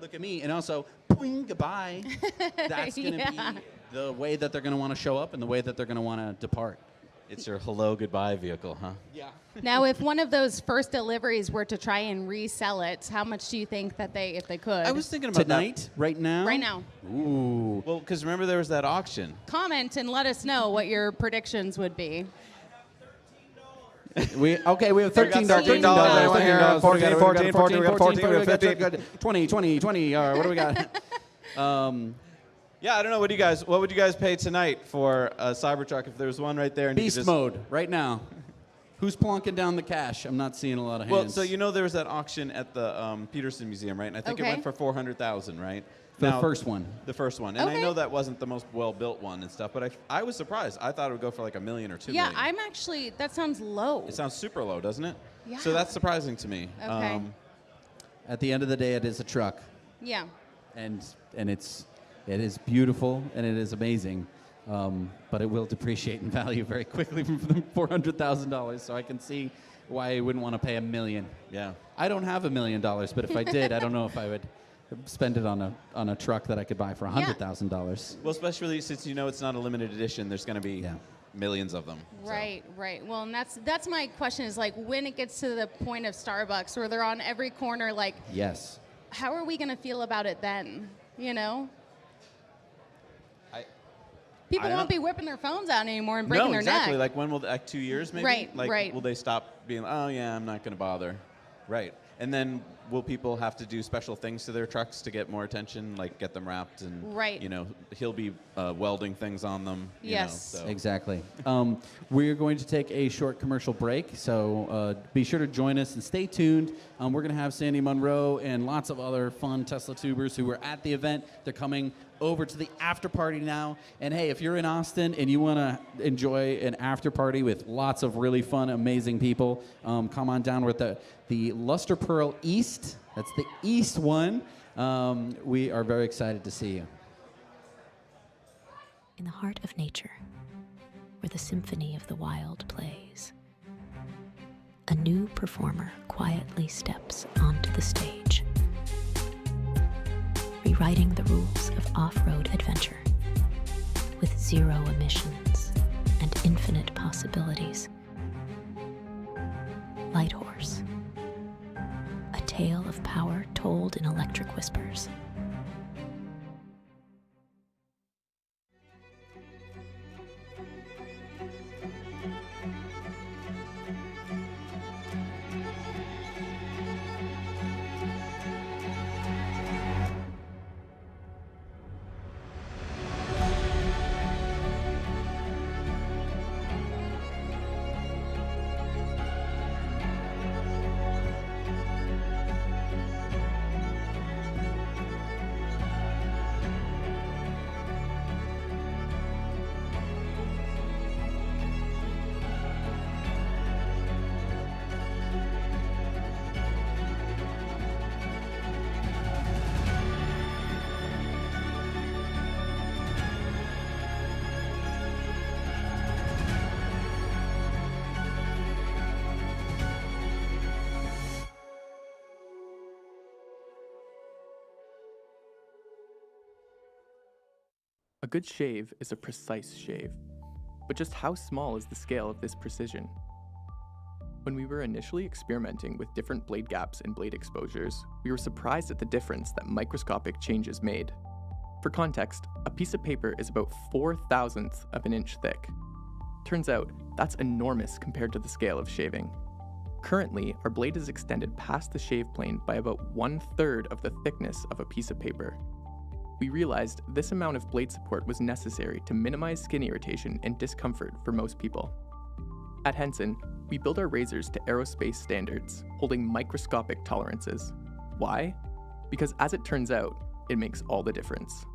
look at me. And also, boing, goodbye. That's going to be the way that they're going to want to show up and the way that they're going to want to depart. It's your hello, goodbye vehicle, huh? Yeah. Now, if one of those first deliveries were to try and resell it, how much do you think that if they could? I was thinking about Tonight, right now? Right now. Ooh. Well, because remember there was that auction. Comment and let us know what your predictions would be. We have $13. $13. $13. 14, 14, 14, we got 14, we got 15. 20. What do we got? Yeah, I don't know. What would you guys pay tonight for a Cybertruck if there was one right there? And Beast mode, right now. Who's plonking down the cash? I'm not seeing a lot of hands. Well, so you know there was that auction at the Peterson Museum, right? And I think it Okay. went for $400,000, right? The first one. The first one. And I Okay. know that wasn't the most well-built one and stuff, but I was surprised. I thought it would go for like $1 million or $2 million. Yeah, I'm actually, that sounds low. It sounds super low, doesn't it? Yeah. So that's surprising to me. Okay. At the end of the day, it is a truck. Yeah. And it is beautiful and it is amazing, but it will depreciate in value very quickly from $400,000. So I can see why I wouldn't want to pay $1 million. Yeah. I don't have $1 million, but if I did, I don't know if I would spend it on a truck that I could buy for $100,000. Well, especially since you know it's not a limited edition, there's going to be millions of them. Right. Well, and that's my question is like when it gets to the point of Starbucks where they're on every corner, like, Yes. how are we going to feel about it then? You know? People I won't don't- be whipping their phones out anymore and breaking No, their exactly. neck. Like when will, like 2 years maybe? Right, Like right. will they stop being, oh yeah, I'm not going to bother. Right. And then will people have to do special things to their trucks to get more attention, like get them wrapped and Right. he'll be welding things on them. Yes. Exactly. We're going to take a short commercial break, so be sure to join us and stay tuned. We're going to have Sandy Munro and lots of other fun Tesla tubers who were at the event. They're coming over to the after party now. And hey, if you're in Austin and you want to enjoy an after party with lots of really fun, amazing people, come on down. We're at the Luster Pearl East. That's the East one. We are very excited to see you. In the heart of nature, where the symphony of the wild plays, a new performer quietly steps onto the stage, rewriting the rules of off-road adventure with zero emissions and infinite possibilities. Light Horse, a tale of power told in electric whispers. A good shave is a precise shave, but just how small is the scale of this precision? When we were initially experimenting with different blade gaps and blade exposures, we were surprised at the difference that microscopic changes made. For context, a piece of paper is about 4/1000th of an inch thick. Turns out, that's enormous compared to the scale of shaving. Currently, our blade is extended past the shave plane by about 1/3 of the thickness of a piece of paper. We realized this amount of blade support was necessary to minimize skin irritation and discomfort for most people. At Henson, we build our razors to aerospace standards, holding microscopic tolerances. Why? Because as it turns out, it makes all the difference.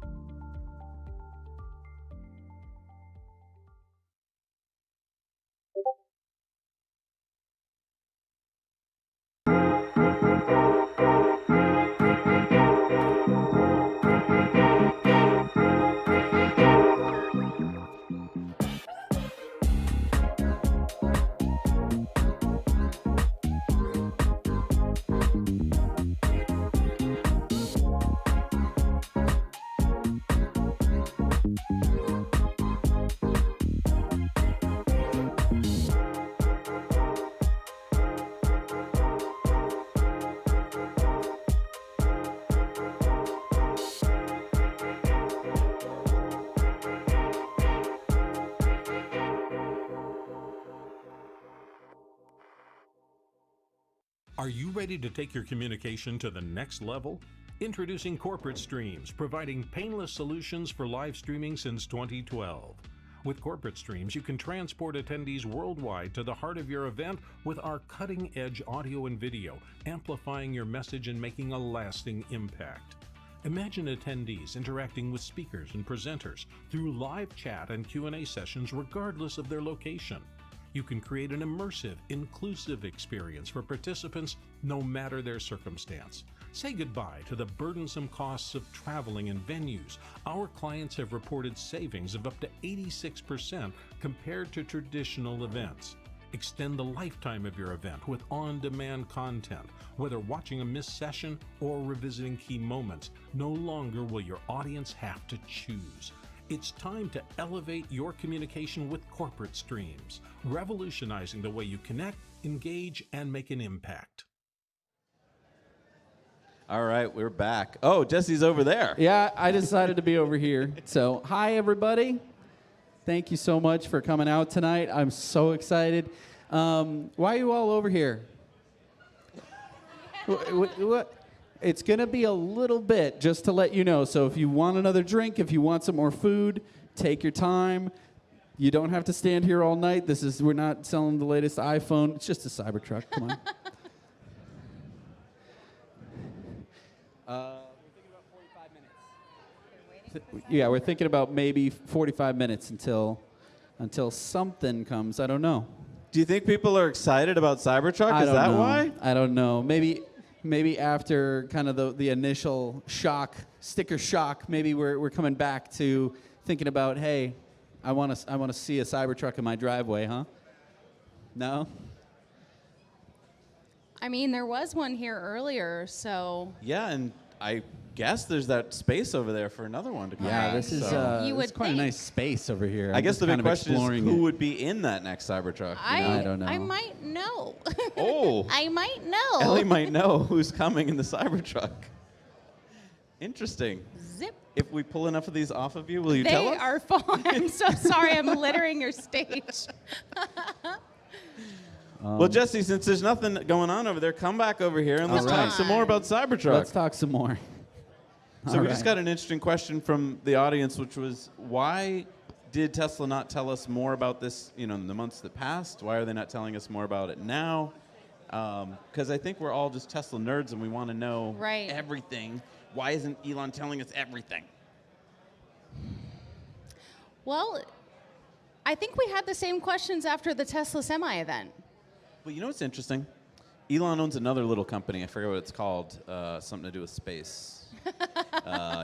Are you ready to take your communication to the next level? Introducing Corporate Streams, providing painless solutions for live streaming since 2012. With Corporate Streams, you can transport attendees worldwide to the heart of your event with our cutting-edge audio and video, amplifying your message and making a lasting impact. Imagine attendees interacting with speakers and presenters through live chat and Q&A sessions regardless of their location. You can create an immersive, inclusive experience for participants no matter their circumstance. Say goodbye to the burdensome costs of traveling and venues. Our clients have reported savings of up to 86% compared to traditional events. Extend the lifetime of your event with on-demand content. Whether watching a missed session or revisiting key moments, no longer will your audience have to choose. It's time to elevate your communication with Corporate Streams, revolutionizing the way you connect, engage, and make an impact. All right, we're back. Oh, Jesse's over there. Yeah, I decided to be over here. So, hi, everybody. Thank you so much for coming out tonight. I'm so excited. Why are you all over here? What? It's going to be a little bit, just to let you know. So if you want another drink, if you want some more food, take your time. You don't have to stand here all night. We're not selling the latest iPhone. It's just a Cybertruck. Come on. Yeah, we're thinking about maybe 45 minutes until something comes. I don't know. Do you think people are excited about Cybertruck? Is that why? I don't know. Maybe after kind of the initial sticker shock, maybe we're coming back to thinking about, hey, I want to see a Cybertruck in my driveway, huh? No? I mean, there was one here earlier, so. Yeah, and I guess there's that space over there for another one to come. Yeah, this is it's quite a nice space over here. I guess the big question is who it. would be in that next Cybertruck? I don't know. I might know. Oh. I might know. Ellie might know who's coming in the Cybertruck. Interesting. Zip. If we pull enough of these off of you, will you tell us? They are fun. I'm so sorry. I'm littering your stage. Well, Jesse, since there's nothing going on over there, come back over here and let's talk some more about Cybertruck. Let's talk some more. So we just got an interesting question from the audience, which was, why did Tesla not tell us more about this, in the months that passed? Why are they not telling us more about it now? Because I think we're all just Tesla nerds and we want to know everything. Why isn't Elon telling us everything? Well, I think we had the same questions after the Tesla Semi event. Well, you know what's interesting? Elon owns another little company. I forget what it's called. Something to do with space.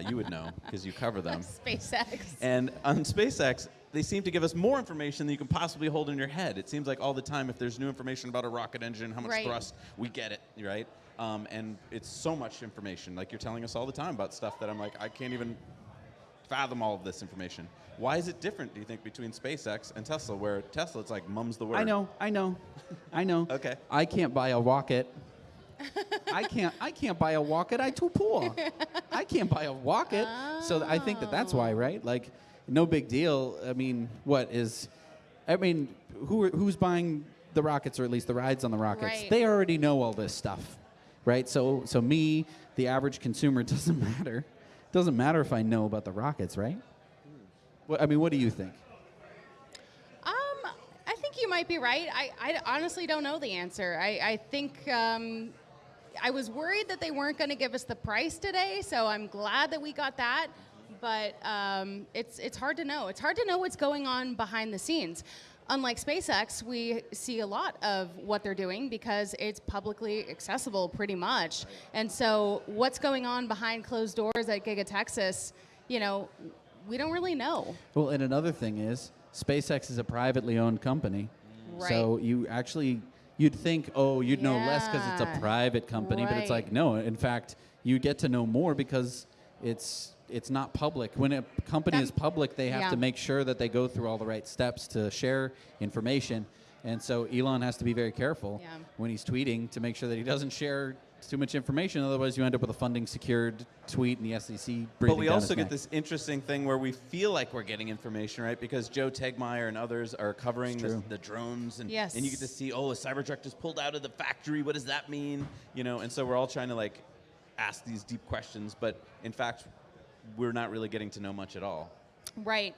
You would know because you cover them. SpaceX. And on SpaceX, they seem to give us more information than you can possibly hold in your head. It seems like all the time, if there's new information about a rocket engine, how much thrust, we get it, right? And it's so much information. Like you're telling us all the time about stuff that I'm like, I can't even fathom all of this information. Why is it different, do you think, between SpaceX and Tesla, where Tesla, it's like mum's the word? I know. Okay. I can't buy a rocket. I can't buy a rocket. I'm too poor. I can't buy a rocket. So I think that's why, right? Like, no big deal. I mean, who's buying the rockets, or at least the rides on the rockets? Right. They already know all this stuff, right? So me, the average consumer, doesn't matter. Doesn't matter if I know about the rockets, right? What do you think? I think you might be right. I honestly don't know the answer. I think I was worried that they weren't going to give us the price today, so I'm glad that we got that. But it's hard to know. It's hard to know what's going on behind the scenes. Unlike SpaceX, we see a lot of what they're doing because it's publicly accessible pretty much. And so what's going on behind closed doors at Giga Texas, we don't really know. Well, and another thing is, SpaceX is a privately owned company. Right. So you'd think, you'd know less because it's a private company, but it's like, no, in fact, you get to know more because it's not public. When a company is public, they have to make sure that they go through all the right steps to share information. And so Elon has to be very careful when he's tweeting to make sure that he doesn't share too much information. Otherwise, you end up with a funding secured tweet and the SEC breathing But we down also his get neck. this interesting thing where we feel like we're getting information, right? Because Joe Tegmeyer and others are covering the drones, and you get to see, a Cybertruck just pulled out of the factory. What does that mean? And so we're all trying to ask these deep questions, but in fact, we're not really getting to know much at all. Right.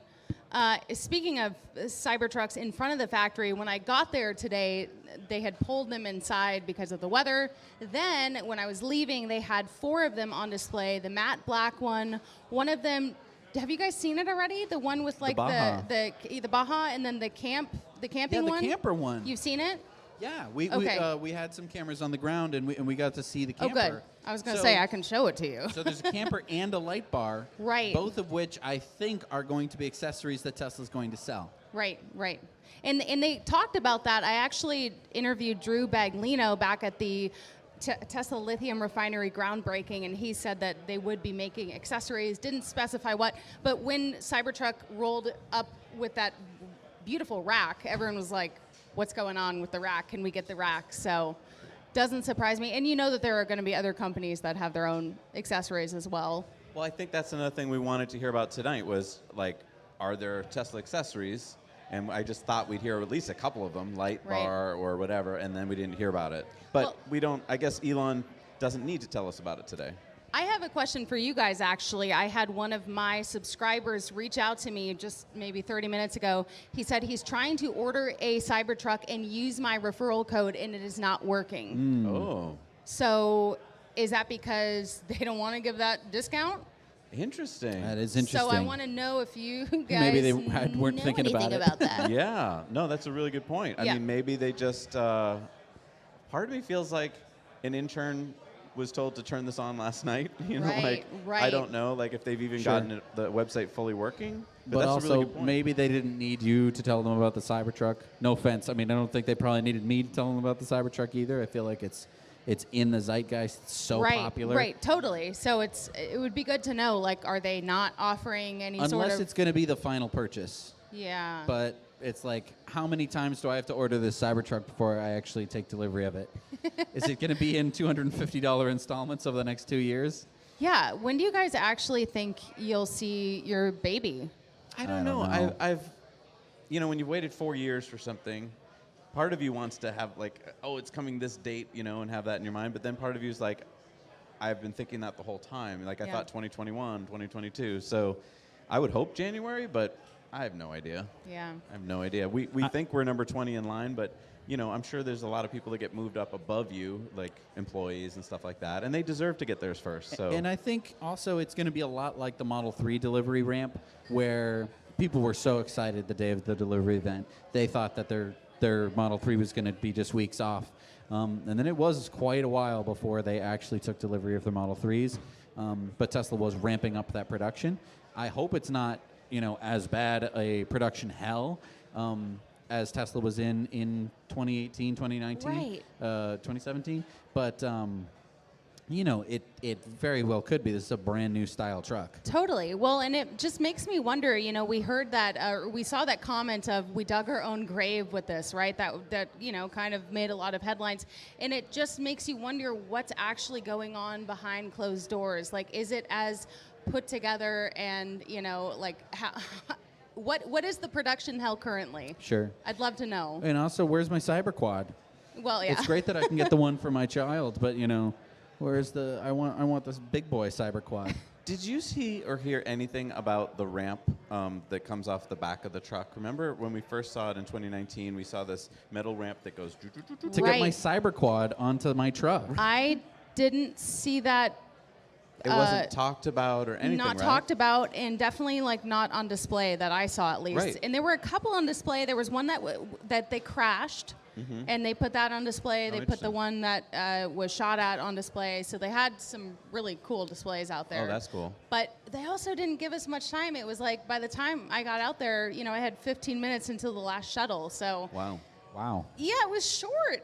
Speaking of Cybertrucks in front of the factory, when I got there today, they had pulled them inside because of the weather. Then, when I was leaving, they had 4 of them on display. The matte black one of them. Have you guys seen it already? The one with the Baja, and then the camping one. The camper one. You've seen it? Yeah, Okay. we had some cameras on the ground, and we got to see the camper. Oh, good. I was going to say, I can show it to you. So there's a camper and a light bar. Right. Both of which I think are going to be accessories that Tesla's going to sell. Right. And they talked about that. I actually interviewed Drew Baglino back at the Tesla lithium refinery groundbreaking, and he said that they would be making accessories, didn't specify what, but when Cybertruck rolled up with that beautiful rack, everyone was like, what's going on with the rack? Can we get the rack? So doesn't surprise me. And you know that there are going to be other companies that have their own accessories as well. Well, I think that's another thing we wanted to hear about tonight was, are there Tesla accessories? And I just thought we'd hear at least a couple of them, light bar or whatever, and then we didn't hear about it. But we don't, I guess Elon doesn't need to tell us about it today. I have a question for you guys, actually. I had one of my subscribers reach out to me just maybe 30 minutes ago. He said he's trying to order a Cybertruck and use my referral code, and it is not working. Oh. So is that because they don't want to give that discount? Interesting. That is interesting. So I want to know if you guys Maybe they weren't know thinking anything about it. that. Yeah. No, that's a really good point. I Yeah. mean, maybe they just, part of me feels like an intern was told to turn this on last night. You know, Right, I don't know, like if they've even Sure. gotten the website fully working. But that's also, a really good point. maybe they didn't need you to tell them about the Cybertruck. No offense. I mean, I don't think they probably needed me to tell them about the Cybertruck either. I feel like it's in the zeitgeist. It's so right, popular. Right, totally. So it would be good to know, like, are they not offering any sort Unless of... it's going to be the final purchase. Yeah. But it's like, how many times do I have to order this Cybertruck before I actually take delivery of it? Is it going to be in $250 installments over the next 2 years? Yeah, when do you guys actually think you'll see your baby? I don't know. I've, you know, when you waited 4 years for something, part of you wants to have like, oh, it's coming this date, you know, and have that in your mind. But then part of you is like, I've been thinking that the whole time. Like I thought 2021, 2022. So I would hope January, but I have no idea. Yeah. I have no idea. We think we're number 20 in line, but you know, I'm sure there's a lot of people that get moved up above you, like employees and stuff like that, and they deserve to get theirs first. So. And I think also it's going to be a lot like the Model 3 delivery ramp, where people were so excited the day of the delivery event. They thought that their Model 3 was going to be just weeks off. And then it was quite a while before they actually took delivery of their Model 3s. But Tesla was ramping up that production. I hope it's not, you know, as bad a production hell as Tesla was in 2018, 2019, 2017. But, you know, it very well could be. This is a brand new style truck. Totally. Well, and it just makes me wonder, you know, we heard that, we saw that comment of we dug our own grave with this, right? That, you know, kind of made a lot of headlines. And it just makes you wonder what's actually going on behind closed doors. Like, is it as put together and, you know, like, how... What is the production hell currently? Sure. I'd love to know. And also, where's my Cyber Quad? Well, yeah. It's great that I can get the one for my child, but, you know, where's the... I want this big boy Cyber Quad. Did you see or hear anything about the ramp that comes off the back of the truck? Remember when we first saw it in 2019, we saw this metal ramp that goes... To get my Cyber Quad onto my truck. I didn't see that. It wasn't talked about or anything, Not right? talked about, and definitely like not on display that I saw at least. Right. And there were a couple on display. There was one that they crashed, and they put that on display. They put the one that was shot at on display. So they had some really cool displays out there. Oh, that's cool. But they also didn't give us much time. It was like by the time I got out there, you know, I had 15 minutes until the last shuttle. So Wow. yeah, it was short.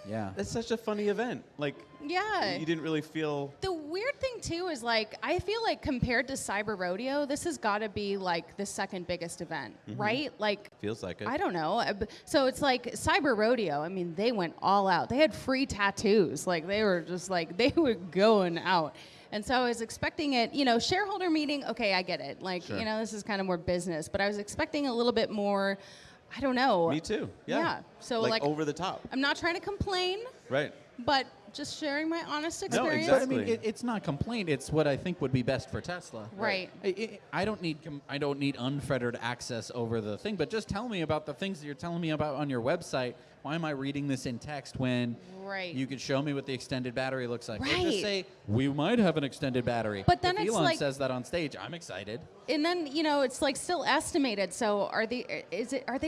Yeah. It's such a funny event. Like, Yeah. you didn't really feel... The weird thing too is like I feel like compared to Cyber Rodeo, this has got to be like the second biggest event, right? Like Feels like it. I don't know. So it's like Cyber Rodeo. I mean, they went all out. They had free tattoos. Like they were just like they were going out. And so I was expecting it, you know, shareholder meeting. Okay, I get it. Like, Sure. you know, this is kind of more business, but I was expecting a little bit more. I don't know. Me too. Yeah. So like like over the top. I'm not trying to complain, Right. but just sharing my honest experience. But I mean, it's not complaint. It's what I think would be best for Tesla. Right. I don't need unfettered access over the thing, but just tell me about the things that you're telling me about on your website. Why am I reading this in text when you could show me what the extended battery looks like? Or just Right. say we might have an extended battery. But then if it's Elon like- says that on stage, I'm excited. And then, you know, it's like still estimated. So are they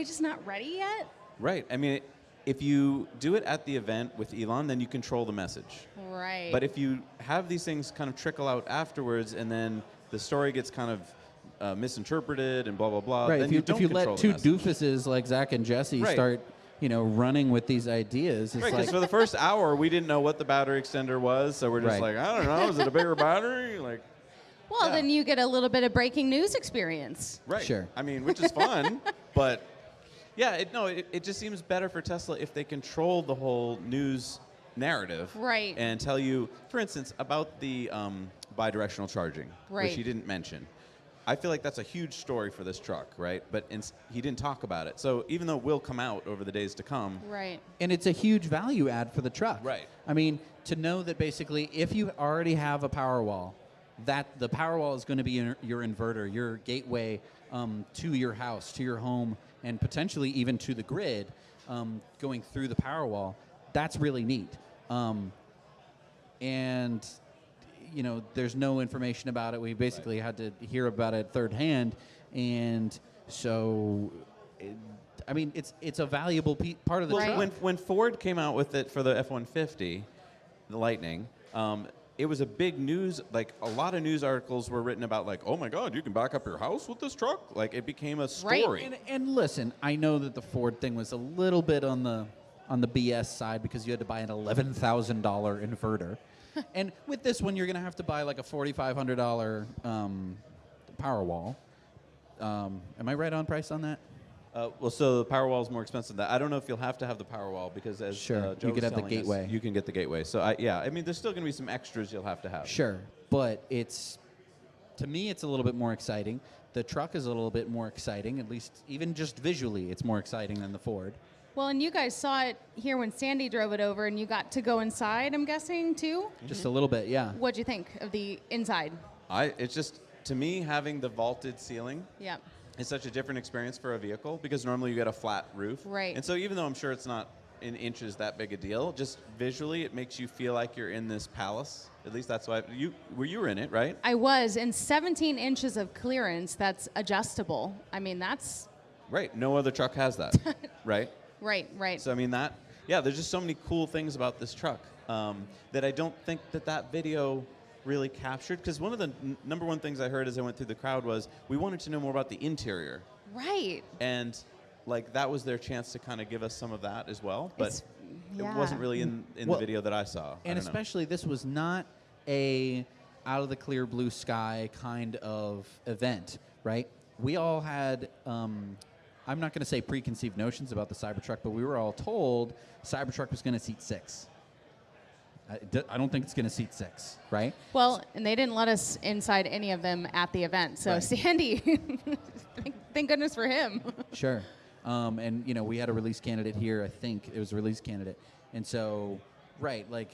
just not ready yet? Right. I mean, if you do it at the event with Elon, then you control the message. Right. But if you have these things kind of trickle out afterwards, and then the story gets kind of misinterpreted and blah blah blah, Right. then If you, don't if you control let the two message. doofuses like Zac and Jesse Right. start, you know, running with these ideas, it's Right, because like for the first hour we didn't know what the battery extender was, so we're just Right. like, I don't know, is it a bigger battery? Like, Well, then you get a little bit of breaking news experience. right. Sure. I mean, which is fun, but yeah, it just seems better for Tesla if they control the whole news narrative, Right. and tell you, for instance, about the bidirectional charging, Right. which you didn't mention. I feel like that's a huge story for this truck, right? But he didn't talk about it. So even though it will come out over the days to come. Right. And it's a huge value add for the truck. Right. I mean, to know that basically if you already have a Powerwall, that the Powerwall is going to be your inverter, your gateway to your house, to your home, and potentially even to the grid, going through the Powerwall, that's really neat. And you know, there's no information about it. We basically had to hear about it third hand, and so, I mean, it's a valuable part of the truck. When Ford came out with it for the F-150, the Lightning, it was a big news. Like a lot of news articles were written about, like, oh my God, you can back up your house with this truck. Like it became a story. Right. And listen, I know that the Ford thing was a little bit on the BS side because you had to buy an $11,000 inverter. And with this one, you're going to have to buy like a $4,500 Powerwall. Am I right on price on that? Well, so the Powerwall is more expensive than that. I don't know if you'll have to have the Powerwall because as Sure, Joe you could was have the telling us, gateway. you can get the gateway. So I mean, there's still going to be some extras you'll have to have. Sure, but to me, it's a little bit more exciting. The truck is a little bit more exciting, at least even just visually, it's more exciting than the Ford. Well, and you guys saw it here when Sandy drove it over, and you got to go inside, I'm guessing, too? Just a little bit, yeah. What'd you think of the inside? It's just, to me, having the vaulted ceiling Yeah. is such a different experience for a vehicle because normally you get a flat roof. Right. And so even though I'm sure it's not in inches that big a deal, just visually it makes you feel like you're in this palace. At least that's why you were in it, right? I was, and 17 inches of clearance that's adjustable. I mean, that's... Right. No other truck has that, right? Right. So I mean there's just so many cool things about this truck that I don't think that video really captured. Because one of the number one things I heard as I went through the crowd was we wanted to know more about the interior. Right. And like that was their chance to kind of give us some of that as well. But it yeah. wasn't really in the video that I saw. And especially this was not a out of the clear blue sky kind of event, right? We all had, I'm not going to say preconceived notions about the Cybertruck, but we were all told Cybertruck was going to seat 6. I don't think it's going to seat 6, right? Well, and they didn't let us inside any of them at the event. So Right. Sandy, thank goodness for him. Sure. And, you know, we had a release candidate here. I think it was a release candidate. And so, right, like,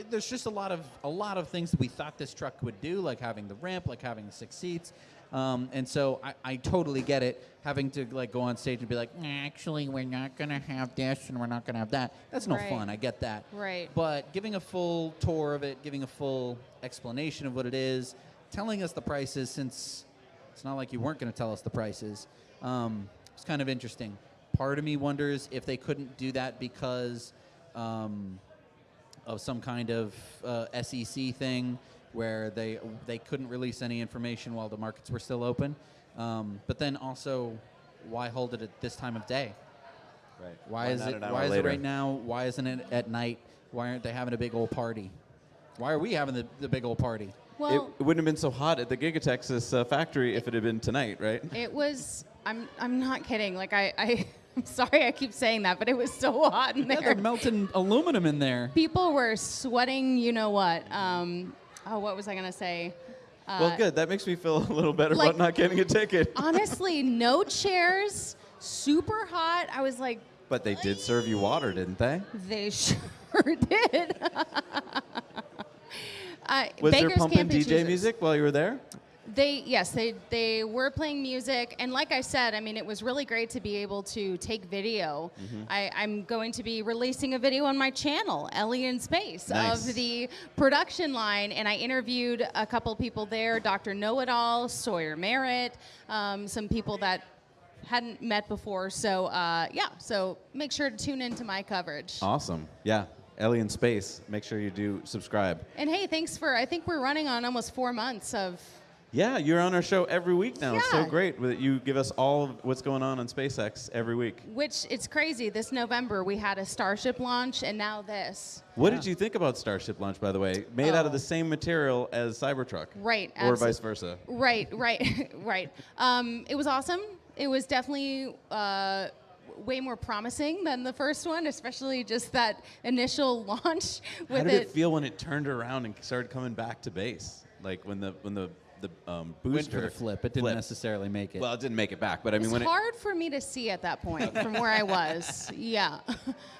there's just a lot of things that we thought this truck would do, like having the ramp, like having 6 seats. And so I totally get it, having to like go on stage and be like, actually, we're not going to have this and we're not going to have that. That's no Right. fun. I get that. Right. But giving a full tour of it, giving a full explanation of what it is, telling us the prices, since it's not like you weren't going to tell us the prices, it's kind of interesting. Part of me wonders if they couldn't do that because of some kind of SEC thing where they couldn't release any information while the markets were still open. But then also, why hold it at this time of day? Right. Why is it right now? Why isn't it at night? Why aren't they having a big old party? Why are we having the big old party? Well, it wouldn't have been so hot at the Giga Texas factory if it had been tonight, right? it was, I'm not kidding. Like, I'm sorry I keep saying that, but it was so hot in Yeah, there. they're melting aluminum in there. People were sweating, you know what? What was I going to say? Well, good. That makes me feel a little better like- about not getting a ticket. Honestly, no chairs, super hot. I was like, But they did serve you water, didn't they? they sure did. Was there beggars pumping can't be DJ choosers. music while you were there? They were playing music, and like I said, I mean, it was really great to be able to take video. Mhm. I'm going to be releasing a video on my channel, Ellie in Space, Nice. of the production line, and I interviewed a couple people there, Dr. Know-It-All, Sawyer Merritt, some people that hadn't met before. So so make sure to tune into my coverage. Awesome. Yeah. Ellie in Space. Make sure you do subscribe. And hey, thanks for, I think we're running on almost 4 months of. Yeah, you're on our show every week now. It's so Yeah. great that you give us all of what's going on SpaceX every week. Which, it's crazy. This November, we had a Starship launch, and now this. What did you think about Starship Launch, by the way? Made out of the same material as Cybertruck. Right. Or vice versa. Right. Right. It was awesome. It was definitely way more promising than the first one, especially just that initial launch with How did it feel when it turned around and started coming back to base? Like when the the Went booster. for the flip. It didn't necessarily make it. Well, it didn't make it back, but I mean, It's when hard for me to see at that point from where I was. Yeah.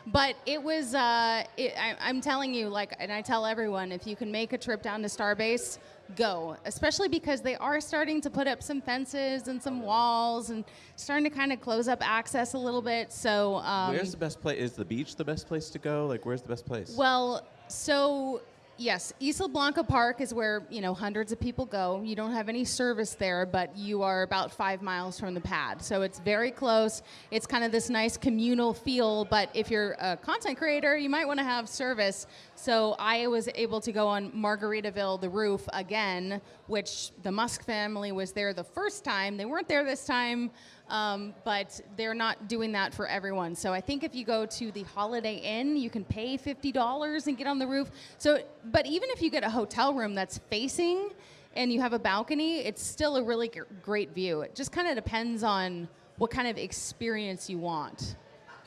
But it was, I'm telling you, like, and I tell everyone, if you can make a trip down to Starbase, go. Especially because they are starting to put up some fences and some walls and starting to kind of close up access a little bit. So, where's the best place? Is the beach the best place to go? Like, where's the best place? well, so yes, Isla Blanca Park is where, you know, hundreds of people go. You don't have any service there, but you are about 5 miles from the pad. So it's very close. It's kind of this nice communal feel, but if you're a content creator, you might want to have service. So I was able to go on Margaritaville, the roof again, which the Musk family was there the first time. They weren't there this time. But they're not doing that for everyone. So I think if you go to the Holiday Inn, you can pay $50 and get on the roof. So, but even if you get a hotel room that's facing and you have a balcony, it's still a really great view. It just kind of depends on what kind of experience you want.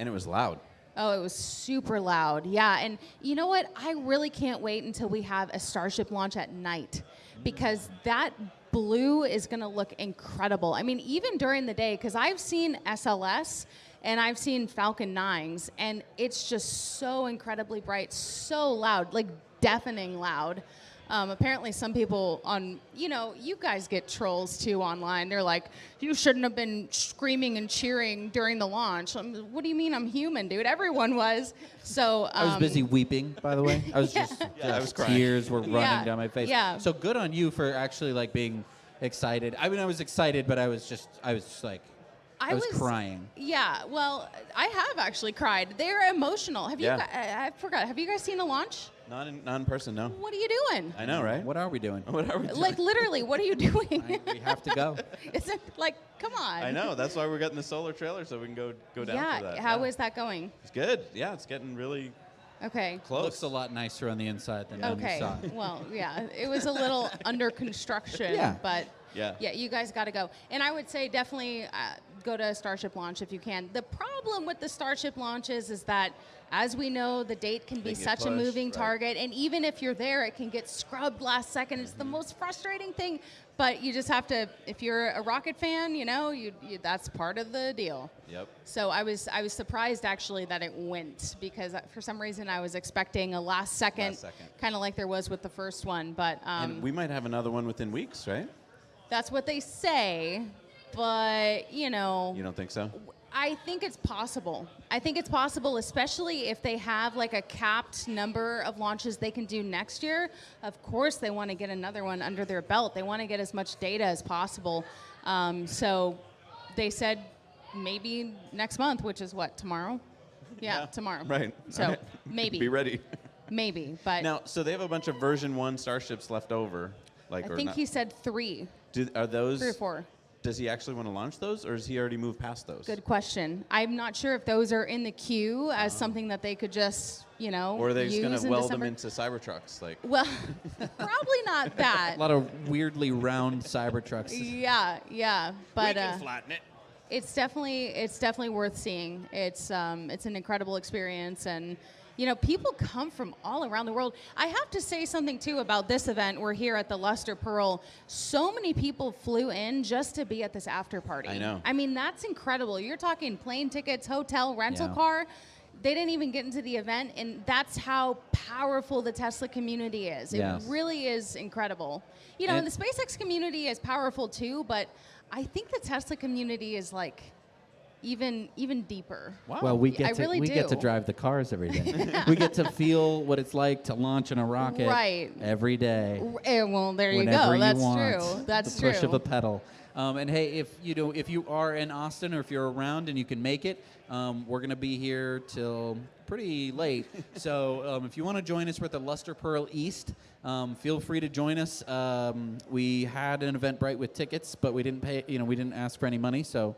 And it was loud. Oh, it was super loud. Yeah, and you know what? I really can't wait until we have a Starship launch at night because that blue is going to look incredible. I mean, even during the day, because I've seen SLS and I've seen Falcon 9s, and it's just so incredibly bright, so loud, like deafening loud. Apparently some people on, you know, you guys get trolls too online. They're like, you shouldn't have been screaming and cheering during the launch. What do you mean I'm human, dude? Everyone was. So I was busy weeping, by the way. I was just I was crying. tears were running Yeah, down my face. yeah. So good on you for actually like being excited. I mean, I was excited, but I was just like, I was crying. Yeah, well, I have actually cried. They're emotional. Have you? Yeah. I forgot. Have you guys seen a launch? Not in person, no. What are you doing? I know, right? What are we doing? What are we doing? Like literally, what are you doing? We have to go. Is it like, come on? I know. That's why we're getting the solar trailer so we can go down Yeah. for that. How is that going? It's good. Yeah, it's getting really Okay. close. Looks a lot nicer on the inside than on the Okay. side. Well, yeah, it was a little under construction, Yeah. but Yeah. you guys got to go. And I would say definitely go to a Starship launch if you can. The problem with the Starship launches is that, as we know, the date can be They get such a pushed, moving right. target, and even if you're there, it can get scrubbed last second. It's the most frustrating thing, but you just have to. If you're a Rocket fan, you know, you that's part of the deal. Yep. So I was surprised actually that it went, because for some reason I was expecting a last second. Kind of like there was with the first one, but And we might have another one within weeks, right? that's what they say. But you know, You don't think so? I think it's possible. I think it's possible, especially if they have like a capped number of launches they can do next year. Of course, they want to get another one under their belt. They want to get as much data as possible. So they said maybe next month, which is what, tomorrow? Yeah, tomorrow. Right. So All right. maybe. Be ready. Maybe, but Now, so they have a bunch of version 1 starships left over. Like, I or think not. he said 3. Are those 3 or 4. Does he actually want to launch those, or has he already moved past those? Good question. I'm not sure if those are in the queue as something that they could just, you know, Or are they just use going to in weld December. them into Cybertrucks? Like, Well, probably not that. A lot of weirdly round Cybertrucks. Yeah, but flatten it. it's definitely worth seeing. It's an incredible experience, and you know, people come from all around the world. I have to say something too about this event. We're here at the Luster Pearl. So many people flew in just to be at this after party. I know. I mean, that's incredible. You're talking plane tickets, hotel, rental Yeah. car. They didn't even get into the event, and that's how powerful the Tesla community is. It Yes. really is incredible. You know, And- the SpaceX community is powerful too, but I think the Tesla community is like even deeper. Well, we get I to really we get to do. drive the cars every day. We get to feel what it's like to launch in a rocket Right. every day. Well, there you Whenever go. That's want. true. That's the true. push of a pedal. And hey, if you are in Austin or if you're around and you can make it, we're gonna be here till pretty late. So if you want to join us, we're at the Luster Pearl East. Feel free to join us. We had an Eventbrite with tickets, but we didn't pay. We didn't ask for any money. So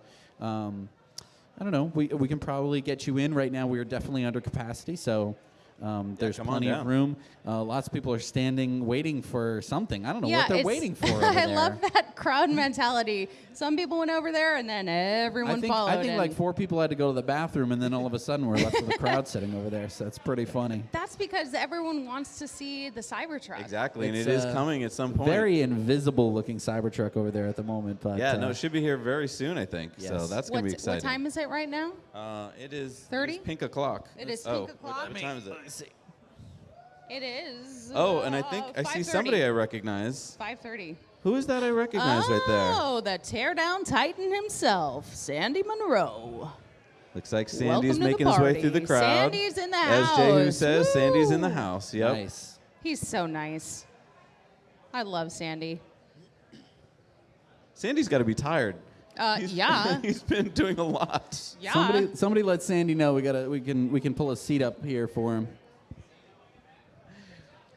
I don't know. We can probably get you in. Right now, we are definitely under capacity. So There's come on plenty of down. room. Lots of people are standing, waiting for something. I don't know what they're it's- waiting for over I there. love that crowd mentality. Some people went over there, and then everyone followed. I think like and 4 people had to go to the bathroom, and then all of a sudden we're left with a crowd sitting over there. So that's pretty funny. that's because everyone wants to see the Cybertruck. Exactly, and It's, it is coming at some point. Very invisible-looking Cybertruck over there at the moment. But Yeah, no, it should be here very soon, I think. So Yes. that's going to be What exciting. time is it right now? It is 30? It's pink o'clock. It is Oh, pink o'clock? What time is it? It is. Oh, and I think I see 5:30. somebody I recognize. 5:30. Who is that I recognize right there? Oh, the teardown titan himself, Sandy Munro. Looks like Welcome Sandy's to the making his way through the party. crowd. Sandy's in the As Jehu house. says, Sandy's in the Woo! house. Yep. Nice. He's so nice. I love Sandy. Sandy's got to be tired. Yeah. He's been doing a lot. Yeah. Somebody let Sandy know we can pull a seat up here for him.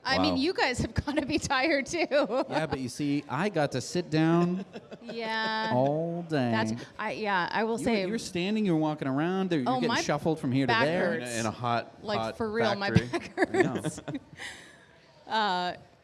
I mean, Wow. you guys have got to be tired too. Yeah, but you see, I got to sit down Yeah. all day. I will say. You're standing, you're walking around, you're Oh, getting my shuffled from here to back there. hurts. In a hot, Like, hot for real, my factory. back hurts.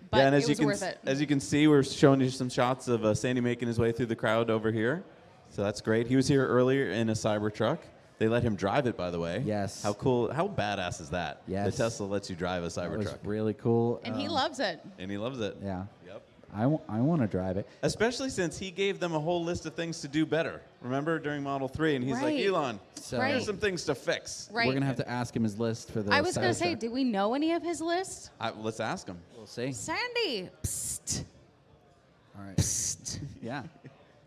But yeah, and it as you was can worth it. as you can see, we're showing you some shots of Sandy making his way through the crowd over here. So that's great. He was here earlier in a Cybertruck. They let him drive it, by the way. Yes. How cool! How badass is that? Yes. The Tesla lets you drive a That was Cybertruck, really cool. And he loves it. and he loves it. Yeah. Yep. I want to drive it. Especially since he gave them a whole list of things to do better. Remember during Model 3, and he's like, Right. Elon, So- Right. here's some things to fix. Right. We're gonna have to ask him his list for the. I was going to say, Cybertruck. do we know any of his list? Let's ask him. We'll see. Sandy. Psst. All right. Psst. Yeah.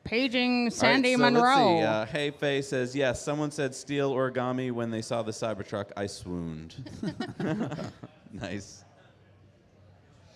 Paging Sandy All right, so Munro. Let's see. Hey Faye says, yes, someone said steel origami when they saw the Cybertruck. I swooned. Nice.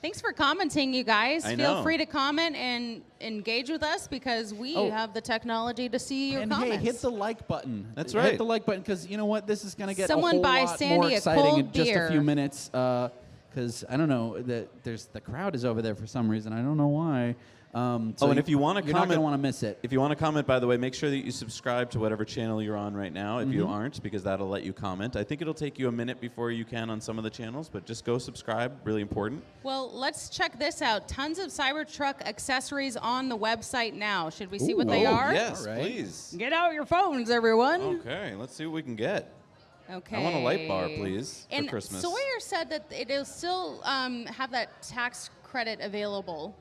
Thanks for commenting, you guys. I Feel know. free to comment and engage with us because we Oh. have the technology to see your And comments. hey, hit the like button. That's Hit right. the like button because you know what? This is gonna get Someone a whole buy lot Sandy more a exciting cold in just a few beer. minutes. Because I don't know that the crowd is over there for some reason. I don't know why. So And if you want to you're comment, not gonna want to miss it. If you want to comment, by the way, make sure that you subscribe to whatever channel you're on right now. If you aren't, because that'll let you comment. I think it'll take you a minute before you can on some of the channels, but just go subscribe. Really important. Well, let's check this out. Tons of Cybertruck accessories on the website now. Should we see what they are? Yes, All right. please. Get out your phones, everyone. Okay, let's see what we can get. Okay. I want a light bar, please, And for Christmas. Sawyer said that it'll still have that tax credit available.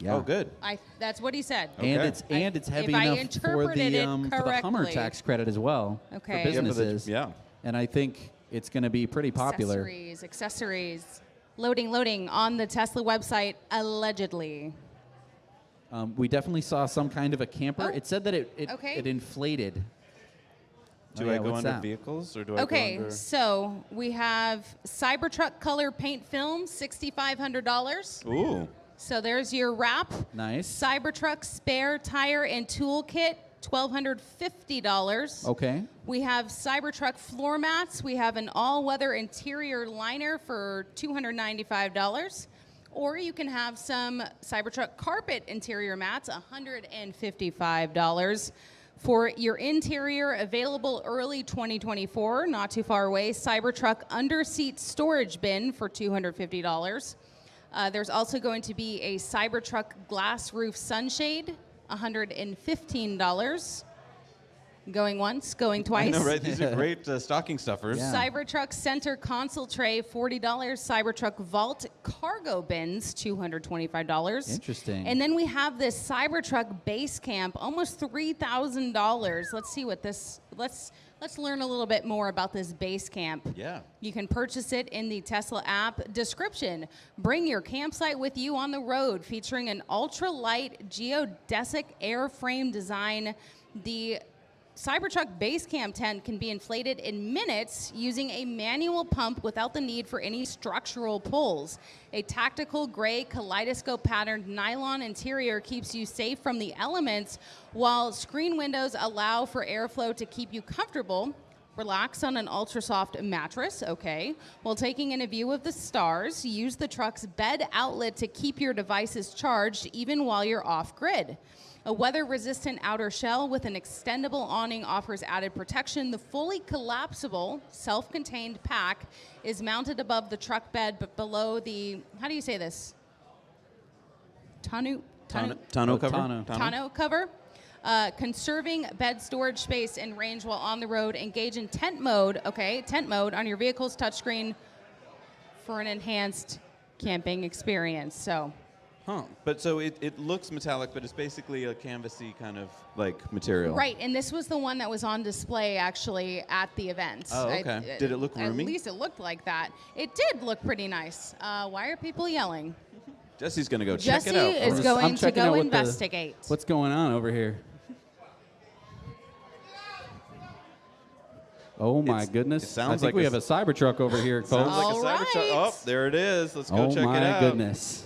Yeah. Oh, good. That's what he said. And Okay. it's heavy if I enough for interpreted the it for the Hummer correctly. tax credit as well. Okay. For Yeah, for the- businesses. yeah. And I think it's going to be pretty popular. Accessories. Loading on the Tesla website, allegedly. We definitely saw some kind of a camper. Oh. It said that it Okay. inflated. Do Oh, I yeah, go what's under that? vehicles or do I Okay, go under? so we have Cybertruck color paint film, $6,500. Ooh. So there's your wrap. Nice. Cybertruck spare tire and tool kit, $1,250. Okay. We have Cybertruck floor mats. We have an all-weather interior liner for $295. Or you can have some Cybertruck carpet interior mats, $155. For your interior, available early 2024, not too far away, Cybertruck underseat storage bin for $250. There's also going to be a Cybertruck glass roof sunshade, $115. Going once, going twice. I know, right? These are great stocking stuffers. Yeah. Cybertruck center console tray, $40. Cybertruck vault cargo bins, $225. Interesting. And then we have this Cybertruck base camp, almost $3,000. Let's see what this. Let's learn a little bit more about this base camp. Yeah. You can purchase it in the Tesla app. Description: bring your campsite with you on the road, featuring an ultralight geodesic airframe design. The Cybertruck base camp tent can be inflated in minutes using a manual pump without the need for any structural pulls. A tactical gray kaleidoscope patterned nylon interior keeps you safe from the elements, while screen windows allow for airflow to keep you comfortable. Relax on an ultra soft mattress, okay. While taking in a view of the stars, use the truck's bed outlet to keep your devices charged even while you're off grid. A weather-resistant outer shell with an extendable awning offers added protection. The fully collapsible, self-contained pack is mounted above the truck bed, but below the, how do you say this? Tonneau cover. Tonneau cover. Conserving bed storage space and range while on the road. Engage in tent mode, tent mode on your vehicle's touchscreen for an enhanced camping experience. So. Huh. But so it looks metallic, but it's basically a canvasy kind of like material. Right, and this was the one that was on display actually at the event. Oh, okay. Did it look roomy? At least it looked like that. It did look pretty nice. Why are people yelling? Jesse's going to go check it out. Jesse is going to go out investigate. What's going on over here? Oh my goodness! It sounds I think like we have a Cybertruck over here, folks. Sounds like a Cybertruck. Oh, there it is. Let's go check it out. Oh my goodness!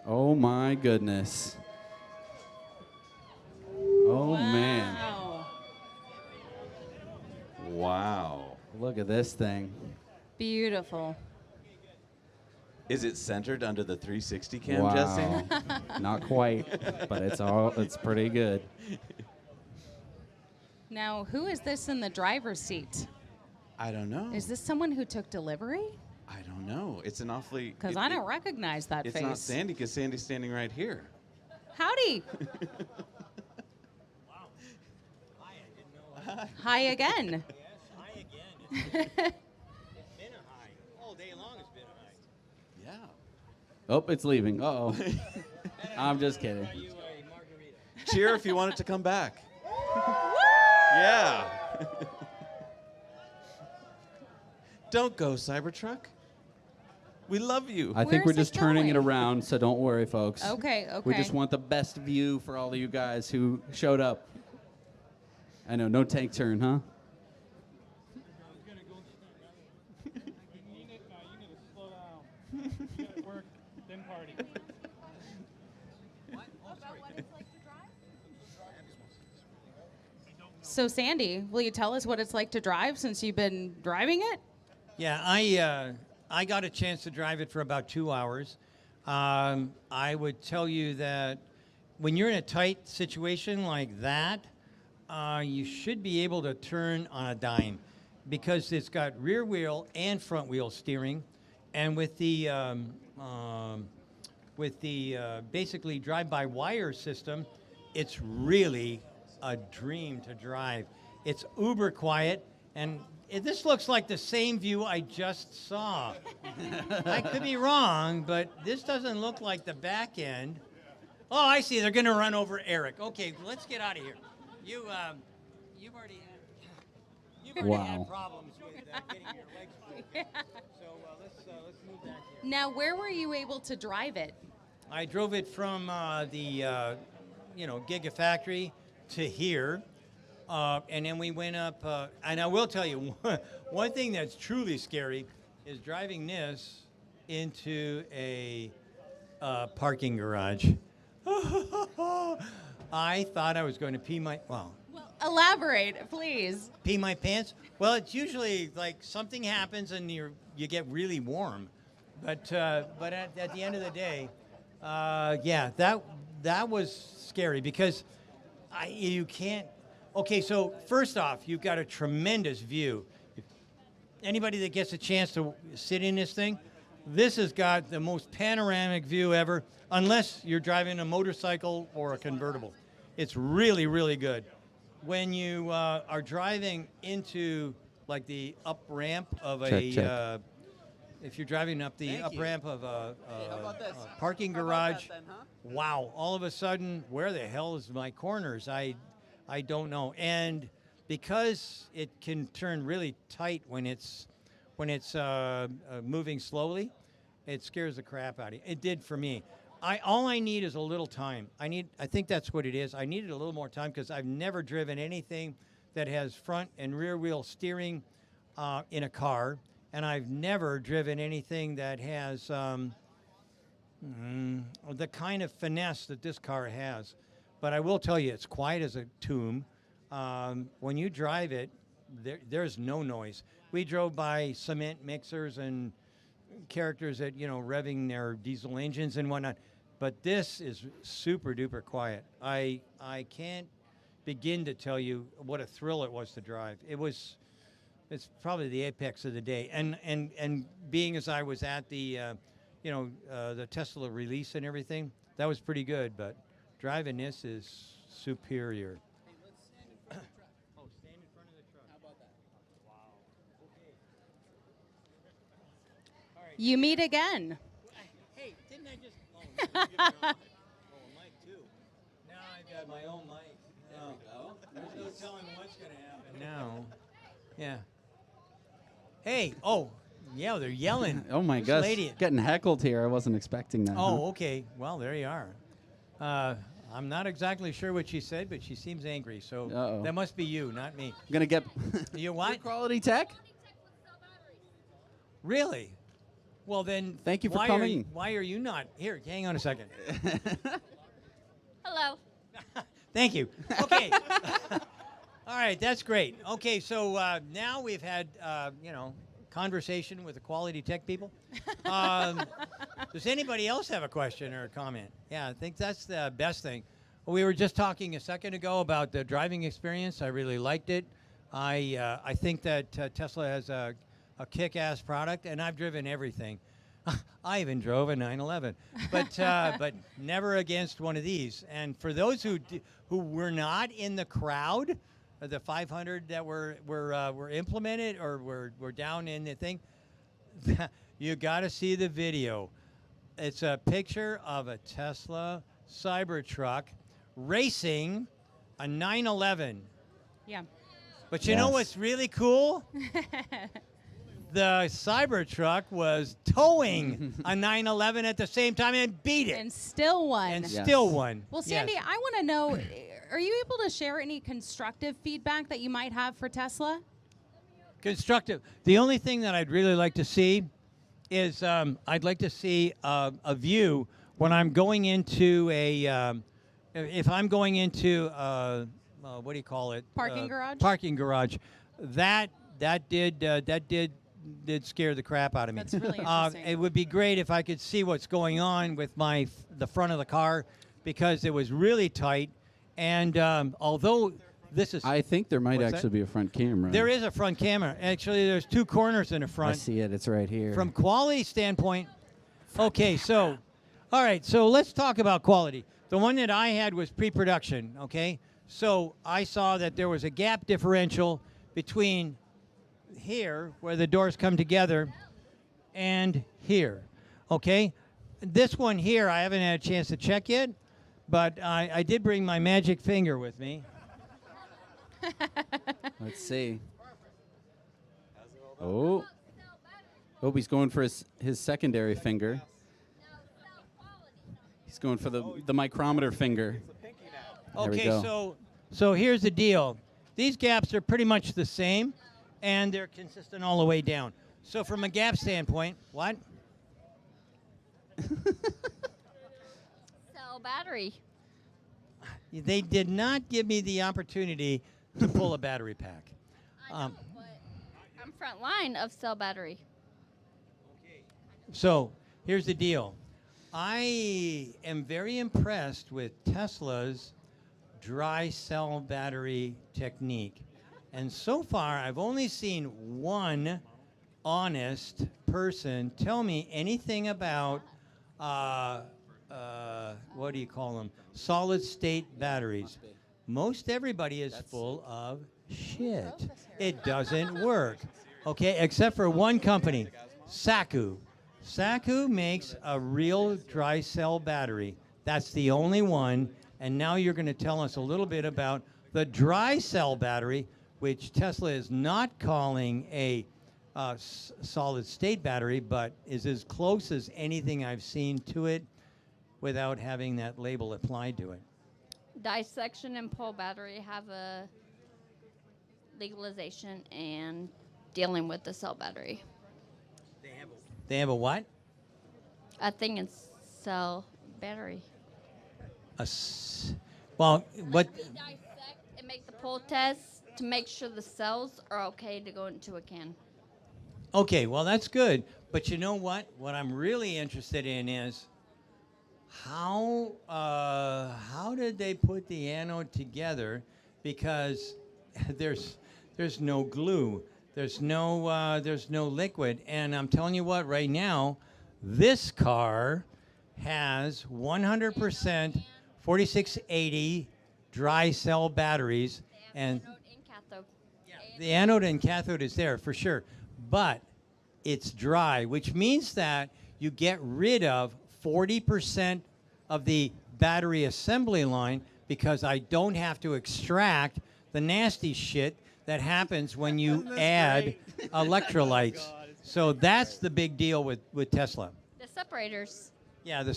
Oh my goodness! Oh man! Wow. Look at this thing. Beautiful. Is it centered under the 360 cam, Wow. Jesse? Not quite, but it's pretty good. Now, who is this in the driver's seat? I don't know. Is this someone who took delivery? I don't know. It's an awfully... Because I don't recognize that it's face. It's not Sandy, because Sandy's standing right here. Howdy. Hi again. Oh, it's leaving. Uh-oh. I'm just kidding. Cheer if you want it to come back. Yeah. Don't go, Cybertruck. We love you. I think we're just turning it around, so don't worry, folks. Okay. We just want the best view for all of you guys who showed up. I know, no tank turn, huh? So, Sandy, will you tell us what it's like to drive since you've been driving it? Yeah, I got a chance to drive it for about 2 hours. I would tell you that when you're in a tight situation like that, you should be able to turn on a dime because it's got rear wheel and front wheel steering, and with the basically drive-by-wire system, it's really a dream to drive. It's uber quiet, and this looks like the same view I just saw. I could be wrong, but this doesn't look like the back end. Oh, I see. They're going to run over Eric. Okay, let's get out of here. You've already had problems with getting your legs broken. Yeah. So let's move back here. Now, where were you able to drive it? I drove it from the Gigafactory to here, and then we went up. And I will tell you, one thing that's truly scary is driving this into a parking garage. I thought I was going to pee my Elaborate, please. pee my pants. Well, it's usually like something happens and you get really warm, but at the end of the day, that was scary because you can't. Okay, so first off, you've got a tremendous view. Anybody that gets a chance to sit in this thing, this has got the most panoramic view ever, unless you're driving a motorcycle or a convertible. It's really, really good. When you are driving into like the up ramp of Check. If you're driving up the up ramp of a parking garage, wow! All of a sudden, where the hell is my corners? I don't know. And because it can turn really tight when it's moving slowly, it scares the crap out of you. It did for me. All I need is a little time. I think that's what it is. I needed a little more time because I've never driven anything that has front and rear wheel steering in a car, and I've never driven anything that has the kind of finesse that this car has. But I will tell you, it's quiet as a tomb. When you drive it, there's no noise. we drove by cement mixers and characters that, revving their diesel engines and whatnot. But this is super duper quiet. I can't begin to tell you what a thrill it was to drive. It's probably the apex of the day. And being as I was at the Tesla release and everything, that was pretty good. But driving this is superior. You meet again. Hey, didn't I just? Oh, a mic too. Now I've got my own mic. There we go. There's no telling what's going to happen now. Yeah. Hey. Oh, yeah. They're yelling. Oh my This gosh, lady- getting heckled here. I wasn't expecting that. Oh, huh? okay. Well, there you are. I'm not exactly sure what she said, but she seems angry. So Uh-oh. that must be you, not me. I'm gonna get You what? quality tech. Really? Well, then. Thank you for why coming. Why are you not here? Hang on a second. Hello. Thank you. Okay. All right, that's great. Okay, so now we've had conversation with the quality tech people. Does anybody else have a question or a comment? Yeah, I think that's the best thing. We were just talking a second ago about the driving experience. I really liked it. I think that Tesla has a kick-ass product, and I've driven everything. I even drove a 911, but never against one of these. And for those who were not in the crowd, the 500 that were implemented or were down in the thing, you got to see the video. It's a picture of a Tesla Cybertruck racing a 911. Yeah. But you know what's really cool? The Cybertruck was towing a 911 at the same time and beat it. And still won. And still won. Well, Sandy, Yes. I want to know, are you able to share any constructive feedback that you might have for Tesla? Constructive. The only thing that I'd really like to see is I'd like to see a view when I'm going into if I'm going into what do you call it? Parking garage? Parking garage. That did scare the crap out of me. That's really interesting. It would be great if I could see what's going on with the front of the car, because it was really tight. And although this is, I think there might What's that? actually be a front camera. there is a front camera. Actually, there's two corners in the I front. see it. It's right here. From quality standpoint, okay, so, all right, so let's talk about quality. The one that I had was pre-production, okay? So I saw that there was a gap differential between here, where the doors come together, and here, okay? This one here, I haven't had a chance to check yet, but I did bring my magic finger with me. Let's see. Oh, he's going for his secondary finger. He's going for the micrometer finger. There we Okay, go. so here's the deal. These gaps are pretty much the same, and they're consistent all the way down. So from a gap standpoint, what? Cell battery. They did not give me the opportunity to pull a battery pack. I'm front line of cell battery. So here's the deal. I am very impressed with Tesla's dry cell battery technique. And so far, I've only seen one honest person tell me anything about, what do you call them? Solid state batteries. Most everybody is full of shit. It doesn't work. Okay, except for one company, Saku. Saku makes a real dry cell battery. That's the only one. And now you're going to tell us a little bit about the dry cell battery, which Tesla is not calling a solid state battery, but is as close as anything I've seen to it without having that label applied to it. Dissection and pull battery have a legalization and dealing with the cell battery. They have a what? I think it's cell battery. Well, what? We dissect and make the pull test to make sure the cells are okay to go into a can. Okay, well, that's good. But you know what? What I'm really interested in is how did they put the anode together? Because there's no glue, there's no liquid, and I'm telling you what, right now, this car has 100% 4680 dry cell batteries, and the anode and cathode is there for sure, but it's dry, which means that you get rid of 40% of the battery assembly line because I don't have to extract the nasty shit that happens when you add electrolytes. So that's the big deal with Tesla. The separators. Yeah, the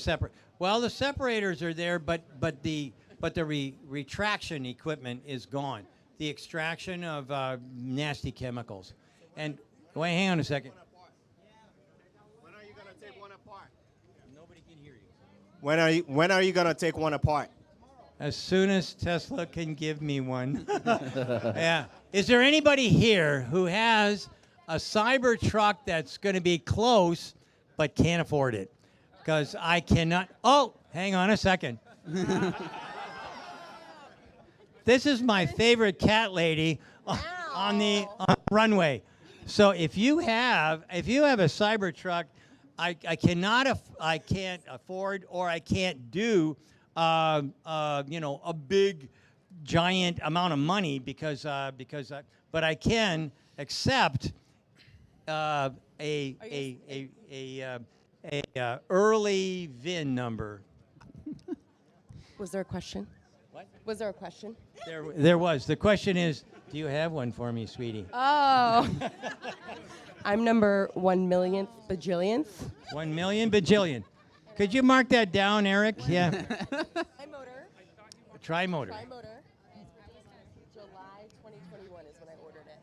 separators are there, but the retraction equipment is gone. The extraction of nasty chemicals. And wait, hang on a second. When are you gonna take one apart? Nobody can hear you. When are you gonna take one apart? As soon as Tesla can give me one. Yeah. Is there anybody here who has a Cybertruck that's going to be close but can't afford it? Because I cannot. Oh, hang on a second. This is my favorite cat lady on the runway. So if you have a Cybertruck, I can't afford, or I can't do a big giant amount of money because but I can accept a early VIN number. Was there a question? What? Was there a question? There was. The question is, do you have one for me, sweetie? Oh. I'm number 1,000,000th bajillionth. 1,000,000 bajillion. Could you mark that down, Eric? Yeah. Tri-motor. Tri-motor. Tri-motor. July 2021 is when I ordered it.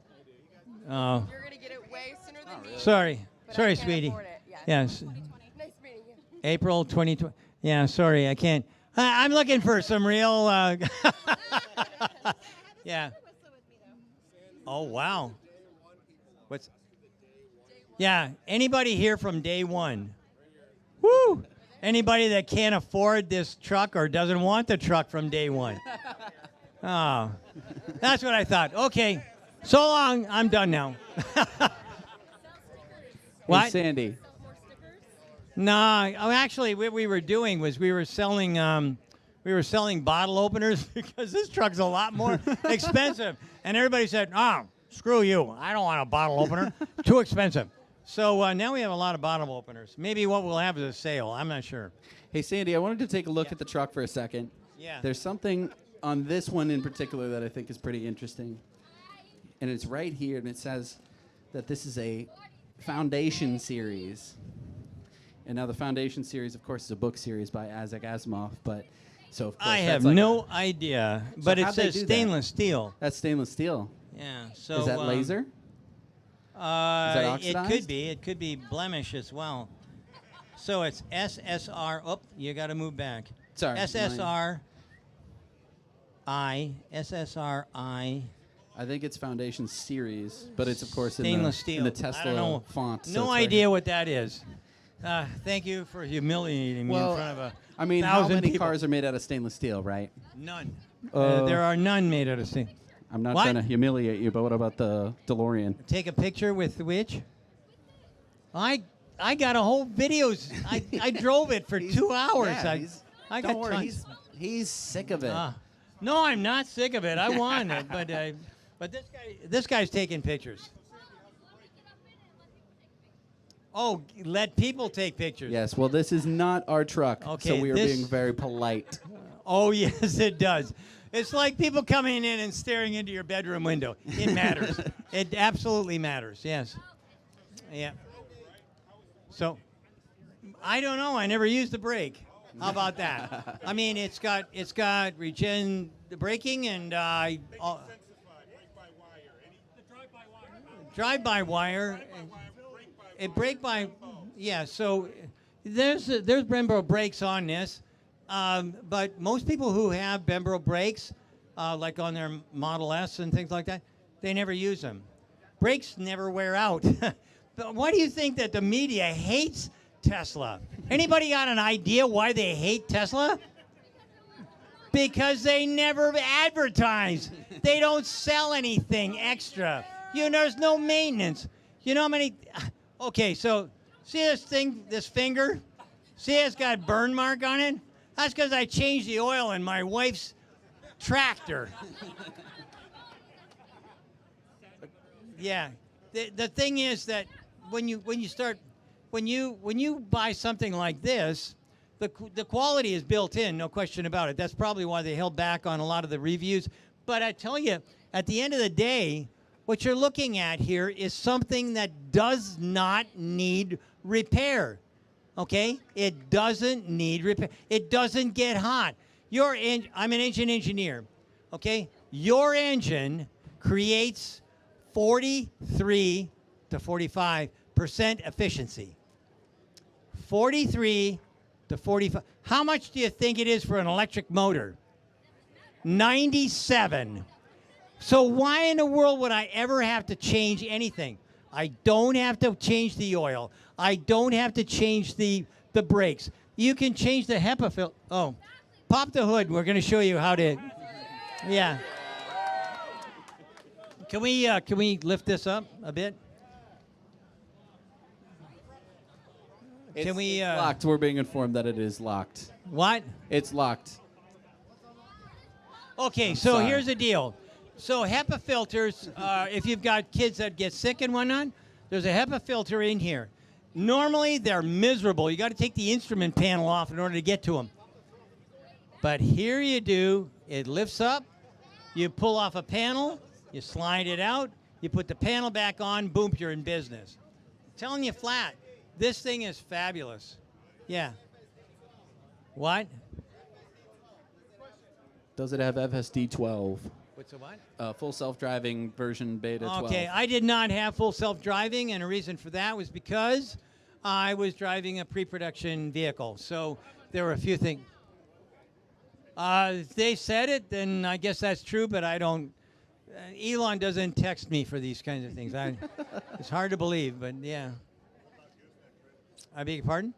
Oh. You're gonna get it way sooner than me. Sorry. but Sorry, I can't sweetie. afford it. Yes. Yes. Nice meeting you. April 2020. Yeah, sorry, I can't. I'm looking for some real. Yeah. Oh, wow. What's. Yeah, anybody here from day one? Woo! Anybody that can't afford this truck or doesn't want the truck from day one? Oh, that's what I thought. Okay, so long. I'm done now. What? Hey, Sandy. No, actually, what we were doing was we were selling bottle openers because this truck's a lot more expensive. And everybody said, "Oh, screw you! I don't want a bottle opener. Too expensive." So now we have a lot of bottle openers. Maybe what we'll have is a sale. I'm not sure. Hey, Sandy, I wanted to take a look at the truck for a second. Yeah. There's something on this one in particular that I think is pretty interesting. And it's right here, and it says that this is a Foundation series. And now the Foundation series, of course, is a book series by Isaac Asimov, but so of course I that's have like no idea, but it how'd they says do that? stainless steel. That's stainless steel. Yeah. So is that laser? Is that It oxidized? could be. It could be blemish as well. So it's SSR. Oh, you got to move back. Sorry. SSRI. SSRI. I think it's Foundation series, but it's of course Stainless in steel. the I Tesla don't know. font. so No it's right idea here. what that is. Thank you for humiliating me in front of a I mean, how 1,000 many people. cars are made out of stainless steel, right? None. Uh, There are none made out of steel. I'm not What? trying to humiliate you, but what about the DeLorean? Take a picture with which? I got a whole videos. I drove it for 2 hours. Yeah, I don't got worry, tons. he's sick of it. No, I'm not sick of it. I want it, but this guy's taking pictures. Oh, let people take pictures. Yes, well, this is not our truck, so Okay, we are this- being very polite. Oh, yes, it does. It's like people coming in and staring into your bedroom window. It matters. It absolutely matters. Yes. Yeah. So, I don't know. I never used the brake. How about that? I mean, it's got regen braking and drive-by-wire. It brake by, yeah. So there's Brembo brakes on this, but most people who have Brembo brakes, like on their Model S and things like that, they never use them. Brakes never wear out. Why do you think that the media hates Tesla? Anybody got an idea why they hate Tesla? Because they never advertise. They don't sell anything extra. There's no maintenance. You know how many? Okay, so see this thing, this finger? See it's got a burn mark on it? That's because I changed the oil in my wife's tractor. Yeah. The thing is that when you buy something like this, the quality is built in, no question about it. That's probably why they held back on a lot of the reviews. But I tell you, at the end of the day, what you're looking at here is something that does not need repair. Okay? It doesn't need repair. It doesn't get hot. I'm an engine engineer. Okay? Your engine creates 43 to 45% efficiency. 43 to 45. How much do you think it is for an electric motor? 97. So why in the world would I ever have to change anything? I don't have to change the oil. I don't have to change the brakes. You can change the HEPA filter. Oh, pop the hood. We're going to show you how to. Yeah. Can we lift this up a bit? It's locked. We're being informed that it is locked. What? It's locked. Okay, sorry. Here's the deal. So HEPA filters, if you've got kids that get sick and whatnot, there's a HEPA filter in here. Normally, they're miserable. You got to take the instrument panel off in order to get to them. But here you do. It lifts up. You pull off a panel. You slide it out. You put the panel back on. Boom, you're in business. I'm telling you flat. This thing is fabulous. Yeah. What? Does it have FSD 12? What's the what? Full self-driving version beta 12. Okay, I did not have full self-driving, and a reason for that was because I was driving a pre-production vehicle. So there were a few things. They said it, then I guess that's true, but I don't. Elon doesn't text me for these kinds of things. It's hard to believe, but yeah. I beg your pardon?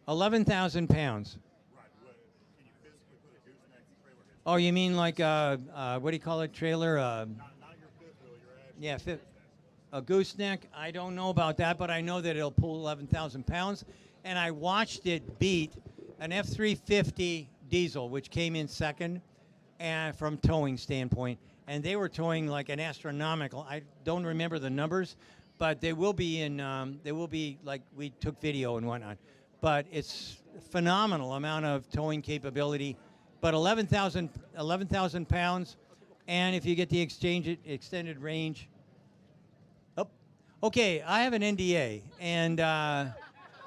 11,000 pounds. Oh, you mean like what do you call it? Trailer? Yeah, a gooseneck. I don't know about that, but I know that it'll pull 11,000 pounds. And I watched it beat an F-350 diesel, which came in second, and from towing standpoint. And they were towing like an astronomical. I don't remember the numbers, but they will be in. They will be like we took video and whatnot. But it's a phenomenal amount of towing capability. But 11,000 pounds, and if you get the extended range. Oh, okay. I have an NDA, and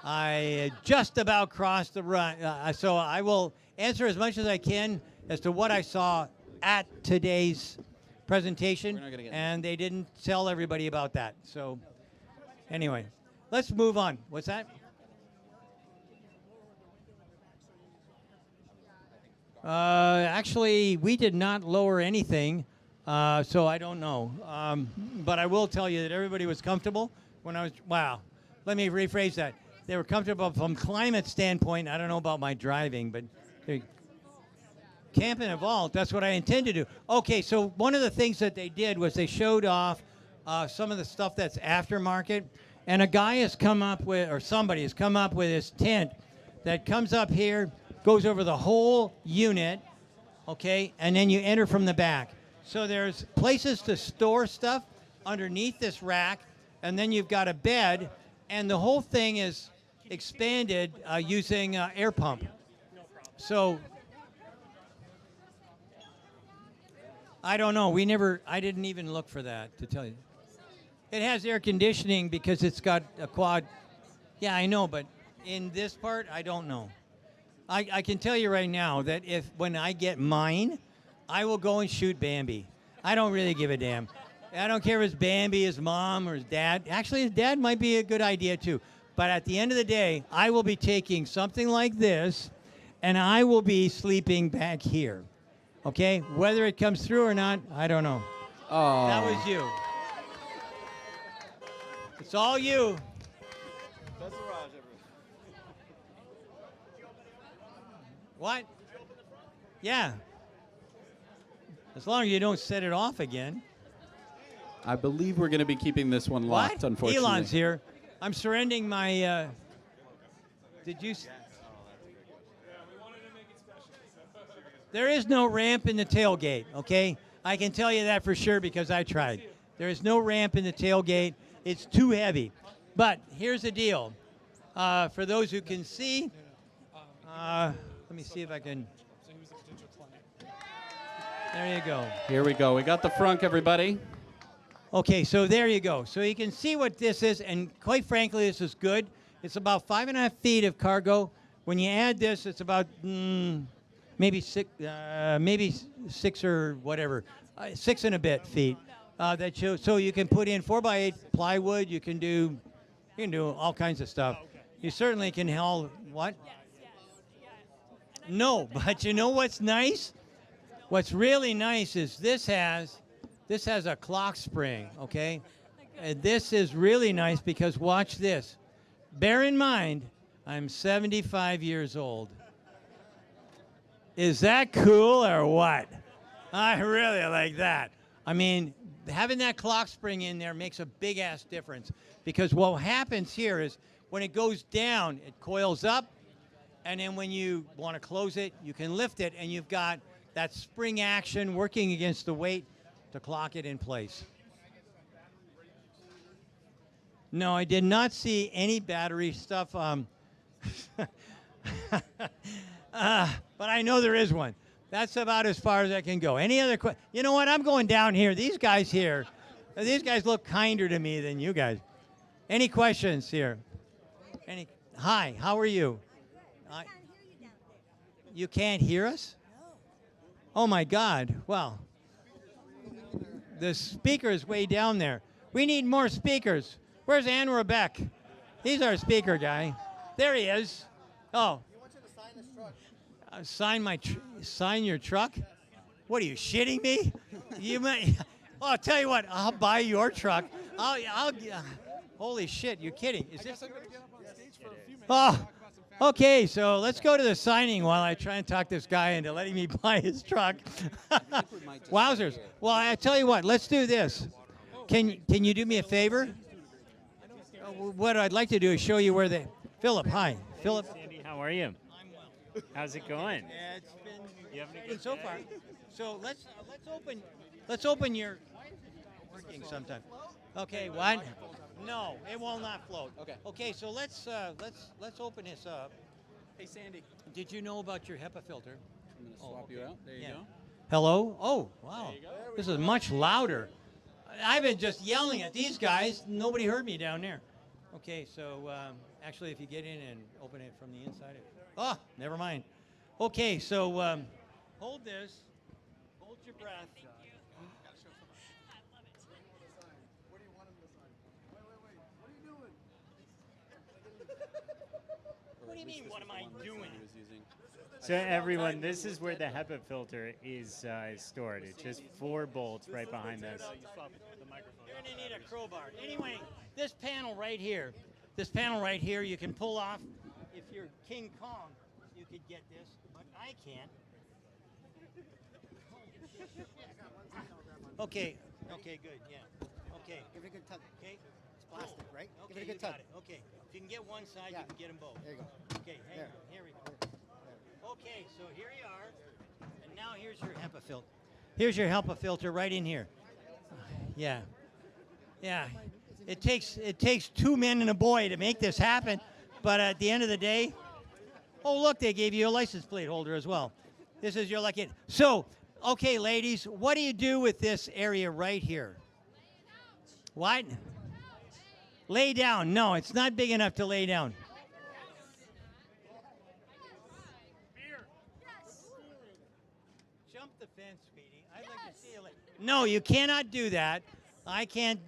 I just about crossed the run. So I will answer as much as I can as to what I saw at today's presentation, and they didn't tell everybody about that. So anyway, let's move on. What's that? Actually, we did not lower anything, so I don't know. But I will tell you that everybody was comfortable when I was, wow. Let me rephrase that. They were comfortable from climate standpoint. I don't know about my driving, but camp in a vault, that's what I intend to do. Okay, so one of the things that they did was they showed off some of the stuff that's aftermarket, and a guy has come up with, or somebody has come up with this tent that comes up here, goes over the whole unit, okay, and then you enter from the back. So there's places to store stuff underneath this rack, and then you've got a bed, and the whole thing is expanded using air pump. So I don't know. I didn't even look for that, to tell you. It has air conditioning because it's got a quad. Yeah, I know, but in this part, I don't know. I can tell you right now that when I get mine, I will go and shoot Bambi. I don't really give a damn. I don't care if it's Bambi, his mom, or his dad. Actually, his dad might be a good idea, too. But at the end of the day, I will be taking something like this, and I will be sleeping back here. Okay? Whether it comes through or not, I don't know. Oh. That was you. It's all you. What? Yeah. As long as you don't set it off again. I believe we're going to be keeping this one locked, What? unfortunately. Elon's here. I'm surrendering my. Did you? There is no ramp in the tailgate, okay? I can tell you that for sure because I tried. There is no ramp in the tailgate. It's too heavy. But here's the deal. For those who can see, let me see if I can. There you go. Here we go. We got the frunk, everybody. Okay, so there you go. So you can see what this is, and quite frankly, this is good. It's about 5.5 feet of cargo. When you add this, it's about maybe six or whatever, 6 and a bit feet. That shows. So you can put in 4x8 plywood. You can do all kinds of stuff. You certainly can haul what? No, but you know what's nice? What's really nice is this has a clock spring, okay? And this is really nice because watch this. Bear in mind, I'm 75 years old. Is that cool or what? I really like that. I mean, having that clock spring in there makes a big-ass difference because what happens here is when it goes down, it coils up, and then when you want to close it, you can lift it, and you've got that spring action working against the weight to clock it in place. No, I did not see any battery stuff. But I know there is one. That's about as far as I can go. Any other questions? You know what? I'm going down here. These guys here, these guys look kinder to me than you guys. Any questions here? Hi, how are you? You can't hear us? Oh my God. Well, the speaker is way down there. We need more speakers. Where's Anwar Beck? He's our speaker guy. There he is. Oh. Sign your truck? What are you shitting me? You might. Oh, I'll tell you what. I'll buy your truck. Holy shit! You're kidding. Is this? Oh. Okay, so let's go to the signing while I try and talk this guy into letting me buy his truck. Wowzers. Well, I tell you what. Let's do this. Can you do me a favor? What I'd like to do is show you where the Philip. Hi, Philip. Sandy, how are you? I'm well. How's it going? Yeah, it's been. You having a good so day? far. So let's open your. Working sometime. Okay, what? No, it will not float. Okay. Okay, so let's open this up. Hey, Sandy. Did you know about your HEPA filter? I'm gonna swap you out. There you go. Hello. Oh, wow. This is much louder. I've been just yelling at these guys. Nobody heard me down there. Okay, so actually, if you get in and open it from the inside. Oh, never mind. Okay, so hold this. Hold your breath. What do you mean, what am I doing? So everyone, this is where the HEPA filter is stored. It's just 4 bolts right behind this. You're going to need a crowbar. Anyway, this panel right here, you can pull off. If you're King Kong, you could get this, but I can't. Okay, good, yeah. Okay. Give it a good tug. Okay. It's plastic, right? Okay, Give it a good you tug. got it. Okay. If you can get one side, you can get them both. There you go. Okay, hang on. Here we go. Okay, so here you are. And now here's your HEPA filter. Here's your HEPA filter right in here. Yeah. Yeah. It takes 2 men and a boy to make this happen, but at the end of the day, oh look, they gave you a license plate holder as well. This is your lucky. So, okay, ladies, what do you do with this area right here? What? Lay down. No, it's not big enough to lay down. Jump the fence, Speedy. I'd like to see you. No, you cannot do that. I can't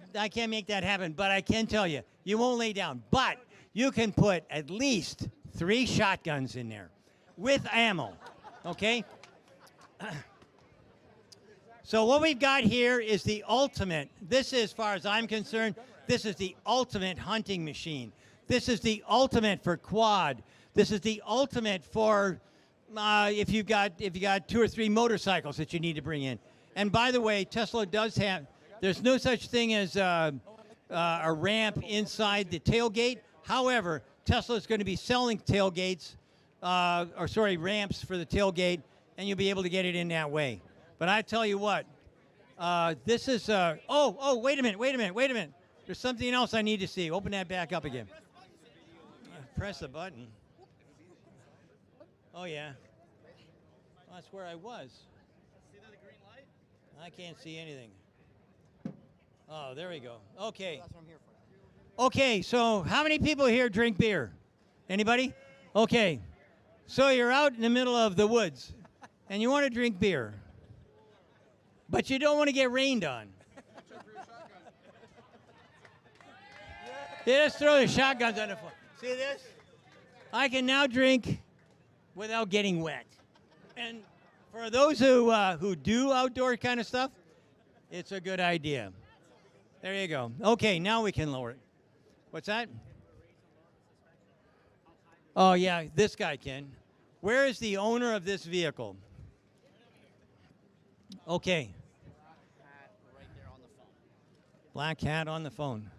make that happen, but I can tell you, you won't lay down. But you can put at least 3 shotguns in there with ammo, okay? So what we've got here is the ultimate. This is, as far as I'm concerned, this is the ultimate hunting machine. This is the ultimate for quad. This is the ultimate for if you got 2 or 3 motorcycles that you need to bring in. And by the way, Tesla does have. There's no such thing as a ramp inside the tailgate. However, Tesla is going to be selling tailgates, ramps for the tailgate, and you'll be able to get it in that way. But I tell you what, this is. Wait a minute. There's something else I need to see. Open that back up again. Press the button. Oh yeah. Well, that's where I was. See the green light? I can't see anything. Oh, there we go. Okay. That's what I'm here for. Okay, so how many people here drink beer? Anybody? Okay. So you're out in the middle of the woods, and you want to drink beer, but you don't want to get rained on. Yeah, just throw the shotguns on the floor. See this? I can now drink without getting wet. And for those who do outdoor kind of stuff, it's a good idea. There you go. Okay, now we can lower it. What's that? Oh, yeah, this guy can. Where is the owner of this vehicle? Okay. Black hat on the phone.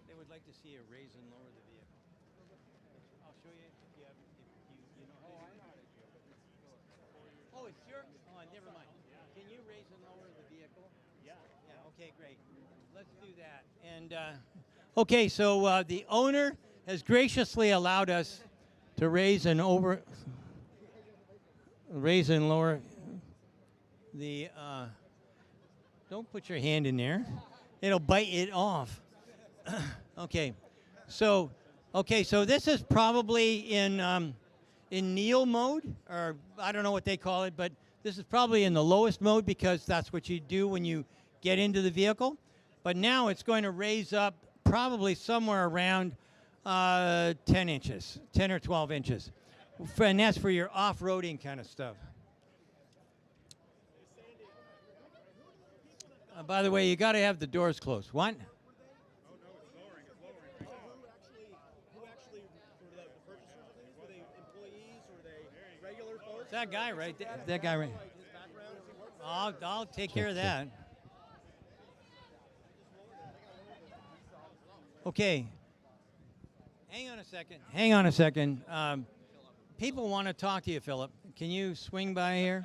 They would like to see a raise and lower the vehicle. I'll show you if you know how to do it. Oh, it's your. Oh, never mind. Can you raise and lower the vehicle? Yeah. Yeah. Okay, great. Let's do that. And okay, so the owner has graciously allowed us to raise and lower the. Don't put your hand in there; it'll bite it off. Okay, so this is probably in kneel mode, or I don't know what they call it, but this is probably in the lowest mode because that's what you do when you get into the vehicle. But now it's going to raise up probably somewhere around 10 inches, 10 or 12 inches. And that's for your off-roading kind of stuff. By the way, you got to have the doors closed. What? It's that guy right there. That guy right. I'll take care of that. Okay. Hang on a second. People want to talk to you, Philip. Can you swing by here?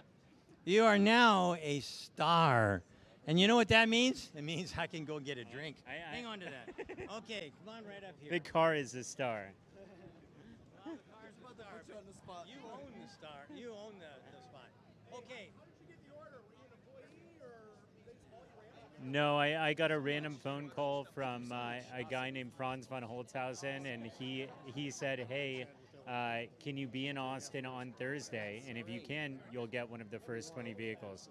You are now a star. And you know what that means? It means I can go get a drink. Hang on to that. Okay, come on right up here. Big car is a star. Well, cars are. You own the star. You own the spot. Okay. No, I got a random phone call from a guy named Franz von Holzhausen, and he said, hey, can you be in Austin on Thursday? And if you can, you'll get one of the first 20 vehicles.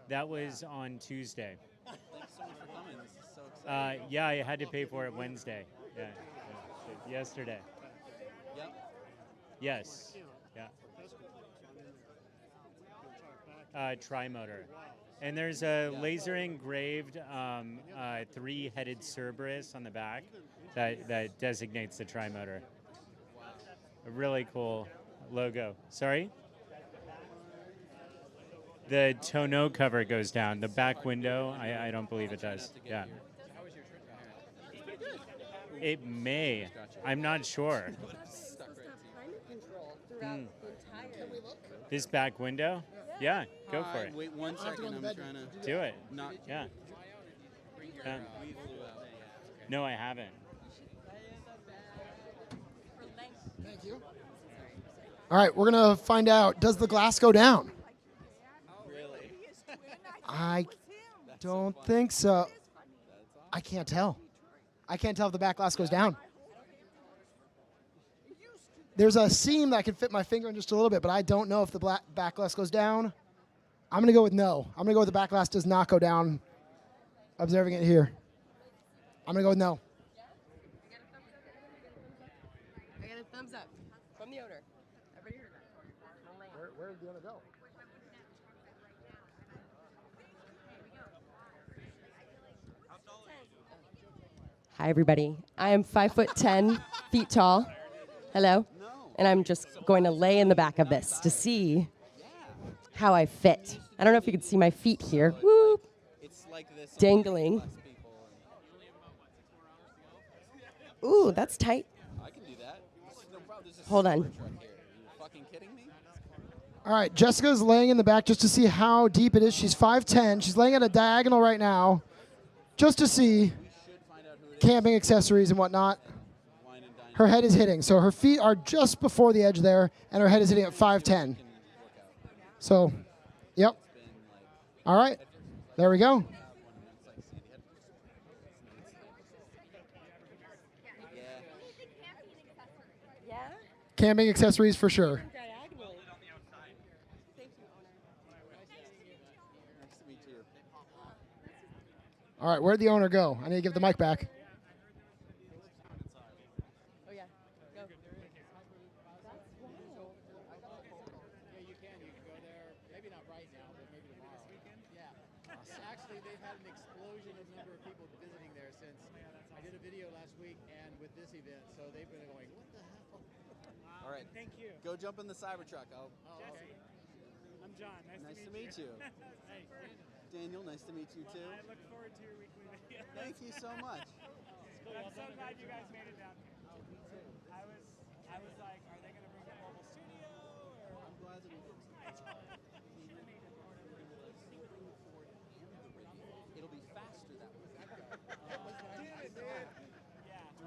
That was on Tuesday. Thanks so much for coming. This is so exciting. Yeah, I had to pay for it Wednesday. Yeah. Yesterday. Yep. Yes. Yeah. Tri-motor. And there's a laser engraved 3-headed Cerberus on the back that designates the tri-motor. Wow. A really cool logo. Sorry? The tonneau cover goes down. The back window, I don't believe it does. Yeah. How was your trip here? It may. I'm not sure. This back window? Yeah, go for it. Wait 1 second. I'm trying to do it. Not. Yeah. Bring your we flew out. No, I haven't. Thank you. All right, we're going to find out, does the glass go down? Really? I don't think so. I can't tell. I can't tell if the back glass goes down. There's a seam that can fit my finger in just a little bit, but I don't know if the back glass goes down. I'm going to go with no. I'm going to go with the back glass does not go down. Observing it here. I'm going to go with no. I got a thumbs up from the owner. Everybody heard Hi, everybody. I am 5'10" feet tall. Hello. And I'm just going to lay in the back of this to see how I fit. I don't know if you can see my feet here. Whoop. Dangling. Ooh, that's tight. I can do that. No problem. There's a Hold on. Cybertruck here. Are you fucking kidding me? All right, Jessica's laying in the back just to see how deep it is. She's 5'10". She's laying at a diagonal right now just to see camping accessories and whatnot. Her head is hitting. So her feet are just before the edge there, and her head is hitting at 5'10". So, yep. All right, there we go. Camping accessories for sure. All right, where'd the owner go? I need to give the mic back. Actually, they've had an explosion of number of people visiting there since I did a video last week and with this event, so they've been going, what the hell? All right. Thank you. Go jump in the Cybertruck. Jesse. I'm John. Nice to meet you. Hey, Daniel, nice to meet you too. I look forward to your weekly video. Thank you so much. I'm so glad you guys made it down here. I was like, are they going to bring the mobile studio? Or? I'm glad that we did. It'll be faster that way. Do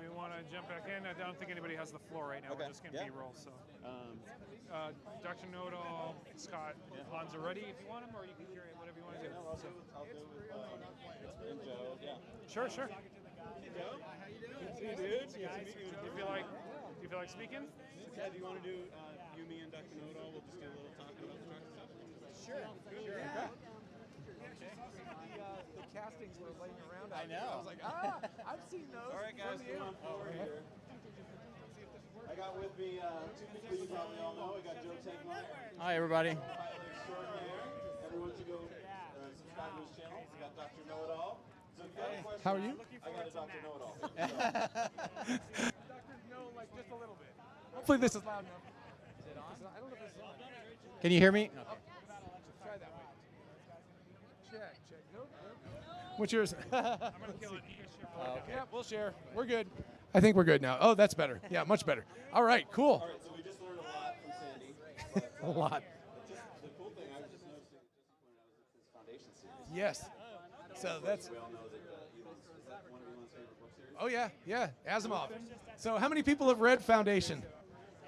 we want to jump back in? I don't think anybody has the floor right now. Okay. We're just going to Yeah. B-roll. So, Dr. Nodal, Scott, Hans are ready if you want them, or you can carry it, whatever you want to do. I'll do and Joe. Yeah. Sure, sure. Joe, how you doing? Hey, dude. Do you feel like speaking? Yeah. Do you want to do you, me, and Dr. Nodal? We'll just do a little talking about the truck stuff. Sure. Yeah. The castings were laying around. I know. I was like, I've seen those. All right, guys, come on forward here. I got with me two people you probably all know. I got Joe Tegmeyer. Hi, everybody. Extraordinaire. Everyone should go subscribe to his channel. We got Dr. Know-It-All. So if you have a question, How are you? I got a Dr. Know-It-All. Doctor, no, like just a little bit. Hopefully this is loud enough. Is it on? I don't know if this is on. Can you hear me? Okay. Try that one. Check. Nope. What's yours? I'm going to kill it. Okay. Yeah, we'll share. We're good. I think we're good now. Oh, that's better. Yeah, much better. All right, cool. All right, so we just learned a lot from Sandy. A lot. The cool thing I was just noticing, just pointed out, is this foundation series. Yes. So that's. We all know that is that one of Elon's favorite book series? Oh yeah, Asimov. So how many people have read Foundation?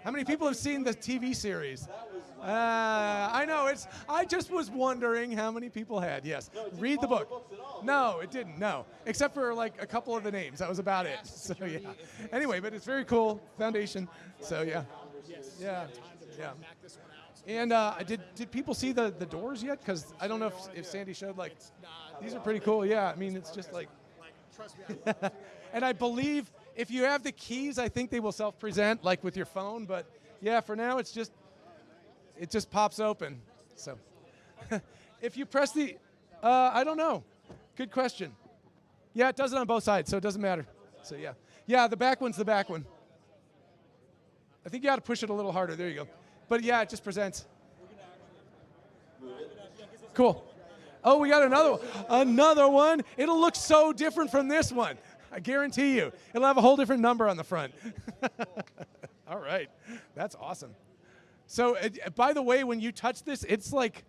How many people have seen the TV series? I know it's. I just was wondering how many people had. Yes, read the book. No, it didn't. No, except for like a couple of the names. That was about it. So yeah. Anyway, but it's very cool Foundation. So yeah, yeah. And did people see the doors yet? Because I don't know if Sandy showed like these are pretty cool. Yeah, I mean it's just like. Trust me. And I believe if you have the keys, I think they will self-present like with your phone. But yeah, for now it just pops open. So if you press the, I don't know. Good question. Yeah, it does it on both sides, so it doesn't matter. So yeah, the back one's the back one. I think you got to push it a little harder. There you go. But yeah, it just presents. Cool. Oh, we got another one. It'll look so different from this one. I guarantee you. It'll have a whole different number on the front. All right. That's awesome. So, by the way, when you touch this, it's like,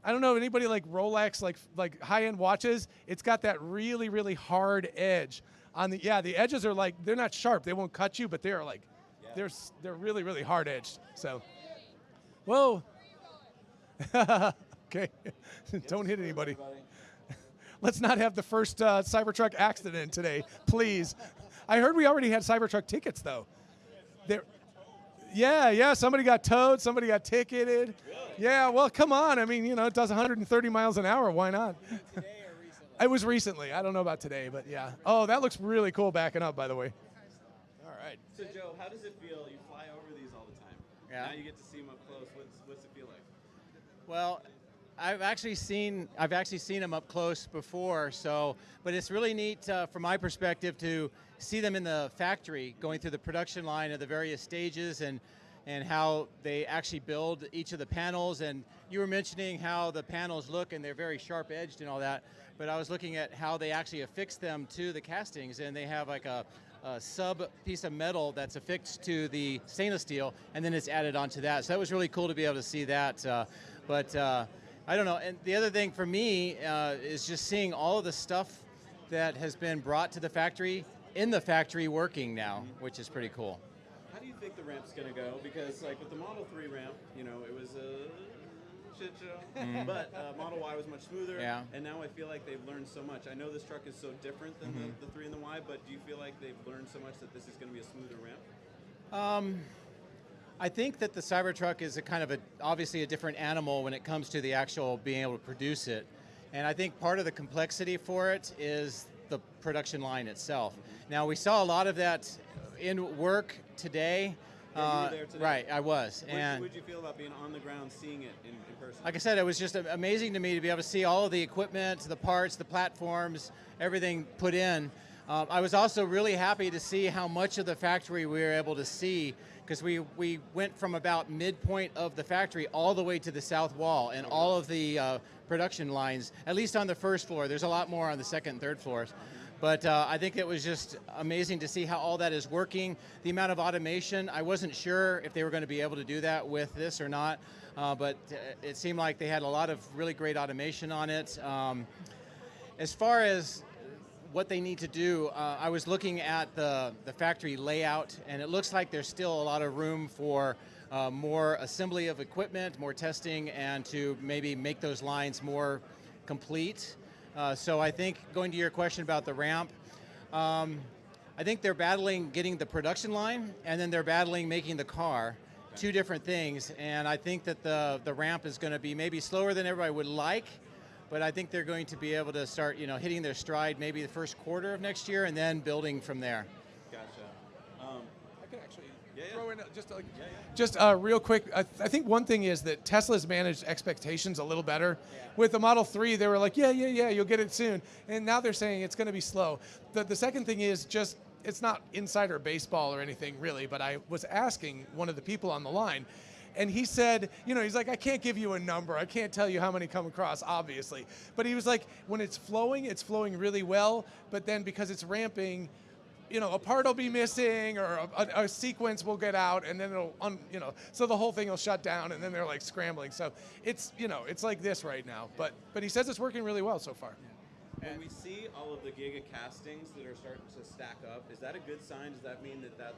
I don't know, anybody like Rolex, like high-end watches, it's got that really, really hard edge. The edges are like, they're not sharp. They won't cut you, but they are like, they're really, really hard edged. So, whoa. Okay, don't hit anybody. Let's not have the first Cybertruck accident today, please. I heard we already had Cybertruck tickets, though. Yeah, somebody got towed, somebody got ticketed. Yeah, well, come on. I mean, it does 130 miles an hour. Why not? Today or recently? It was recently. I don't know about today, but yeah. Oh, that looks really cool backing up, by the way. All right. So, Joe, how does it feel? You fly over these all the time. Yeah. Now you get to see them up close. What's it feel like? Well, I've actually seen them up close before. So, but it's really neat from my perspective to see them in the factory, going through the production line of the various stages and how they actually build each of the panels. And you were mentioning how the panels look and they're very sharp edged and all that. But I was looking at how they actually affix them to the castings, and they have like a sub piece of metal that's affixed to the stainless steel, and then it's added onto that. So that was really cool to be able to see that. But I don't know. And the other thing for me is just seeing all of the stuff that has been brought to the factory in the factory working now, which is pretty cool. How do you think the ramp's going to go? Because like with the Model 3 ramp, you know, it was a shit show, but Model Y was much smoother, and now I feel like they've learned so much. I know this truck is so different than the 3 and the Y, but do you feel like they've learned so much that this is going to be a smoother ramp? I think that the Cybertruck is obviously a different animal when it comes to the actual being able to produce it. And I think part of the complexity for it is the production line itself. Now, we saw a lot of that in work today. Yeah, you were there today. Right, I was. What did you feel about being on the ground, seeing it in person? Like I said, it was just amazing to me to be able to see all of the equipment, the parts, the platforms, everything put in. I was also really happy to see how much of the factory we were able to see, because we went from about midpoint of the factory all the way to the south wall, and all of the production lines, at least on the first floor. There's a lot more on the second and third floors. But I think it was just amazing to see how all that is working. The amount of automation, I wasn't sure if they were going to be able to do that with this or not, but it seemed like they had a lot of really great automation on it. As far as what they need to do, I was looking at the factory layout, and it looks like there's still a lot of room for more assembly of equipment, more testing, and to maybe make those lines more complete. So I think, going to your question about the ramp, I think they're battling getting the production line, and then they're battling making the car. Two different things, and I think that the ramp is going to be maybe slower than everybody would like, but I think they're going to be able to start, hitting their stride maybe the first quarter of next year, and then building from there. Gotcha. I can actually throw in just real quick. I think one thing is that Tesla's managed expectations a little better. With the Model 3, they were like, yeah, you'll get it soon. And now they're saying it's going to be slow. The second thing is just, it's not insider baseball or anything really, but I was asking one of the people on the line, and he said, he's like, I can't give you a number. I can't tell you how many come across, obviously. But he was like, when it's flowing really well. But then because it's ramping, a part will be missing, or a sequence will get out, and then it'll, so the whole thing will shut down, and then they're like scrambling. So it's, it's like this right now. But he says it's working really well so far. When we see all of the Giga castings that are starting to stack up, is that a good sign? Does that mean that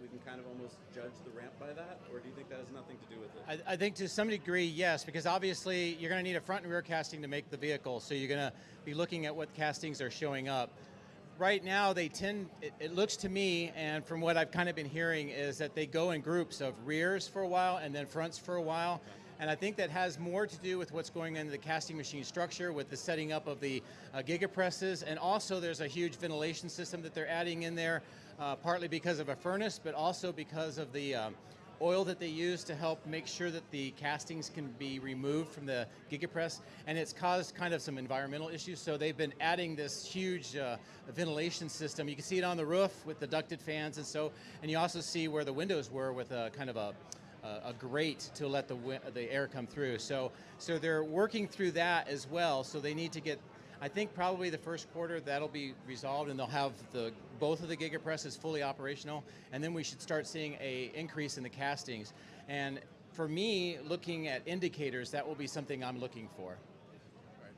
we can kind of almost judge the ramp by that, or do you think that has nothing to do with it? I think to some degree, yes, because obviously you're going to need a front and rear casting to make the vehicle, so you're going to be looking at what castings are showing up. Right now, it looks to me, and from what I've kind of been hearing, is that they go in groups of rears for a while and then fronts for a while. And I think that has more to do with what's going into the casting machine structure, with the setting up of the gigapresses, and also there's a huge ventilation system that they're adding in there, partly because of a furnace, but also because of the oil that they use to help make sure that the castings can be removed from the gigapress, and it's caused kind of some environmental issues. So they've been adding this huge ventilation system. You can see it on the roof with the ducted fans, and you also see where the windows were with a kind of a grate to let the air come through. So they're working through that as well. So they need to get, I think probably the first quarter that'll be resolved, and they'll have both of the gigapresses fully operational, and then we should start seeing a increase in the castings. And for me, looking at indicators, that will be something I'm looking for.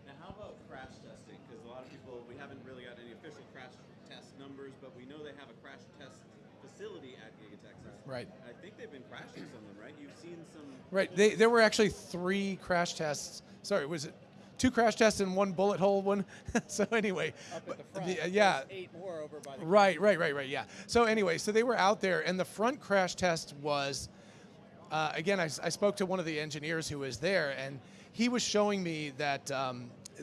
Now, how about crash testing? Because a lot of people, we haven't really got any official crash test numbers, but we know they have a crash test facility at Giga Texas. Right. I think they've been crashing some of them, right? You've seen some. Right. There were actually 3 crash tests. Sorry, was it 2 crash tests and 1 bullet hole one? So anyway, up at the front. yeah. There's 8 more over by the Right. Yeah. So anyway, so they were out there, and the front crash test was, again, I spoke to one of the engineers who was there, and he was showing me that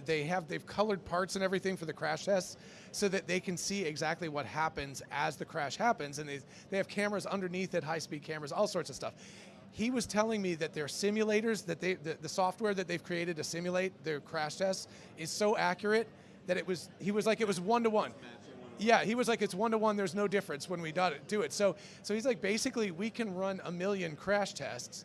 they've colored parts and everything for the crash tests, so that they can see exactly what happens as the crash happens, and they have cameras underneath it, high-speed cameras, all sorts of stuff. he was telling me that their simulators, that the software that they've created to simulate their crash tests is so accurate that he was like, it was 1-to-1. Yeah, he was like, it's 1-to-1, there's no difference when we do it. So he's like, basically, we can run 1 million crash tests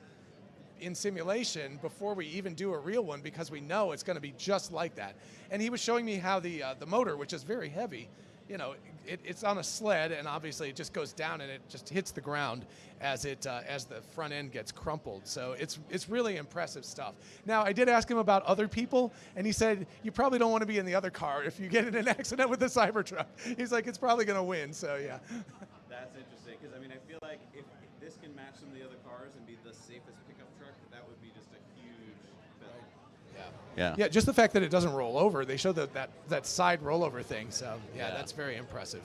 in simulation before we even do a real one because we know it's going to be just like that. And he was showing me how the motor, which is very heavy, you know, it's on a sled, and obviously it just goes down and it just hits the ground as the front end gets crumpled. So it's really impressive stuff. Now, I did ask him about other people, and he said, you probably don't want to be in the other car if you get in an accident with the Cybertruck. He's like, it's probably going to win, so yeah. That's interesting, because I mean, I feel like if this can match some of the other cars and be the safest pickup truck, that would be just a huge benefit. Yeah, just the fact that it doesn't roll over. They show that side rollover thing, so yeah, that's very impressive.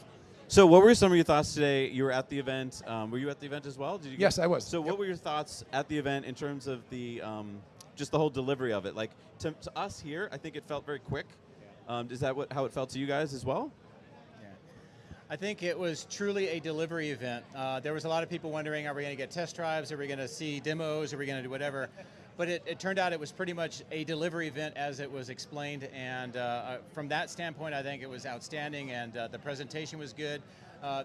So what were some of your thoughts today? You were at the event. Were you at the event as well? Did you Yes, I was. So what were your thoughts at the event in terms of the just the whole delivery of it? Like to us here, I think it felt very quick. Is that how it felt to you guys as well? I think it was truly a delivery event. There was a lot of people wondering, are we going to get test drives? Are we going to see demos? Are we going to do whatever? But it turned out it was pretty much a delivery event as it was explained. And from that standpoint, I think it was outstanding, and the presentation was good.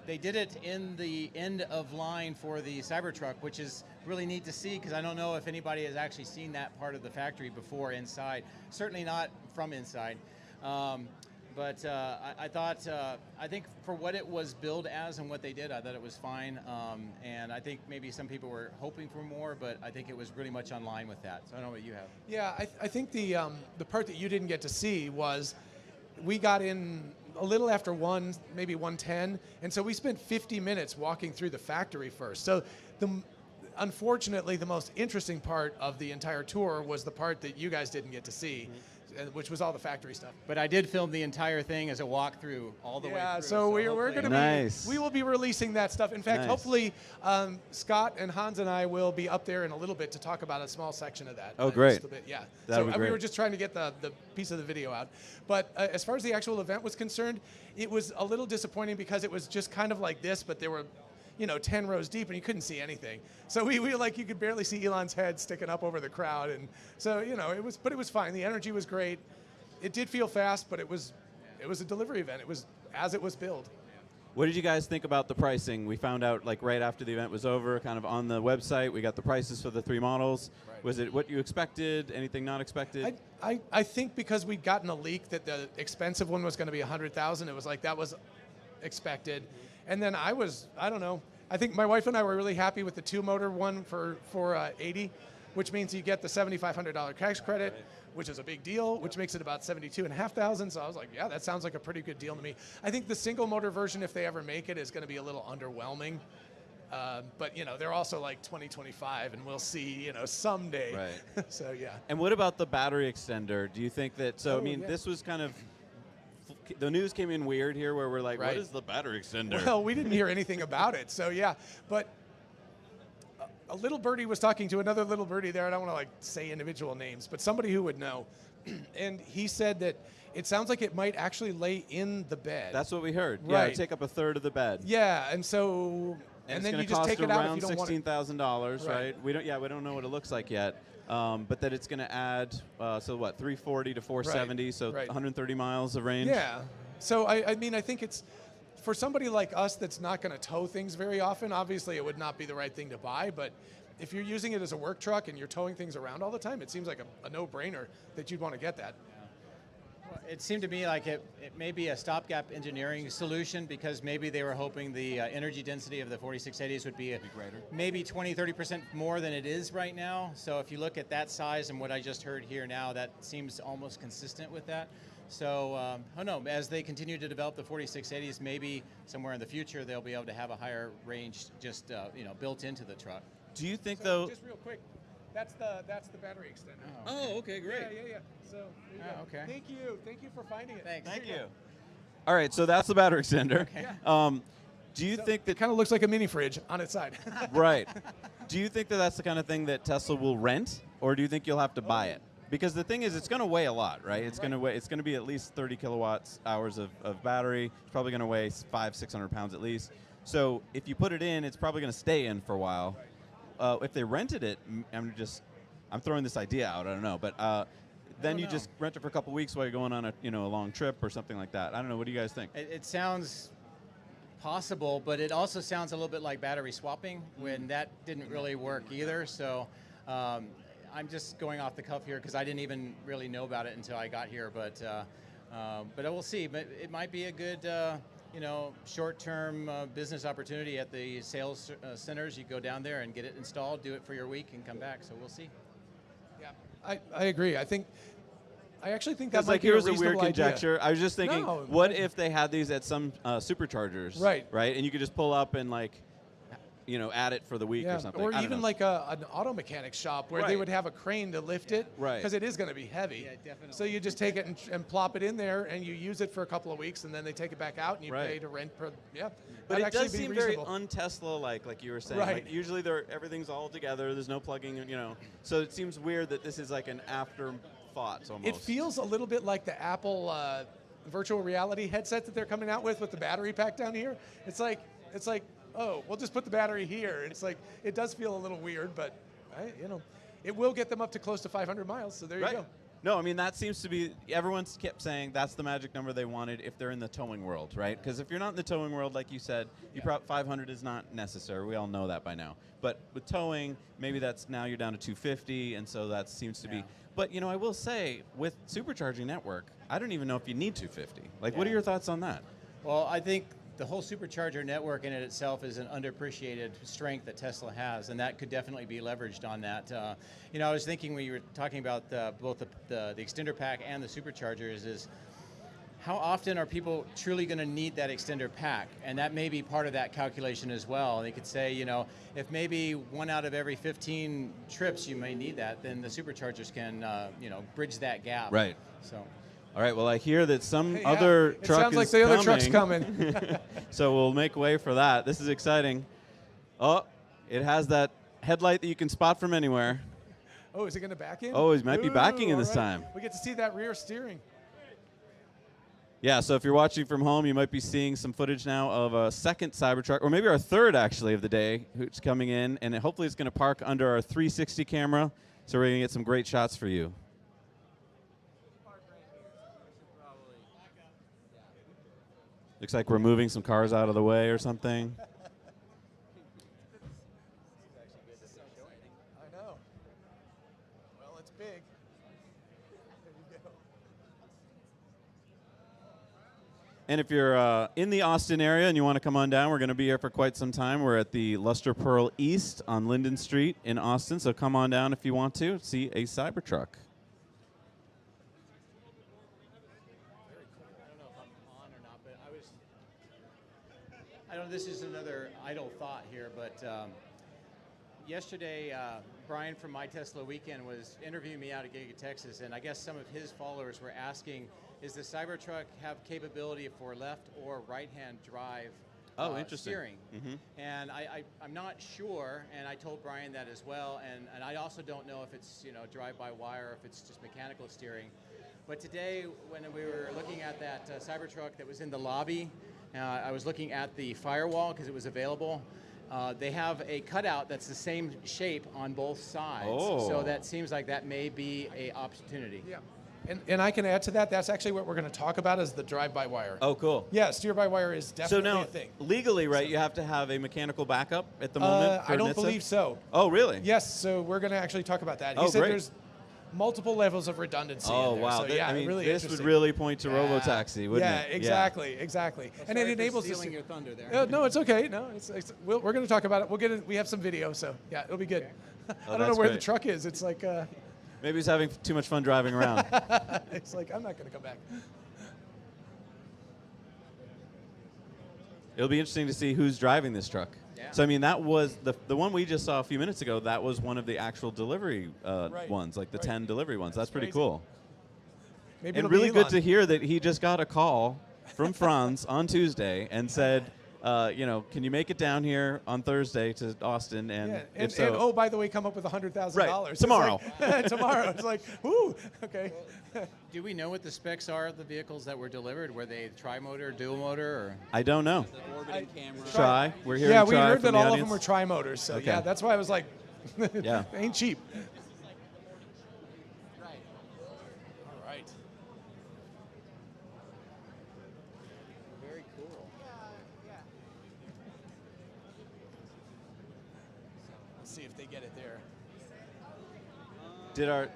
They did it in the end of line for the Cybertruck, which is really neat to see, because I don't know if anybody has actually seen that part of the factory before inside. Certainly not from inside. But I think for what it was billed as and what they did, I thought it was fine. And I think maybe some people were hoping for more, but I think it was really much on line with that. So I don't know what you have. Yeah, I think the part that you didn't get to see was we got in a little after 1, maybe 1:10, and so we spent 50 minutes walking through the factory first. So unfortunately, the most interesting part of the entire tour was the part that you guys didn't get to see. Which was all the factory stuff. But I did film the entire thing as a walkthrough all the way through. Yeah, so we're going to we will be releasing that stuff. In fact, hopefully Scott and Hans and I will be up there in a little bit to talk about a small section of that. Oh, great. Just a bit, yeah. That'd be we great. were just trying to get the piece of the video out. But as far as the actual event was concerned, it was a little disappointing because it was just kind of like this, but there were 10 rows deep, and you couldn't see anything. So we like, you could barely see Elon's head sticking up over the crowd, and so it was fine. The energy was great. It did feel fast, but it was a delivery event. It was as it was billed. What did you guys think about the pricing? We found out like right after the event was over, kind of on the website. We got the prices for the 3 models. Right. Was it what you expected? Anything not expected? I think because we'd gotten a leak that the expensive one was going to be $100,000. It was like that was expected. And then I don't know. I think my wife and I were really happy with the 2-motor one for $80,000, which means you get the $7,500 tax credit, which is a big deal, which makes it about $72,500. So I was like, yeah, that sounds like a pretty good deal to me. I think the single motor version, if they ever make it, is going to be a little underwhelming. But they're also like 2025, and we'll see, someday. Right. So yeah. And what about the battery extender? Do you think that? So this was kind of. The news came in weird here, where we're like, right. What is the battery extender? Well, we didn't hear anything about it, so yeah. But a little birdie was talking to another little birdie there. I don't want to say individual names, but somebody who would know. And he said that it sounds like it might actually lay in the bed. That's what we heard. Right. Yeah, it'd take up a third of the bed. Yeah, and so and then you just take it out if you don't want it. $16,000, right? We don't know what it looks like yet. But that it's going to add, 340 to 470, so 130 miles of range. Yeah. So I think it's for somebody like us that's not going to tow things very often. Obviously, it would not be the right thing to buy. But if you're using it as a work truck and you're towing things around all the time, it seems like a no-brainer that you'd want to get that. Well, it seemed to me like it may be a stopgap engineering solution, because maybe they were hoping the energy density of the 4680s would be maybe 20-30% more than it is right now. So if you look at that size and what I just heard here now, that seems almost consistent with that. So, as they continue to develop the 4680s, maybe somewhere in the future they'll be able to have a higher range just built into the truck. Do you think though? Just real quick, that's the battery extender. Oh, okay, great. Yeah. So there you go. Okay. Thank you for finding it. Thanks. Thank you. All right, so that's the battery extender. Okay. Do you think that it kind of looks like a mini fridge on its side? Right. Do you think that that's the kind of thing that Tesla will rent, or do you think you'll have to buy it? Because the thing is, it's going to weigh a lot, right? It's going to weigh. It's going to be at least 30 kilowatt hours of battery. It's probably going to weigh 500-600 pounds at least. So if you put it in, it's probably going to stay in for a while. if they rented it, I'm throwing this idea out. I don't know, but then you just rent it for a couple weeks while you're going on a long trip or something like that. I don't know. What do you guys think? It sounds possible, but it also sounds a little bit like battery swapping when that didn't really work either. So I'm just going off the cuff here because I didn't even really know about it until I got here. But I will see. But it might be a good short-term business opportunity at the sales centers. You go down there and get it installed, do it for your week, and come back. So we'll see. Yeah, I agree. I actually think that That's might like be a here's a reasonable weird idea. conjecture. I was just thinking, No, what if they had these at some superchargers, Right. And you could just pull up and add it for the week or something. Or I don't even know. like an auto mechanic shop where they Right. would have a crane to lift it, Right. Because it is going to be heavy. Yeah, definitely. So you just take it and plop it in there, and you use it for a couple of weeks, and then they take it back out, and you Right. pay to rent. But that'd it actually does be seem reasonable. very un-Tesla-like, like you were saying. Right. Like usually everything's all together. There's no plugging, So it seems weird that this is like an afterthought almost. It feels a little bit like the Apple virtual reality headset that they're coming out with the battery pack down here. It's like, oh, we'll just put the battery here. It's like, it does feel a little weird, but it will get them up to close to 500 miles. So there you go. No, I mean, that seems to be, everyone's kept saying that's the magic number they wanted if they're in the towing world, right? Because if you're not in the towing world, like you said, 500 is not necessary. We all know that by now. But with towing, maybe that's now you're down to 250, and so that seems to be. But, I will say, with supercharging network, I don't even know if you need 250. What are your thoughts on that? Well, I think the whole supercharger network in it itself is an underappreciated strength that Tesla has, and that could definitely be leveraged on that. I was thinking when you were talking about both the extender pack and the superchargers is how often are people truly going to need that extender pack? And that may be part of that calculation as well. They could say, if maybe 1 out of every 15 trips you may need that, then the superchargers can, bridge that gap. Right. So. All right, well, I hear that some other it truck sounds is like the other truck's coming. So we'll make way for that. This is exciting. Oh, it has that headlight that you can spot from anywhere. Oh, is it going to back in? Oh, it might be backing in all this time. We get to see that rear steering. Yeah, so if you're watching from home, you might be seeing some footage now of a second Cybertruck, or maybe our third, actually, of the day, who's coming in. And hopefully it's going to park under our 360 camera, so we're going to get some great shots for you. Looks like we're moving some cars out of the way or something. I know. Well, it's big. There you go. And if you're in the Austin area and you want to come on down, we're going to be here for quite some time. We're at the Luster Pearl East on Linden Street in Austin, so come on down if you want to see a Cybertruck. I know this is another idle thought here, but yesterday Brian from My Tesla Weekend was interviewing me out at Giga, Texas, and I guess some of his followers were asking, is the Cybertruck have capability for left or right-hand drive interesting. steering? Mm-hmm. And I'm not sure, and I told Brian that as well, and I also don't know if it's drive-by-wire or if it's just mechanical steering. But today, when we were looking at that Cybertruck that was in the lobby, I was looking at the firewall because it was available. They have a cutout that's the same shape on both sides. Oh. So that seems like that may be an opportunity. Yeah. And I can add to that. That's actually what we're going to talk about is the drive-by-wire. Oh, cool. Yeah, steer-by-wire is So definitely now, a thing. legally, right, you have to have a mechanical backup at the moment? I don't believe so. Oh, really? Yes, so we're going to actually talk about that. He Oh, said great. there's multiple levels of redundancy in Oh, there. wow. So, yeah, I mean, really this would interesting. really point to robotaxi, wouldn't yeah, it? Exactly. And it enables stealing us. your thunder there. No, it's okay. No, we're going to talk about it. We'll get it. We have some video, so yeah, it'll be good. I don't know that's where the great. truck is. It's like. Maybe he's having too much fun driving around. It's like I'm not going to come back. It'll be interesting to see who's driving this truck. Yeah. So, I mean, that was the one we just saw a few minutes ago. That was one of the actual delivery ones, like the 10 delivery ones. That's pretty crazy. cool. Maybe And it'll be really good Elon. to hear that he just got a call from Franz on Tuesday and said, can you make it down here on Thursday to Austin? And Yeah, if so, and oh, by the way, come up with $100,000 Right, tomorrow. Tomorrow. It's like, ooh, okay. Do we know what the specs are of the vehicles that were delivered? Were they tri-motor, dual motor, or? I don't know. Orbiting camera. Try. We're hearing Yeah, we try heard from that the all of audience. them were tri-motors. So Okay. yeah, that's why I was like, Yeah. Ain't cheap. All right. Very cool. Let's see if they get it there. Did our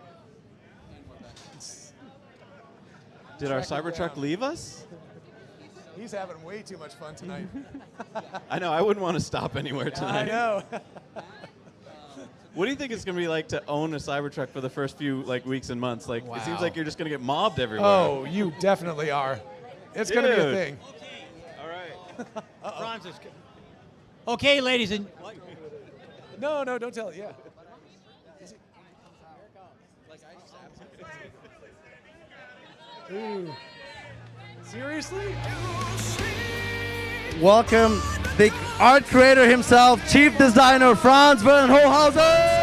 Cybertruck leave us? He's having way too much fun tonight. I know. I wouldn't want to stop anywhere tonight. I know. What do you think it's going to be like to own a Cybertruck for the first few weeks and months? It seems Wow. like you're just going to get mobbed everywhere. Oh, you definitely are. It's going to be a Dude. thing. All right. Franz is okay, ladies and No, don't tell it. Yeah. Ooh. Seriously? Welcome the art creator himself, chief designer Franz van Holhausen.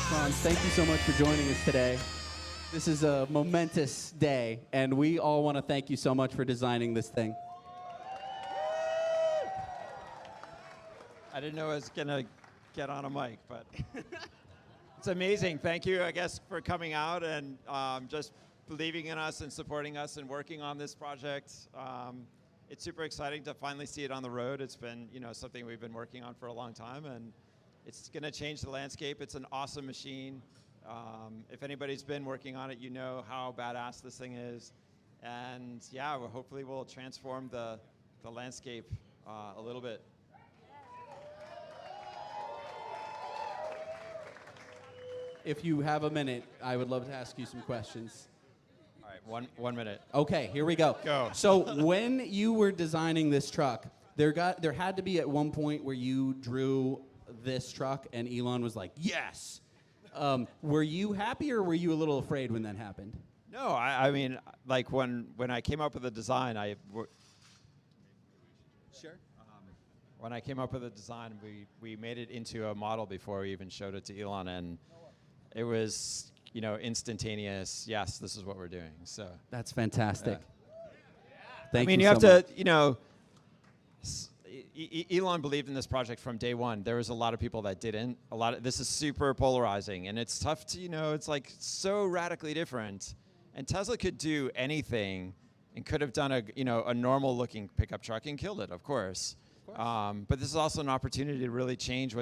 Franz, thank you so much for joining us today. This is a momentous day, and we all want to thank you so much for designing this thing. I didn't know I was going to get on a mic, but it's amazing. Thank you, I guess, for coming out and just believing in us and supporting us and working on this project. It's super exciting to finally see it on the road. It's been, something we've been working on for a long time, and it's going to change the landscape. It's an awesome machine. If anybody's been working on it, you know how badass this thing is. And yeah, hopefully we'll transform the landscape a little bit. If you have a minute, I would love to ask you some questions. All right, one minute. Okay, here we go. Go. So when you were designing this truck, there had to be at one point where you drew this truck and Elon was like, yes. Were you happy or were you a little afraid when that happened? No, I mean, when I came up with the design, Sure. When I came up with the design, we made it into a model before we even showed it to Elon, and it was, instantaneous. Yes, this is what we're doing. So that's fantastic. Thank I mean, you you have so to, Elon believed in this project from day one. There was a lot of people that didn't. This is super polarizing, and it's tough to, it's so radically different. And Tesla could do anything, and could have done a normal looking pickup truck and killed it, of course. But this is also an opportunity to really change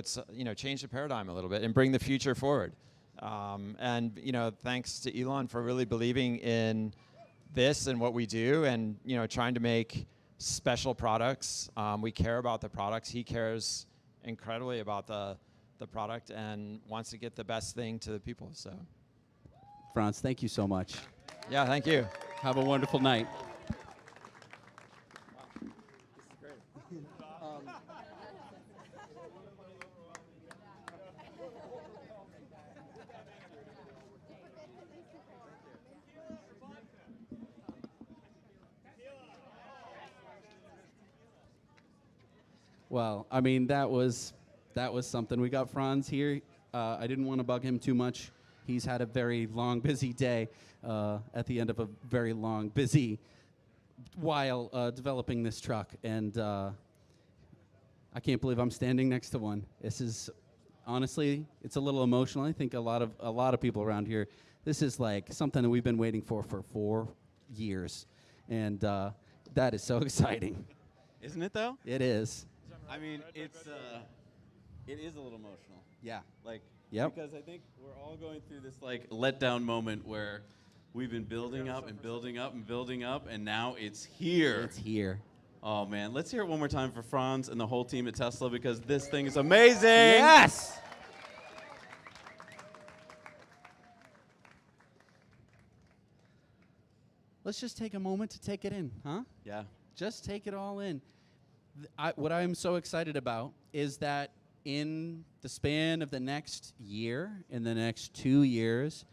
change the paradigm a little bit and bring the future forward. And thanks to Elon for really believing in this and what we do, and trying to make special products. We care about the products. He cares incredibly about the product and wants to get the best thing to the people. So, Franz, thank you so much. Yeah, thank you. Have a wonderful night. Well, I mean, that was something. We got Franz here. I didn't want to bug him too much. He's had a very long, busy day at the end of a very long, busy while developing this truck. And I can't believe I'm standing next to one. This is, honestly, it's a little emotional. I think a lot of people around here, this is like something that we've been waiting for 4 years. And that is so exciting. Isn't it, though? It is. I mean, it is a little emotional. Yeah. Yep. Because I think we're all going through this letdown moment where we've been building up and building up and building up, and now it's here. It's here. Oh man, let's hear it one more time for Franz and the whole team at Tesla, because this thing is amazing. Yes. Let's just take a moment to take it in, huh? Yeah. Just take it all in. What I'm so excited about is that in the span of the next year, in the next 2 years,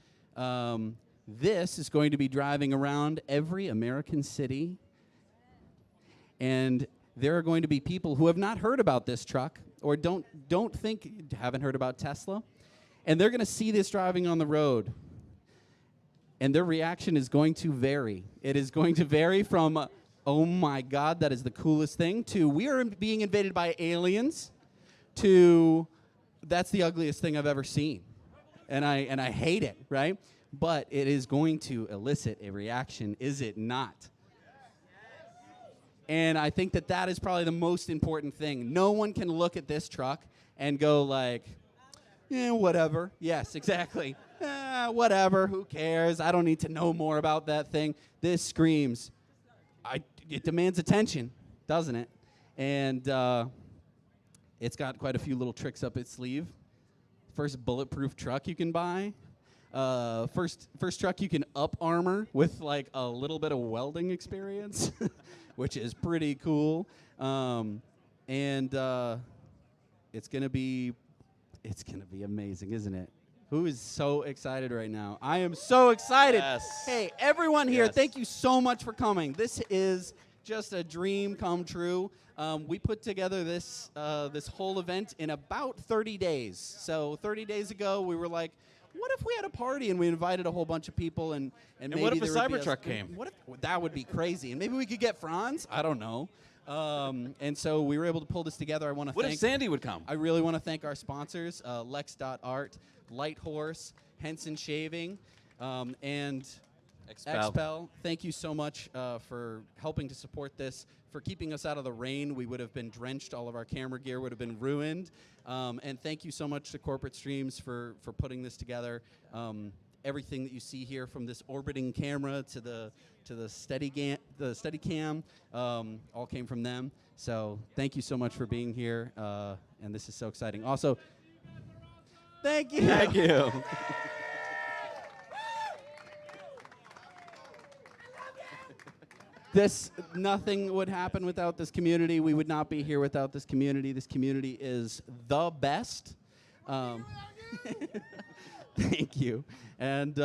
this is going to be driving around every American city. And there are going to be people who have not heard about this truck or haven't heard about Tesla. And they're going to see this driving on the road. And their reaction is going to vary. It is going to vary from, oh my God, that is the coolest thing, to we are being invaded by aliens, to that's the ugliest thing I've ever seen. And I hate it, right? But it is going to elicit a reaction, is it not? And I think that is probably the most important thing. No one can look at this truck and go like, whatever. Yes, exactly. Whatever, who cares? I don't need to know more about that thing. This screams, it demands attention, doesn't it? And it's got quite a few little tricks up its sleeve. First bulletproof truck you can buy. First truck you can up armor with like a little bit of welding experience, which is pretty cool. And it's gonna be amazing, isn't it? Who is so excited right now? I am so excited. Yes. Hey, everyone here, Yes. thank you so much for coming. This is just a dream come true. We put together this whole event in about 30 days. So 30 days ago, we were like, what if we had a party and we invited a whole bunch of people and maybe what if a there would be Cybertruck came? What if that would be crazy? And maybe we could get Franz. I don't know. And so we were able to pull this together. I want to What thank. if Sandy would come? I really want to thank our sponsors: Lex.art, Light Horse, Henson Shaving, and Expel. Thank you so much for helping to support this, for keeping us out of the rain. We would have been drenched. All of our camera gear would have been ruined. And thank you so much to Corporate Streams for putting this together. Everything that you see here, from this orbiting camera to the Steadicam, all came from them. So thank you so much for being here. And this is so exciting. Also, thank you. Thank you. Nothing would happen without this community. We would not be here without this community. This community is the best. Thank you. And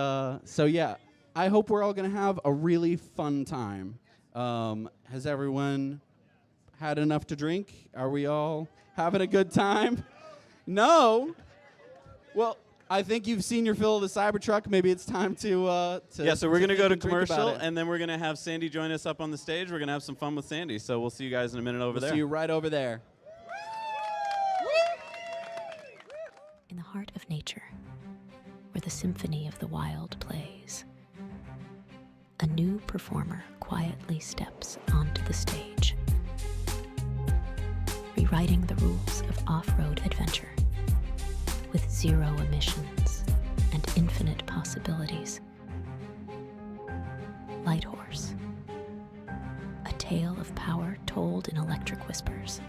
so, yeah, I hope we're all going to have a really fun time. Has everyone had enough to drink? Are we all having a good time? No? Well, I think you've seen your fill of the Cybertruck. Maybe it's time to Yeah, so we're going to go to think and drink about commercial, it. and then we're going to have Sandy join us up on the stage. We're going to have some fun with Sandy. So we'll see you guys in a minute over there. See you right over there. In the heart of nature, where the symphony of the wild plays, a new performer quietly steps onto the stage, rewriting the rules of off-road adventure with zero emissions and infinite possibilities. Light Horse, a tale of power told in electric whispers.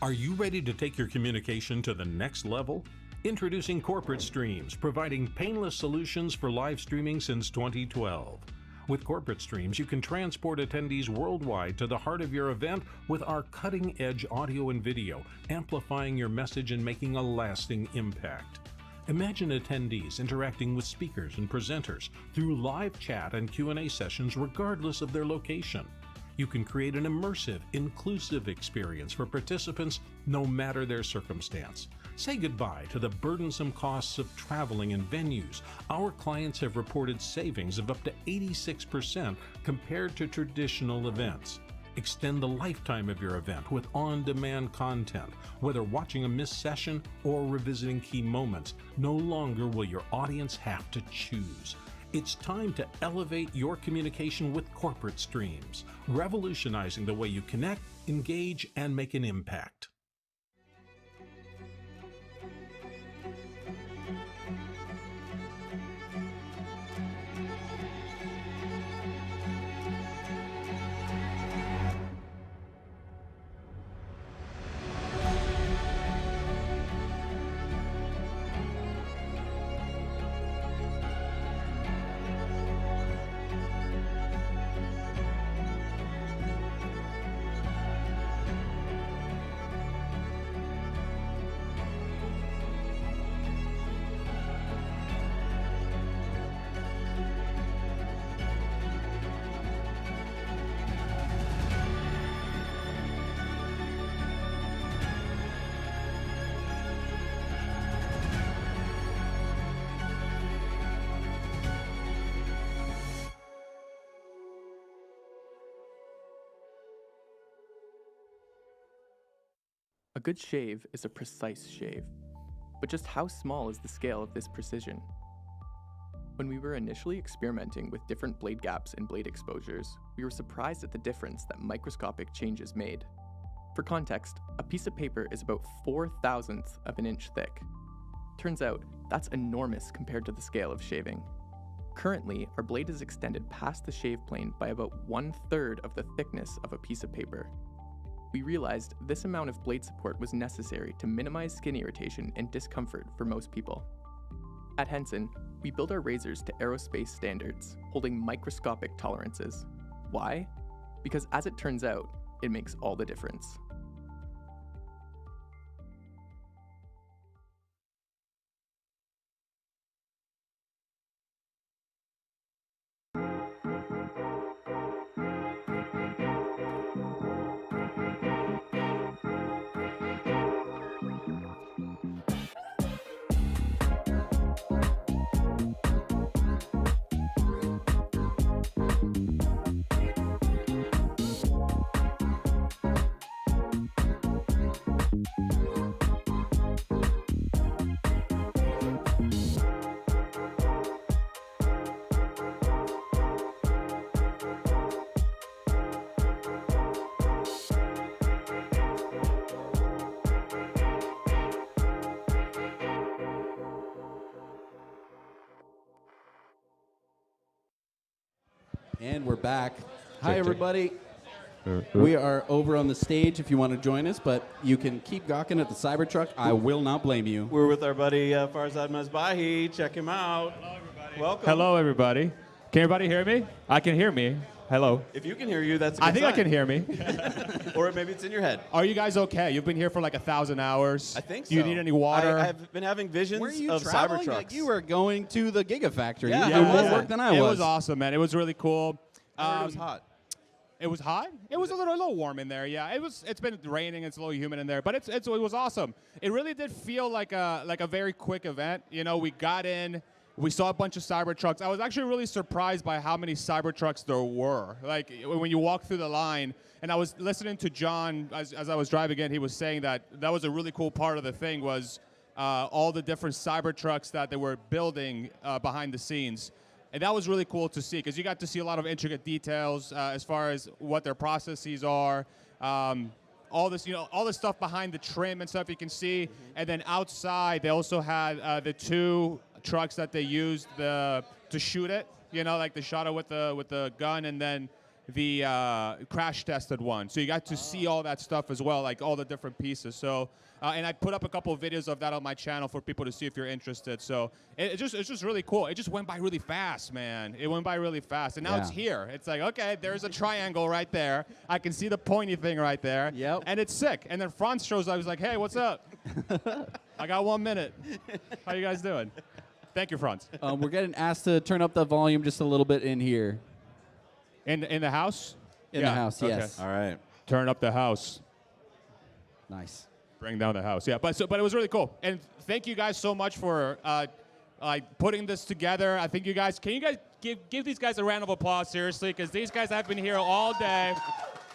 Are you ready to take your communication to the next level? Introducing Corporate Streams, providing painless solutions for live streaming since 2012. With Corporate Streams, you can transport attendees worldwide to the heart of your event with our cutting-edge audio and video, amplifying your message and making a lasting impact. Imagine attendees interacting with speakers and presenters through live chat and Q&A sessions regardless of their location. You can create an immersive, inclusive experience for participants no matter their circumstance. Say goodbye to the burdensome costs of traveling and venues. Our clients have reported savings of up to 86% compared to traditional events. Extend the lifetime of your event with on-demand content. Whether watching a missed session or revisiting key moments, no longer will your audience have to choose. It's time to elevate your communication with Corporate Streams, revolutionizing the way you connect, engage, and make an impact. A good shave is a precise shave. But just how small is the scale of this precision? When we were initially experimenting with different blade gaps and blade exposures, we were surprised at the difference that microscopic changes made. For context, a piece of paper is about 4/1000th of an inch thick. Turns out, that's enormous compared to the scale of shaving. Currently, our blade is extended past the shave plane by about 1/3 of the thickness of a piece of paper. We realized this amount of blade support was necessary to minimize skin irritation and discomfort for most people. At Henson, we build our razors to aerospace standards, holding microscopic tolerances. Why? Because as it turns out, it makes all the difference. And we're back. Hi, check. everybody. We are over on the stage if you want to join us, but you can keep gawking at the Cybertruck. I will not blame you. We're with our buddy Farzad Mesbahi. Check him out. Hello, everybody. Welcome. Hello, everybody. Can everybody hear me? I can hear me. Hello. If you can hear you, that's a good I think I sign. can hear me. Or maybe it's in your head. Are you guys okay? You've been here for like 1,000 hours. I think so. Do you need any water? I've been having visions Were you of traveling? Cybertrucks. Like you were going to the Gigafactory. Yeah, you were doing yeah. more work than I was. It was awesome, man. It was really cool. I heard it was hot. It was hot. It was a little warm in there. Yeah, it was. It's been raining. It's a little humid in there, but it was awesome. It really did feel like a very quick event. You know, we got in. We saw a bunch of Cybertrucks. I was actually really surprised by how many Cybertrucks there were. Like when you walk through the line, and I was listening to John as I was driving in. He was saying that was a really cool part of the thing was all the different Cybertrucks that they were building behind the scenes. And that was really cool to see because you got to see a lot of intricate details as far as what their processes are. All this, all this stuff behind the trim and stuff you can see. And then outside, they also had the two trucks that they used to shoot it. Like they shot it with the gun, and then the crash tested one. So you got to see all that stuff as well, like all the different pieces. So, and I put up a couple of videos of that on my channel for people to see if you're interested. So it's just really cool. It just went by really fast, man. It went by really fast, and now it's here. It's like, okay, there's a triangle right there. I can see the pointy thing right there. Yep. And it's sick. And then Franz shows up. I was like, hey, what's up? I got 1 minute. How you guys doing? Thank you, Franz. We're getting asked to turn up the volume just a little bit in here. In the house? In the house, okay. yes. All right. Turn up the house. Nice. Bring down the house. Yeah, but it was really cool. And thank you guys so much for putting this together. I think can you guys give these guys a round of applause, seriously, because these guys have been here all day.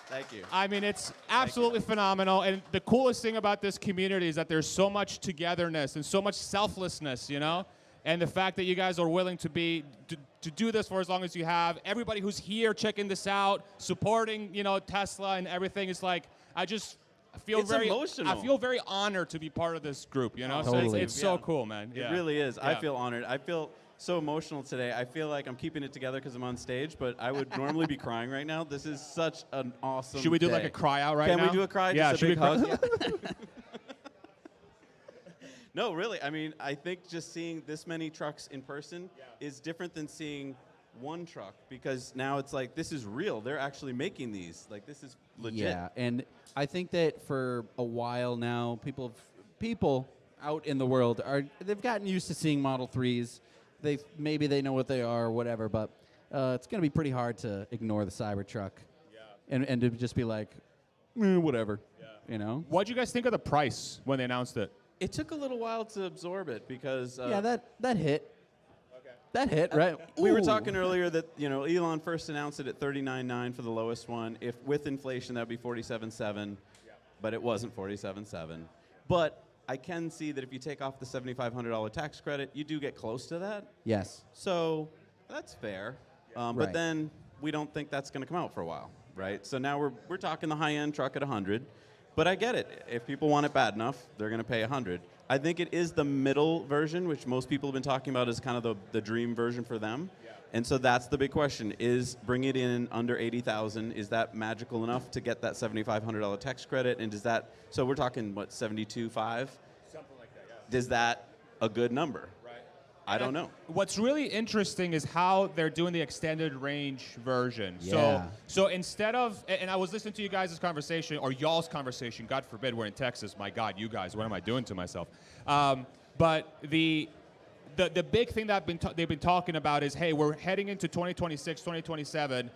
Thank you. I mean, it's absolutely phenomenal. And the coolest thing about this community is that there's so much togetherness and so much selflessness, And the fact that you guys are willing to do this for as long as you have. Everybody who's here checking this out, supporting, Tesla and everything is like, I feel It's very emotional. I feel very honored to be part of this group, So Totally. it's so cool, man. It Yeah. really is. I Yeah. feel honored. I feel so emotional today. I feel like I'm keeping it together because I'm on stage, but I would normally be crying right now. This is such an awesome Should we do day. like a cry out right now? Can we do a cry? Yeah, Just a should big we hug? No, really. I mean, I think just seeing this many trucks in person is different than seeing one truck because now it's like, this is real. They're actually making these. Like, this is legit. Yeah, and I think that for a while now, people out in the world they've gotten used to seeing Model 3s. Maybe they know what they are or whatever, but it's going to be pretty hard to ignore the Cybertruck and to just be like, whatever, What'd you guys think of the price when they announced it? It took a little while to absorb it because that hit. That hit, right? We were Ooh. talking earlier that Elon first announced it at $39,900 for the lowest one. If with inflation, that would be $47,700. but it wasn't 47.7. But I can see that if you take off the $7,500 tax credit, you do get close to that. Yes. So that's fair. Right. But then we don't think that's going to come out for a while, right? So now we're talking the high-end truck at 100. But I get it. If people want it bad enough, they're going to pay 100. I think it is the middle version, which most people have been talking about as kind of the dream version for them. Yeah. And so that's the big question: is bring it in under 80,000? Is that magical enough to get that $7,500 tax credit? And does that? So we're talking what, 72.5? Something like that. Yeah. Is that a good number? I don't know. What's really interesting is how they're doing the extended range version. Yeah. So instead of, and I was listening to you guys' conversation, or y'all's conversation, God forbid we're in Texas, my God, you guys, what am I doing to myself? But the big thing that they've been talking about is, hey, we're heading into 2026, 2027.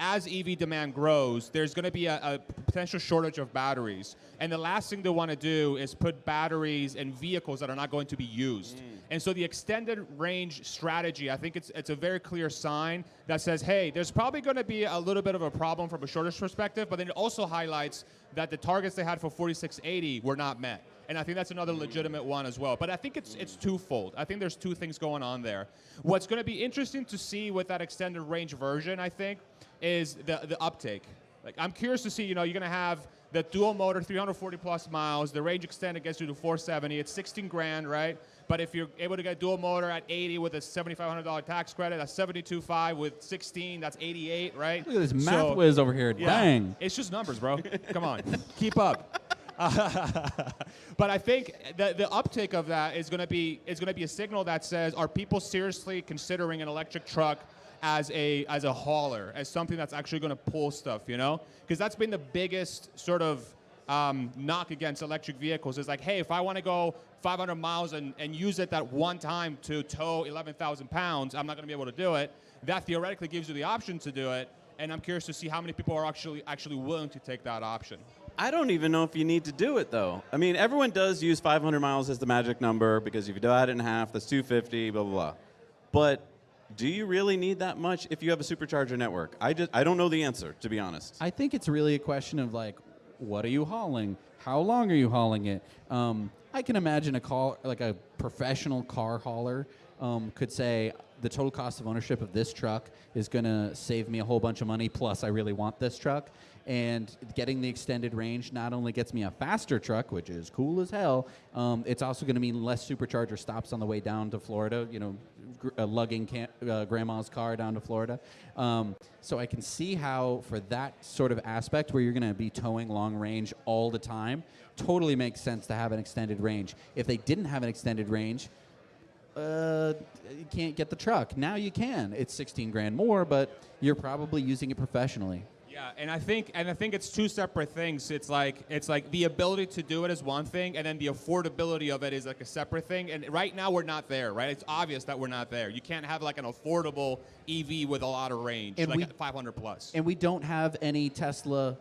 As EV demand grows, there's going to be a potential shortage of batteries. And the last thing they want to do is put batteries in vehicles that are not going to be used. And so the extended range strategy, I think it's a very clear sign that says, hey, there's probably going to be a little bit of a problem from a shortage perspective, but then it also highlights that the targets they had for 4680 were not met. And I think that's another legitimate one as well. But I think it's twofold. I think there's two things going on there. What's going to be interesting to see with that extended range version, I think, is the uptake. Like, I'm curious to see, you're going to have the dual motor, 340 plus miles, the range extended gets you to 470. It's 16 grand, right? But if you're able to get dual motor at 80 with a $7,500 tax credit, that's 72.5 with 16, that's 88, right? Look at this math whiz over here. Yeah, Dang. it's just numbers, bro. Come on, keep up. But I think the uptake of that is going to be a signal that says, are people seriously considering an electric truck as a hauler, as something that's actually going to pull stuff, Because that's been the biggest sort of knock against electric vehicles is like, hey, if I want to go 500 miles and use it that one time to tow 11,000 pounds, I'm not going to be able to do it. That theoretically gives you the option to do it, and I'm curious to see how many people are actually willing to take that option. I don't even know if you need to do it, though. I mean, everyone does use 500 miles as the magic number because if you divide it in half, that's 250, blah, blah, blah. But do you really need that much if you have a supercharger network? I don't know the answer, to be honest. I think it's really a question of, like, what are you hauling? How long are you hauling it? I can imagine a professional car hauler could say, the total cost of ownership of this truck is going to save me a whole bunch of money, plus I really want this truck. And getting the extended range not only gets me a faster truck, which is cool as hell, it's also going to mean less supercharger stops on the way down to Florida, lugging grandma's car down to Florida. So I can see how, for that sort of aspect where you're going to be towing long range all the time, totally makes sense to have an extended range. If they didn't have an extended range, you can't get the truck. Now you can. It's 16 grand more, but you're probably using it professionally. Yeah, and I think it's two separate things. It's like the ability to do it is one thing, and then the affordability of it is like a separate thing. And right now we're not there, right? It's obvious that we're not there. You can't have like an affordable EV with a lot of range, and like 500 plus. And we don't have any Tesla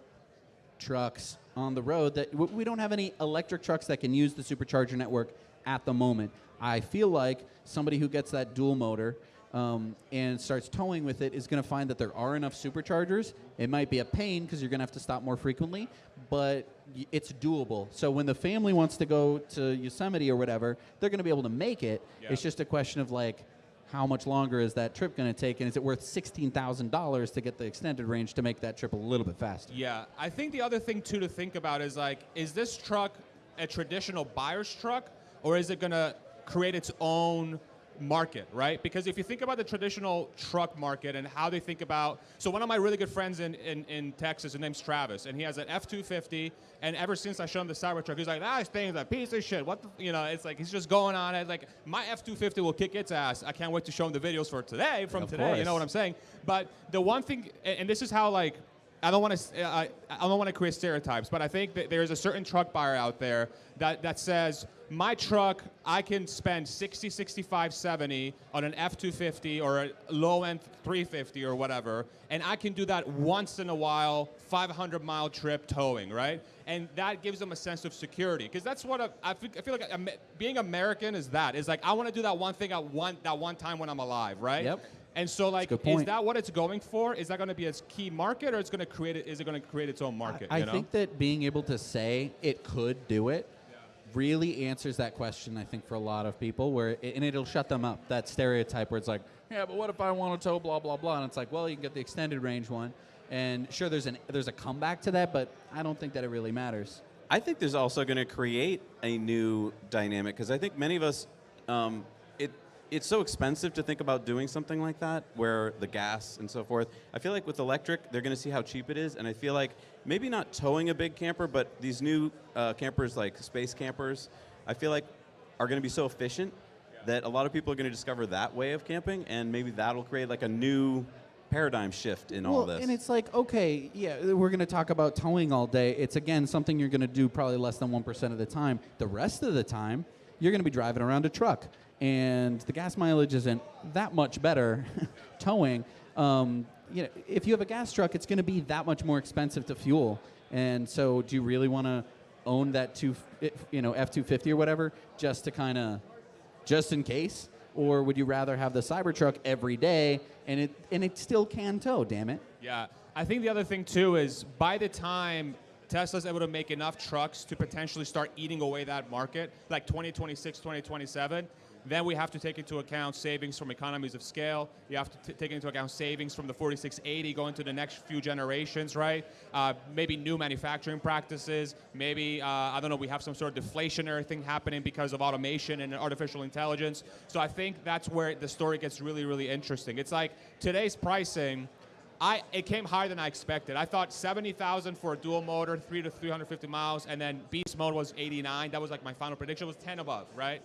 trucks on the road we don't have any electric trucks that can use the supercharger network at the moment. I feel like somebody who gets that dual motor and starts towing with it is going to find that there are enough superchargers. It might be a pain because you're going to have to stop more frequently, but it's doable. So when the family wants to go to Yosemite or whatever, they're going to be able to make it. Yeah. It's just a question of like, how much longer is that trip going to take, and is it worth $16,000 to get the extended range to make that trip a little bit faster? Yeah, I think the other thing too to think about is like, is this truck a traditional buyer's truck, or is it going to create its own market, right? Because if you think about the traditional truck market and how they think about, so one of my really good friends in Texas, his name's Travis, and he has an F-250, and ever since I showed him the Cybertruck, he's like, this thing's a piece of shit. What the, it's like, he's just going on it. Like, my F-250 will kick its ass. I can't wait to show him the videos for today, today, you know what I'm saying? But the one thing, and this is how, like, I don't want to create stereotypes, but I think that there is a certain truck buyer out there that says, my truck, I can spend 60, 65, 70 on an F-250 or a low-end 350 or whatever, and I can do that once in a while, 500-mile trip towing, right? And that gives them a sense of security, because that's what I feel like being American is that. It's like, I want to do that one thing at that one time when I'm alive, right? Yep. And so, like, good is point. that what it's going for? Is that going to be its key market, or is it going to create its own market? I you know? think that being able to say it could do it really answers that question, I think, for a lot of people, and it'll shut them up. That stereotype where it's like, yeah, but what if I want to tow blah, blah, blah? And it's like, well, you can get the extended range one. And sure, there's a comeback to that, but I don't think that it really matters. I think there's also going to create a new dynamic because I think many of us, it's so expensive to think about doing something like that, where the gas and so forth. I feel like with electric, they're going to see how cheap it is, and I feel like maybe not towing a big camper, but these new campers like space campers, I feel like are going to be so efficient that a lot of people are going to discover that way of camping, and maybe that'll create like a new paradigm shift in all this. And it's like, okay, yeah, we're going to talk about towing all day. It's, again, something you're going to do probably less than 1% of the time. The rest of the time, you're going to be driving around a truck. And the gas mileage isn't that much better towing. If you have a gas truck, it's going to be that much more expensive to fuel. And so do you really want to own that F-250 or whatever just in case? Or would you rather have the Cybertruck every day and it still can tow, damn it? Yeah. I think the other thing, too, is by the time Tesla's able to make enough trucks to potentially start eating away that market, like 2026, 2027, then we have to take into account savings from economies of scale. You have to take into account savings from the 4680 going to the next few generations, right? Maybe new manufacturing practices. Maybe, we have some sort of deflationary thing happening because of automation and artificial intelligence. So I think that's where the story gets really, really interesting. It's like today's pricing, it came higher than I expected. I thought 70,000 for a dual motor, 3 to 350 miles, and then beast mode was 89. That was like my final prediction. It was 10 above, right?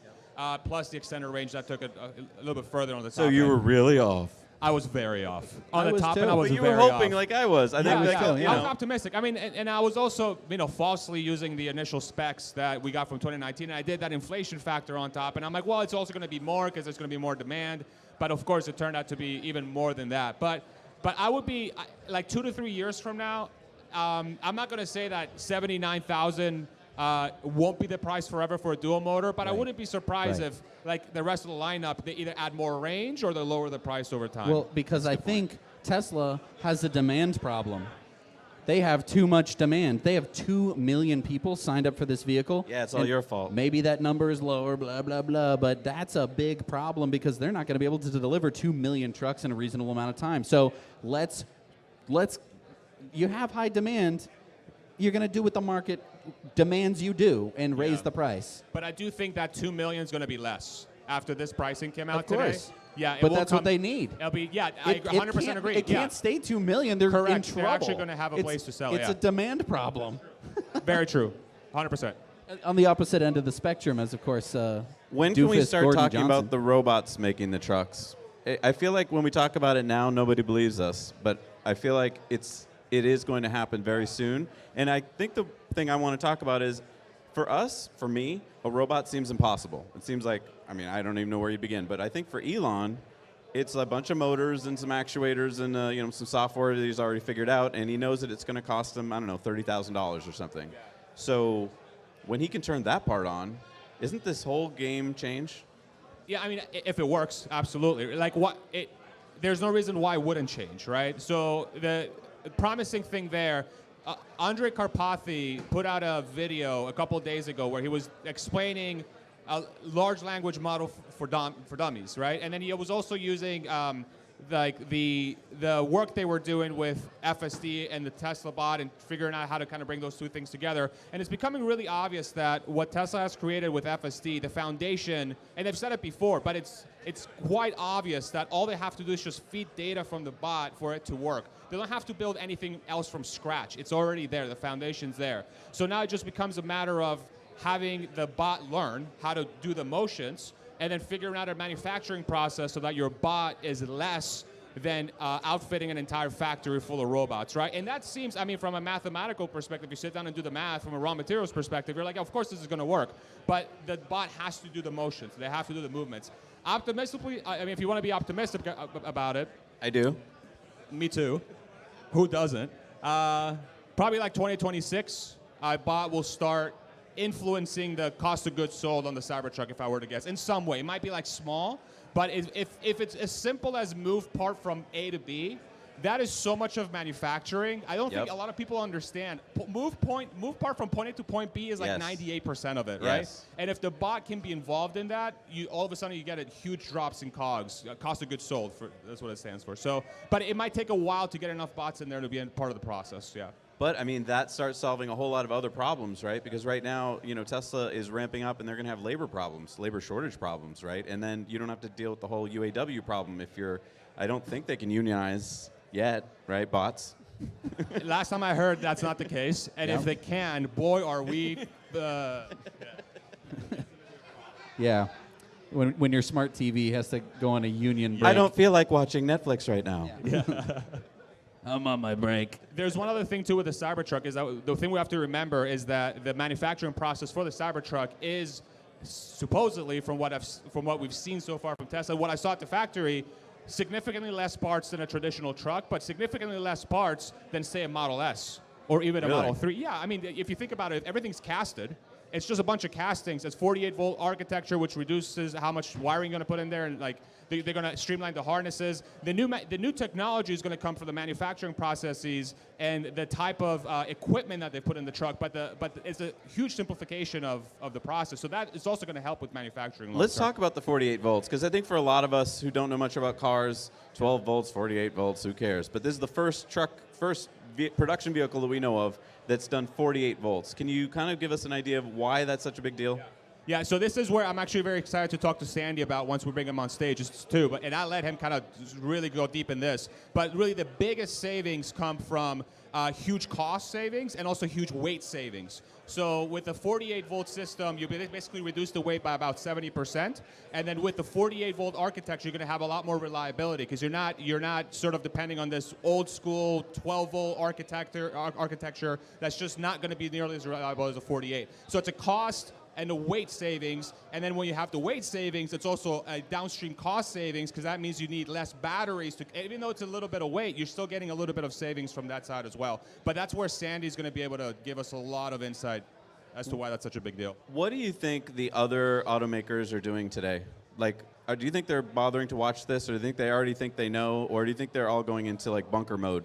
Plus the extended range that took it a little bit further on the top. So you were really off. I was very off. On the top too. end, I was But you very were hoping off. like I was. I think I was optimistic. I mean, and I was also, falsely using the initial specs that we got from 2019, and I did that inflation factor on top, and I'm like, well, it's also going to be more because there's going to be more demand. But of course, it turned out to be even more than that. But I would be like 2 to 3 years from now. I'm not going to say that 79,000 won't be the price forever for a dual motor, but I wouldn't be surprised if, like the rest of the lineup, they either add more range or they lower the price over time. Well, because I think Tesla has a demand problem. They have too much demand. They have 2 million people signed up for this vehicle. Yeah, it's all your fault. Maybe that number is lower, blah, blah, blah, but that's a big problem because they're not going to be able to deliver 2 million trucks in a reasonable amount of time. So you have high demand, you're going to do what the market demands you do and raise the price. But I do think that 2 million is going to be less after this pricing came out Of course. today. Yeah, but that's what they need. It'll be, I 100% agree. It can't stay 2 million. They're Correct. in trouble. They're actually going to have a place to sell. It's a demand problem. Very true. 100%. On the opposite end of the spectrum, as of course, when can we doofus start Gordon talking Johnson. about the robots making the trucks? I feel like when we talk about it now, nobody believes us, but I feel like it is going to happen very soon. And I think the thing I want to talk about is, for me, a robot seems impossible. It seems like, I don't even know where you begin, but I think for Elon, it's a bunch of motors and some actuators and some software that he's already figured out, and he knows that it's going to cost him, $30,000 or something. So when he can turn that part on, isn't this whole game change? Yeah, if it works, absolutely. There's no reason why it wouldn't change, right? So the promising thing there, Andrei Karpathy put out a video a couple of days ago where he was explaining a large language model for dummies, right? And then he was also using the work they were doing with FSD and the Tesla bot and figuring out how to kind of bring those two things together. And it's becoming really obvious that what Tesla has created with FSD, the foundation, and they've said it before, but it's quite obvious that all they have to do is just feed data from the bot for it to work. They don't have to build anything else from scratch. It's already there. The foundation's there. So now it just becomes a matter of having the bot learn how to do the motions and then figuring out a manufacturing process so that your bot is less than outfitting an entire factory full of robots, right? And that seems, from a mathematical perspective, you sit down and do the math from a raw materials perspective, you're like, of course this is going to work. But the bot has to do the motions. They have to do the movements. Optimistically, if you want to be optimistic about it. I do. Me too. Who doesn't? Probably like 2026, bot will start influencing the cost of goods sold on the Cybertruck, if I were to guess, in some way. It might be like small, But if it's as simple as move part from A to B, that is so much of manufacturing. I don't think a lot of people understand. Move part from point A to point B is like 98% of it, right? And if the bot can be involved in that, you all of a sudden you get huge drops in COGS, cost of goods sold. That's what it stands for. So, but it might take a while to get enough bots in there to be a part of the process. Yeah. But I mean, that starts solving a whole lot of other problems, right? Because right now, Tesla is ramping up, and they're going to have labor problems, labor shortage problems, right? And then you don't have to deal with the whole UAW problem if you're. I don't think they can unionize yet, right? Bots. Last time I heard, that's not the case. And if they can, boy, are we. Yeah. When your smart TV has to go on a union break. I don't feel like watching Netflix right now. Yeah. I'm on my break. There's one other thing too with the Cybertruck is that the thing we have to remember is that the manufacturing process for the Cybertruck is supposedly, from what we've seen so far from Tesla, what I saw at the factory, significantly less parts than a traditional truck, but significantly less parts than, say, a Model S or even a Model 3. Yeah, I mean, if you think about it, everything's casted. It's just a bunch of castings. It's 48-volt architecture, which reduces how much wiring you're going to put in there, and like they're going to streamline the harnesses. The new technology is going to come from the manufacturing processes and the type of equipment that they put in the truck. But it's a huge simplification of the process. So that is also going to help with manufacturing. Let's talk about the 48 volts, because I think for a lot of us who don't know much about cars, 12 volts, 48 volts, who cares? But this is the first production vehicle that we know of that's done 48 volts. Can you kind of give us an idea of why that's such a big deal? Yeah, so this is where I'm actually very excited to talk to Sandy about once we bring him on stage too. And I let him kind of really go deep in this. But really the biggest savings come from huge cost savings and also huge weight savings. So with the 48-volt system, you basically reduce the weight by about 70%. And then with the 48-volt architecture, you're going to have a lot more reliability because you're not sort of depending on this old school 12-volt architecture that's just not going to be nearly as reliable as a 48. So it's a cost and the weight savings, and then when you have the weight savings, it's also a downstream cost savings because that means you need less batteries. Even though it's a little bit of weight, you're still getting a little bit of savings from that side as well. But that's where Sandy's going to be able to give us a lot of insight as to why that's such a big deal. What do you think the other automakers are doing today? Like, do you think they're bothering to watch this, or do you think they already think they know, or do you think they're all going into like bunker mode?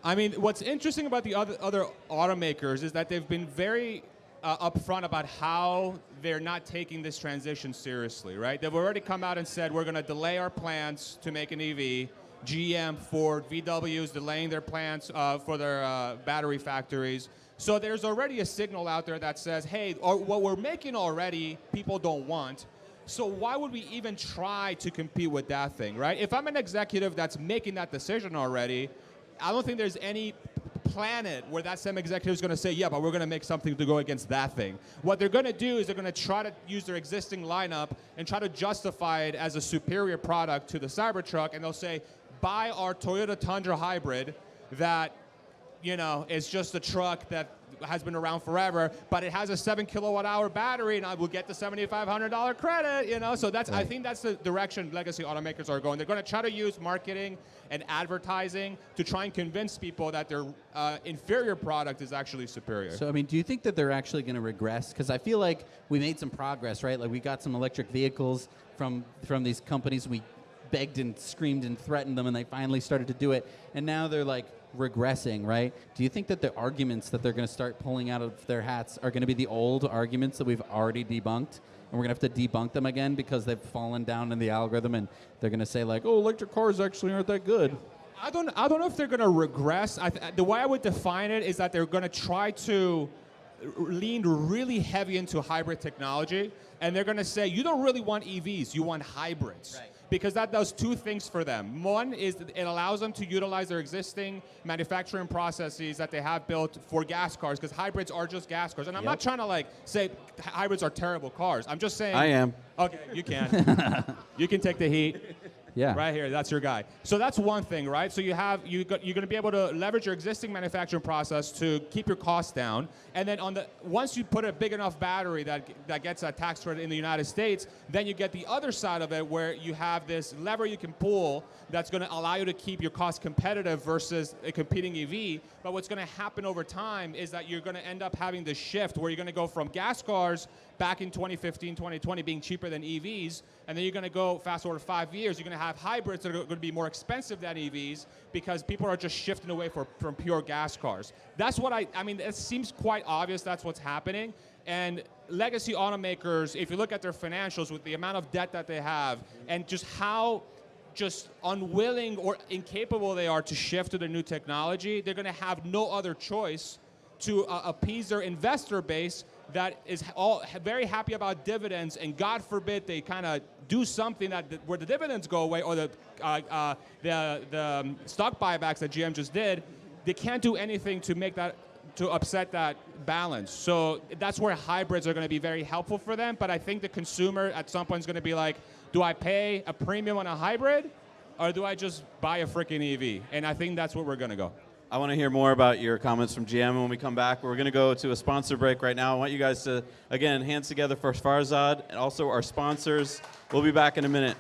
I mean, what's interesting about the other automakers is that they've been very upfront about how they're not taking this transition seriously, right? They've already come out and said, we're going to delay our plans to make an EV. GM, Ford, VW is delaying their plans for their battery factories. So there's already a signal out there that says, hey, what we're making already, people don't want. So why would we even try to compete with that thing, right? If I'm an executive that's making that decision already, I don't think there's any planet where that same executive is going to say, yeah, but we're going to make something to go against that thing. What they're going to do is they're going to try to use their existing lineup and try to justify it as a superior product to the Cybertruck, and they'll say, buy our Toyota Tundra hybrid that, is just a truck that has been around forever, but it has a 7 kilowatt-hour battery, and I will get the $7,500 credit, So that's, I think that's the direction legacy automakers are going. They're going to try to use marketing and advertising to try and convince people that their inferior product is actually superior. So, I mean, do you think that they're actually going to regress? Because I feel like we made some progress, right? Like we got some electric vehicles from these companies. We begged and screamed and threatened them, and they finally started to do it. And now they're like regressing, right? Do you think that the arguments that they're going to start pulling out of their hats are going to be the old arguments that we've already debunked? And we're going to have to debunk them again because they've fallen down in the algorithm, and they're going to say like, oh, electric cars actually aren't that good. I don't know if they're going to regress. The way I would define it is that they're going to try to lean really heavy into hybrid technology, and they're going to say, you don't really want EVs, you want hybrids. Right. Because that does two things for them. One is that it allows them to utilize their existing manufacturing processes that they have built for gas cars, because hybrids are just gas cars. And I'm not trying to say hybrids are terrible cars. I'm just saying. I am. Okay, you can. You can take the heat. Yeah. Right here, that's your guy. So that's one thing, right? So you're going to be able to leverage your existing manufacturing process to keep your costs down. And then once you put a big enough battery that gets a tax credit in the United States, then you get the other side of it where you have this lever you can pull that's going to allow you to keep your costs competitive versus a competing EV. But what's going to happen over time is that you're going to end up having this shift where you're going to go from gas cars back in 2015, 2020 being cheaper than EVs, and then you're going to go fast forward 5 years, you're going to have hybrids that are going to be more expensive than EVs because people are just shifting away from pure gas cars. That's what I mean, it seems quite obvious that's what's happening. And legacy automakers, if you look at their financials with the amount of debt that they have and just how just unwilling or incapable they are to shift to the new technology, they're going to have no other choice to appease their investor base that is all very happy about dividends, and God forbid they kind of do something where the dividends go away, or the stock buybacks that GM just did. They can't do anything to upset that balance. So that's where hybrids are going to be very helpful for them. But I think the consumer at some point is going to be like, do I pay a premium on a hybrid, or do I just buy a freaking EV? And I think that's where we're going to go. I want to hear more about your comments from GM. When we come back, we're going to go to a sponsor break right now. I want you guys to, again, hands together for Farzad and also our sponsors. We'll be back in a minute.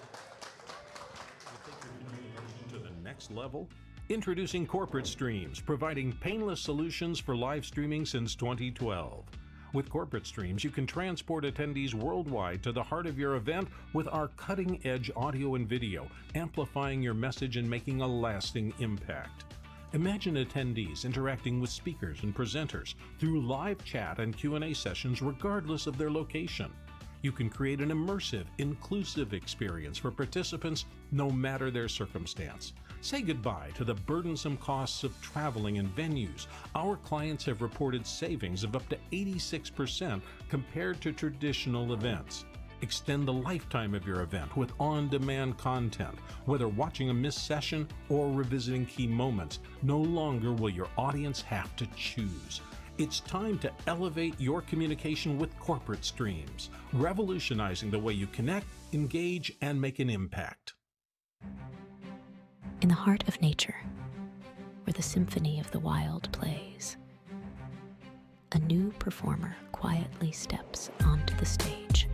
To the next level? Introducing Corporate Streams, providing painless solutions for live streaming since 2012. With Corporate Streams, you can transport attendees worldwide to the heart of your event with our cutting-edge audio and video, amplifying your message and making a lasting impact. Imagine attendees interacting with speakers and presenters through live chat and Q&A sessions regardless of their location. You can create an immersive, inclusive experience for participants no matter their circumstance. Say goodbye to the burdensome costs of traveling and venues. Our clients have reported savings of up to 86% compared to traditional events. Extend the lifetime of your event with on-demand content. Whether watching a missed session or revisiting key moments, no longer will your audience have to choose. It's time to elevate your communication with Corporate Streams, revolutionizing the way you connect, engage, and make an impact. In the heart of nature, where the symphony of the wild plays, a new performer quietly steps onto the stage,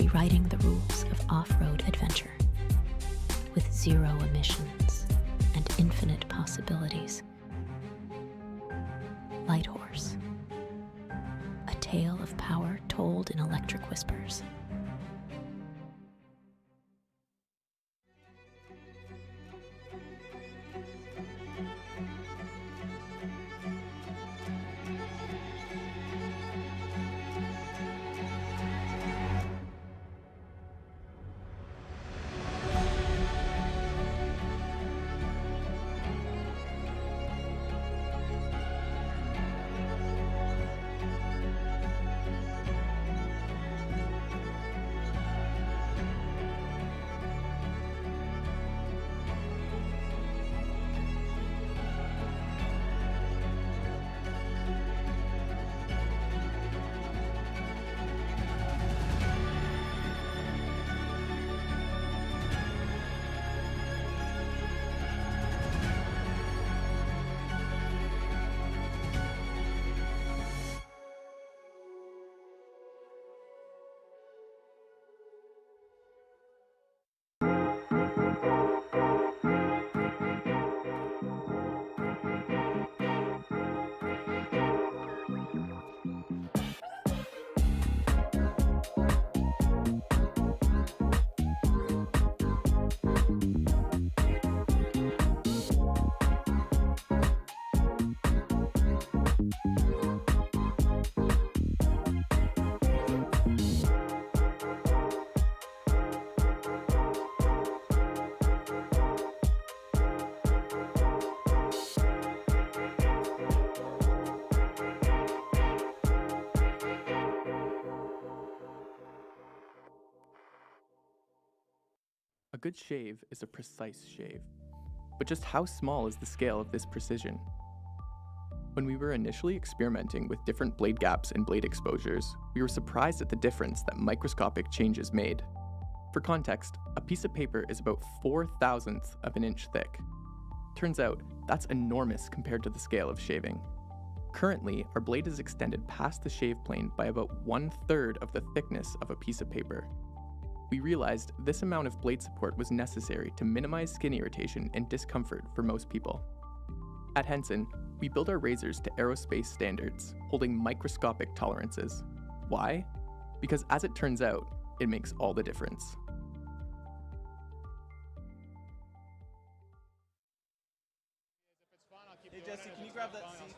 rewriting the rules of off-road adventure with zero emissions and infinite possibilities. Light Horse, a tale of power told in electric whispers. A good shave is a precise shave. But just how small is the scale of this precision? When we were initially experimenting with different blade gaps and blade exposures, we were surprised at the difference that microscopic changes made. For context, a piece of paper is about 4/1000th of an inch thick. Turns out, that's enormous compared to the scale of shaving. Currently, our blade is extended past the shave plane by about 1/3 of the thickness of a piece of paper. We realized this amount of blade support was necessary to minimize skin irritation and discomfort for most people. At Henson, we build our razors to aerospace standards, holding microscopic tolerances. Why? Because as it turns out, it makes all the difference. Hey Jesse, can you grab that seat?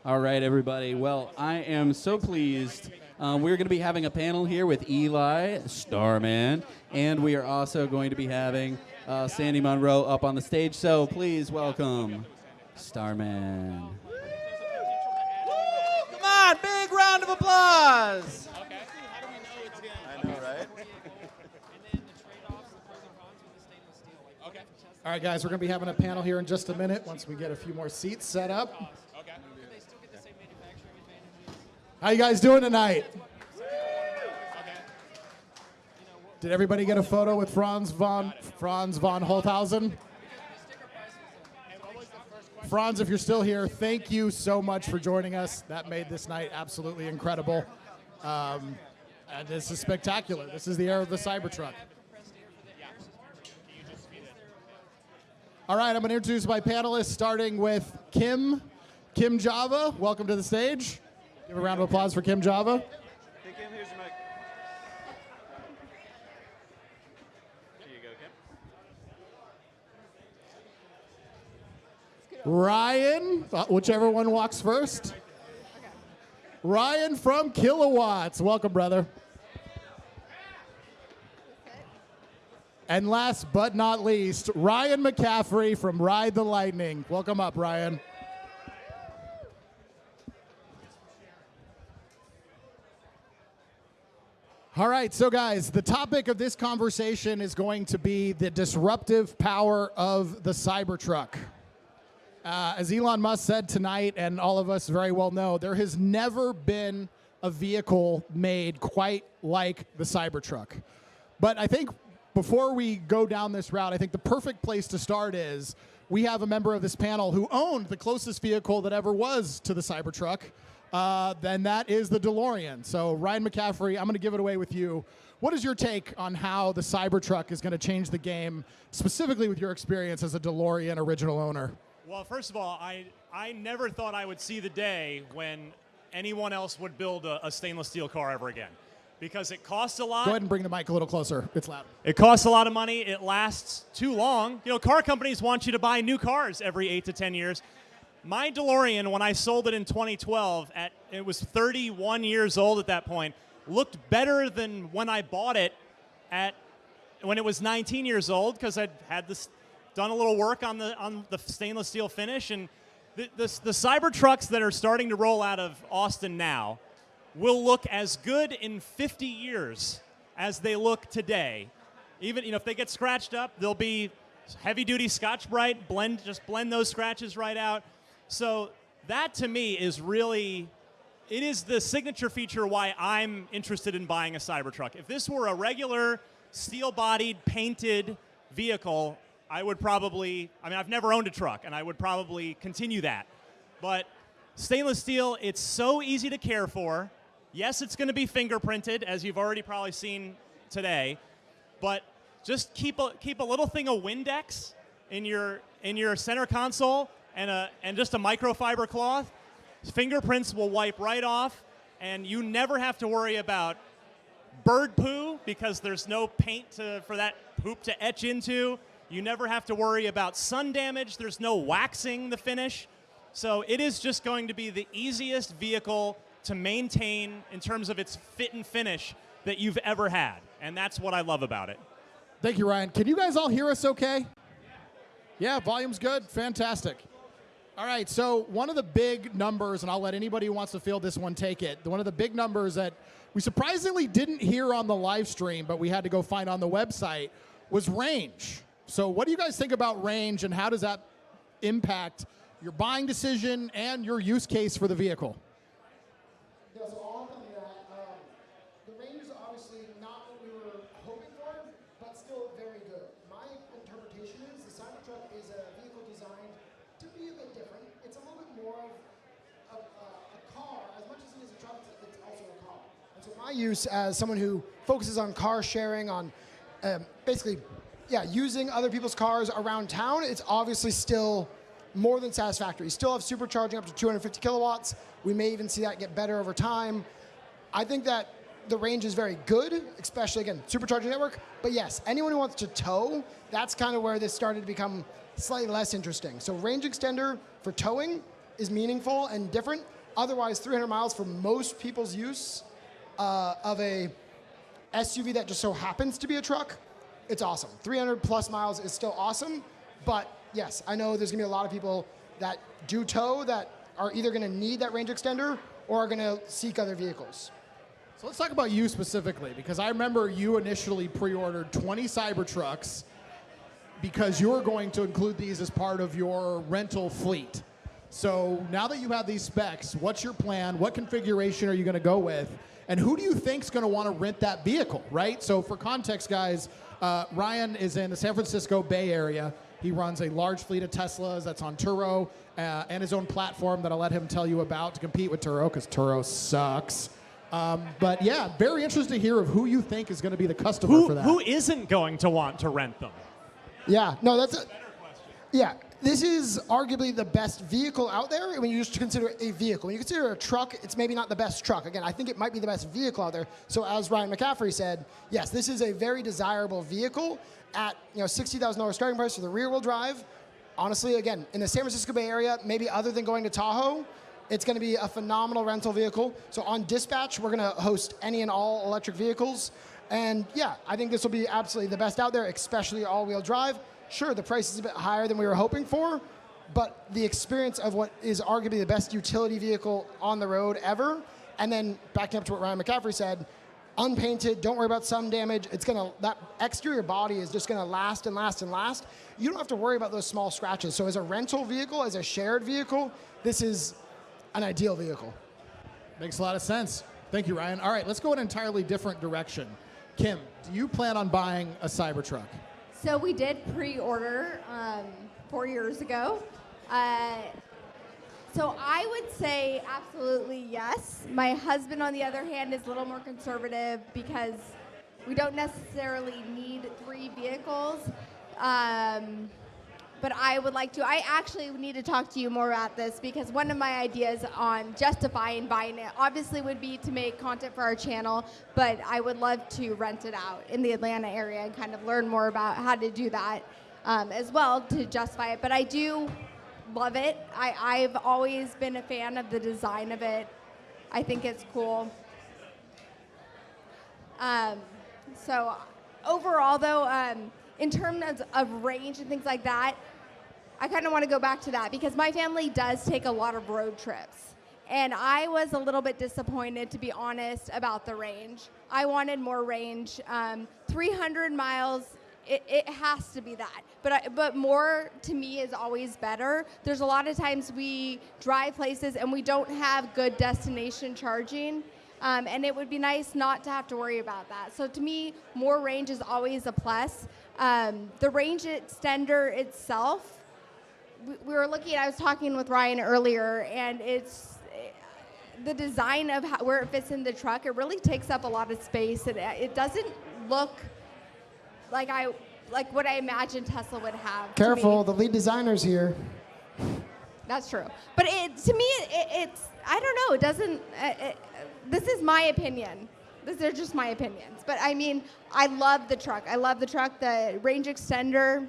All right, everybody. Well, I am so pleased. We're going to be having a panel here with Eli, Starman, and we are also going to be having Sandy Munro up on the stage. So please welcome Starman. Come on, big round of applause. Okay. I know, right? All right, guys, we're going to be having a panel here in just a minute once we get a few more seats set up. How you guys doing tonight? Did everybody get a photo with Franz von Holthausen? Franz, if you're still here, thank you so much for joining us. That made this night absolutely incredible. And this is spectacular. This is the era of the Cybertruck. All right, I'm going to introduce my panelists, starting with Kim Java. Welcome to the stage. Give a round of applause for Kim Java. Hey Kim, here's your mic. Here you go, Kim. Ryan, whichever one walks first. Ryan from Kilowatts. Welcome, brother. And last but not least, Ryan McCaffrey from Ride the Lightning. Welcome up, Ryan. All right, so guys, the topic of this conversation is going to be the disruptive power of the Cybertruck. As Elon Musk said tonight, and all of us very well know, there has never been a vehicle made quite like the Cybertruck. But I think before we go down this route, I think the perfect place to start is we have a member of this panel who owned the closest vehicle that ever was to the Cybertruck. Then that is the DeLorean. So Ryan McCaffrey, I'm going to give it away with you. What is your take on how the Cybertruck is going to change the game, specifically with your experience as a DeLorean original owner? Well, first of all, I never thought I would see the day when anyone else would build a stainless steel car ever again, because it costs a lot. Go ahead and bring the mic a little closer. It's loud. It costs a lot of money. It lasts too long. You know, car companies want you to buy new cars every 8 to 10 years. My DeLorean, when I sold it in 2012, it was 31 years old at that point, looked better than when I bought it when it was 19 years old, because I'd had done a little work on the stainless steel finish. And the Cybertrucks that are starting to roll out of Austin now will look as good in 50 years as they look today. Even if they get scratched up, they'll be heavy-duty Scotch-Brite, just blend those scratches right out. So that, to me, is really, it is the signature feature why I'm interested in buying a Cybertruck. If this were a regular steel-bodied, painted vehicle, I would probably, I've never owned a truck, and I would probably continue that. But stainless steel, it's so easy to care for. Yes, it's going to be fingerprinted, as you've already probably seen today, but just keep a little thing of Windex in your center console, and just a microfiber cloth. Fingerprints will wipe right off, and you never have to worry about bird poo, because there's no paint for that poop to etch into. You never have to worry about sun damage. There's no waxing the finish. So it is just going to be the easiest vehicle to maintain in terms of its fit and finish that you've ever had, and that's what I love about it. Thank you, Ryan. Can you guys all hear us okay? Yeah, volume's good. Fantastic. All right, so one of the big numbers, and I'll let anybody who wants to field this one take it, one of the big numbers that we surprisingly didn't hear on the live stream, but we had to go find on the website, was range. So what do you guys think about range, and how does that impact your buying decision and your use case for the vehicle? Yeah, so I'll come to that. The range is obviously not what we were hoping for, but still very good. My interpretation is the Cybertruck is a vehicle designed to be a bit different. It's a little bit more of a car. As much as it is a truck, it's also a car. And so my use as someone who focuses on car sharing, on basically, using other people's cars around town, it's obviously still more than satisfactory. You still have supercharging up to 250 kilowatts. We may even see that get better over time. I think that the range is very good, especially, again, supercharging network. But yes, anyone who wants to tow, that's kind of where this started to become slightly less interesting. So range extender for towing is meaningful and different. Otherwise, 300 miles for most people's use of a SUV that just so happens to be a truck, it's awesome. 300 plus miles is still awesome, but yes, I know there's gonna be a lot of people that do tow that are either gonna need that range extender or are gonna seek other vehicles. So let's talk about you specifically, because I remember you initially pre-ordered 20 Cybertrucks because you were going to include these as part of your rental fleet. So now that you have these specs, what's your plan? What configuration are you gonna go with? And who do you think's gonna wanna rent that vehicle, right? So for context, guys, Ryan is in the San Francisco Bay Area. He runs a large fleet of Teslas that's on Turo and his own platform that I'll let him tell you about to compete with Turo, because Turo sucks. But yeah, very interested to hear of who you think is going to be the customer for that. Who isn't going to want to rent them? Yeah, no, this is arguably the best vehicle out there when you just consider a vehicle. When you consider a truck, it's maybe not the best truck. Again, I think it might be the best vehicle out there. So as Ryan McCaffrey said, yes, this is a very desirable vehicle at $60,000 starting price for the rear-wheel drive. Honestly, again, in the San Francisco Bay Area, maybe other than going to Tahoe, it's going to be a phenomenal rental vehicle. So on dispatch, we're going to host any and all electric vehicles. And yeah, I think this will be absolutely the best out there, especially all-wheel drive. Sure, the price is a bit higher than we were hoping for, but the experience of what is arguably the best utility vehicle on the road ever, and then backing up to what Ryan McCaffrey said, unpainted, don't worry about sun damage. That exterior body is just gonna last and last and last. You don't have to worry about those small scratches. So as a rental vehicle, as a shared vehicle, this is an ideal vehicle. Makes a lot of sense. Thank you, Ryan. All right, let's go in an entirely different direction. Kim, do you plan on buying a Cybertruck? So we did pre-order 4 years ago. So I would say absolutely yes. My husband, on the other hand, is a little more conservative because we don't necessarily need 3 vehicles. But I would like to. I actually need to talk to you more about this because one of my ideas on justifying buying it obviously would be to make content for our channel, but I would love to rent it out in the Atlanta area and kind of learn more about how to do that as well to justify it. But I do love it. I've always been a fan of the design of it. I think it's cool. So overall, though, in terms of range and things like that, I kind of want to go back to that because my family does take a lot of road trips. And I was a little bit disappointed, to be honest, about the range. I wanted more range. 300 miles, it has to be that. But more, to me, is always better. There's a lot of times we drive places and we don't have good destination charging. And it would be nice not to have to worry about that. So to me, more range is always a plus. The range extender itself, we were looking, I was talking with Ryan earlier, and it's the design of where it fits in the truck. It really takes up a lot of space. It doesn't look like what I imagined Tesla would have. Careful, the lead designer's here. That's true. But to me, it's I don't know. It doesn't. This is my opinion. These are just my opinions. But I mean, I love the truck. The range extender.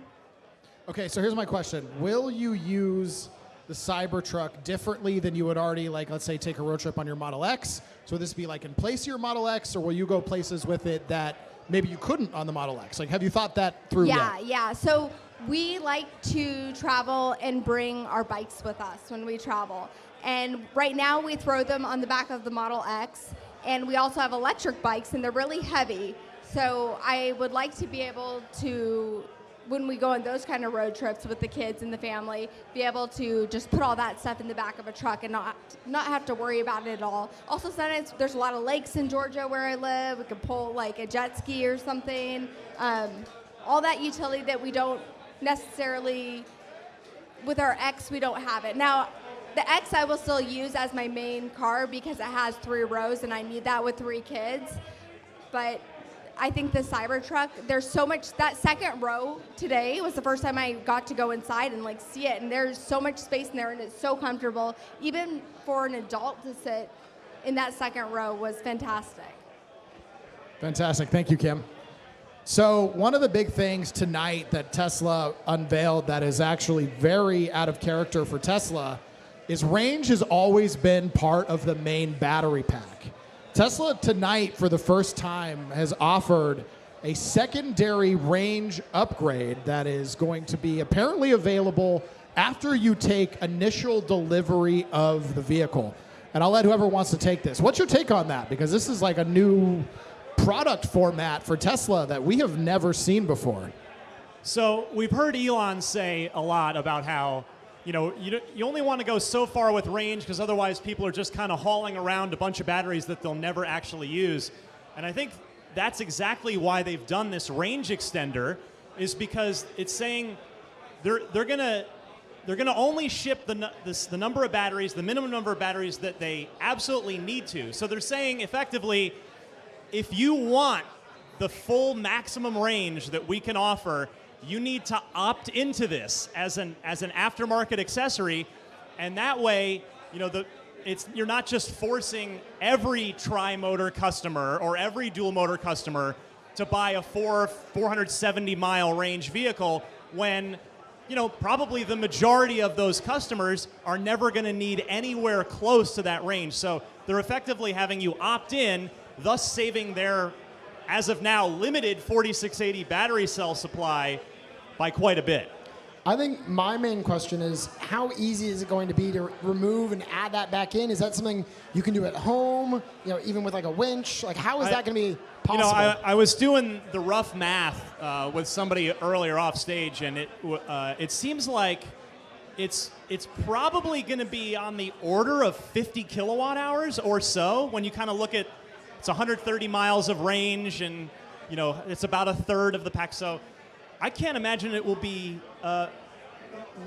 Okay, so here's my question. Will you use the Cybertruck differently than you would already, like, let's say, take a road trip on your Model X? So would this be like in place of your Model X, or will you go places with it that maybe you couldn't on the Model X? Like, have you thought that through yet? Yeah. So we like to travel and bring our bikes with us when we travel. And right now we throw them on the back of the Model X. And we also have electric bikes, and they're really heavy. So I would like to be able to when we go on those kind of road trips with the kids and the family, be able to just put all that stuff in the back of a truck and not have to worry about it at all. Also, sometimes there's a lot of lakes in Georgia where I live. We could pull like a jet ski or something. All that utility that we don't necessarily, with our X, we don't have it. Now, the X I will still use as my main car because it has 3 rows and I need that with 3 kids. But I think the Cybertruck, there's so much, that second row today was the first time I got to go inside and like see it, and there's so much space in there and it's so comfortable. Even for an adult to sit in that second row was fantastic. Fantastic. Thank you, Kim. So one of the big things tonight that Tesla unveiled that is actually very out of character for Tesla is range has always been part of the main battery pack. Tesla tonight, for the first time, has offered a secondary range upgrade that is going to be apparently available after you take initial delivery of the vehicle. And I'll let whoever wants to take this. What's your take on that? Because this is like a new product format for Tesla that we have never seen before. So we've heard Elon say a lot about how you only want to go so far with range because otherwise people are just kind of hauling around a bunch of batteries that they'll never actually use. And I think that's exactly why they've done this range extender, is because it's saying they're gonna only ship the number of batteries, the minimum number of batteries that they absolutely need to. So they're saying effectively, if you want the full maximum range that we can offer, you need to opt into this as an aftermarket accessory, and that way, you're not just forcing every tri-motor customer or every dual motor customer to buy a 470 mile range vehicle when probably the majority of those customers are never going to need anywhere close to that range. So they're effectively having you opt in, thus saving their, as of now, limited 4680 battery cell supply by quite a bit. I think my main question is, how easy is it going to be to remove and add that back in? Is that something you can do at home, even with like a winch? Like, how is that going to be possible? I was doing the rough math with somebody earlier off stage, and it seems like it's probably going to be on the order of 50 kilowatt hours or so when you kind of look at, it's 130 miles of range, and it's about a third of the pack. So I can't imagine it will be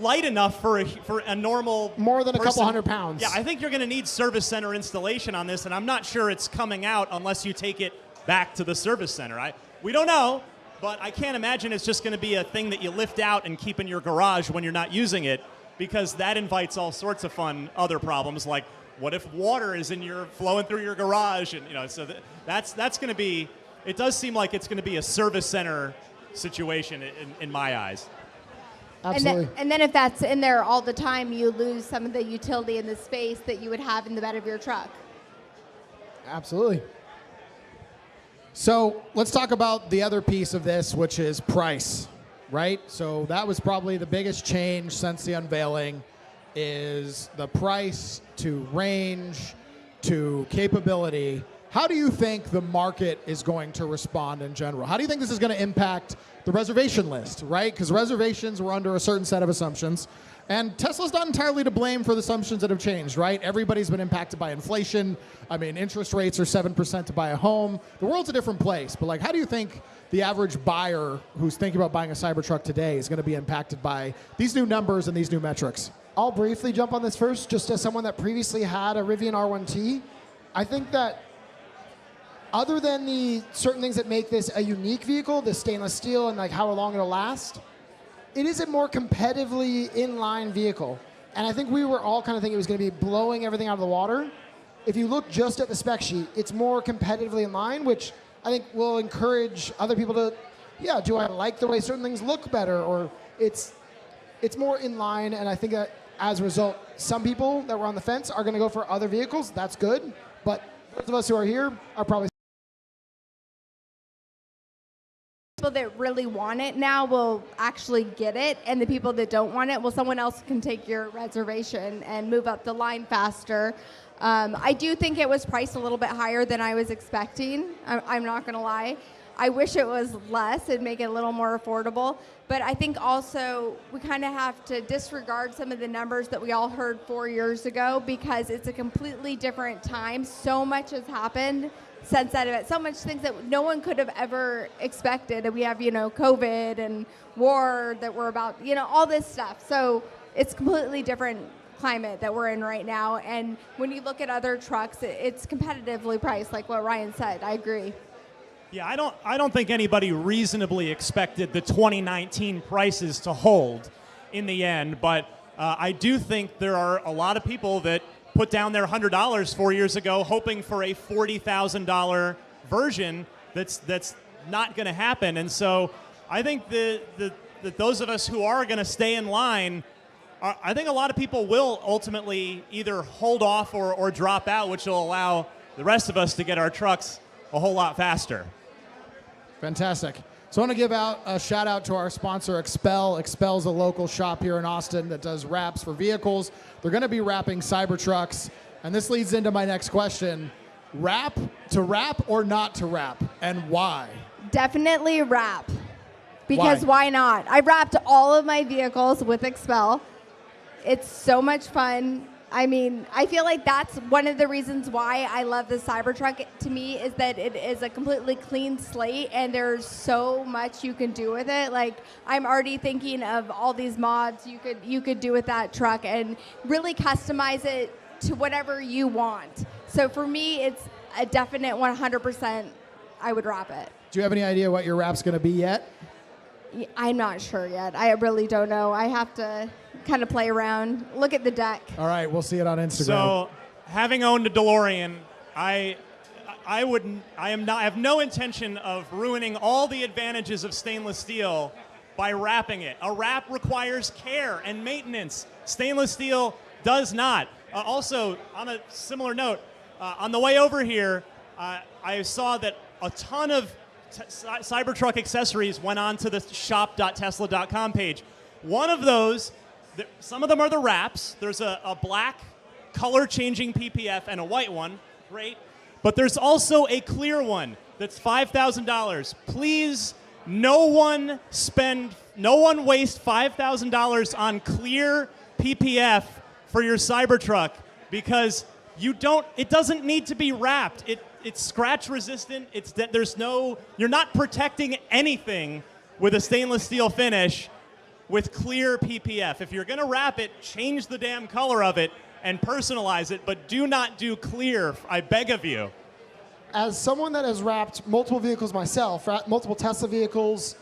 light enough for a normal more than a person. couple hundred pounds. Yeah, I think you're going to need service center installation on this, and I'm not sure it's coming out unless you take it back to the service center. We don't know, but I can't imagine it's just going to be a thing that you lift out and keep in your garage when you're not using it, because that invites all sorts of fun other problems, like what if water is flowing through your garage, and so that's going to be. It does seem like it's going to be a service center situation in my eyes. Absolutely. And then if that's in there all the time, you lose some of the utility and the space that you would have in the bed of your truck. Absolutely. So let's talk about the other piece of this, which is price, right? So that was probably the biggest change since the unveiling, is the price to range to capability. How do you think the market is going to respond in general? How do you think this is going to impact the reservation list, right? Because reservations were under a certain set of assumptions. And Tesla's not entirely to blame for the assumptions that have changed, right? Everybody's been impacted by inflation. I mean, interest rates are 7% to buy a home. The world's a different place. But like, how do you think the average buyer who's thinking about buying a Cybertruck today is going to be impacted by these new numbers and these new metrics? I'll briefly jump on this first, just as someone that previously had a Rivian R1T. I think that other than the certain things that make this a unique vehicle, the stainless steel and like how long it'll last, it is a more competitively in-line vehicle. And I think we were all kind of thinking it was going to be blowing everything out of the water. If you look just at the spec sheet, it's more competitively in line, which I think will encourage other people to, do I like the way certain things look better? Or it's more in line, and I think that as a result, some people that were on the fence are going to go for other vehicles. That's good. But those of us who are here are probably people that really want it now will actually get it, and the people that don't want it, well, someone else can take your reservation and move up the line faster. I do think it was priced a little bit higher than I was expecting. I'm not going to lie. I wish it was less and make it a little more affordable. But I think also we kind of have to disregard some of the numbers that we all heard 4 years ago, because it's a completely different time. So much has happened since that event. So much things that no one could have ever expected. And we have, COVID and war that we're about, all this stuff. So it's completely different climate that we're in right now. And when you look at other trucks, it's competitively priced, like what Ryan said. I agree. Yeah, I don't think anybody reasonably expected the 2019 prices to hold in the end, but I do think there are a lot of people that put down their $100 4 years ago hoping for a $40,000 version that's not going to happen. And so I think that those of us who are going to stay in line, I think a lot of people will ultimately either hold off or drop out, which will allow the rest of us to get our trucks a whole lot faster. Fantastic. So I want to give out a shout out to our sponsor, Expel. Expel's a local shop here in Austin that does wraps for vehicles. They're going to be wrapping Cybertrucks. And this leads into my next question. Wrap or not to wrap, and why? Definitely wrap. Because why not? I wrapped all of my vehicles with Expel. It's so much fun. I mean, I feel like that's one of the reasons why I love the Cybertruck. To me, is that it is a completely clean slate, and there's so much you can do with it. Like, I'm already thinking of all these mods you could do with that truck and really customize it to whatever you want. So for me, it's a definite 100%. I would wrap it. Do you have any idea what your wrap's going to be yet? I'm not sure yet. I really don't know. I have to kind of play around, look at the deck. All right, we'll see it on Instagram. So, having owned a DeLorean, I have no intention of ruining all the advantages of stainless steel by wrapping it. A wrap requires care and maintenance. Stainless steel does not. Also, on a similar note, on the way over here, I saw that a ton of Cybertruck accessories went on to the shop.tesla.com page. One of those, some of them are the wraps. There's a black color-changing PPF and a white one. Great. But there's also a clear one that's $5,000. Please, no one waste $5,000 on clear PPF for your Cybertruck, because it doesn't need to be wrapped. It's scratch resistant. You're not protecting anything with a stainless steel finish with clear PPF. If you're going to wrap it, change the damn color of it and personalize it, but do not do clear, I beg of you. As someone that has wrapped multiple vehicles myself, multiple Tesla vehicles,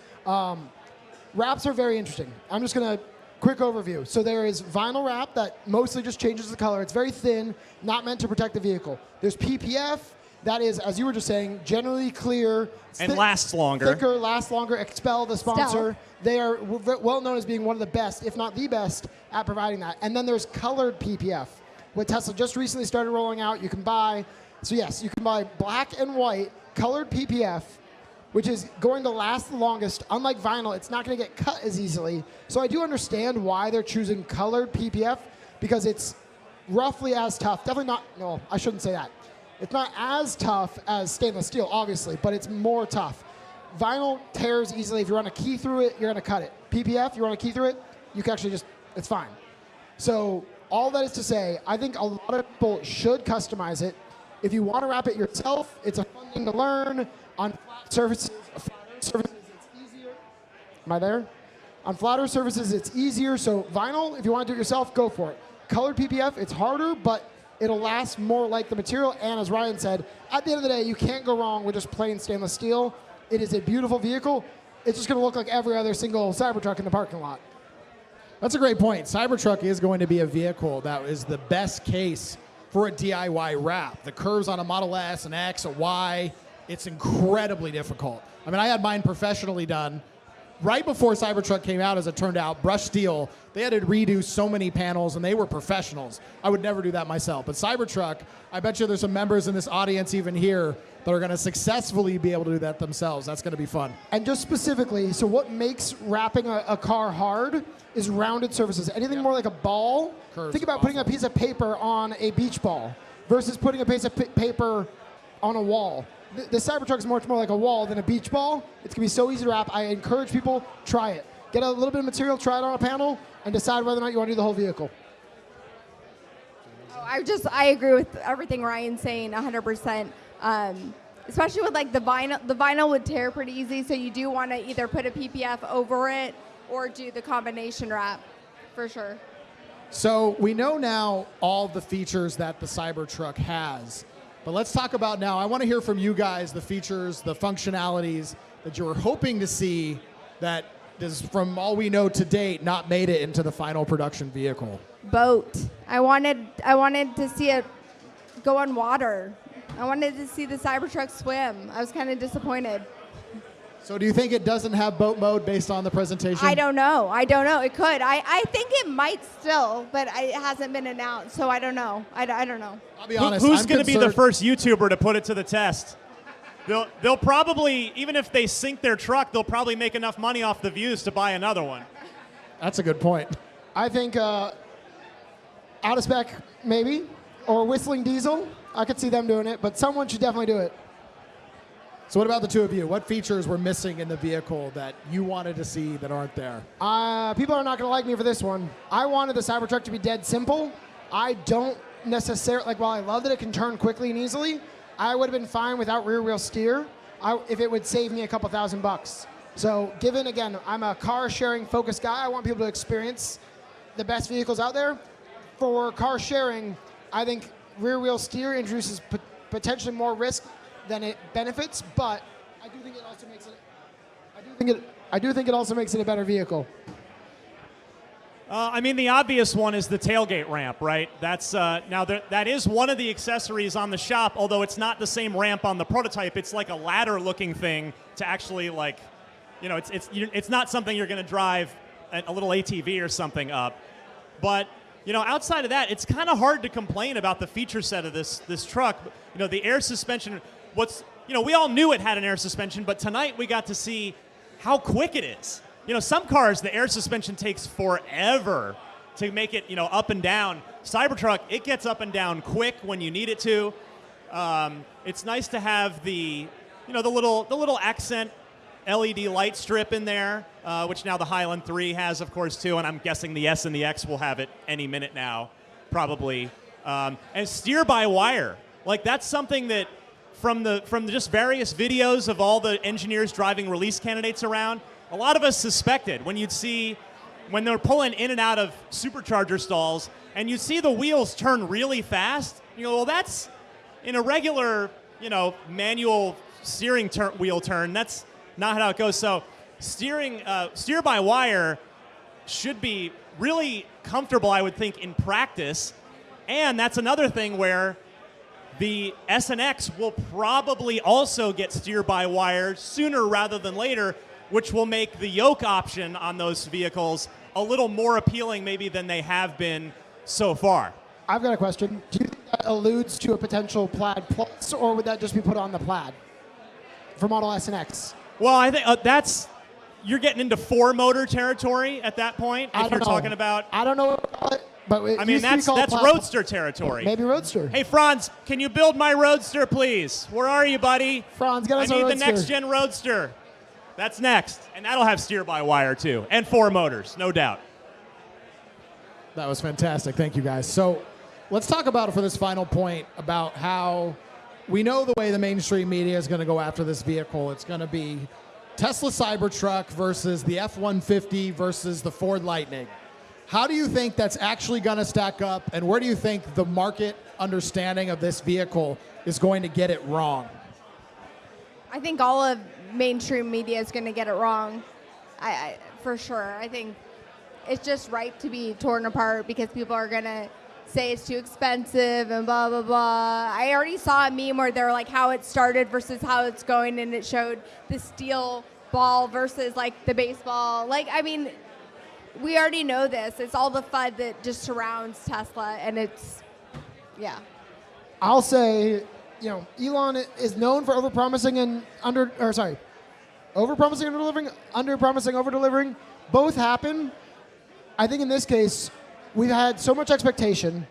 wraps are very interesting. I'm just going to quick overview. So there is vinyl wrap that mostly just changes the color. It's very thin, not meant to protect the vehicle. There's PPF. That is, as you were just saying, generally clear. And lasts longer. Thicker, lasts longer. Expel, the sponsor, they are well known as being one of the best, if not the best, at providing that. And then there's colored PPF, what Tesla just recently started rolling out. You can buy, so yes, you can buy black and white colored PPF, which is going to last the longest. Unlike vinyl, it's not going to get cut as easily. So I do understand why they're choosing colored PPF, because it's roughly as tough. Definitely not, no, I shouldn't say that. It's not as tough as stainless steel, obviously, but it's more tough. Vinyl tears easily. If you run a key through it, you're going to cut it. PPF, you run a key through it, you can actually it's fine. So all that is to say, I think a lot of people should customize it. If you want to wrap it yourself, it's a fun thing to learn. On flat surfaces, it's easier. Am I there? On flatter surfaces, it's easier. So vinyl, if you want to do it yourself, go for it. Colored PPF, it's harder, but it'll last more like the material. And as Ryan said, at the end of the day, you can't go wrong with just plain stainless steel. It is a beautiful vehicle. It's just going to look like every other single Cybertruck in the parking lot. That's a great point. Cybertruck is going to be a vehicle that is the best case for a DIY wrap. The curves on a Model S, an X, a Y, it's incredibly difficult. I mean, I had mine professionally done right before Cybertruck came out, as it turned out. Brushed steel, they had to redo so many panels, and they were professionals. I would never do that myself. But Cybertruck, I bet you there's some members in this audience even here that are going to successfully be able to do that themselves. That's going to be fun. And just specifically, so what makes wrapping a car hard is rounded surfaces. Anything more like a ball, think about putting a piece of paper on a beach ball versus putting a piece of paper on a wall. the Cybertruck is much more like a wall than a beach ball. It's going to be so easy to wrap. I encourage people, try it. Get a little bit of material, try it on a panel, and decide whether or not you want to do the whole vehicle. I agree with everything Ryan's saying 100%. Especially with like the vinyl would tear pretty easy, so you do want to either put a PPF over it or do the combination wrap, for sure. So we know now all the features that the Cybertruck has, but let's talk about now. I want to hear from you guys the features, the functionalities that you were hoping to see that is, from all we know to date, not made it into the final production vehicle. Boat. I wanted to see it go on water. I wanted to see the Cybertruck swim. I was kind of disappointed. So do you think it doesn't have boat mode based on the presentation? I don't know. It could. I think it might still, but it hasn't been announced, so I don't know. I don't know. I'll be honest. Who's going to be the first YouTuber to put it to the test? They'll probably, even if they sink their truck, they'll probably make enough money off the views to buy another one. That's a good point. I think out of spec, maybe, or whistling diesel. I could see them doing it, but someone should definitely do it. So what about the two of you? What features were missing in the vehicle that you wanted to see that aren't there? People are not going to like me for this one. I wanted the Cybertruck to be dead simple. I don't necessarily, while I love that it can turn quickly and easily, I would have been fine without rear wheel steer if it would save me a couple $1,000. So given, again, I'm a car sharing focused guy, I want people to experience the best vehicles out there. For car sharing, I think rear wheel steer introduces potentially more risk than it benefits, but I do think it also makes it. I do think it also makes it a better vehicle. I mean, the obvious one is the tailgate ramp, right? That's that is one of the accessories on the shop, although it's not the same ramp on the prototype. It's like a ladder-looking thing to actually it's not something you're going to drive a little ATV or something up, but. Outside of that, it's kind of hard to complain about the feature set of this truck. The air suspension, we all knew it had an air suspension, but tonight we got to see how quick it is. Some cars, the air suspension takes forever to make it, up and down. Cybertruck, it gets up and down quick when you need it to. It's nice to have the little accent LED light strip in there, which now the Highland 3 has, of course, too, and I'm guessing the S and the X will have it any minute now, probably. And steer-by-wire, that's something that from just various videos of all the engineers driving release candidates around, a lot of us suspected when they're pulling in and out of supercharger stalls, and you see the wheels turn really fast. You go, well, that's in a regular, manual steering wheel turn. That's not how it goes. So steer by wire should be really comfortable, I would think, in practice. And that's another thing where the S and X will probably also get steer by wire sooner rather than later, which will make the yoke option on those vehicles a little more appealing maybe than they have been so far. I've got a question. Do you think that alludes to a potential Plaid Plus, or would that just be put on the Plaid for Model S and X? Well, I think you're getting into four-motor territory at that point. If you're talking about, I don't know what to call it, but I mean that's Roadster territory. Maybe Roadster. Hey, Franz, can you build my Roadster, please? Where are you, buddy? Franz, get us I need a the Roadster. next-gen Roadster. That's next, and that'll have steer-by-wire too, and four motors, no doubt. That was fantastic. Thank you, guys. So let's talk about it for this final point about how we know the way the mainstream media is going to go after this vehicle. It's going to be Tesla Cybertruck versus the F-150 versus the Ford Lightning. How do you think that's actually going to stack up, and where do you think the market understanding of this vehicle is going to get it wrong? I think all of mainstream media is going to get it wrong, I for sure. I think it's just right to be torn apart because people are going to say it's too expensive and blah, blah, blah. I already saw a meme where they're like how it started versus how it's going, and it showed the steel ball versus like the baseball. I mean, we already know this. It's all the FUD that just surrounds Tesla, and it's, yeah. I'll say, Elon is known for overpromising and overpromising and delivering, underpromising, over-delivering. Both happen. I think in this case, we've had so much expectation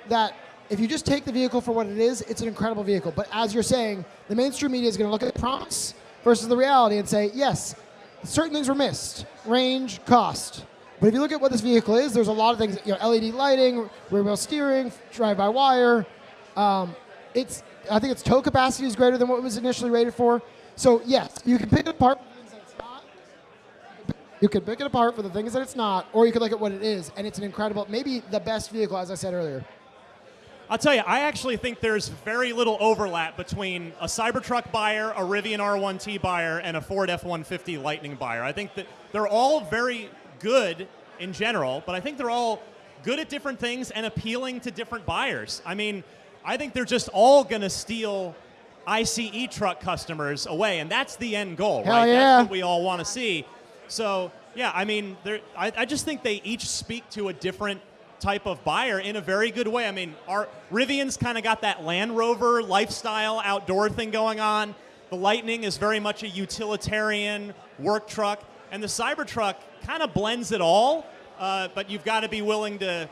that if you just take the vehicle for what it is, it's an incredible vehicle. But as you're saying, the mainstream media is going to look at the promise versus the reality and say, yes, certain things were missed, range, cost. But if you look at what this vehicle is, there's a lot of things, LED lighting, rear wheel steering, drive-by-wire. I think its tow capacity is greater than what it was initially rated for. So yes, you can pick it apart for the things that it's not. You can pick it apart for the things that it's not, or you can look at what it is, and it's an incredible, maybe the best vehicle, as I said earlier. I'll tell you, I actually think there's very little overlap between a Cybertruck buyer, a Rivian R1T buyer, and a Ford F-150 Lightning buyer. I think that they're all very good in general, but I think they're all good at different things and appealing to different buyers. I mean, I think they're just all going to steal ICE truck customers away, and that's the end goal, Hell right? yeah. That's what we all want to see. So, yeah, I mean, I just think they each speak to a different type of buyer in a very good way. I mean, our Rivian's kind of got that Land Rover lifestyle outdoor thing going on. The Lightning is very much a utilitarian work truck, and the Cybertruck kind of blends it all, but you've got to be willing to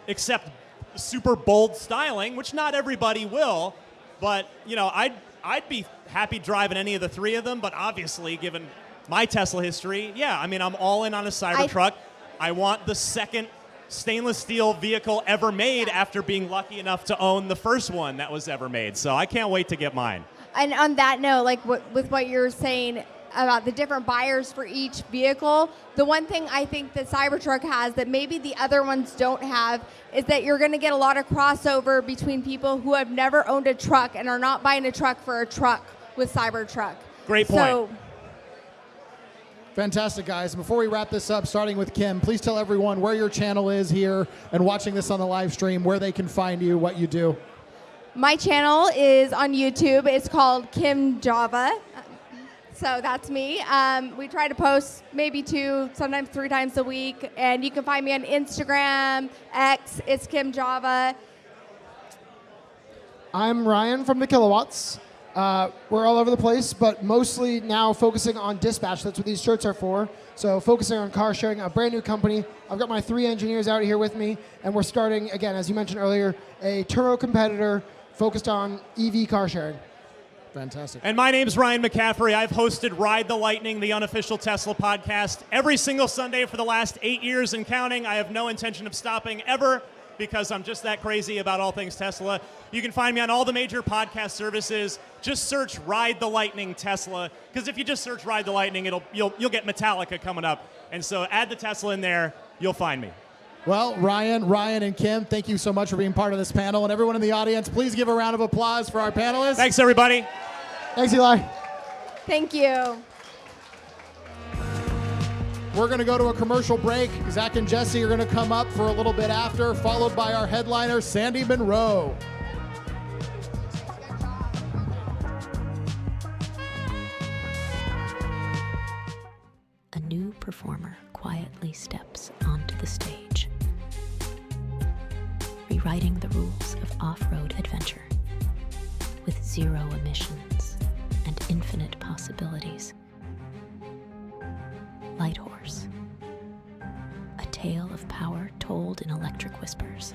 accept super bold styling, which not everybody will. But I'd be happy driving any of the three of them. But obviously, given my Tesla history, yeah, I mean, I'm all in on a Cybertruck. I want the second stainless steel vehicle ever made after being lucky enough to own the first one that was ever made. So I can't wait to get mine. And on that note, like with what you're saying about the different buyers for each vehicle, the one thing I think that Cybertruck has that maybe the other ones don't have is that you're going to get a lot of crossover between people who have never owned a truck and are not buying a truck for a truck with Cybertruck. Great point. So, Fantastic, guys. Before we wrap this up, starting with Kim, please tell everyone where your channel is here and watching this on the live stream, where they can find you, what you do. my channel is on YouTube. It's called Kim Java. So that's me. We try to post maybe 2, sometimes 3 times a week. And you can find me on Instagram, X, it's Kim Java. I'm Ryan from the Kilowatts. We're all over the place, but mostly now focusing on dispatch. That's what these shirts are for. So focusing on car sharing, a brand new company. I've got my 3 engineers out here with me, and we're starting, again, as you mentioned earlier, a Turo competitor focused on EV car sharing. Fantastic. And my name's Ryan McCaffrey. I've hosted Ride the Lightning, the unofficial Tesla podcast, every single Sunday for the last 8 years and counting. I have no intention of stopping ever because I'm just that crazy about all things Tesla. You can find me on all the major podcast services. Just search Ride the Lightning Tesla, because if you just search Ride the Lightning, you'll get Metallica coming up. And so add the Tesla in there, you'll find me. Well, Ryan, and Kim, thank you so much for being part of this panel. And everyone in the audience, please give a round of applause for our panelists. Thanks, everybody. Thanks, Eli. Thank you. We're going to go to a commercial break. Zac and Jesse are going to come up for a little bit after, followed by our headliner, Sandy Munro. A new performer quietly steps onto the stage, rewriting the rules of off-road adventure with 0 emissions and infinite possibilities. Light Horse, a tale of power told in electric whispers.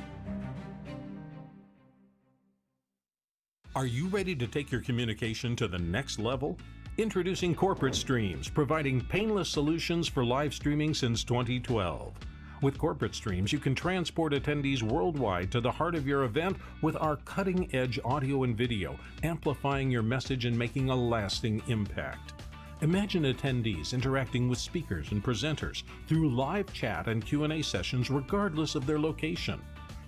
Are you ready to take your communication to the next level? Introducing Corporate Streams, providing painless solutions for live streaming since 2012. With Corporate Streams, you can transport attendees worldwide to the heart of your event with our cutting-edge audio and video, amplifying your message and making a lasting impact. Imagine attendees interacting with speakers and presenters through live chat and Q&A sessions regardless of their location.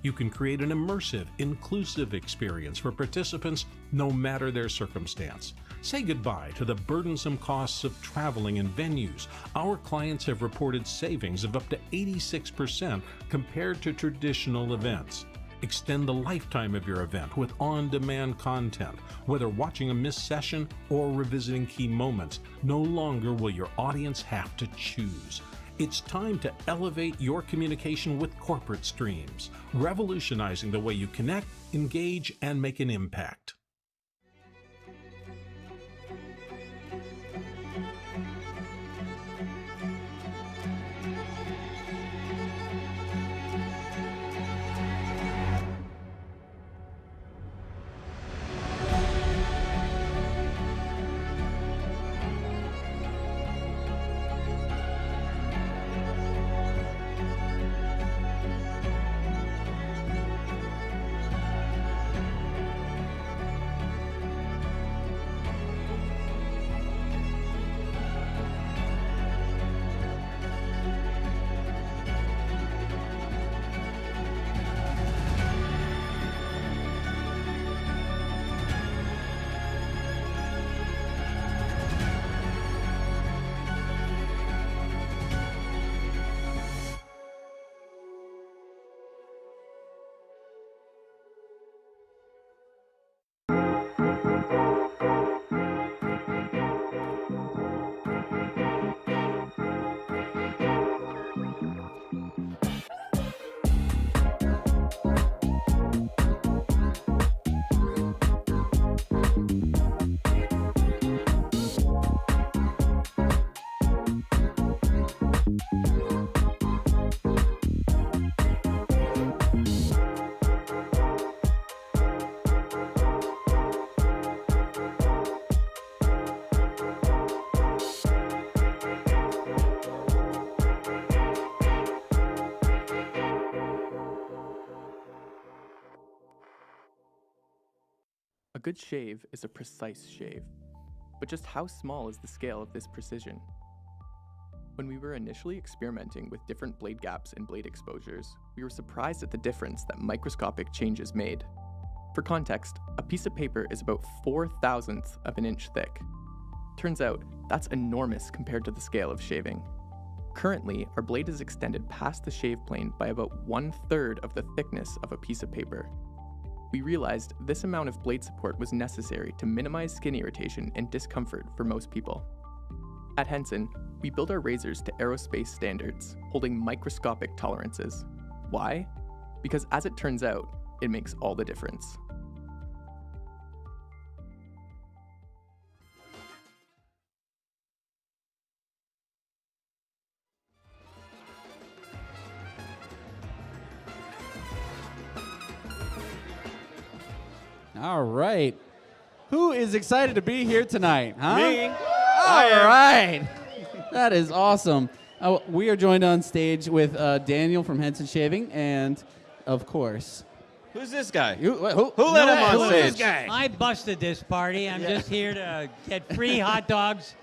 You can create an immersive, inclusive experience for participants no matter their circumstance. Say goodbye to the burdensome costs of traveling and venues. Our clients have reported savings of up to 86% compared to traditional events. Extend the lifetime of your event with on-demand content. Whether watching a missed session or revisiting key moments, no longer will your audience have to choose. It's time to elevate your communication with Corporate Streams, revolutionizing the way you connect, engage, and make an impact. A good shave is a precise shave. But just how small is the scale of this precision? When we were initially experimenting with different blade gaps and blade exposures, we were surprised at the difference that microscopic changes made. For context, a piece of paper is about 4/1000th of an inch thick. Turns out, that's enormous compared to the scale of shaving. Currently, our blade is extended past the shave plane by about 1/3 of the thickness of a piece of paper. We realized this amount of blade support was necessary to minimize skin irritation and discomfort for most people. At Henson, we build our razors to aerospace standards, holding microscopic tolerances. Why? Because as it turns out, it makes all the difference. All right. Who is excited to be here tonight, huh? Me. All right. That is awesome. We are joined on stage with Daniel from Henson Shaving and, of course... Who's this guy? Who let him on stage? I busted this party. I'm just here to get free hot dogs,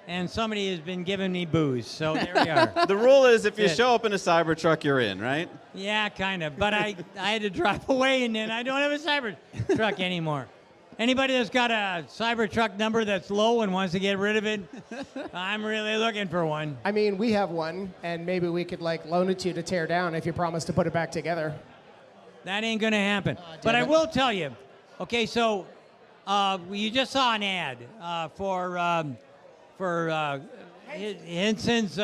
and somebody has been giving me booze, so there we are. The rule is if you show up in a Cybertruck, you're in, right? Yeah, kind of. But I had to drive away, and then I don't have a Cybertruck anymore. Anybody that's got a Cybertruck number that's low and wants to get rid of it, I'm really looking for one. I mean, we have one, and maybe we could loan it to you to tear down if you promise to put it back together. That ain't gonna happen. But I will tell you. Okay, so you just saw an ad for Henson's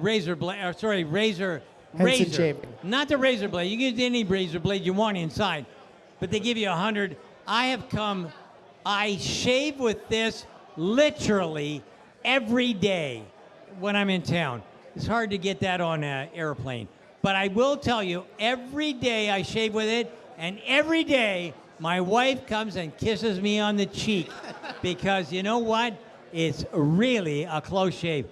razor blade. Razor. Shaving. Not the razor blade. You can get any razor blade you want inside, but they give you 100. I shave with this literally every day when I'm in town. It's hard to get that on an airplane. But I will tell you, every day I shave with it, and every day my wife comes and kisses me on the cheek because you know what? It's really a close shave.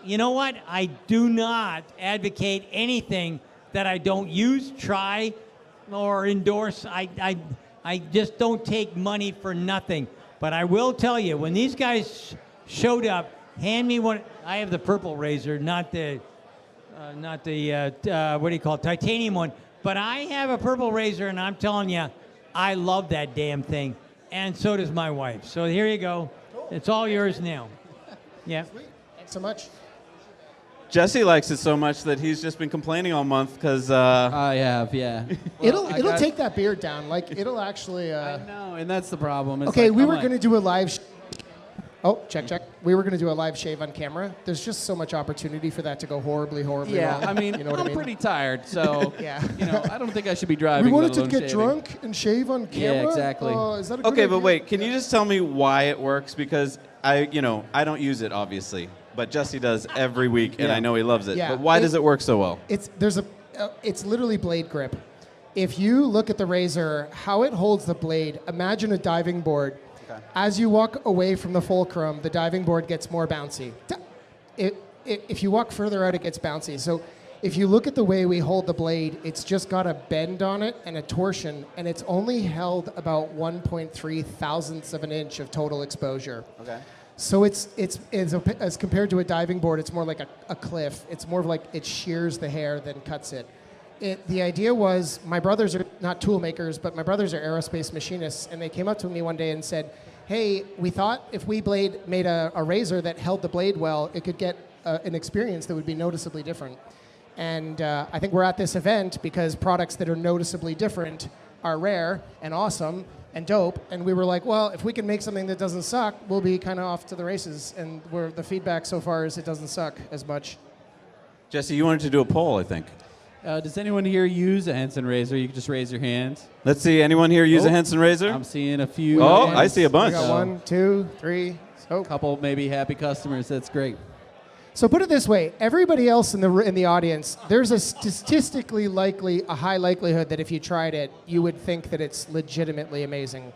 You know what? I do not advocate anything that I don't use, try, or endorse. I just don't take money for nothing. But I will tell you, when these guys showed up, hand me one. I have the purple razor, not the what do you call it, titanium one. But I have a purple razor, and I'm telling you, I love that damn thing. And so does my wife. So here you go. It's all yours now. Yeah. Thanks so much. Jesse likes it so much that he's just been complaining all month because... I have, yeah. Well, it'll take that beard down. It'll actually... I know, and that's the problem. It's okay, we were going to do a live... Oh, check. We were going to do a live shave on camera. There's just so much opportunity for that to go horribly wrong. I mean, you know what I mean? pretty tired, so yeah. I don't think I should be driving. We wanted to let get alone shaving. drunk and shave on camera. Yeah, exactly. Is that a good Okay, idea? but wait, can you just tell me why it works? Because I don't use it, obviously, but Jesse does every week, and I know he loves it. Yeah, But why does it work so well? It's literally blade grip. If you look at the razor, how it holds the blade, imagine a diving board. Okay. As you walk away from the fulcrum, the diving board gets more bouncy. If you walk further out, it gets bouncy. So if you look at the way we hold the blade, it's just got a bend on it and a torsion, and it's only held about 1.3 thousandths of an inch of total exposure. Okay. So it's as compared to a diving board, it's more like a cliff. It's more of like it shears the hair than cuts it. The idea was, my brothers are not tool makers, but my brothers are aerospace machinists, and they came up to me one day and said, hey, we thought if we made a razor that held the blade well, it could get an experience that would be noticeably different. And I think we're at this event because products that are noticeably different are rare and awesome and dope, and we were like, well, if we can make something that doesn't suck, we'll be kind of off to the races, and the feedback so far is it doesn't suck as much. Jesse, you wanted to do a poll, I think. Does anyone here use a Henson razor? You can just raise your hand. Let's see, anyone here use a Henson razor? I'm seeing a few. Oh, hands. I see a bunch. We got 1, 2, 3. A couple maybe happy customers. That's great. So put it this way, everybody else in the audience, there's a statistically a high likelihood that if you tried it, you would think that it's legitimately amazing.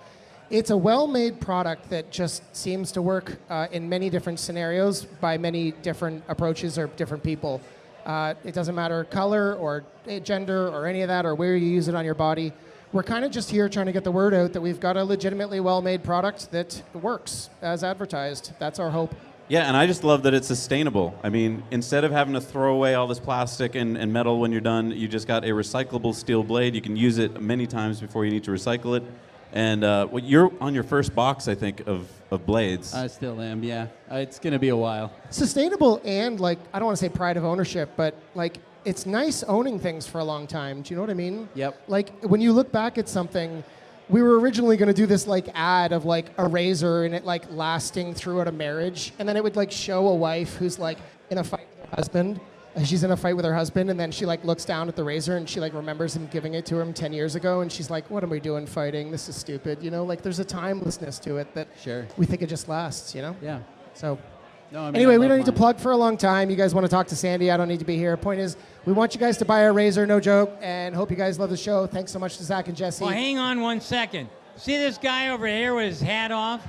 It's a well-made product that just seems to work in many different scenarios by many different approaches or different people. It doesn't matter color or gender or any of that or where you use it on your body. we're kind of just here trying to get the word out that we've got a legitimately well-made product that works as advertised. That's our hope. Yeah, and I just love that it's sustainable. I mean, instead of having to throw away all this plastic and metal when you're done, you just got a recyclable steel blade. You can use it many times before you need to recycle it. And you're on your first box, I think, of blades. I still am, yeah. It's going to be a while. Sustainable and, like, I don't want to say pride of ownership, but, like, it's nice owning things for a long time. Do you know what I mean? Yep. Like, when you look back at something, we were originally going to do this, like, ad of, like, a razor and it, like, lasting throughout a marriage. And then it would, like, show a wife who's, like, in a fight with her husband. And she's in a fight with her husband, and then she, like, looks down at the razor, and she, like, remembers him giving it to her 10 years ago, and she's like, what am we doing fighting? This is stupid. You know, like, there's a timelessness to it that we think it just lasts, you know? Yeah. So, no, I mean, anyway, I we love don't need to mine. plug for a long time. You guys want to talk to Sandy, I don't need to be here. Point is, we want you guys to buy our razor, no joke, and hope you guys love the show. Thanks so much to Zac and Jesse. Well, hang on 1 second. See this guy over here with his hat off?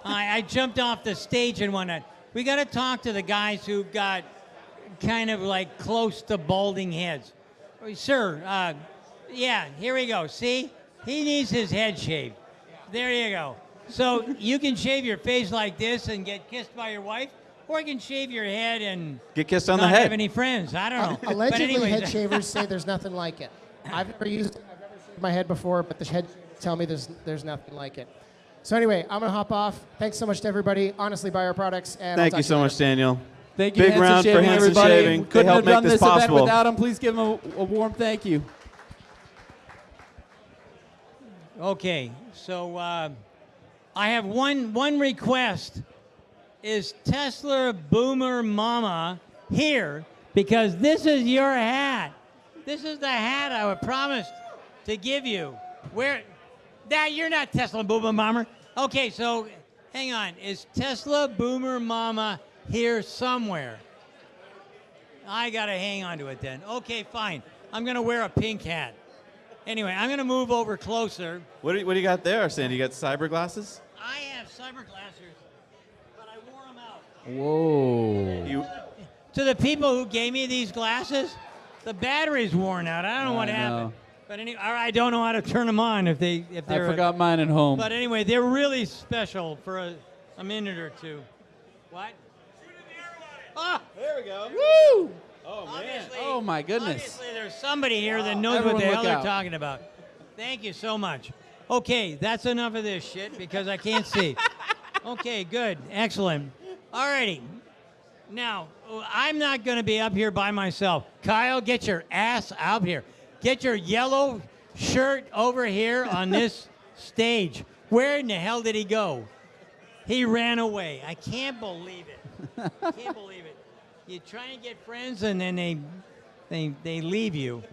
I jumped off the stage and whatnot. We got to talk to the guys who've got kind of like close to balding heads. Sir, yeah, here we go. See? He needs his head shaved. There you go. So you can shave your face like this and get kissed by your wife, or you can shave your head and Get kissed on not the head. have any friends. I don't know. But Allegedly, anyways, head shavers say there's nothing like it. I've never shaved my head before, but the head shavers tell me there's nothing like it. So anyway, I'm gonna hop off. Thanks so much to everybody. Honestly, buy our products. And I'll Thank talk you to so later. much, Daniel. Thank you, Big Hanson round for Shaving, Hanson everybody. Shaving. We They couldn't helped have make done this this event possible. without him. Please give him a warm thank you. okay, so I have one request. Is Tesla Boomer Mama here? Because this is your hat. This is the hat I promised to give you. Where? That you're not Tesla Boomer Mama. Okay, so hang on. Is Tesla Boomer Mama here somewhere? I gotta hang on to it then. Okay, fine. I'm gonna wear a pink hat. Anyway, I'm gonna move over closer. What do you got there, Sandy? You got cyber glasses? I have cyber glasses, but I wore them out. Whoa. To the people who gave me these glasses, the battery's worn out. I don't know what happened. But anyway, I don't know how to turn them on if they're. I forgot mine at home. But anyway, they're really special for a minute or two. What? Ah, there we go. Woo! Oh man. Oh my goodness. Obviously, there's somebody here that knows Everyone what the look hell they're out. talking about. Thank you so much. Okay, that's enough of this shit because I can't see. Okay, good, excellent. Alrighty. Now, I'm not going to be up here by myself. Kyle, get your ass out here. Get your yellow shirt over here on this stage. Where in the hell did he go? He ran away. I can't believe it. I can't believe it. You try and get friends and then they leave you.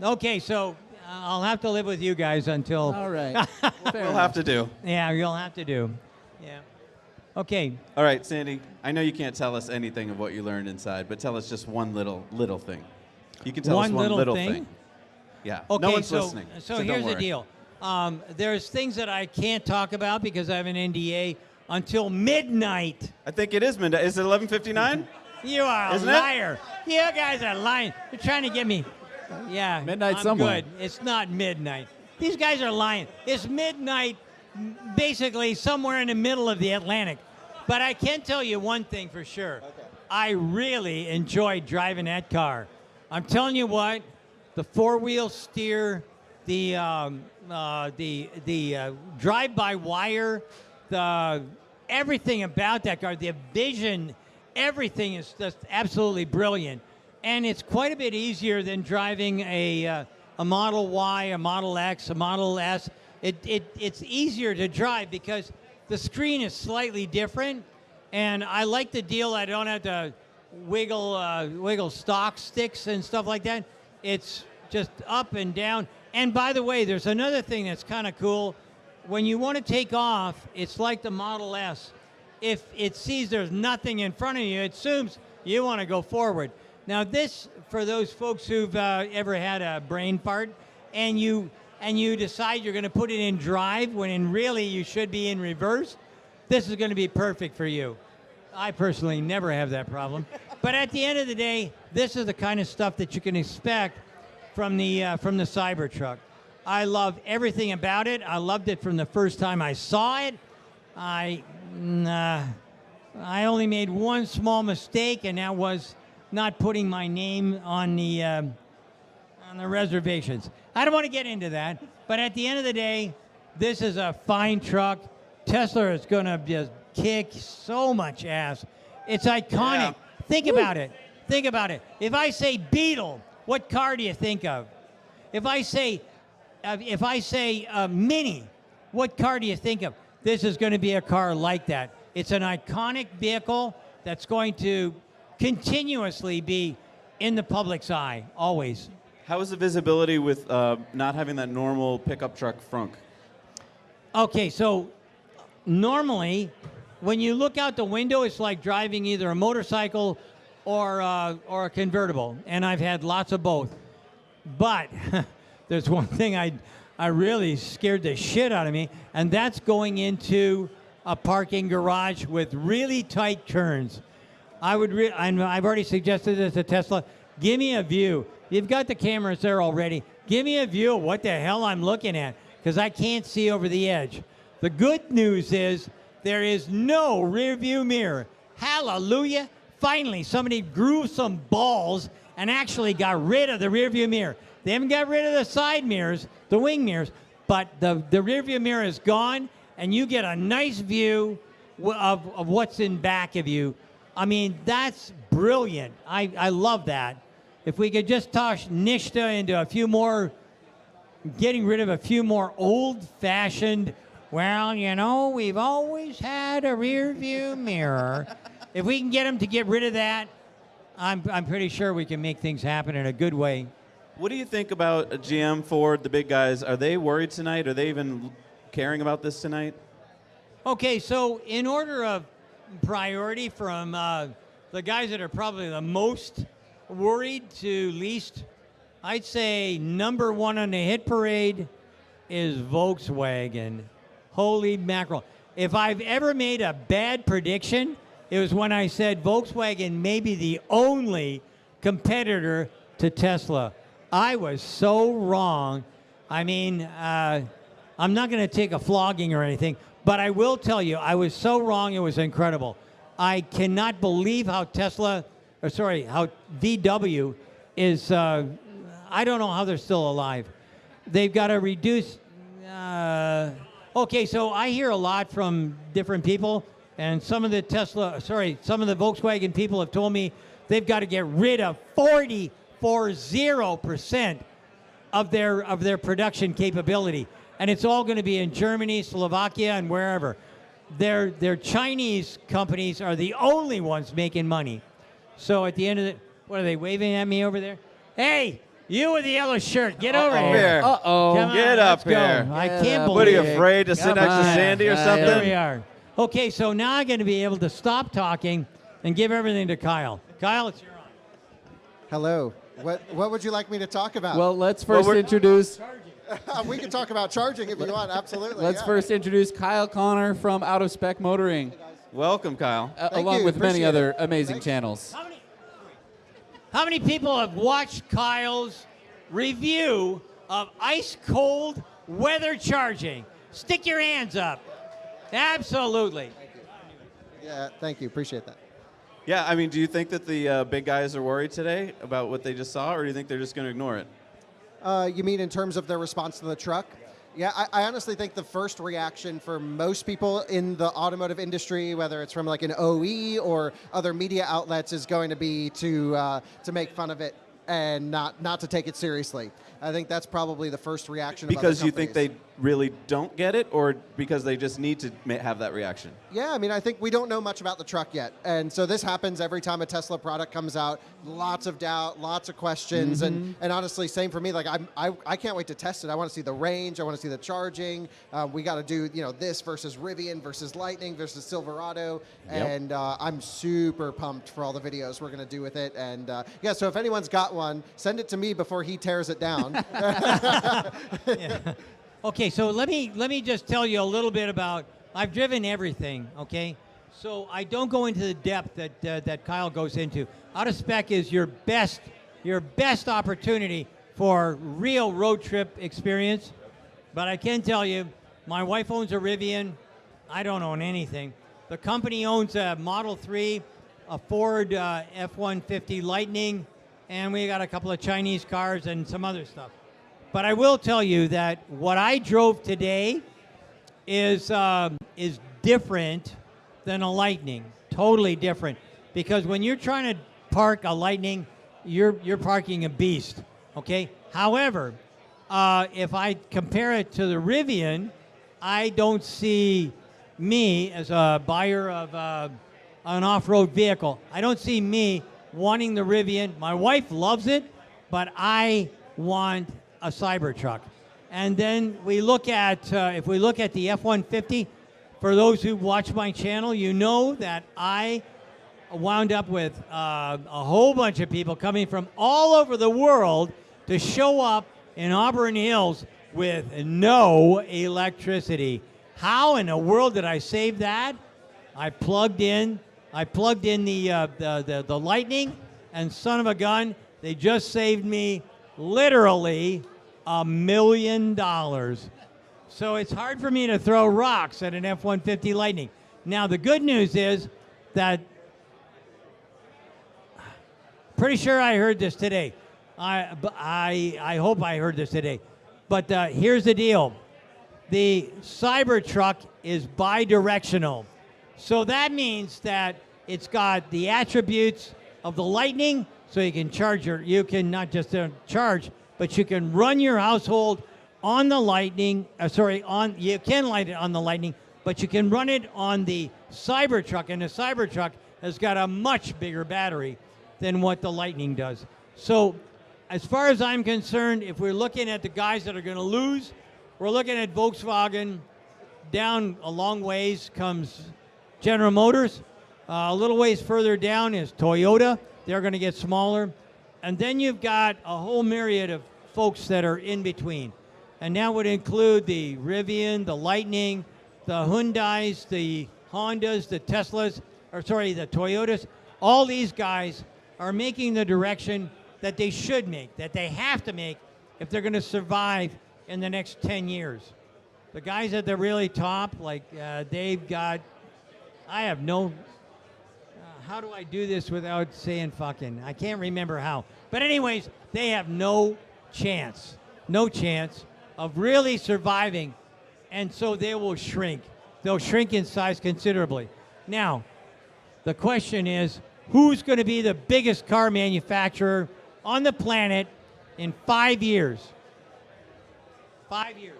Okay, so I'll have to live with you guys until. All right. We'll have to do. Yeah, you'll have to do. Yeah. Okay. All right, Sandy. I know you can't tell us anything of what you learned inside, but tell us just one little thing. You can tell us one little thing. Yeah. Okay, no one's so, listening. So don't here's the worry. deal. There's things that I can't talk about because I have an NDA until midnight. I think it is midnight. Is it 11:59? You are a Isn't it? liar. You guys are lying. You're trying to get me. Yeah. Midnight I'm somewhere. good. It's not midnight. These guys are lying. It's midnight, basically somewhere in the middle of the Atlantic. But I can tell you one thing for sure. Okay. I really enjoyed driving that car. I'm telling you what, the four-wheel steer, the drive-by-wire, everything about that car, the vision, everything is just absolutely brilliant. And it's quite a bit easier than driving a Model Y, a Model X, a Model S. It's easier to drive because the screen is slightly different, and I like the deal. I don't have to wiggle stock sticks and stuff like that. It's just up and down. And by the way, there's another thing that's kind of cool. When you want to take off, it's like the Model S. If it sees there's nothing in front of you, it assumes you want to go forward. Now this, for those folks who've ever had a brain fart, and you decide you're going to put it in drive when really you should be in reverse, this is going to be perfect for you. I personally never have that problem. But at the end of the day, this is the kind of stuff that you can expect from the Cybertruck. I love everything about it. I loved it from the first time I saw it. I only made one small mistake, and that was not putting my name on the reservations. I don't want to get into that, but at the end of the day, this is a fine truck. Tesla is going to just kick so much ass. It's iconic. Yeah. Think about it. Think about it. If I say Beetle, what car do you think of? If I say Mini, what car do you think of? This is going to be a car like that. It's an iconic vehicle that's going to continuously be in the public's eye, always. How is the visibility with not having that normal pickup truck frunk? Okay, so normally, when you look out the window, it's like driving either a motorcycle or a convertible, and I've had lots of both. But there's one thing I really scared the shit out of me, and that's going into a parking garage with really tight turns. I've already suggested this to Tesla. Give me a view. You've got the cameras there already. Give me a view of what the hell I'm looking at, because I can't see over the edge. The good news is there is no rear view mirror. Hallelujah. Finally, somebody grew some balls and actually got rid of the rear view mirror. They haven't got rid of the side mirrors, the wing mirrors, but the rear view mirror is gone, and you get a nice view of what's in back of you. I mean, that's brilliant. I love that. If we could just toss Nishta into a few more, getting rid of a few more old-fashioned, well, you know, we've always had a rear view mirror. If we can get them to get rid of that, I'm pretty sure we can make things happen in a good way. What do you think about GM, Ford, the big guys? Are they worried tonight? Are they even caring about this tonight? Okay, so in order of priority from the guys that are probably the most worried to least, I'd say number one on the hit parade is Volkswagen. Holy mackerel. If I've ever made a bad prediction, it was when I said Volkswagen may be the only competitor to Tesla. I was so wrong. I mean, I'm not going to take a flogging or anything, but I will tell you, I was so wrong, it was incredible. I cannot believe how how VW is, I don't know how they're still alive. They've got to reduce, okay, so I hear a lot from different people, and some of the Volkswagen people have told me they've got to get rid of 40% of their production capability. And it's all going to be in Germany, Slovakia, and wherever. Their Chinese companies are the only ones making money. So at the end of the, what are they waving at me over there? Hey, you with the yellow shirt, get over here. Uh-oh. Come on, Get up let's go. here. I Get can't up. believe What are you it. afraid to sit Come next to on. Sandy or something? There we are. Okay, so now I'm going to be able to stop talking and give everything to Kyle. Kyle, it's your on. Hello. What would you like me to talk about? Well, let's first introduce. We can talk about charging if you want. Absolutely. Let's first introduce Kyle Connor from Out of Spec Motoring. Welcome, Kyle. Along with many other amazing channels. How many people have watched Kyle's review of ice cold weather charging? Stick your hands up. Absolutely. Yeah, thank you. Appreciate that. Yeah, I mean, do you think that the big guys are worried today about what they just saw, or do you think they're just going to ignore it? You mean in terms of their response to the truck? Yeah, I honestly think the first reaction for most people in the automotive industry, whether it's from like an OE or other media outlets, is going to be to make fun of it and not to take it seriously. I think that's probably the first reaction. Because of you think they really don't get it, or because they just need to have that reaction? Yeah, I mean, I think we don't know much about the truck yet. And so this happens every time a Tesla product comes out. Lots of doubt, lots of questions. And honestly, same for me. Like, I can't wait to test it. I want to see the range. I want to see the charging. We got to do, this versus Rivian versus Lightning versus Silverado. Yep. And I'm super pumped for all the videos we're going to do with it. And yeah, so if anyone's got one, send it to me before he tears it down. Yeah. Okay, so let me just tell you a little bit about. I've driven everything. Okay, so I don't go into the depth that Kyle goes into. Out of spec is your best opportunity for real road trip experience. But I can tell you, my wife owns a Rivian. I don't own anything. The company owns a Model 3, a Ford F-150 Lightning, and we got a couple of Chinese cars and some other stuff. But I will tell you that what I drove today is different than a Lightning. Totally different. Because when you're trying to park a Lightning, you're parking a beast. Okay. However, if I compare it to the Rivian, I don't see me as a buyer of an off-road vehicle. I don't see me wanting the Rivian. My wife loves it, but I want a Cybertruck. And then we look at, if we look at the F-150, for those who watch my channel, you know that I wound up with a whole bunch of people coming from all over the world to show up in Auburn Hills with no electricity. How in the world did I save that? I plugged in the Lightning, and son of a gun, they just saved me literally $1 million. So it's hard for me to throw rocks at an F-150 Lightning. Now the good news is that, pretty sure I heard this today. I hope I heard this today. But here's the deal. The Cybertruck is bi-directional. So that means that it's got the attributes of the Lightning, so you can charge you can not just charge, but you can run your household on the Lightning, you can light it on the Lightning, but you can run it on the Cybertruck, and the Cybertruck has got a much bigger battery than what the Lightning does. So as far as I'm concerned, if we're looking at the guys that are going to lose, we're looking at Volkswagen. Down a long ways comes General Motors. A little ways further down is Toyota. They're going to get smaller. And then you've got a whole myriad of folks that are in between. And that would include the Rivian, the Lightning, the Hyundais, the Hondas, the Teslas, the Toyotas. All these guys are making the direction that they should make, that they have to make if they're going to survive in the next 10 years. The guys at the really top, like they've got, I have no, how do I do this without saying fucking? I can't remember how. But anyways, they have no chance of really surviving. And so they will shrink. They'll shrink in size considerably. Now, the question is, who's going to be the biggest car manufacturer on the planet in 5 years? 5 years.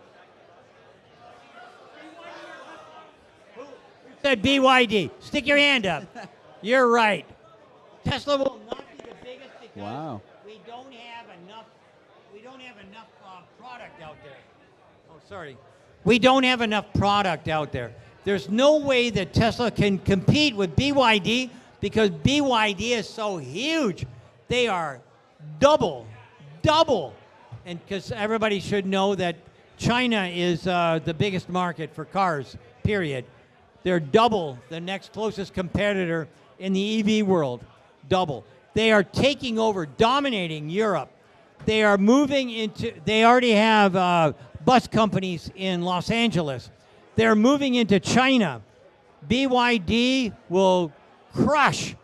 Who said BYD? Stick your hand up. You're right. Tesla will not be the biggest because we don't have enough product out there. Oh, sorry. We don't have enough product out there. There's no way that Tesla can compete with BYD because BYD is so huge. They are double. And because everybody should know that China is the biggest market for cars, period. They're double the next closest competitor in the EV world, double. They are taking over, dominating Europe. They are moving into, they already have bus companies in Los Angeles. They're moving into China. BYD will crush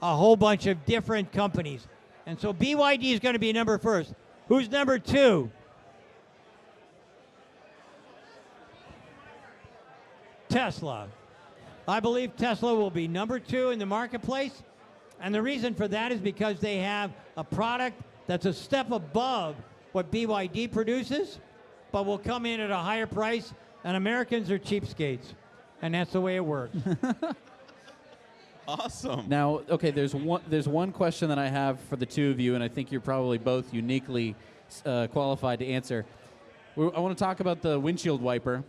a whole bunch of different companies. And so BYD is going to be number first. Who's number two? Tesla. I believe Tesla will be number two in the marketplace. And the reason for that is because they have a product that's a step above what BYD produces, but will come in at a higher price. And Americans are cheapskates. And that's the way it works. Awesome. Now, okay, there's one question that I have for the two of you, and I think you're probably both uniquely qualified to answer. I want to talk about the windshield wiper.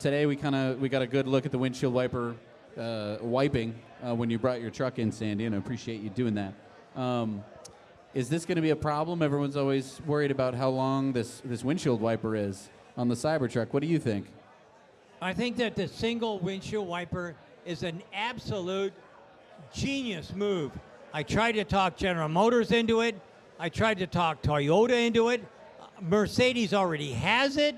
Today we got a good look at the windshield wiper wiping when you brought your truck in, Sandy, and I appreciate you doing that. Is this going to be a problem? Everyone's always worried about how long this windshield wiper is on the Cybertruck. What do you think? I think that the single windshield wiper is an absolute genius move. I tried to talk General Motors into it. I tried to talk Toyota into it. Mercedes already has it,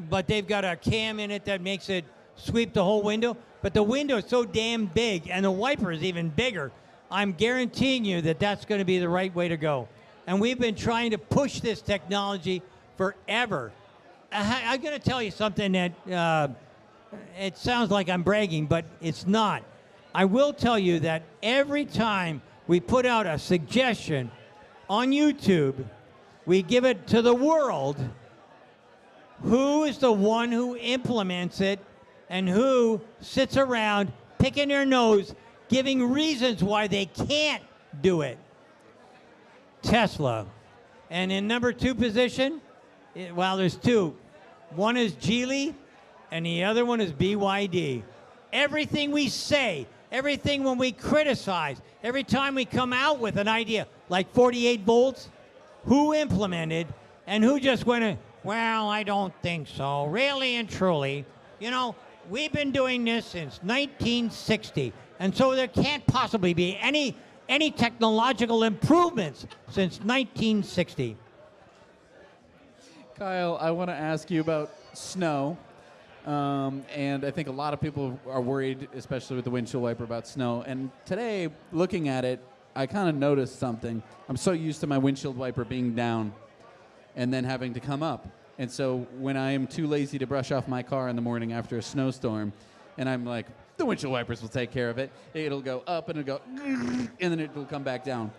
but they've got a cam in it that makes it sweep the whole window. But the window is so damn big, and the wiper is even bigger. I'm guaranteeing you that that's going to be the right way to go. And we've been trying to push this technology forever. I'm going to tell you something that it sounds like I'm bragging, but it's not. I will tell you that every time we put out a suggestion on YouTube, we give it to the world. Who is the one who implements it and who sits around picking their nose, giving reasons why they can't do it? Tesla. And in number 2 position, well, there's 2. One is Geely, and the other one is BYD. Everything we say, everything when we criticize, every time we come out with an idea, like 48 volts, who implemented and who just went, well, I don't think so, really and truly. You know, we've been doing this since 1960, and so there can't possibly be any technological improvements since 1960. Kyle, I want to ask you about snow. And I think a lot of people are worried, especially with the windshield wiper, about snow. And today, looking at it, I kind of noticed something. I'm so used to my windshield wiper being down and then having to come up. And so when I am too lazy to brush off my car in the morning after a snowstorm, and I'm like, the windshield wipers will take care of it, it'll go up and it'll go, and then it'll come back down.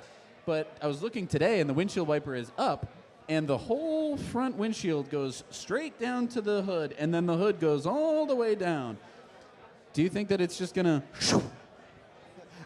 But I was looking today, and the windshield wiper is up, and the whole front windshield goes straight down to the hood, and then the hood goes all the way down. Do you think that it's just going to...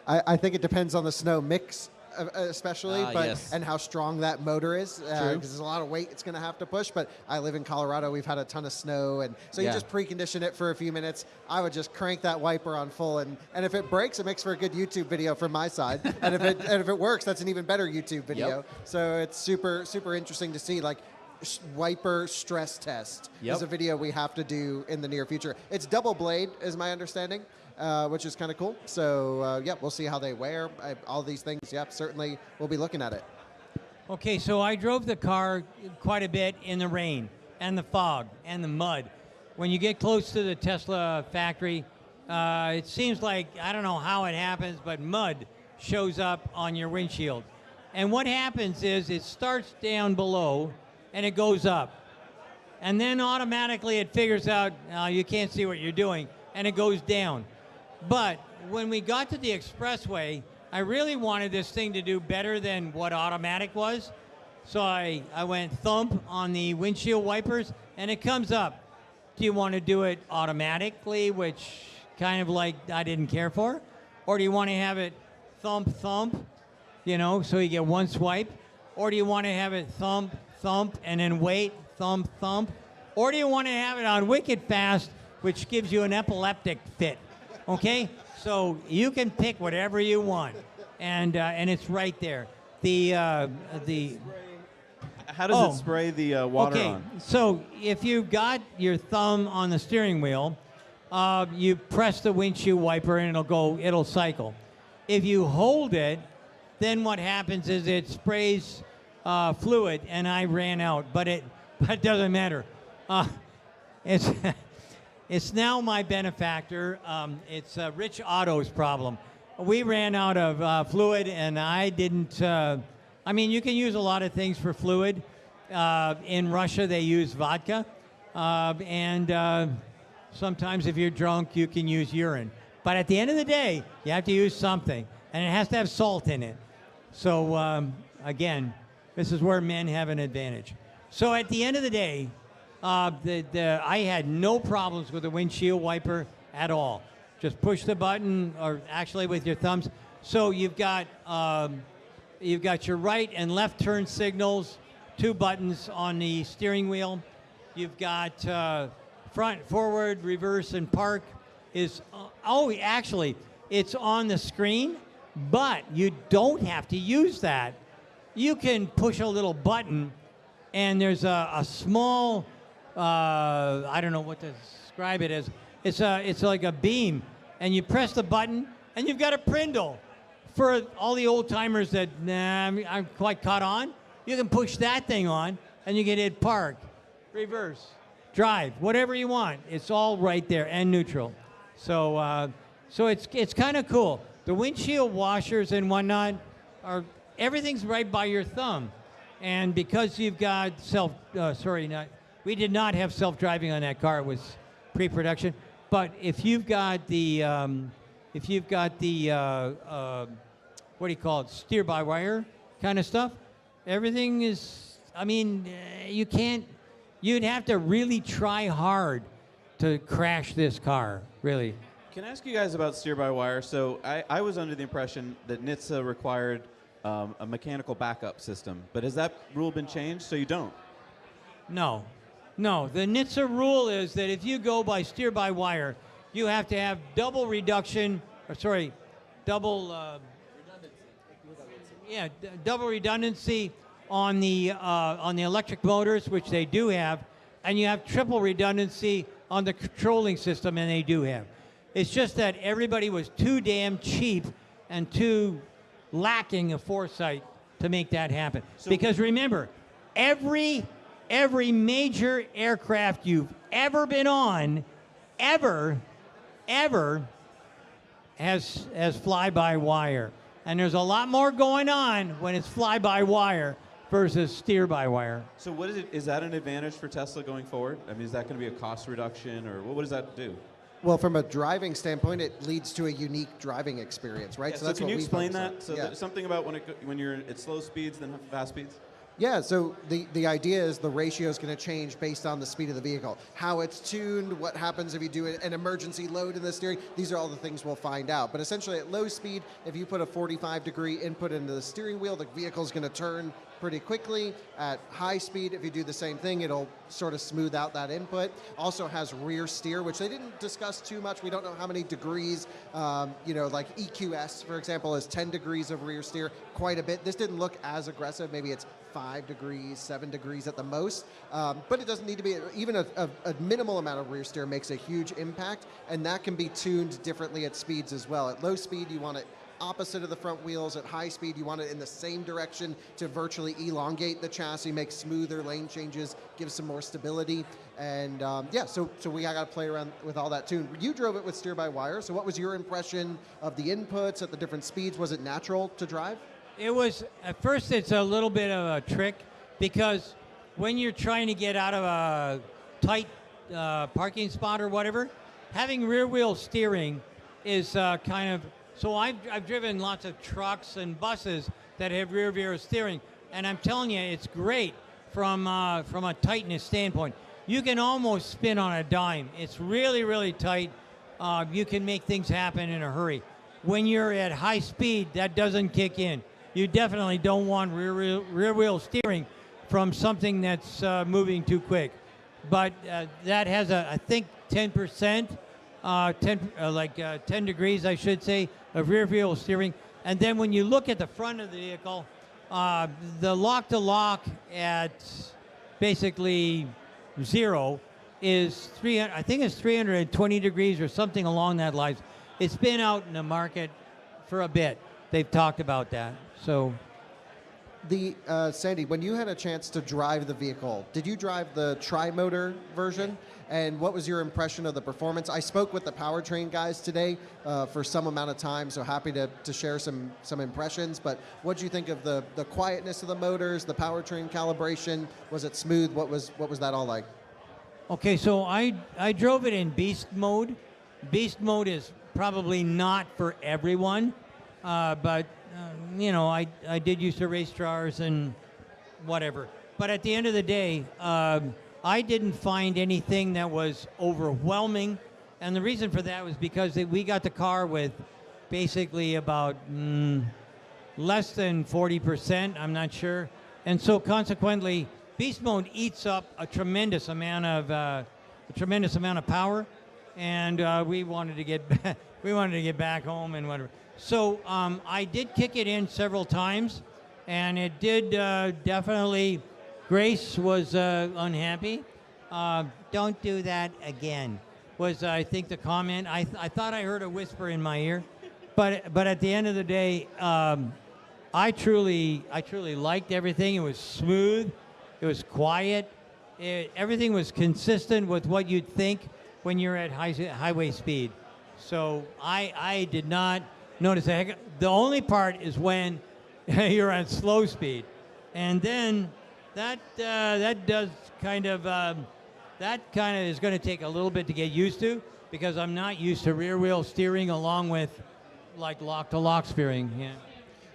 I think it depends on the snow mix, especially, yes. and how strong that motor is. True. Because there's a lot of weight it's going to have to push. But I live in Colorado. We've had a ton of snow, and so you just precondition it for a few minutes. I would just crank that wiper on full, and if it breaks, it makes for a good YouTube video from my side. and if it works, that's an even better YouTube video. Yep. So it's super interesting to see, like, wiper stress test is a video we have to do in the near future. It's double blade, is my understanding. Which is kind of cool. So, we'll see how they wear. All these things, certainly we'll be looking at it. Okay, so I drove the car quite a bit in the rain and the fog and the mud. When you get close to the Tesla factory, it seems like, I don't know how it happens, but mud shows up on your windshield. And what happens is it starts down below and it goes up. And then automatically it figures out, you can't see what you're doing, and it goes down. But when we got to the expressway, I really wanted this thing to do better than what automatic was. So I went thump on the windshield wipers, and it comes up. Do you want to do it automatically, which kind of like I didn't care for? Or do you want to have it thump, thump, so you get one swipe? Or do you want to have it thump, thump, and then wait, thump, thump? Or do you want to have it on wicked fast, which gives you an epileptic fit? Okay, so you can pick whatever you want, and it's right there. How does it spray the water on? So if you've got your thumb on the steering wheel, you press the windshield wiper and it'll cycle. If you hold it, then what happens is it sprays fluid, and I ran out, but it doesn't matter. It's now my benefactor. It's Rich Otto's problem. We ran out of fluid, and I didn't. You can use a lot of things for fluid. In Russia, they use vodka, and sometimes if you're drunk, you can use urine. But at the end of the day, you have to use something, and it has to have salt in it. So again, this is where men have an advantage. So at the end of the day, I had no problems with the windshield wiper at all. Just push the button, or actually with your thumbs. So you've got your right and left turn signals, 2 buttons on the steering wheel. You've got front, forward, reverse, and park. Actually, it's on the screen, but you don't have to use that. You can push a little button, and there's a small. I don't know what to describe it as. It's like a beam, and you press the button, and you've got a Prindle for all the old timers that I'm quite caught on, you can push that thing on and you can hit park, reverse, drive, whatever you want. It's all right there, and neutral. So it's kind of cool. The windshield washers and whatnot everything's right by your thumb. And because you've got we did not have self-driving on that car. It was pre-production. But if you've got the what do you call it, steer-by-wire kind of stuff, everything is, I mean, you'd have to really try hard to crash this car, really. Can I ask you guys about steer-by-wire? So I was under the impression that NHTSA required a mechanical backup system, but has that rule been changed so you don't? No. The NHTSA rule is that if you go by steer-by-wire, you have to have double redundancy on the electric motors, which they do have, and you have triple redundancy on the controlling system, and they do have. It's just that everybody was too damn cheap and too lacking of foresight to make that happen. Because remember, every major aircraft you've ever been on, ever has fly-by-wire. And there's a lot more going on when it's fly-by-wire versus steer-by-wire. So what is it? Is that an advantage for Tesla going forward? I mean, is that going to be a cost reduction, or what does that do? Well, from a driving standpoint, it leads to a unique driving experience, right? Yeah, so that's can what you we explain focus on. that? So there's something about when you're at slow speeds than fast speeds? Yeah, so the idea is the ratio is going to change based on the speed of the vehicle. How it's tuned, what happens if you do an emergency load in the steering, these are all the things we'll find out. But essentially at low speed, if you put a 45-degree input into the steering wheel, the vehicle's going to turn pretty quickly. At high speed, if you do the same thing, it'll sort of smooth out that input. Also has rear steer, which they didn't discuss too much. We don't know how many degrees, like EQS, for example, is 10 degrees of rear steer, quite a bit. This didn't look as aggressive. Maybe it's 5 degrees, 7 degrees at the most. But it doesn't need to be, even a minimal amount of rear steer makes a huge impact, and that can be tuned differently at speeds as well. At low speed, you want it opposite of the front wheels. At high speed, you want it in the same direction to virtually elongate the chassis, make smoother lane changes, give some more stability. And so we got to play around with all that too. You drove it with steer-by-wire, so what was your impression of the inputs at the different speeds? Was it natural to drive? It was, at first it's a little bit of a trick, because when you're trying to get out of a tight parking spot or whatever, having rear wheel steering is kind of, so I've driven lots of trucks and buses that have rear wheel steering, and I'm telling you, it's great from a tightness standpoint. You can almost spin on a dime. It's really, really tight. You can make things happen in a hurry. When you're at high speed, that doesn't kick in. You definitely don't want rear wheel steering from something that's moving too quick. But that has I think 10%, 10 degrees, I should say, of rear wheel steering. And then when you look at the front of the vehicle, the lock-to-lock at basically 0 is 300. I think it's 320 degrees or something along that lines. It's been out in the market for a bit. They've talked about that. So, Sandy, when you had a chance to drive the vehicle, did you drive the tri-motor version? And what was your impression of the performance? I spoke with the powertrain guys today for some amount of time, so happy to share some impressions. But what did you think of the quietness of the motors, the powertrain calibration? Was it smooth? What was that all like? Okay, so I drove it in beast mode. Beast mode is probably not for everyone, but I did use to race cars and whatever. But at the end of the day, I didn't find anything that was overwhelming. And the reason for that was because we got the car with basically about less than 40%, I'm not sure. And so consequently, beast mode eats up a tremendous amount of power. And we wanted to get back home and whatever. So I did kick it in several times, and it did definitely. Grace was unhappy. Don't do that again, was I think the comment. I thought I heard a whisper in my ear. but at the end of the day, I truly liked everything. It was smooth, it was quiet, everything was consistent with what you'd think when you're at highway speed. So I did not notice a heck. The only part is when you're at slow speed, and then that does kind of is going to take a little bit to get used to, because I'm not used to rear wheel steering along with like lock to lock steering. Yeah.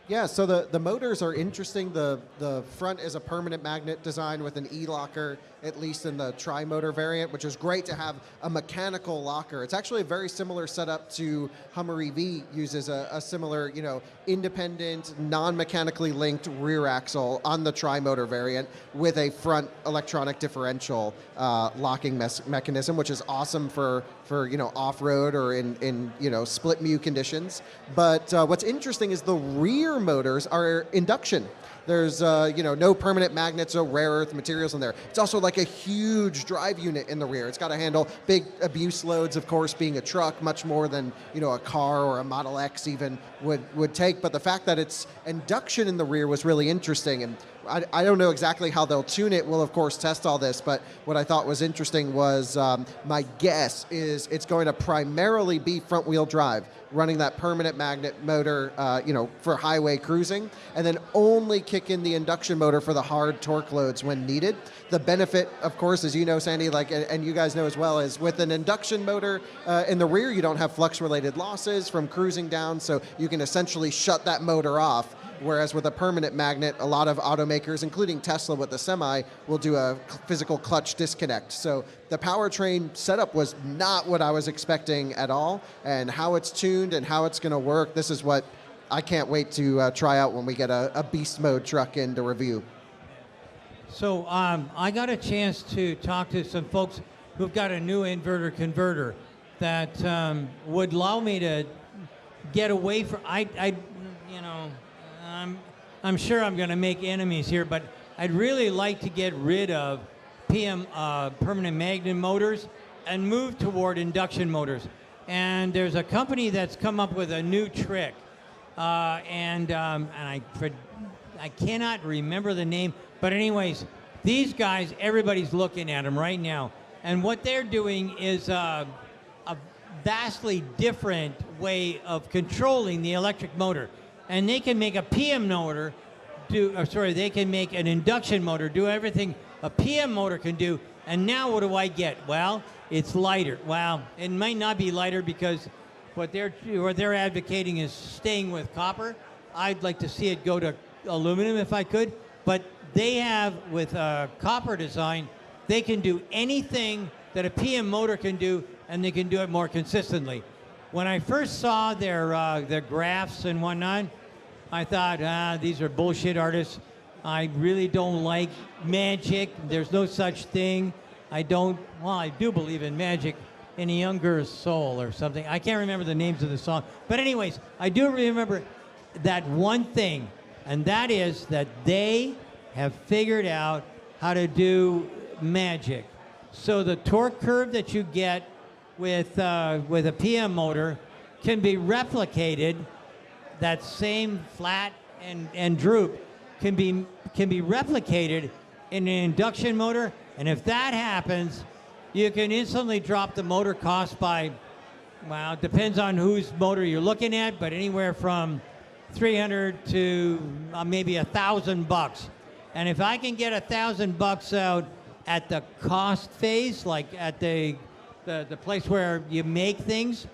Yeah, so the motors are interesting. The front is a permanent magnet design with an E-locker, at least in the tri-motor variant, which is great to have a mechanical locker. It's actually a very similar setup to Hummer EV uses a similar, independent, non-mechanically linked rear axle on the tri-motor variant with a front electronic differential locking mechanism, which is awesome for off-road or in split mu conditions. But what's interesting is the rear motors are induction. There's no permanent magnets or rare earth materials in there. It's also like a huge drive unit in the rear. It's got to handle big abuse loads, of course, being a truck, much more than a car or a Model X even would take. But the fact that it's induction in the rear was really interesting. And I don't know exactly how they'll tune it. We'll, of course, test all this. But what I thought was interesting was my guess is it's going to primarily be front-wheel drive, running that permanent magnet motor, for highway cruising, and then only kick in the induction motor for the hard torque loads when needed. The benefit, of course, as you know, Sandy, and you guys know as well, is with an induction motor in the rear, you don't have flux-related losses from cruising down, so you can essentially shut that motor off. Whereas with a permanent magnet, a lot of automakers, including Tesla with the Semi, will do a physical clutch disconnect. So the powertrain setup was not what I was expecting at all. And how it's tuned and how it's going to work, this is what I can't wait to try out when we get a beast mode truck in to review. So I got a chance to talk to some folks who've got a new inverter converter that would allow me to get away from, I'm sure I'm going to make enemies here, but I'd really like to get rid of permanent magnet motors and move toward induction motors. And there's a company that's come up with a new trick, and I cannot remember the name, but anyways, these guys, everybody's looking at them right now, and what they're doing is a vastly different way of controlling the electric motor. And they can make a PM motor they can make an induction motor do everything a PM motor can do. And now what do I get? Well, it's lighter. Well, it might not be lighter because what they're advocating is staying with copper. I'd like to see it go to aluminum if I could. But they have, with a copper design, they can do anything that a PM motor can do, and they can do it more consistently. When I first saw their graphs and whatnot, I thought, these are bullshit artists. I really don't like magic. There's no such thing. I do believe in magic in a younger soul or something. I can't remember the names of the song. But anyways, I do remember that one thing, and that is that they have figured out how to do magic. So the torque curve that you get with a PM motor can be replicated. That same flat and droop can be replicated in an induction motor, and if that happens, you can instantly drop the motor cost by, well, it depends on whose motor you're looking at, but anywhere from $300 to maybe $1,000. And if I can get $1,000 out at the cost phase, like at the place where you make things,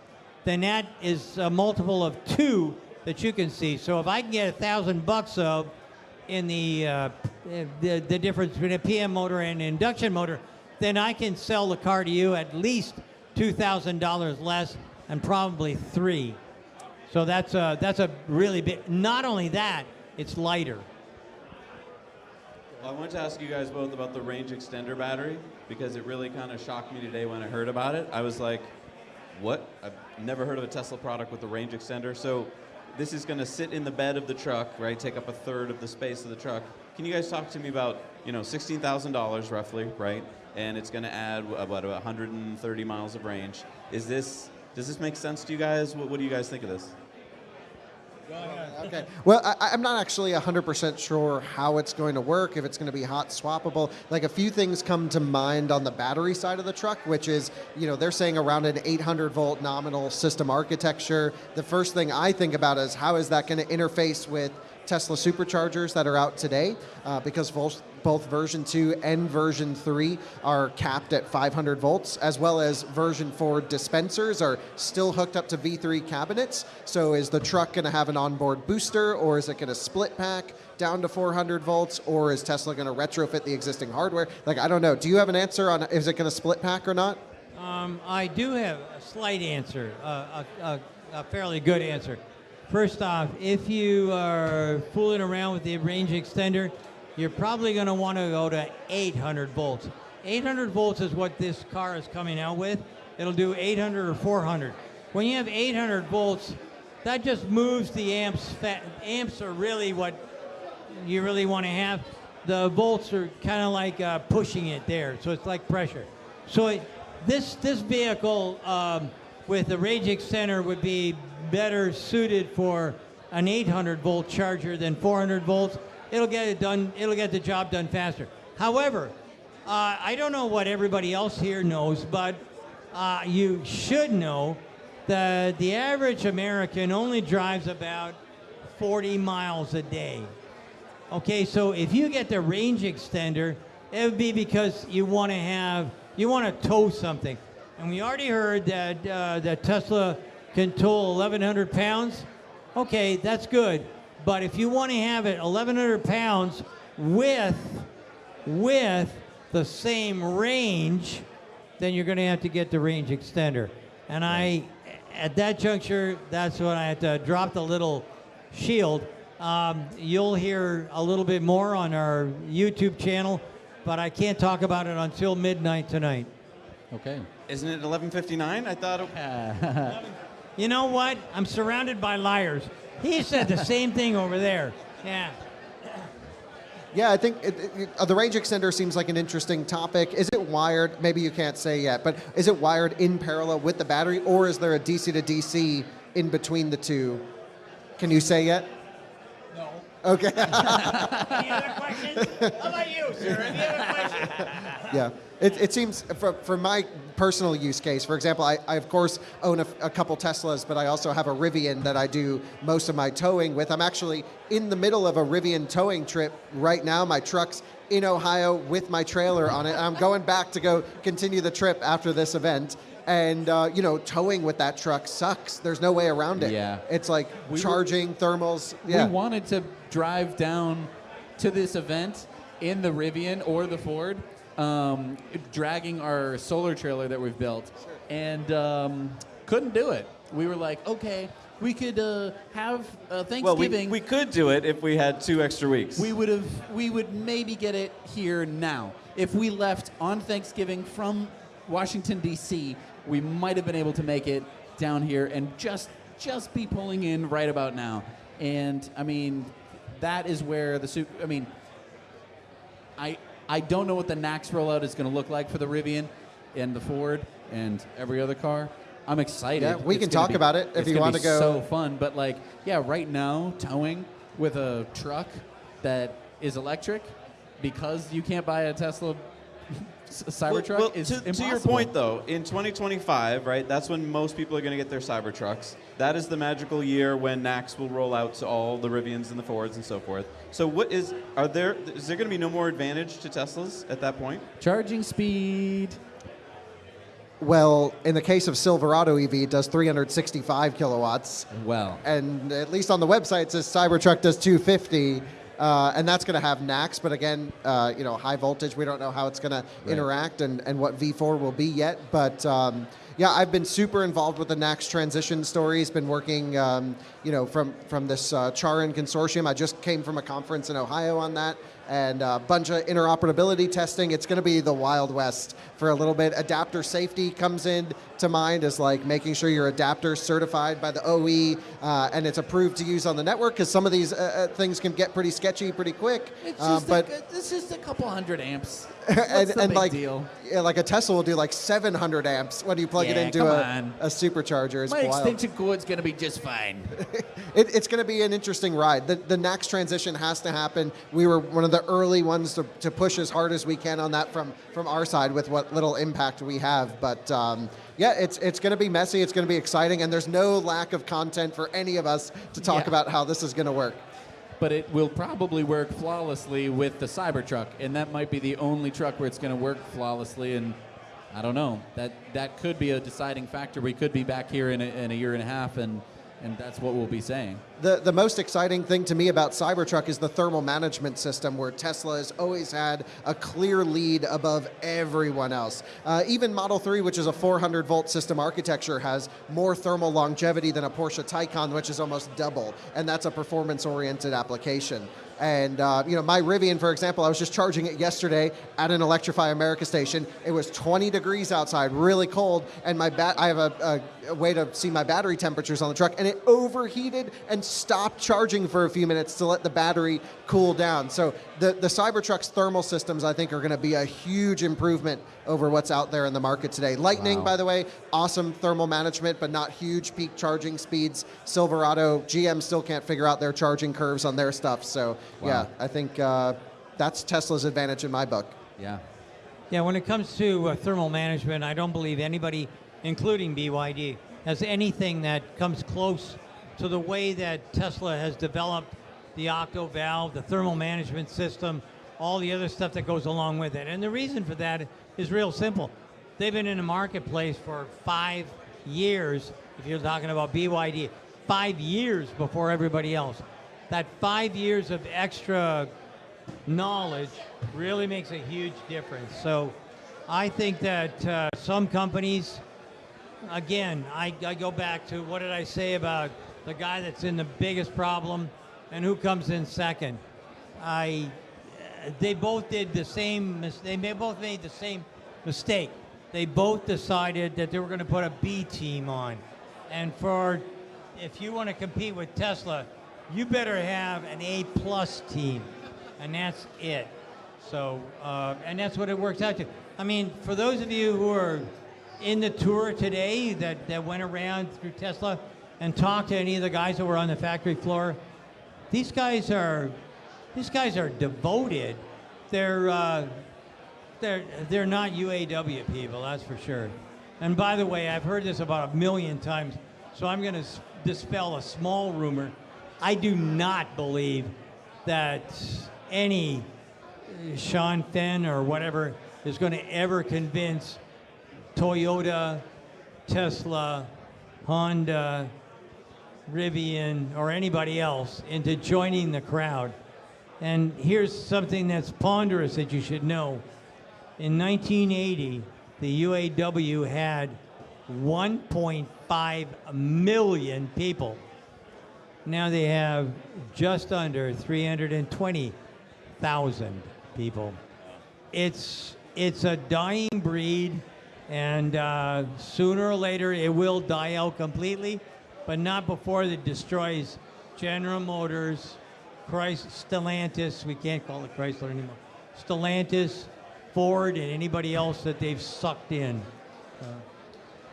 then that is a multiple of 2 that you can see. So if I can get $1,000 of in the difference between a PM motor and an induction motor, then I can sell the car to you at least $2,000 less, and probably 3. So that's a really big. Not only that, it's lighter. Well, I wanted to ask you guys both about the range extender battery, because it really kind of shocked me today when I heard about it. I was like, what? I've never heard of a Tesla product with a range extender. So this is going to sit in the bed of the truck, right? Take up a third of the space of the truck. Can you guys talk to me about, $16,000 roughly, right? And it's going to add about 130 miles of range. Does this make sense to you guys? What do you guys think of this? Okay. Well, I'm not actually 100% sure how it's going to work, if it's going to be hot swappable. Like, a few things come to mind on the battery side of the truck, which is, they're saying around an 800 volt nominal system architecture. The first thing I think about is how is that going to interface with Tesla superchargers that are out today, because both version 2 and version 3 are capped at 500 volts, as well as version 4 dispensers are still hooked up to V3 cabinets. So is the truck going to have an onboard booster, or is it going to split pack down to 400 volts, or is Tesla going to retrofit the existing hardware? Like, I don't know. Do you have an answer on is it going to split pack or not? I do have a slight answer, a fairly good answer. First off, if you are fooling around with the range extender, you're probably going to want to go to 800 volts. 800 volts is what this car is coming out with. It'll do 800 or 400. When you have 800 volts, that just moves the amps. Amps are really what you really want to have. The volts are kind of like pushing it there, so it's like pressure. So this vehicle with the range extender would be better suited for an 800 volt charger than 400 volts. It'll get it done. It'll get the job done faster. However, I don't know what everybody else here knows, but you should know that the average American only drives about 40 miles a day. Okay, so if you get the range extender, it would be because you want to tow something. And we already heard that that Tesla can tow 1,100 pounds. Okay, that's good. But if you want to have it 1,100 pounds with the same range, then you're going to have to get the range extender. And at that juncture, that's when I had to drop the little shield. You'll hear a little bit more on our YouTube channel, but I can't talk about it until midnight tonight. Okay. Isn't it 11:59? I thought it... You know what? I'm surrounded by liars. He said the same thing over there. Yeah. Yeah, I think the range extender seems like an interesting topic. Is it wired? Maybe you can't say yet, but is it wired in parallel with the battery, or is there a DC to DC in between the two? Can you say yet? No. Okay. Any other questions? How about you, sir? Any other questions? Yeah. It seems, for my personal use case, for example, I of course own a couple Teslas, but I also have a Rivian that I do most of my towing with. I'm actually in the middle of a Rivian towing trip right now. My truck's in Ohio with my trailer on it. I'm going back to go continue the trip after this event. And, towing with that truck sucks. There's no way around it. Yeah. It's like charging, thermals. Yeah. We wanted to drive down to this event in the Rivian or the Ford, dragging our solar trailer that we've built, and couldn't do it. We were like, okay, we could have Thanksgiving. Well, we could do it if we had 2 extra weeks. We would maybe get it here now. If we left on Thanksgiving from Washington, D.C., we might have been able to make it down here and just be pulling in right about now. And, I mean, that is where I don't know what the NACS rollout is going to look like for the Rivian and the Ford and every other car. I'm excited. Yeah, we can talk about it if you want to go. It's so fun, but right now, towing with a truck that is electric, because you can't buy a Tesla Cybertruck is impossible. To your point, though, in 2025, right, that's when most people are going to get their Cybertrucks. That is the magical year when NACS will roll out to all the Rivians and the Fords and so forth. So is there going to be no more advantage to Teslas at that point? Charging speed. Well, in the case of Silverado EV, it does 365 kilowatts. Well. And at least on the website, it says Cybertruck does 250. And that's going to have NACS, but again, high voltage. We don't know how it's going to interact and what V4 will be yet. But I've been super involved with the NACS transition stories. Been working, from this Charin consortium. I just came from a conference in Ohio on that. and a bunch of interoperability testing. It's going to be the Wild West for a little bit. Adapter safety comes in to mind as like making sure your adapter's certified by the OE and it's approved to use on the network, because some of these things can get pretty sketchy pretty quick. It's just a couple hundred amps. and What's the big like, deal? Yeah, like a Tesla will do like 700 amps when you plug it Yeah, into come a on. supercharger. It's My wild. extension cord's going to be just fine. It's going to be an interesting ride. The NACS transition has to happen. We were one of the early ones to push as hard as we can on that from our side with what little impact we have. But yeah, it's going to be messy. It's going to be exciting. And there's no lack of content for any of us to talk about how this is going to work. But it will probably work flawlessly with the Cybertruck, and that might be the only truck where it's going to work flawlessly. And I don't know. That could be a deciding factor. We could be back here in a year and a half, and that's what we'll be saying. The most exciting thing to me about Cybertruck is the thermal management system, where Tesla has always had a clear lead above everyone else. Even Model 3, which is a 400-volt system architecture, has more thermal longevity than a Porsche Taycan, which is almost double, and that's a performance-oriented application. And my Rivian, for example, I was just charging it yesterday at an Electrify America station. It was 20 degrees outside, really cold, and I have a way to see my battery temperatures on the truck, and it overheated and stopped charging for a few minutes to let the battery cool down. So the Cybertruck's thermal systems, I think, are going to be a huge improvement over what's out there in the market today. Lightning, by the way, awesome thermal management, but not huge peak charging speeds. Silverado, GM still can't figure out their charging curves on their stuff. So yeah, I think that's Tesla's advantage in my book. Yeah. Yeah, when it comes to thermal management, I don't believe anybody, including BYD, has anything that comes close to the way that Tesla has developed the octo valve, the thermal management system, all the other stuff that goes along with it. And the reason for that is real simple. They've been in the marketplace for 5 years, if you're talking about BYD, 5 years before everybody else. That 5 years of extra knowledge really makes a huge difference. So I think that some companies, again, I go back to what did I say about the guy that's in the biggest problem and who comes in second. They both did the same. They both made the same mistake. They both decided that they were going to put a B team on, and if you want to compete with Tesla, you better have an A+ team, and that's it. So, and that's what it works out to. I mean, for those of you who are in the tour today that went around through Tesla and talked to any of the guys that were on the factory floor, these guys are devoted. They're not UAW people, that's for sure. And by the way, I've heard this about 1 million times, so I'm going to dispel a small rumor. I do not believe that any Sean Fenn or whatever is going to ever convince Toyota, Tesla, Honda, Rivian, or anybody else into joining the crowd. And here's something that's ponderous that you should know. In 1980, the UAW had 1.5 million people. Now they have just under 320,000 people. It's a dying breed, and sooner or later it will die out completely, but not before it destroys General Motors, Stellantis, we can't call it Chrysler anymore, Stellantis, Ford, and anybody else that they've sucked in.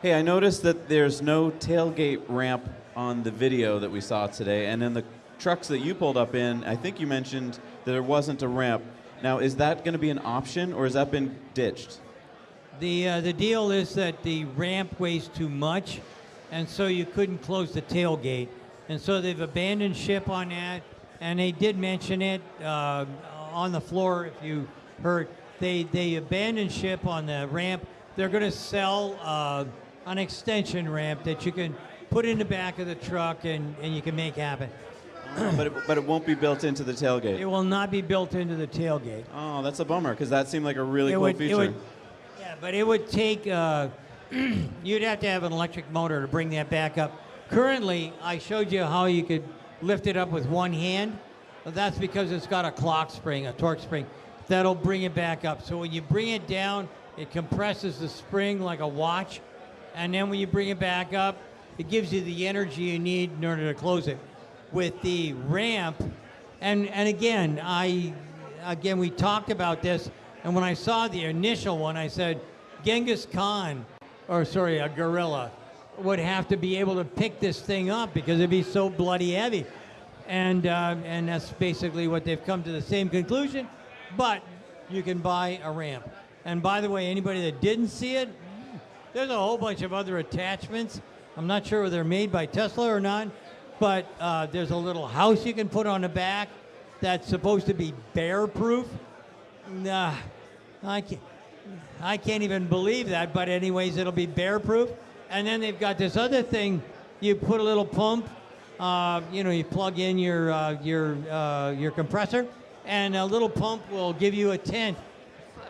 Hey, I noticed that there's no tailgate ramp on the video that we saw today, and in the trucks that you pulled up in, I think you mentioned that there wasn't a ramp. Now, is that going to be an option, or has that been ditched? The deal is that the ramp weighs too much, and so you couldn't close the tailgate. And so they've abandoned ship on that, and they did mention it on the floor, if you heard. They abandoned ship on the ramp. They're going to sell an extension ramp that you can put in the back of the truck and you can make happen. But it won't be built into the tailgate. It will not be built into the tailgate. Oh, that's a bummer, because that seemed like a really cool feature. Yeah, but it would take, you'd have to have an electric motor to bring that back up. Currently, I showed you how you could lift it up with one hand. That's because it's got a clock spring, a torque spring, that'll bring it back up. So when you bring it down, it compresses the spring like a watch, and then when you bring it back up, it gives you the energy you need in order to close it. With the ramp, and again, we talked about this, and when I saw the initial one, I said, Genghis Khan, a gorilla, would have to be able to pick this thing up because it'd be so bloody heavy. And that's basically what they've come to the same conclusion, but you can buy a ramp. And by the way, anybody that didn't see it, there's a whole bunch of other attachments. I'm not sure whether they're made by Tesla or not, but there's a little house you can put on the back that's supposed to be bear-proof. Nah, I can't even believe that, but anyways, it'll be bear-proof. And then they've got this other thing. You put a little pump, you plug in your compressor, and a little pump will give you a tent.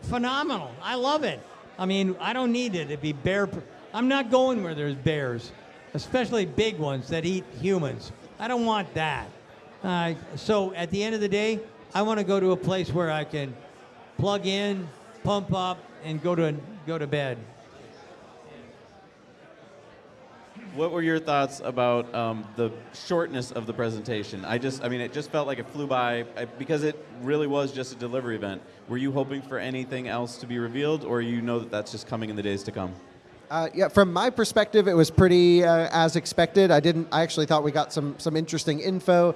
Phenomenal. I love it. I mean, I don't need it to be bear-proof. I'm not going where there's bears, especially big ones that eat humans. I don't want that. So at the end of the day, I want to go to a place where I can plug in, pump up, and go to bed. What were your thoughts about the shortness of the presentation? It just felt like it flew by because it really was just a delivery event. Were you hoping for anything else to be revealed, or you know that that's just coming in the days to come? Yeah, from my perspective, it was pretty as expected. I actually thought we got some interesting info.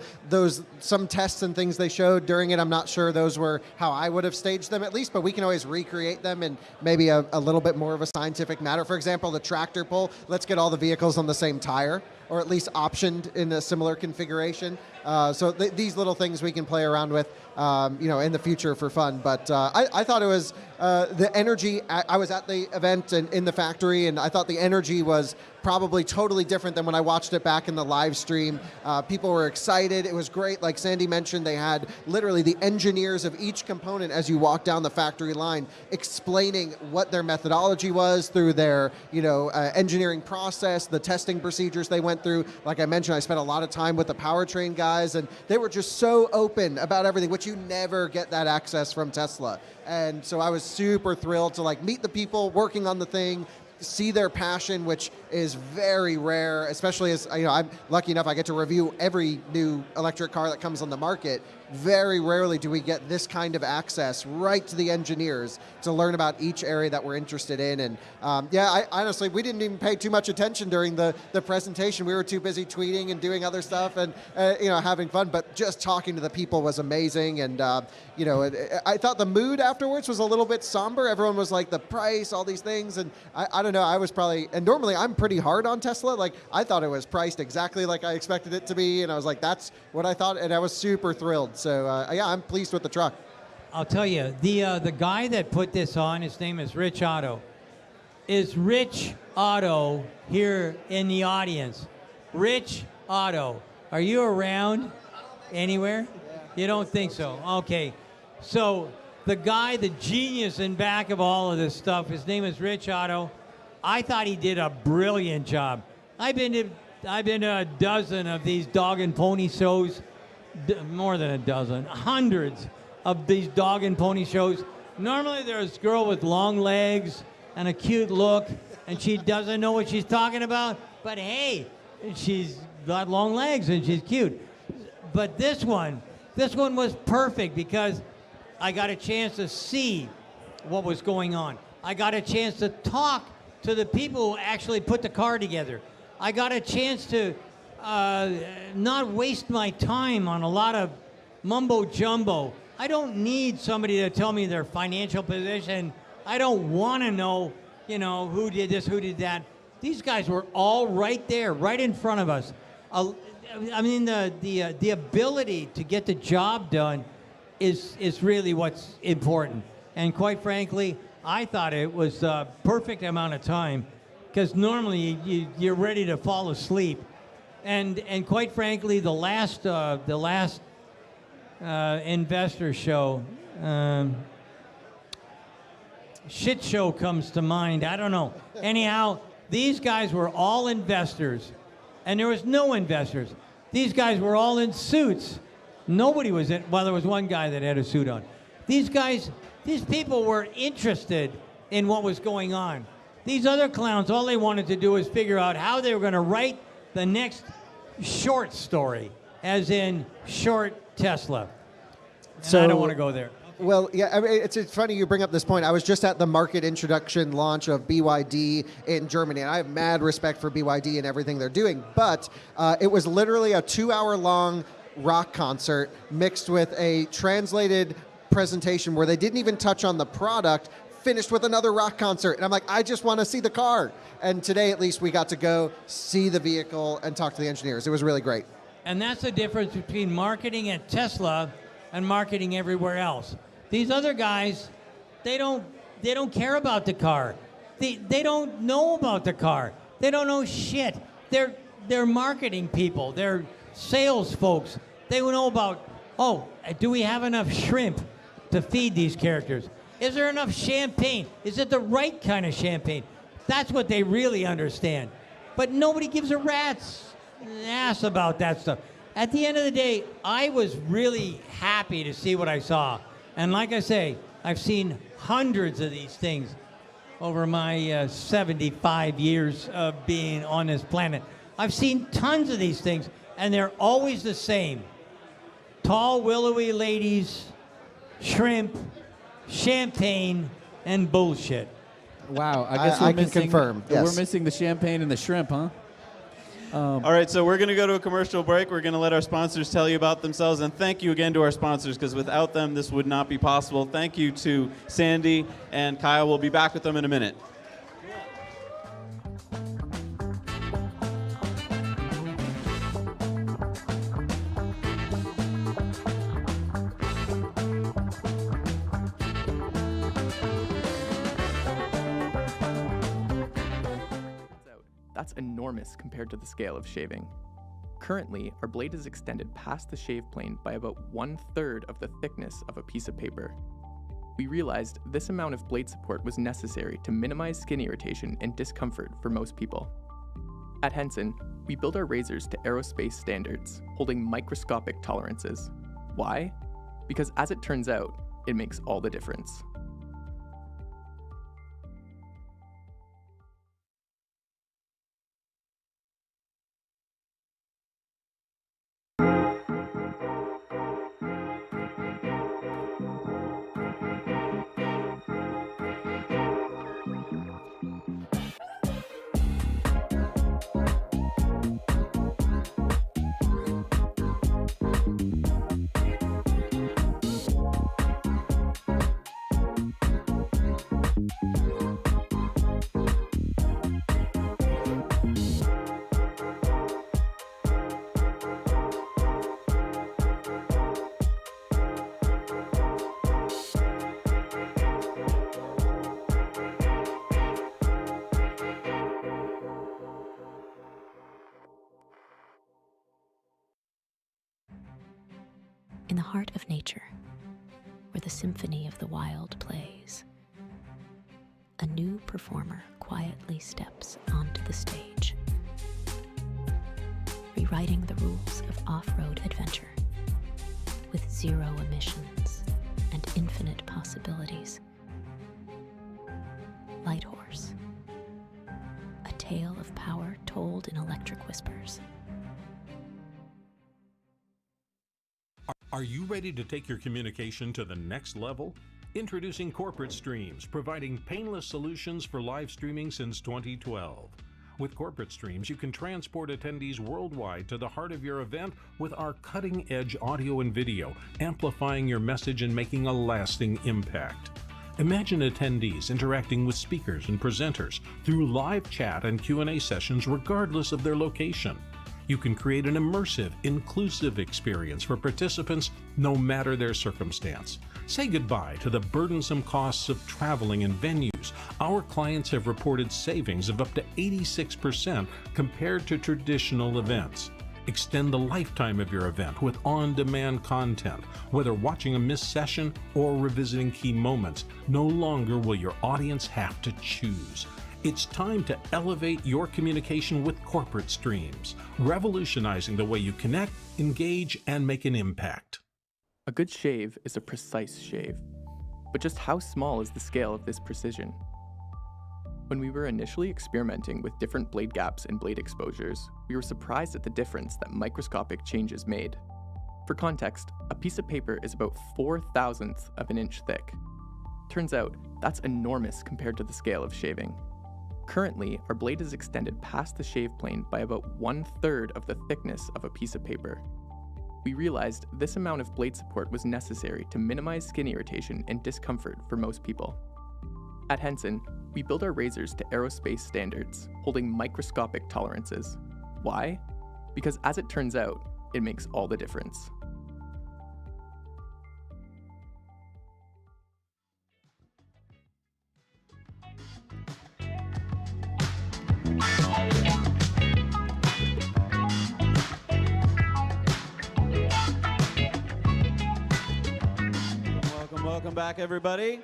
Some tests and things they showed during it, I'm not sure those were how I would have staged them at least, but we can always recreate them in maybe a little bit more of a scientific matter. For example, the tractor pull, let's get all the vehicles on the same tire, or at least optioned in a similar configuration. So these little things we can play around with, in the future for fun. But I thought it was the energy. I was at the event and in the factory, and I thought the energy was probably totally different than when I watched it back in the live stream. People were excited. It was great. Like Sandy mentioned, they had literally the engineers of each component as you walk down the factory line explaining what their methodology was through their engineering process, the testing procedures they went through. Like I mentioned, I spent a lot of time with the powertrain guys, and they were just so open about everything, which you never get that access from Tesla. And so I was super thrilled to meet the people working on the thing, see their passion, which is very rare, especially as I'm lucky enough I get to review every new electric car that comes on the market. Very rarely do we get this kind of access right to the engineers to learn about each area that we're interested in. And I honestly, we didn't even pay too much attention during the presentation. We were too busy tweeting and doing other stuff and having fun, but just talking to the people was amazing. And I thought the mood afterwards was a little bit somber. Everyone was like, the price, all these things, and I don't know, I was probably, and normally I'm pretty hard on Tesla. I thought it was priced exactly like I expected it to be, and I was like, that's what I thought, and I was super thrilled. So I'm pleased with the truck. I'll tell you, the guy that put this on, his name is Rich Otto. Is Rich Otto here in the audience? Rich Otto, are you around anywhere? You don't think so? Okay. So the guy, the genius in back of all of this stuff, his name is Rich Otto. I thought he did a brilliant job. I've been to a dozen of these dog and pony shows, more than a dozen, hundreds of these dog and pony shows. Normally there's a girl with long legs and a cute look, and she doesn't know what she's talking about, but hey, she's got long legs and she's cute. But this one was perfect because I got a chance to see what was going on. I got a chance to talk to the people who actually put the car together. I got a chance to not waste my time on a lot of mumbo jumbo. I don't need somebody to tell me their financial position. I don't want to know, who did this, who did that. These guys were all right there, right in front of us. The ability to get the job done is really what's important. And quite frankly, I thought it was the perfect amount of time, because normally you're ready to fall asleep. And quite frankly, the last investor show, shit show comes to mind. I don't know. Anyhow, these guys were all investors, and there was no investors. These guys were all in suits, Nobody was in. Well, there was one guy that had a suit on. These people were interested in what was going on. These other clowns, all they wanted to do was figure out how they were going to write the next short story, as in short Tesla. And I don't want to go there. Well, yeah, I mean, it's funny you bring up this point. I was just at the market introduction launch of BYD in Germany, and I have mad respect for BYD and everything they're doing, but it was literally a 2-hour-long rock concert mixed with a translated presentation where they didn't even touch on the product, finished with another rock concert. And I'm like, I just want to see the car. And today, at least, we got to go see the vehicle and talk to the engineers. It was really great. And that's the difference between marketing at Tesla and marketing everywhere else. These other guys, they don't care about the car. They don't know about the car. They don't know shit. They're marketing people. They're sales folks. They know about, oh, do we have enough shrimp to feed these characters? Is there enough champagne? Is it the right kind of champagne? That's what they really understand. But nobody gives a rat's ass about that stuff. At the end of the day, I was really happy to see what I saw. And like I say, I've seen hundreds of these things over my 75 years of being on this planet. I've seen tons of these things, and they're always the same. Tall, willowy ladies, shrimp, champagne, and bullshit. Wow, I guess we're can missing, confirm. We're Yes. missing the champagne and the shrimp, huh? All right, so we're going to go to a commercial break. We're going to let our sponsors tell you about themselves. And thank you again to our sponsors, because without them, this would not be possible. Thank you to Sandy and Kyle. We'll be back with them in a minute. That's enormous compared to the scale of shaving. Currently, our blade is extended past the shave plane by about 1/3 of the thickness of a piece of paper. We realized this amount of blade support was necessary to minimize skin irritation and discomfort for most people. At Henson, we build our razors to aerospace standards, holding microscopic tolerances. Why? Because as it turns out, it makes all the difference. In the heart of nature, where the symphony of the wild plays, a new performer quietly steps onto the stage, rewriting the rules of off-road adventure with zero emissions and infinite possibilities. Light Horse, a tale of power told in electric whispers. Are you ready to take your communication to the next level? Introducing Corporate Streams, providing painless solutions for live streaming since 2012. With Corporate Streams, you can transport attendees worldwide to the heart of your event with our cutting-edge audio and video, amplifying your message and making a lasting impact. Imagine attendees interacting with speakers and presenters through live chat and Q&A sessions regardless of their location. You can create an immersive, inclusive experience for participants no matter their circumstance. Say goodbye to the burdensome costs of traveling and venues. Our clients have reported savings of up to 86% compared to traditional events. Extend the lifetime of your event with on-demand content. Whether watching a missed session or revisiting key moments, no longer will your audience have to choose. It's time to elevate your communication with corporate streams, revolutionizing the way you connect, engage, and make an impact. A good shave is a precise shave. But just how small is the scale of this precision? When we were initially experimenting with different blade gaps and blade exposures, we were surprised at the difference that microscopic changes made. For context, a piece of paper is about 4/1000th of an inch thick. Turns out, that's enormous compared to the scale of shaving. Currently, our blade is extended past the shave plane by about 1/3 of the thickness of a piece of paper. We realized this amount of blade support was necessary to minimize skin irritation and discomfort for most people. At Henson, we build our razors to aerospace standards, holding microscopic tolerances. Why? Because as it turns out, it makes all the difference. Welcome back, everybody.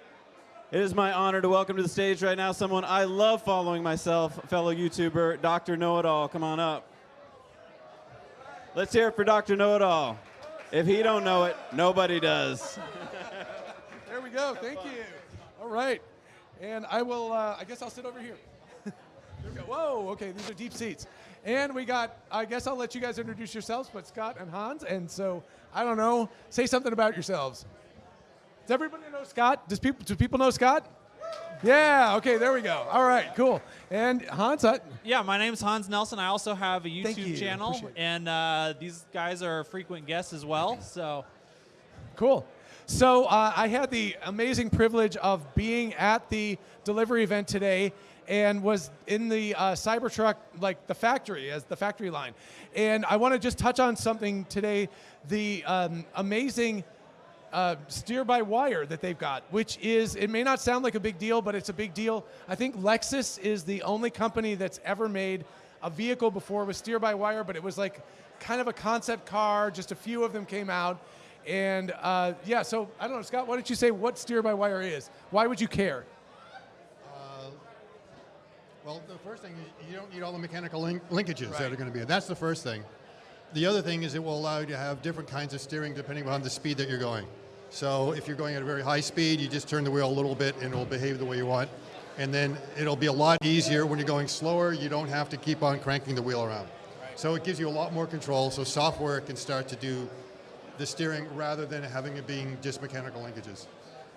It is my honor to welcome to the stage right now someone I love following myself, fellow YouTuber, Dr. Know-It-All. Come on up. Let's hear it for Dr. Know-It-All. If he don't know it, nobody does. There we go. Thank you. All right. And I will, I guess I'll sit over here. There we go. Whoa, okay, these are deep seats. And we got, I guess I'll let you guys introduce yourselves, but Scott and Hans. And so, I don't know, say something about yourselves. Does everybody know Scott? Do people know Scott? Yeah, okay, there we go. All right, cool. And Hans? Yeah, my name's Hans Nelson. I also have a YouTube channel, and these guys are frequent guests as well. So, cool. So I had the amazing privilege of being at the delivery event today and was in the Cybertruck, like the factory, as the factory line. And I want to just touch on something today, the amazing steer-by-wire that they've got, which is, it may not sound like a big deal, but it's a big deal. I think Lexus is the only company that's ever made a vehicle before with steer-by-wire, but it was like kind of a concept car, just a few of them came out. And yeah, so I don't know, Scott, why don't you say what steer-by-wire is? Why would you care? Well, the first thing is you don't need all the mechanical linkages that are going to be there. That's the first thing. The other thing is it will allow you to have different kinds of steering depending on the speed that you're going. So if you're going at a very high speed, you just turn the wheel a little bit and it will behave the way you want. And then it'll be a lot easier when you're going slower. You don't have to keep on cranking the wheel around. So it gives you a lot more control. So software can start to do the steering rather than having it being just mechanical linkages.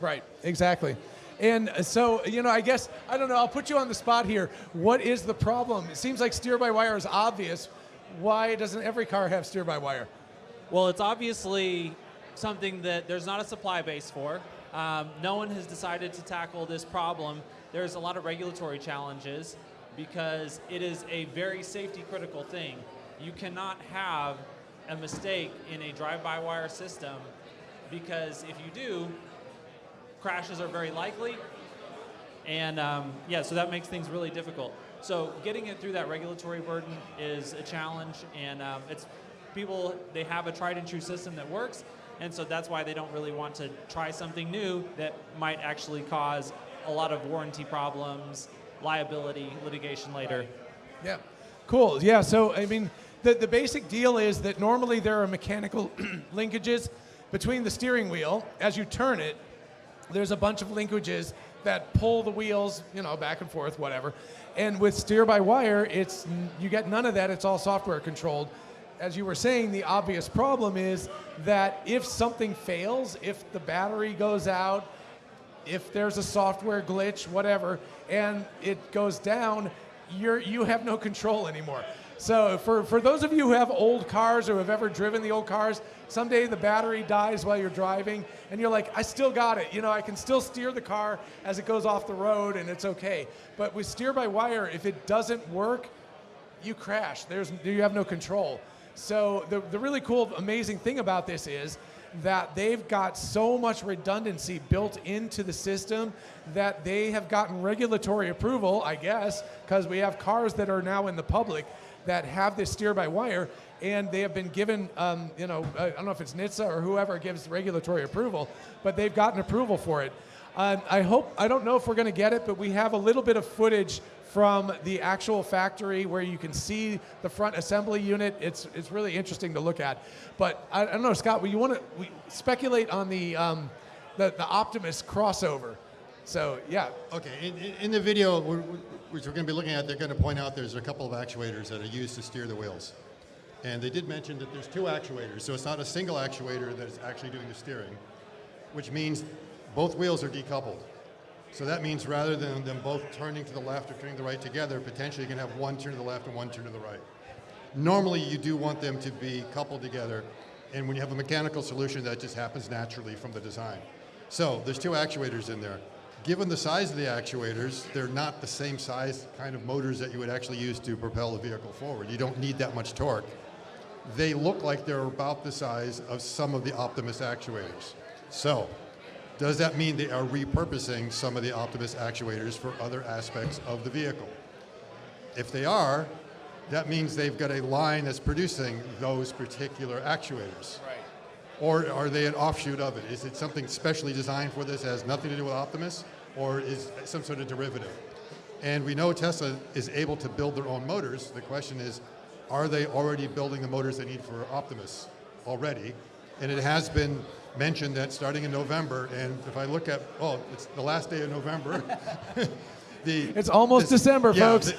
Right, exactly. And so, you know, I guess, I don't know, I'll put you on the spot here. What is the problem? It seems like steer-by-wire is obvious. Why doesn't every car have steer-by-wire? well, it's obviously something that there's not a supply base for. No one has decided to tackle this problem. There's a lot of regulatory challenges because it is a very safety critical thing. You cannot have a mistake in a drive-by-wire system because if you do, crashes are very likely. And yeah, so that makes things really difficult. So getting it through that regulatory burden is a challenge, and it's people, they have a tried and true system that works, and so that's why they don't really want to try something new that might actually cause a lot of warranty problems, liability, litigation later. Yeah, cool. Yeah, so I mean, the basic deal is that normally there are mechanical linkages between the steering wheel. As you turn it, there's a bunch of linkages that pull the wheels, you know, back and forth, whatever. And with steer-by-wire, it's you get none of that. It's all software controlled. As you were saying, the obvious problem is that if something fails, if the battery goes out, if there's a software glitch, whatever, and it goes down, you have no control anymore. So for those of you who have old cars or have ever driven the old cars, someday the battery dies while you're driving, and you're like, I still got it. You know, I can still steer the car as it goes off the road, and it's okay. But with steer-by-wire, if it doesn't work, you crash. You have no control. So the really cool, amazing thing about this is that they've got so much redundancy built into the system that they have gotten regulatory approval, I guess, because we have cars that are now in the public that have this steer-by-wire, and they have been given, you know, I don't know if it's NHTSA or whoever gives regulatory approval, but they've gotten approval for it. I don't know if we're going to get it, but we have a little bit of footage from the actual factory where you can see the front assembly unit. It's really interesting to look at. But I don't know, Scott, you want to speculate on the Optimus crossover. So, yeah. Okay, in the video, which we're going to be looking at, they're going to point out there's a couple of actuators that are used to steer the wheels. And they did mention that there's 2 actuators, so it's not a single actuator that's actually doing the steering, which means both wheels are decoupled. So that means rather than them both turning to the left or turning to the right together, potentially you can have one turn to the left and one turn to the right. Normally you do want them to be coupled together, and when you have a mechanical solution, that just happens naturally from the design. So there's 2 actuators in there. Given the size of the actuators, they're not the same size kind of motors that you would actually use to propel the vehicle forward. You don't need that much torque. They look like they're about the size of some of the Optimus actuators. So, does that mean they are repurposing some of the Optimus actuators for other aspects of the vehicle? If they are, that means they've got a line that's producing those particular actuators. Right. Or are they an offshoot of it? Is it something specially designed for this that has nothing to do with Optimus, or is it some sort of derivative? And we know Tesla is able to build their own motors. The question is, are they already building the motors they need for Optimus already? And it has been mentioned that starting in November, and if I look at, it's the last day of November. It's almost December, folks.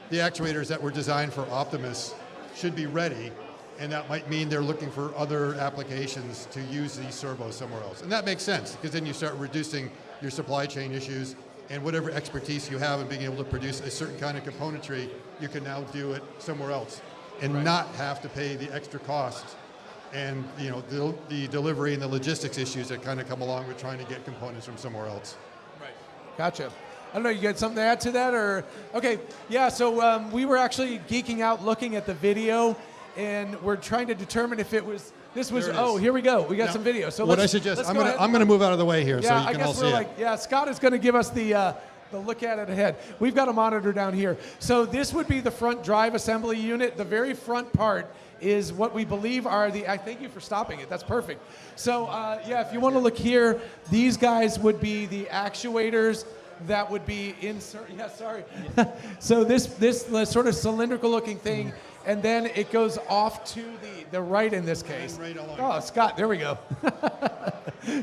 The actuators that were designed for Optimus should be ready, and that might mean they're looking for other applications to use these servos somewhere else. And that makes sense, because then you start reducing your supply chain issues, and whatever expertise you have in being able to produce a certain kind of componentry, you can now do it somewhere else and not have to pay the extra cost and the delivery and the logistics issues that kind of come along with trying to get components from somewhere else. Right. Gotcha. I don't know, you got something to add to that? Or okay, yeah, so we were actually geeking out looking at the video, and we're trying to determine if it was, here we go. We got some video. So what I suggest, I'm going to move out of the way here so you can all see it. Yeah, Scott is going to give us the look at it ahead. We've got a monitor down here. So this would be the front drive assembly unit. The very front part is what we believe are thank you for stopping it. That's perfect. So if you want to look here, these guys would be the actuators that would be So this sort of cylindrical looking thing, and then it goes off to the right in this case. Right along. Oh, Scott, there we go.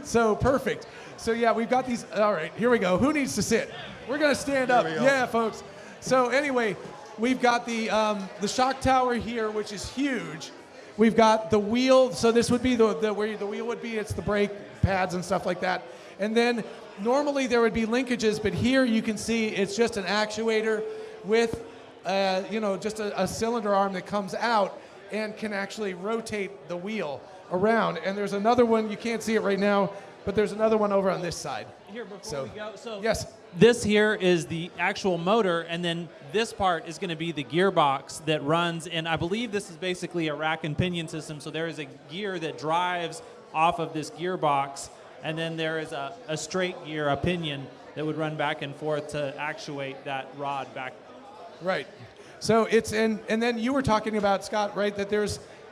So perfect. So yeah, we've got these. All right, here we go. Who needs to sit? We're gonna stand up. Yeah, folks. So anyway, we've got the shock tower here, which is huge. We've got the wheel. So this would be where the wheel would be. It's the brake pads and stuff like that. And then normally there would be linkages, but here you can see it's just an actuator with just a cylinder arm that comes out and can actually rotate the wheel around. And there's another one, you can't see it right now, but there's another one over on this side. Here, before we go, yes. This here is the actual motor, and then this part is going to be the gearbox that runs, and I believe this is basically a rack and pinion system, so there is a gear that drives off of this gearbox, and then there is a straight gear, a pinion, that would run back and forth to actuate that rod back. Right. So it's and then you were talking about, Scott, right, that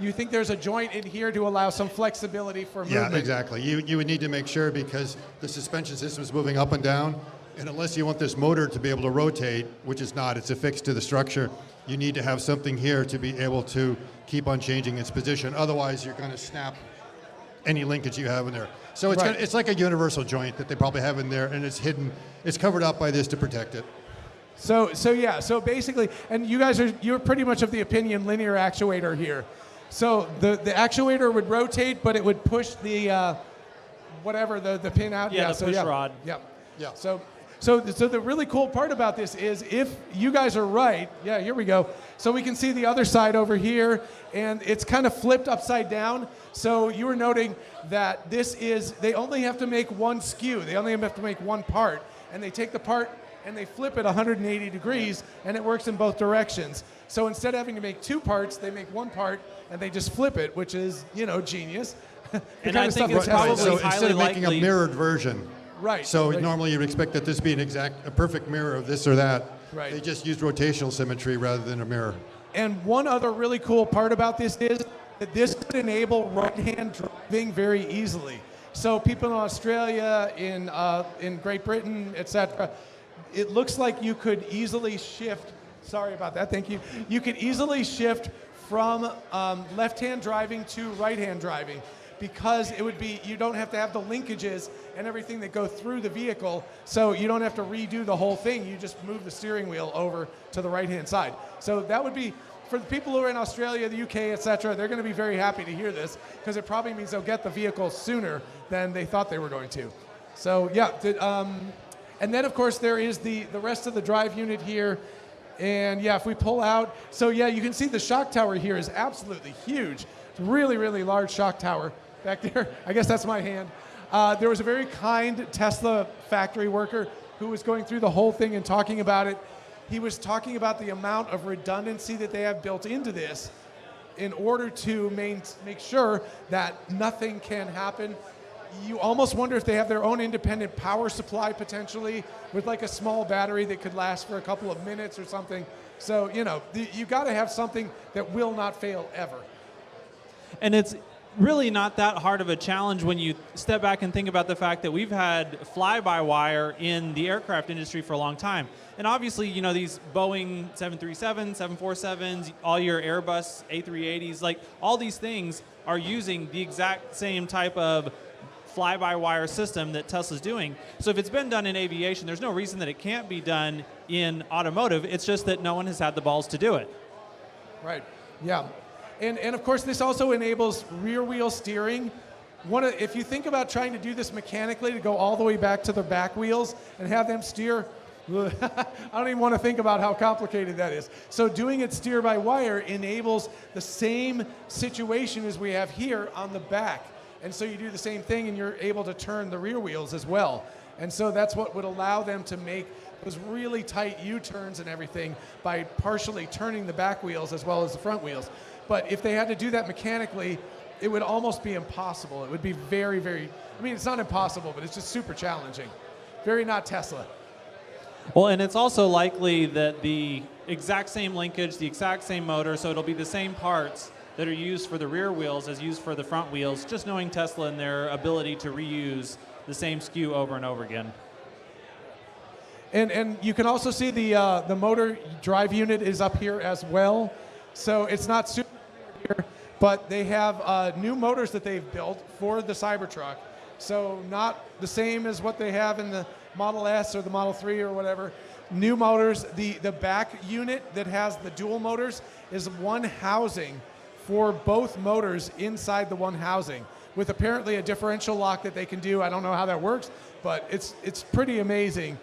you think there's a joint in here to allow some flexibility for movement. Yeah, exactly. You would need to make sure, because the suspension system is moving up and down, and unless you want this motor to be able to rotate, which is not, it's affixed to the structure, you need to have something here to be able to keep on changing its position. Otherwise, you're going to snap any linkage you have in there. So it's like a universal joint that they probably have in there, and it's hidden. It's covered up by this to protect it. So basically, and you're pretty much of the opinion linear actuator here. So the actuator would rotate, but it would push the the pin out. Yeah, the push rod. Yeah. Yeah. So the really cool part about this is, if you guys are right, here we go. So we can see the other side over here, and it's kind of flipped upside down. So you were noting that they only have to make one skew. They only have to make one part, and they take the part and they flip it 180 degrees, and it works in both directions. So instead of having to make two parts, they make one part, and they just flip it, which is, genius. And I think it's probably so highly instead of making likely. a mirrored version. Right. So right. normally you'd expect that this be a perfect mirror of this or that. Right. They just used rotational symmetry rather than a mirror. And one other really cool part about this is that this could enable right-hand driving very easily. So people in Australia, in Great Britain, etc., it looks like you could easily shift. Sorry about that. Thank you. You could easily shift from left-hand driving to right-hand driving, because it would be, you don't have to have the linkages and everything that go through the vehicle, so you don't have to redo the whole thing. You just move the steering wheel over to the right-hand side. So that would be, for the people who are in Australia, the UK, etc., they're going to be very happy to hear this, because it probably means they'll get the vehicle sooner than they thought they were going to. So yeah, and then of course there is the rest of the drive unit here. And yeah, if we pull out, so yeah, you can see the shock tower here is absolutely huge. It's a really, really large shock tower back there. I guess that's my hand. There was a very kind Tesla factory worker who was going through the whole thing and talking about it. He was talking about the amount of redundancy that they have built into this in order to make sure that nothing can happen. You almost wonder if they have their own independent power supply potentially, with like a small battery that could last for a couple of minutes or something. So, you know, you got to have something that will not fail ever. And it's really not that hard of a challenge when you step back and think about the fact that we've had fly-by-wire in the aircraft industry for a long time. And obviously, you know, these Boeing 737s, 747s, all your Airbus A380s, like all these things are using the exact same type of fly-by-wire system that Tesla's doing. So if it's been done in aviation, there's no reason that it can't be done in automotive. It's just that no one has had the balls to do it. Right, yeah. And of course, this also enables rear wheel steering. If you think about trying to do this mechanically, to go all the way back to the back wheels and have them steer, I don't even want to think about how complicated that is. So doing it steer by wire enables the same situation as we have here on the back. And so you do the same thing and you're able to turn the rear wheels as well. And so that's what would allow them to make those really tight U-turns and everything by partially turning the back wheels as well as the front wheels. But if they had to do that mechanically, it would almost be impossible. It would be very, very, I mean, it's not impossible, but it's just super challenging. Very not Tesla. Well, and it's also likely that the exact same linkage, the exact same motor, so it'll be the same parts that are used for the rear wheels as used for the front wheels, just knowing Tesla and their ability to reuse the same SKU over and over again. And you can also see the motor drive unit is up here as well. So it's not super here, but they have new motors that they've built for the Cybertruck. So not the same as what they have in the Model S or the Model 3 or whatever. New motors. The back unit that has the dual motors is one housing for both motors inside the one housing, with apparently a differential lock that they can do. I don't know how that works, but it's pretty amazing.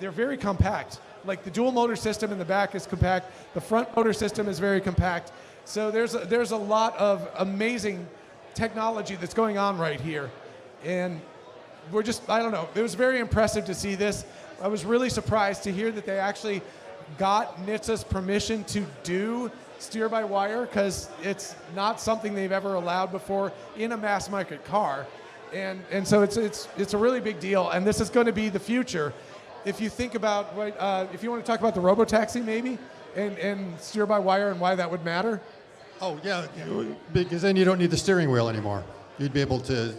They're very compact. Like the dual motor system in the back is compact. The front motor system is very compact. So there's a lot of amazing technology that's going on right here. And we're just, I don't know, it was very impressive to see this. I was really surprised to hear that they actually got NHTSA's permission to do steer-by-wire, because it's not something they've ever allowed before in a mass market car. And so it's a really big deal, and this is going to be the future. If you think about, if you want to talk about the robotaxi maybe, and steer-by-wire and why that would matter. Oh, yeah, because then you don't need the steering wheel anymore. You'd be able to,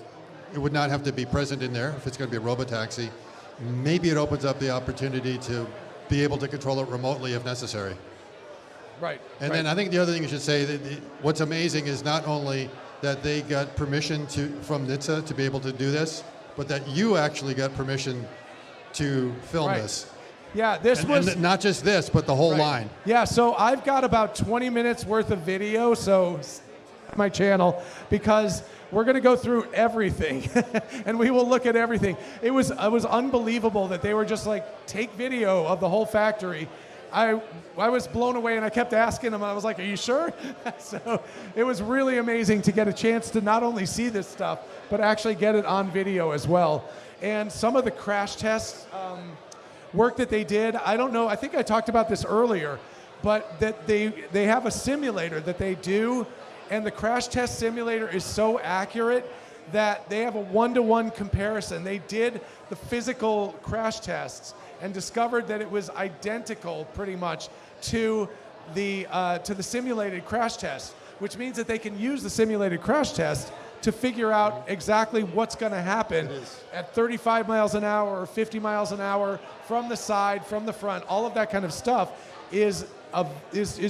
it would not have to be present in there if it's going to be a robotaxi. Maybe it opens up the opportunity to be able to control it remotely if necessary. Right. And then I think the other thing you should say, that what's amazing is not only that they got permission from NHTSA to be able to do this, but that you actually got permission to film this. Yeah, this was and not just this, but the whole line. Yeah, so I've got about 20 minutes worth of video, so my channel, because we're going to go through everything, and we will look at everything. It was unbelievable that they were just like, take video of the whole factory. I was blown away, and I kept asking them, and I was like, are you sure? So it was really amazing to get a chance to not only see this stuff, but actually get it on video as well. And some of the crash tests work that they did, I don't know, I think I talked about this earlier, but that they have a simulator that they do, and the crash test simulator is so accurate that they have a one-to-one comparison. They did the physical crash tests and discovered that it was identical pretty much to the simulated crash test, which means that they can use the simulated crash test to figure out exactly what's going to happen at 35 miles an hour or 50 miles an hour from the side, from the front. All of that kind of stuff is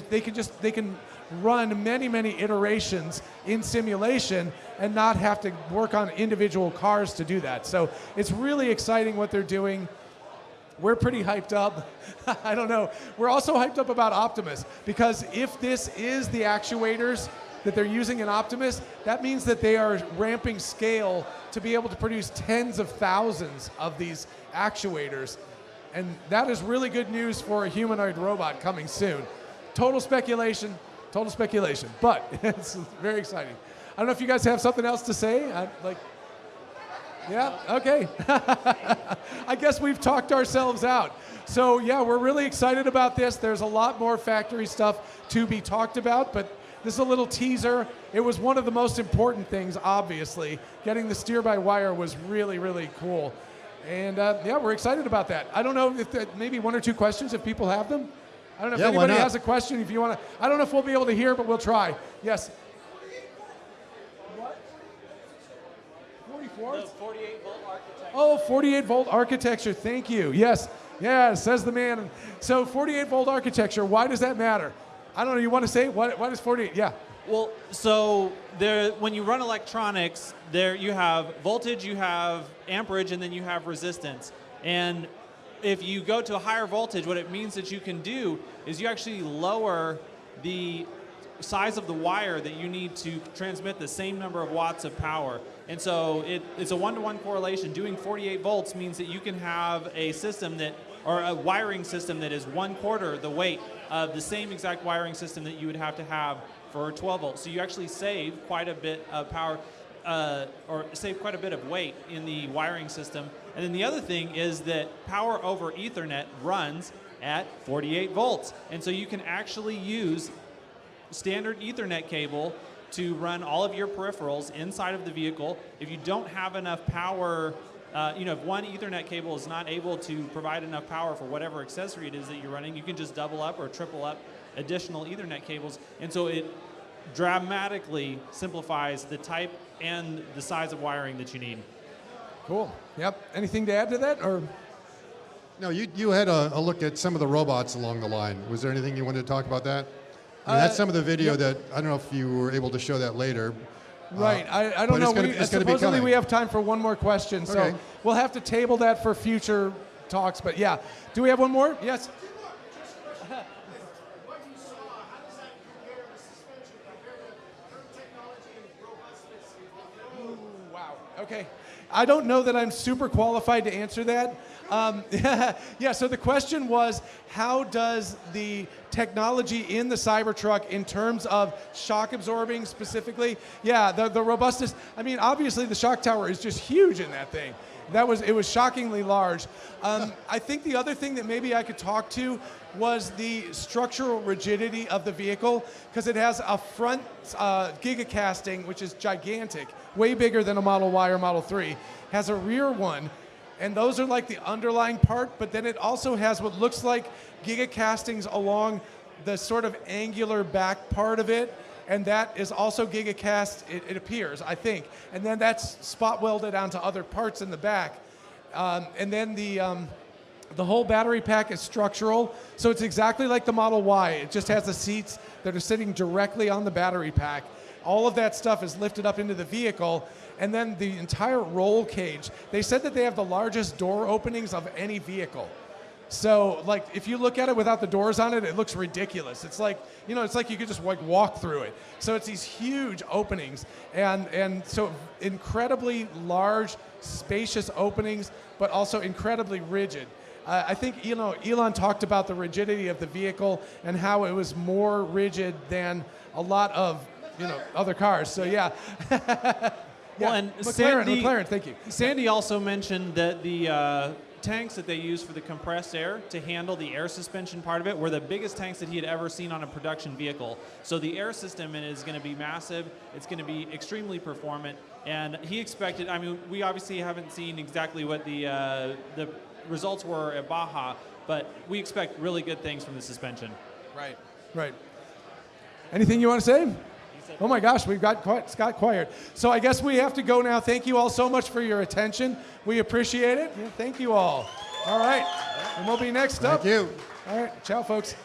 they can run many iterations in simulation and not have to work on individual cars to do that. So it's really exciting what they're doing. We're pretty hyped up. I don't know. We're also hyped up about Optimus, because if this is the actuators that they're using in Optimus, that means that they are ramping scale to be able to produce tens of thousands of these actuators. And that is really good news for a humanoid robot coming soon. Total speculation, but it's very exciting. I don't know if you guys have something else to say. Yeah, okay. I guess we've talked ourselves out. So yeah, we're really excited about this. There's a lot more factory stuff to be talked about, but this is a little teaser. It was one of the most important things, obviously. Getting the steer-by-wire was really cool. And yeah, we're excited about that. I don't know if maybe one or two questions if people have them. I don't know if anybody has a question. If you want to, I don't know if we'll be able to hear, but we'll try. Yes. What? 44? The 48-volt architecture. Oh, 48-volt architecture. Thank you. Yes, says the man. So 48-volt architecture. Why does that matter? I don't know. You want to say why does 48? Yeah. Well, so when you run electronics, there you have voltage, you have amperage, and then you have resistance. And if you go to a higher voltage, what it means that you can do is you actually lower the size of the wire that you need to transmit the same number of watts of power. And so it's a one-to-one correlation. Doing 48 volts means that you can have a system or a wiring system that is 1/4 the weight of the same exact wiring system that you would have to have for 12 volts. So you actually save quite a bit of power, or save quite a bit of weight in the wiring system. And then the other thing is that power over Ethernet runs at 48 volts. And so you can actually use standard Ethernet cable to run all of your peripherals inside of the vehicle. If you don't have enough power, if one Ethernet cable is not able to provide enough power for whatever accessory it is that you're running, you can just double up or triple up additional Ethernet cables. And so it dramatically simplifies the type and the size of wiring that you need. Cool. Yep. Anything to add to that? Or no, you had a look at some of the robots along the line. Was there anything you wanted to talk about that? I mean, that's some of the video that, I don't know if you were able to show that later. Right. I don't know. Supposedly we have time for one more question, so we'll have to table that for future talks. But yeah, do we have one more? Yes. Wow. Okay. I don't know that I'm super qualified to answer that. Yeah, so the question was, how does the technology in the Cybertruck in terms of shock absorbing specifically? Yeah, the robustness. I mean, obviously the shock tower is just huge in that thing. It was shockingly large. I think the other thing that maybe I could talk to was the structural rigidity of the vehicle, because it has a front gigacasting, which is gigantic, way bigger than a Model Y or Model 3, has a rear one, and those are like the underlying part, but then it also has what looks like gigacastings along the sort of angular back part of it, and that is also gigacast, it appears, I think. And then that's spot welded onto other parts in the back. And then the whole battery pack is structural, so it's exactly like the Model Y. It just has the seats that are sitting directly on the battery pack. All of that stuff is lifted up into the vehicle, and then the entire roll cage. They said that they have the largest door openings of any vehicle. So, like, if you look at it without the doors on it, it looks ridiculous. It's like, it's like you could just like walk through it. So it's these huge openings, and so incredibly large, spacious openings, but also incredibly rigid. I think Elon talked about the rigidity of the vehicle and how it was more rigid than a lot of other cars. So yeah. Well, and McLaren, thank you. Sandy also mentioned that the tanks that they use for the compressed air to handle the air suspension part of it were the biggest tanks that he had ever seen on a production vehicle. So the air system is going to be massive. It's going to be extremely performant. And he expected, I mean, we obviously haven't seen exactly what the results were at Baja, but we expect really good things from the suspension. Right. Anything you want to say? He Oh my gosh, we've got Scott quiet. So I guess we have to go now. Thank you all so much for your attention. We appreciate it. Yeah, thank you all. All right, and we'll be next up. Thank you. All right, ciao, folks.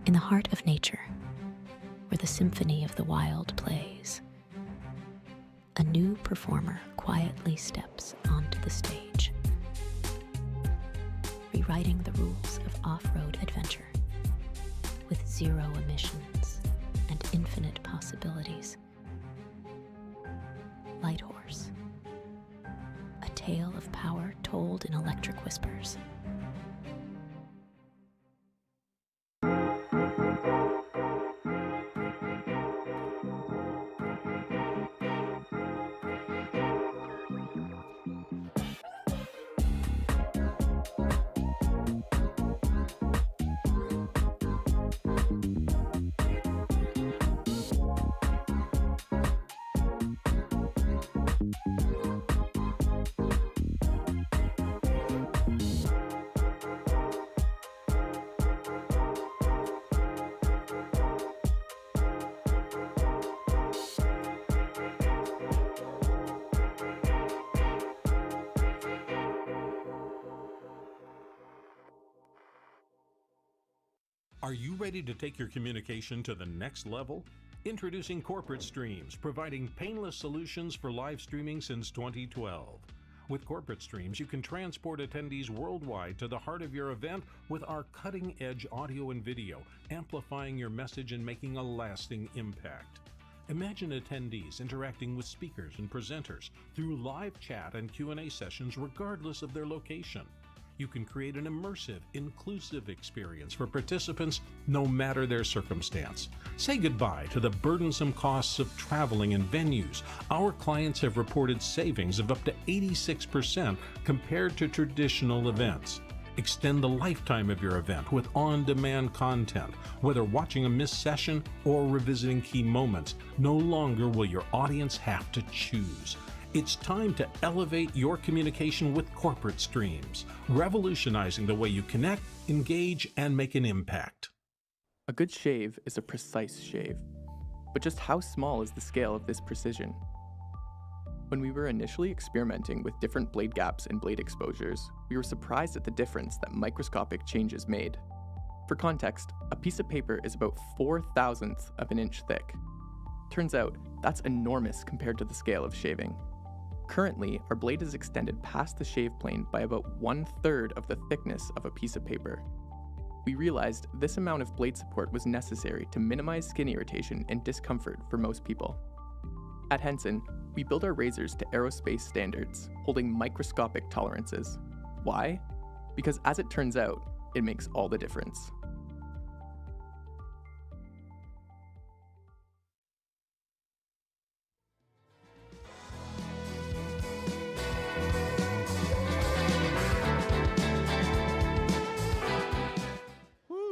In the heart of nature, where the symphony of the wild plays, a new performer quietly steps onto the stage, rewriting the rules of off-road adventure with zero emissions and infinite possibilities. Light Horse, a tale of power told in electric whispers. Are you ready to take your communication to the next level? Introducing Corporate Streams, providing painless solutions for live streaming since 2012. With Corporate Streams, you can transport attendees worldwide to the heart of your event with our cutting-edge audio and video, amplifying your message and making a lasting impact. Imagine attendees interacting with speakers and presenters through live chat and Q&A sessions regardless of their location. You can create an immersive, inclusive experience for participants no matter their circumstance. Say goodbye to the burdensome costs of traveling and venues. Our clients have reported savings of up to 86% compared to traditional events. Extend the lifetime of your event with on-demand content. Whether watching a missed session or revisiting key moments, no longer will your audience have to choose. It's time to elevate your communication with Corporate Streams, revolutionizing the way you connect, engage, and make an impact. A good shave is a precise shave, but just how small is the scale of this precision? When we were initially experimenting with different blade gaps and blade exposures, we were surprised at the difference that microscopic changes made. For context, a piece of paper is about 4/1000th of an inch thick. Turns out, that's enormous compared to the scale of shaving. Currently, our blade is extended past the shave plane by about 1/3 of the thickness of a piece of paper. We realized this amount of blade support was necessary to minimize skin irritation and discomfort for most people. At Henson, we build our razors to aerospace standards, holding microscopic tolerances. Why? Because as it turns out, it makes all the difference.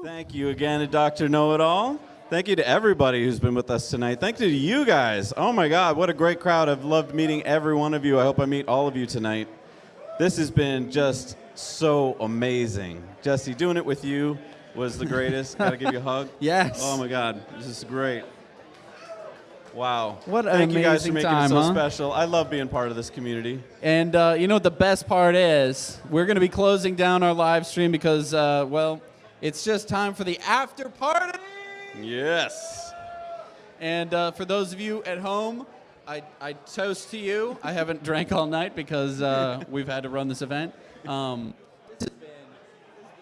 Thank you again to Dr. Know-It-All. Thank you to everybody who's been with us tonight. Thank you to you guys. Oh my God, what a great crowd. I've loved meeting every one of you. I hope I meet all of you tonight. This has been just so amazing. Jesse, doing it with you was the greatest. Gotta give you a hug. Yes. Oh my God, this is great. Wow. What an Thank you guys for amazing making time, it so huh? special. I love being part of this community. And you know what the best part is? We're going to be closing down our live stream because, well, it's just time for the after party. Yes. And for those of you at home, I toast to you. I haven't drank all night because we've had to run this event.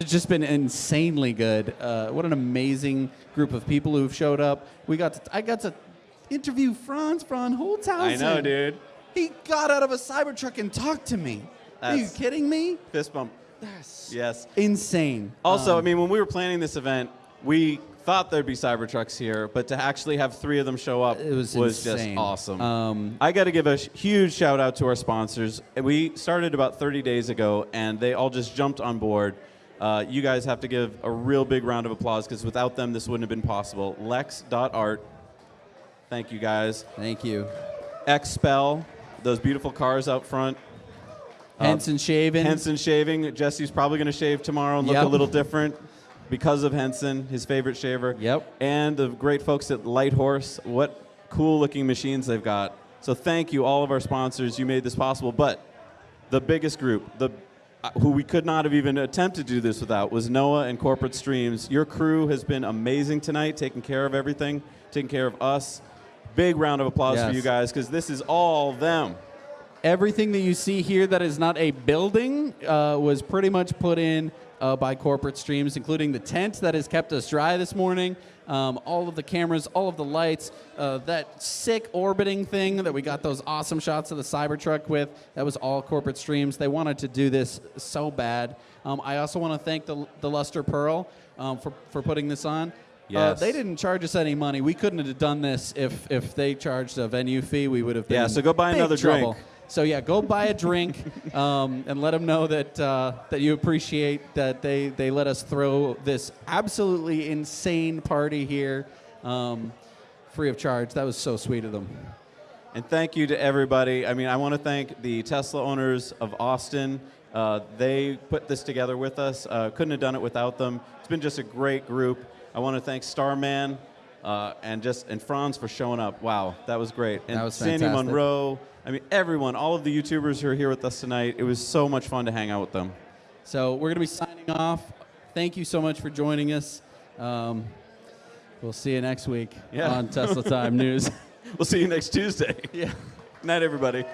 It's just been insanely good. What an amazing group of people who've showed up. I got to interview Franz von Holzhausen. I know, dude. He got out of a Cybertruck and talked to me. Are you kidding me? Fist bump. Yes. Insane. Also, I mean, when we were planning this event, we thought there'd be Cybertrucks here, but to actually have 3 of them show up was just insane. awesome. I got to give a huge shout out to our sponsors. We started about 30 days ago, and they all just jumped on board. You guys have to give a real big round of applause because without them, this wouldn't have been possible. Lex.art. Thank you, guys. Thank you. Xpel, those beautiful cars out front. Henson Shaving. Henson Shaving. Jesse's probably going to shave tomorrow and look Yep. a little different because of Henson, his favorite shaver. Yep. And the great folks at Light Horse. What cool-looking machines they've got. So thank you, all of our sponsors. You made this possible. But the biggest group, who we could not have even attempted to do this without, was Noah and Corporate Streams. Your crew has been amazing tonight, taking care of everything, taking care of us. Big round of applause for Yes. you guys, because this is all them. Everything that you see here that is not a building was pretty much put in by Corporate Streams, including the tent that has kept us dry this morning, all of the cameras, all of the lights, that sick orbiting thing that we got those awesome shots of the Cybertruck with, that was all Corporate Streams. They wanted to do this so bad. I also want to thank the Luster Pearl for putting this on. Yes. They didn't charge us any money. We couldn't have done this if they charged a venue fee. We would have been Yeah, so go buy big another trouble. drink. So yeah, go buy a drink and let them know that you appreciate that they let us throw this absolutely insane party here free of charge. That was so sweet of them. And thank you to everybody. I mean, I want to thank the Tesla owners of Austin. They put this together with us. Couldn't have done it without them. It's been just a great group. I want to thank Starman and Franz for showing up. Wow, that was great. And That was Sandy fantastic. Munro. I mean, everyone, all of the YouTubers who are here with us tonight. It was so much fun to hang out with them. So we're going to be signing off. Thank you so much for joining us. We'll see you next week on Tesla Time News. We'll see you next Tuesday. Yeah. Night, everybody.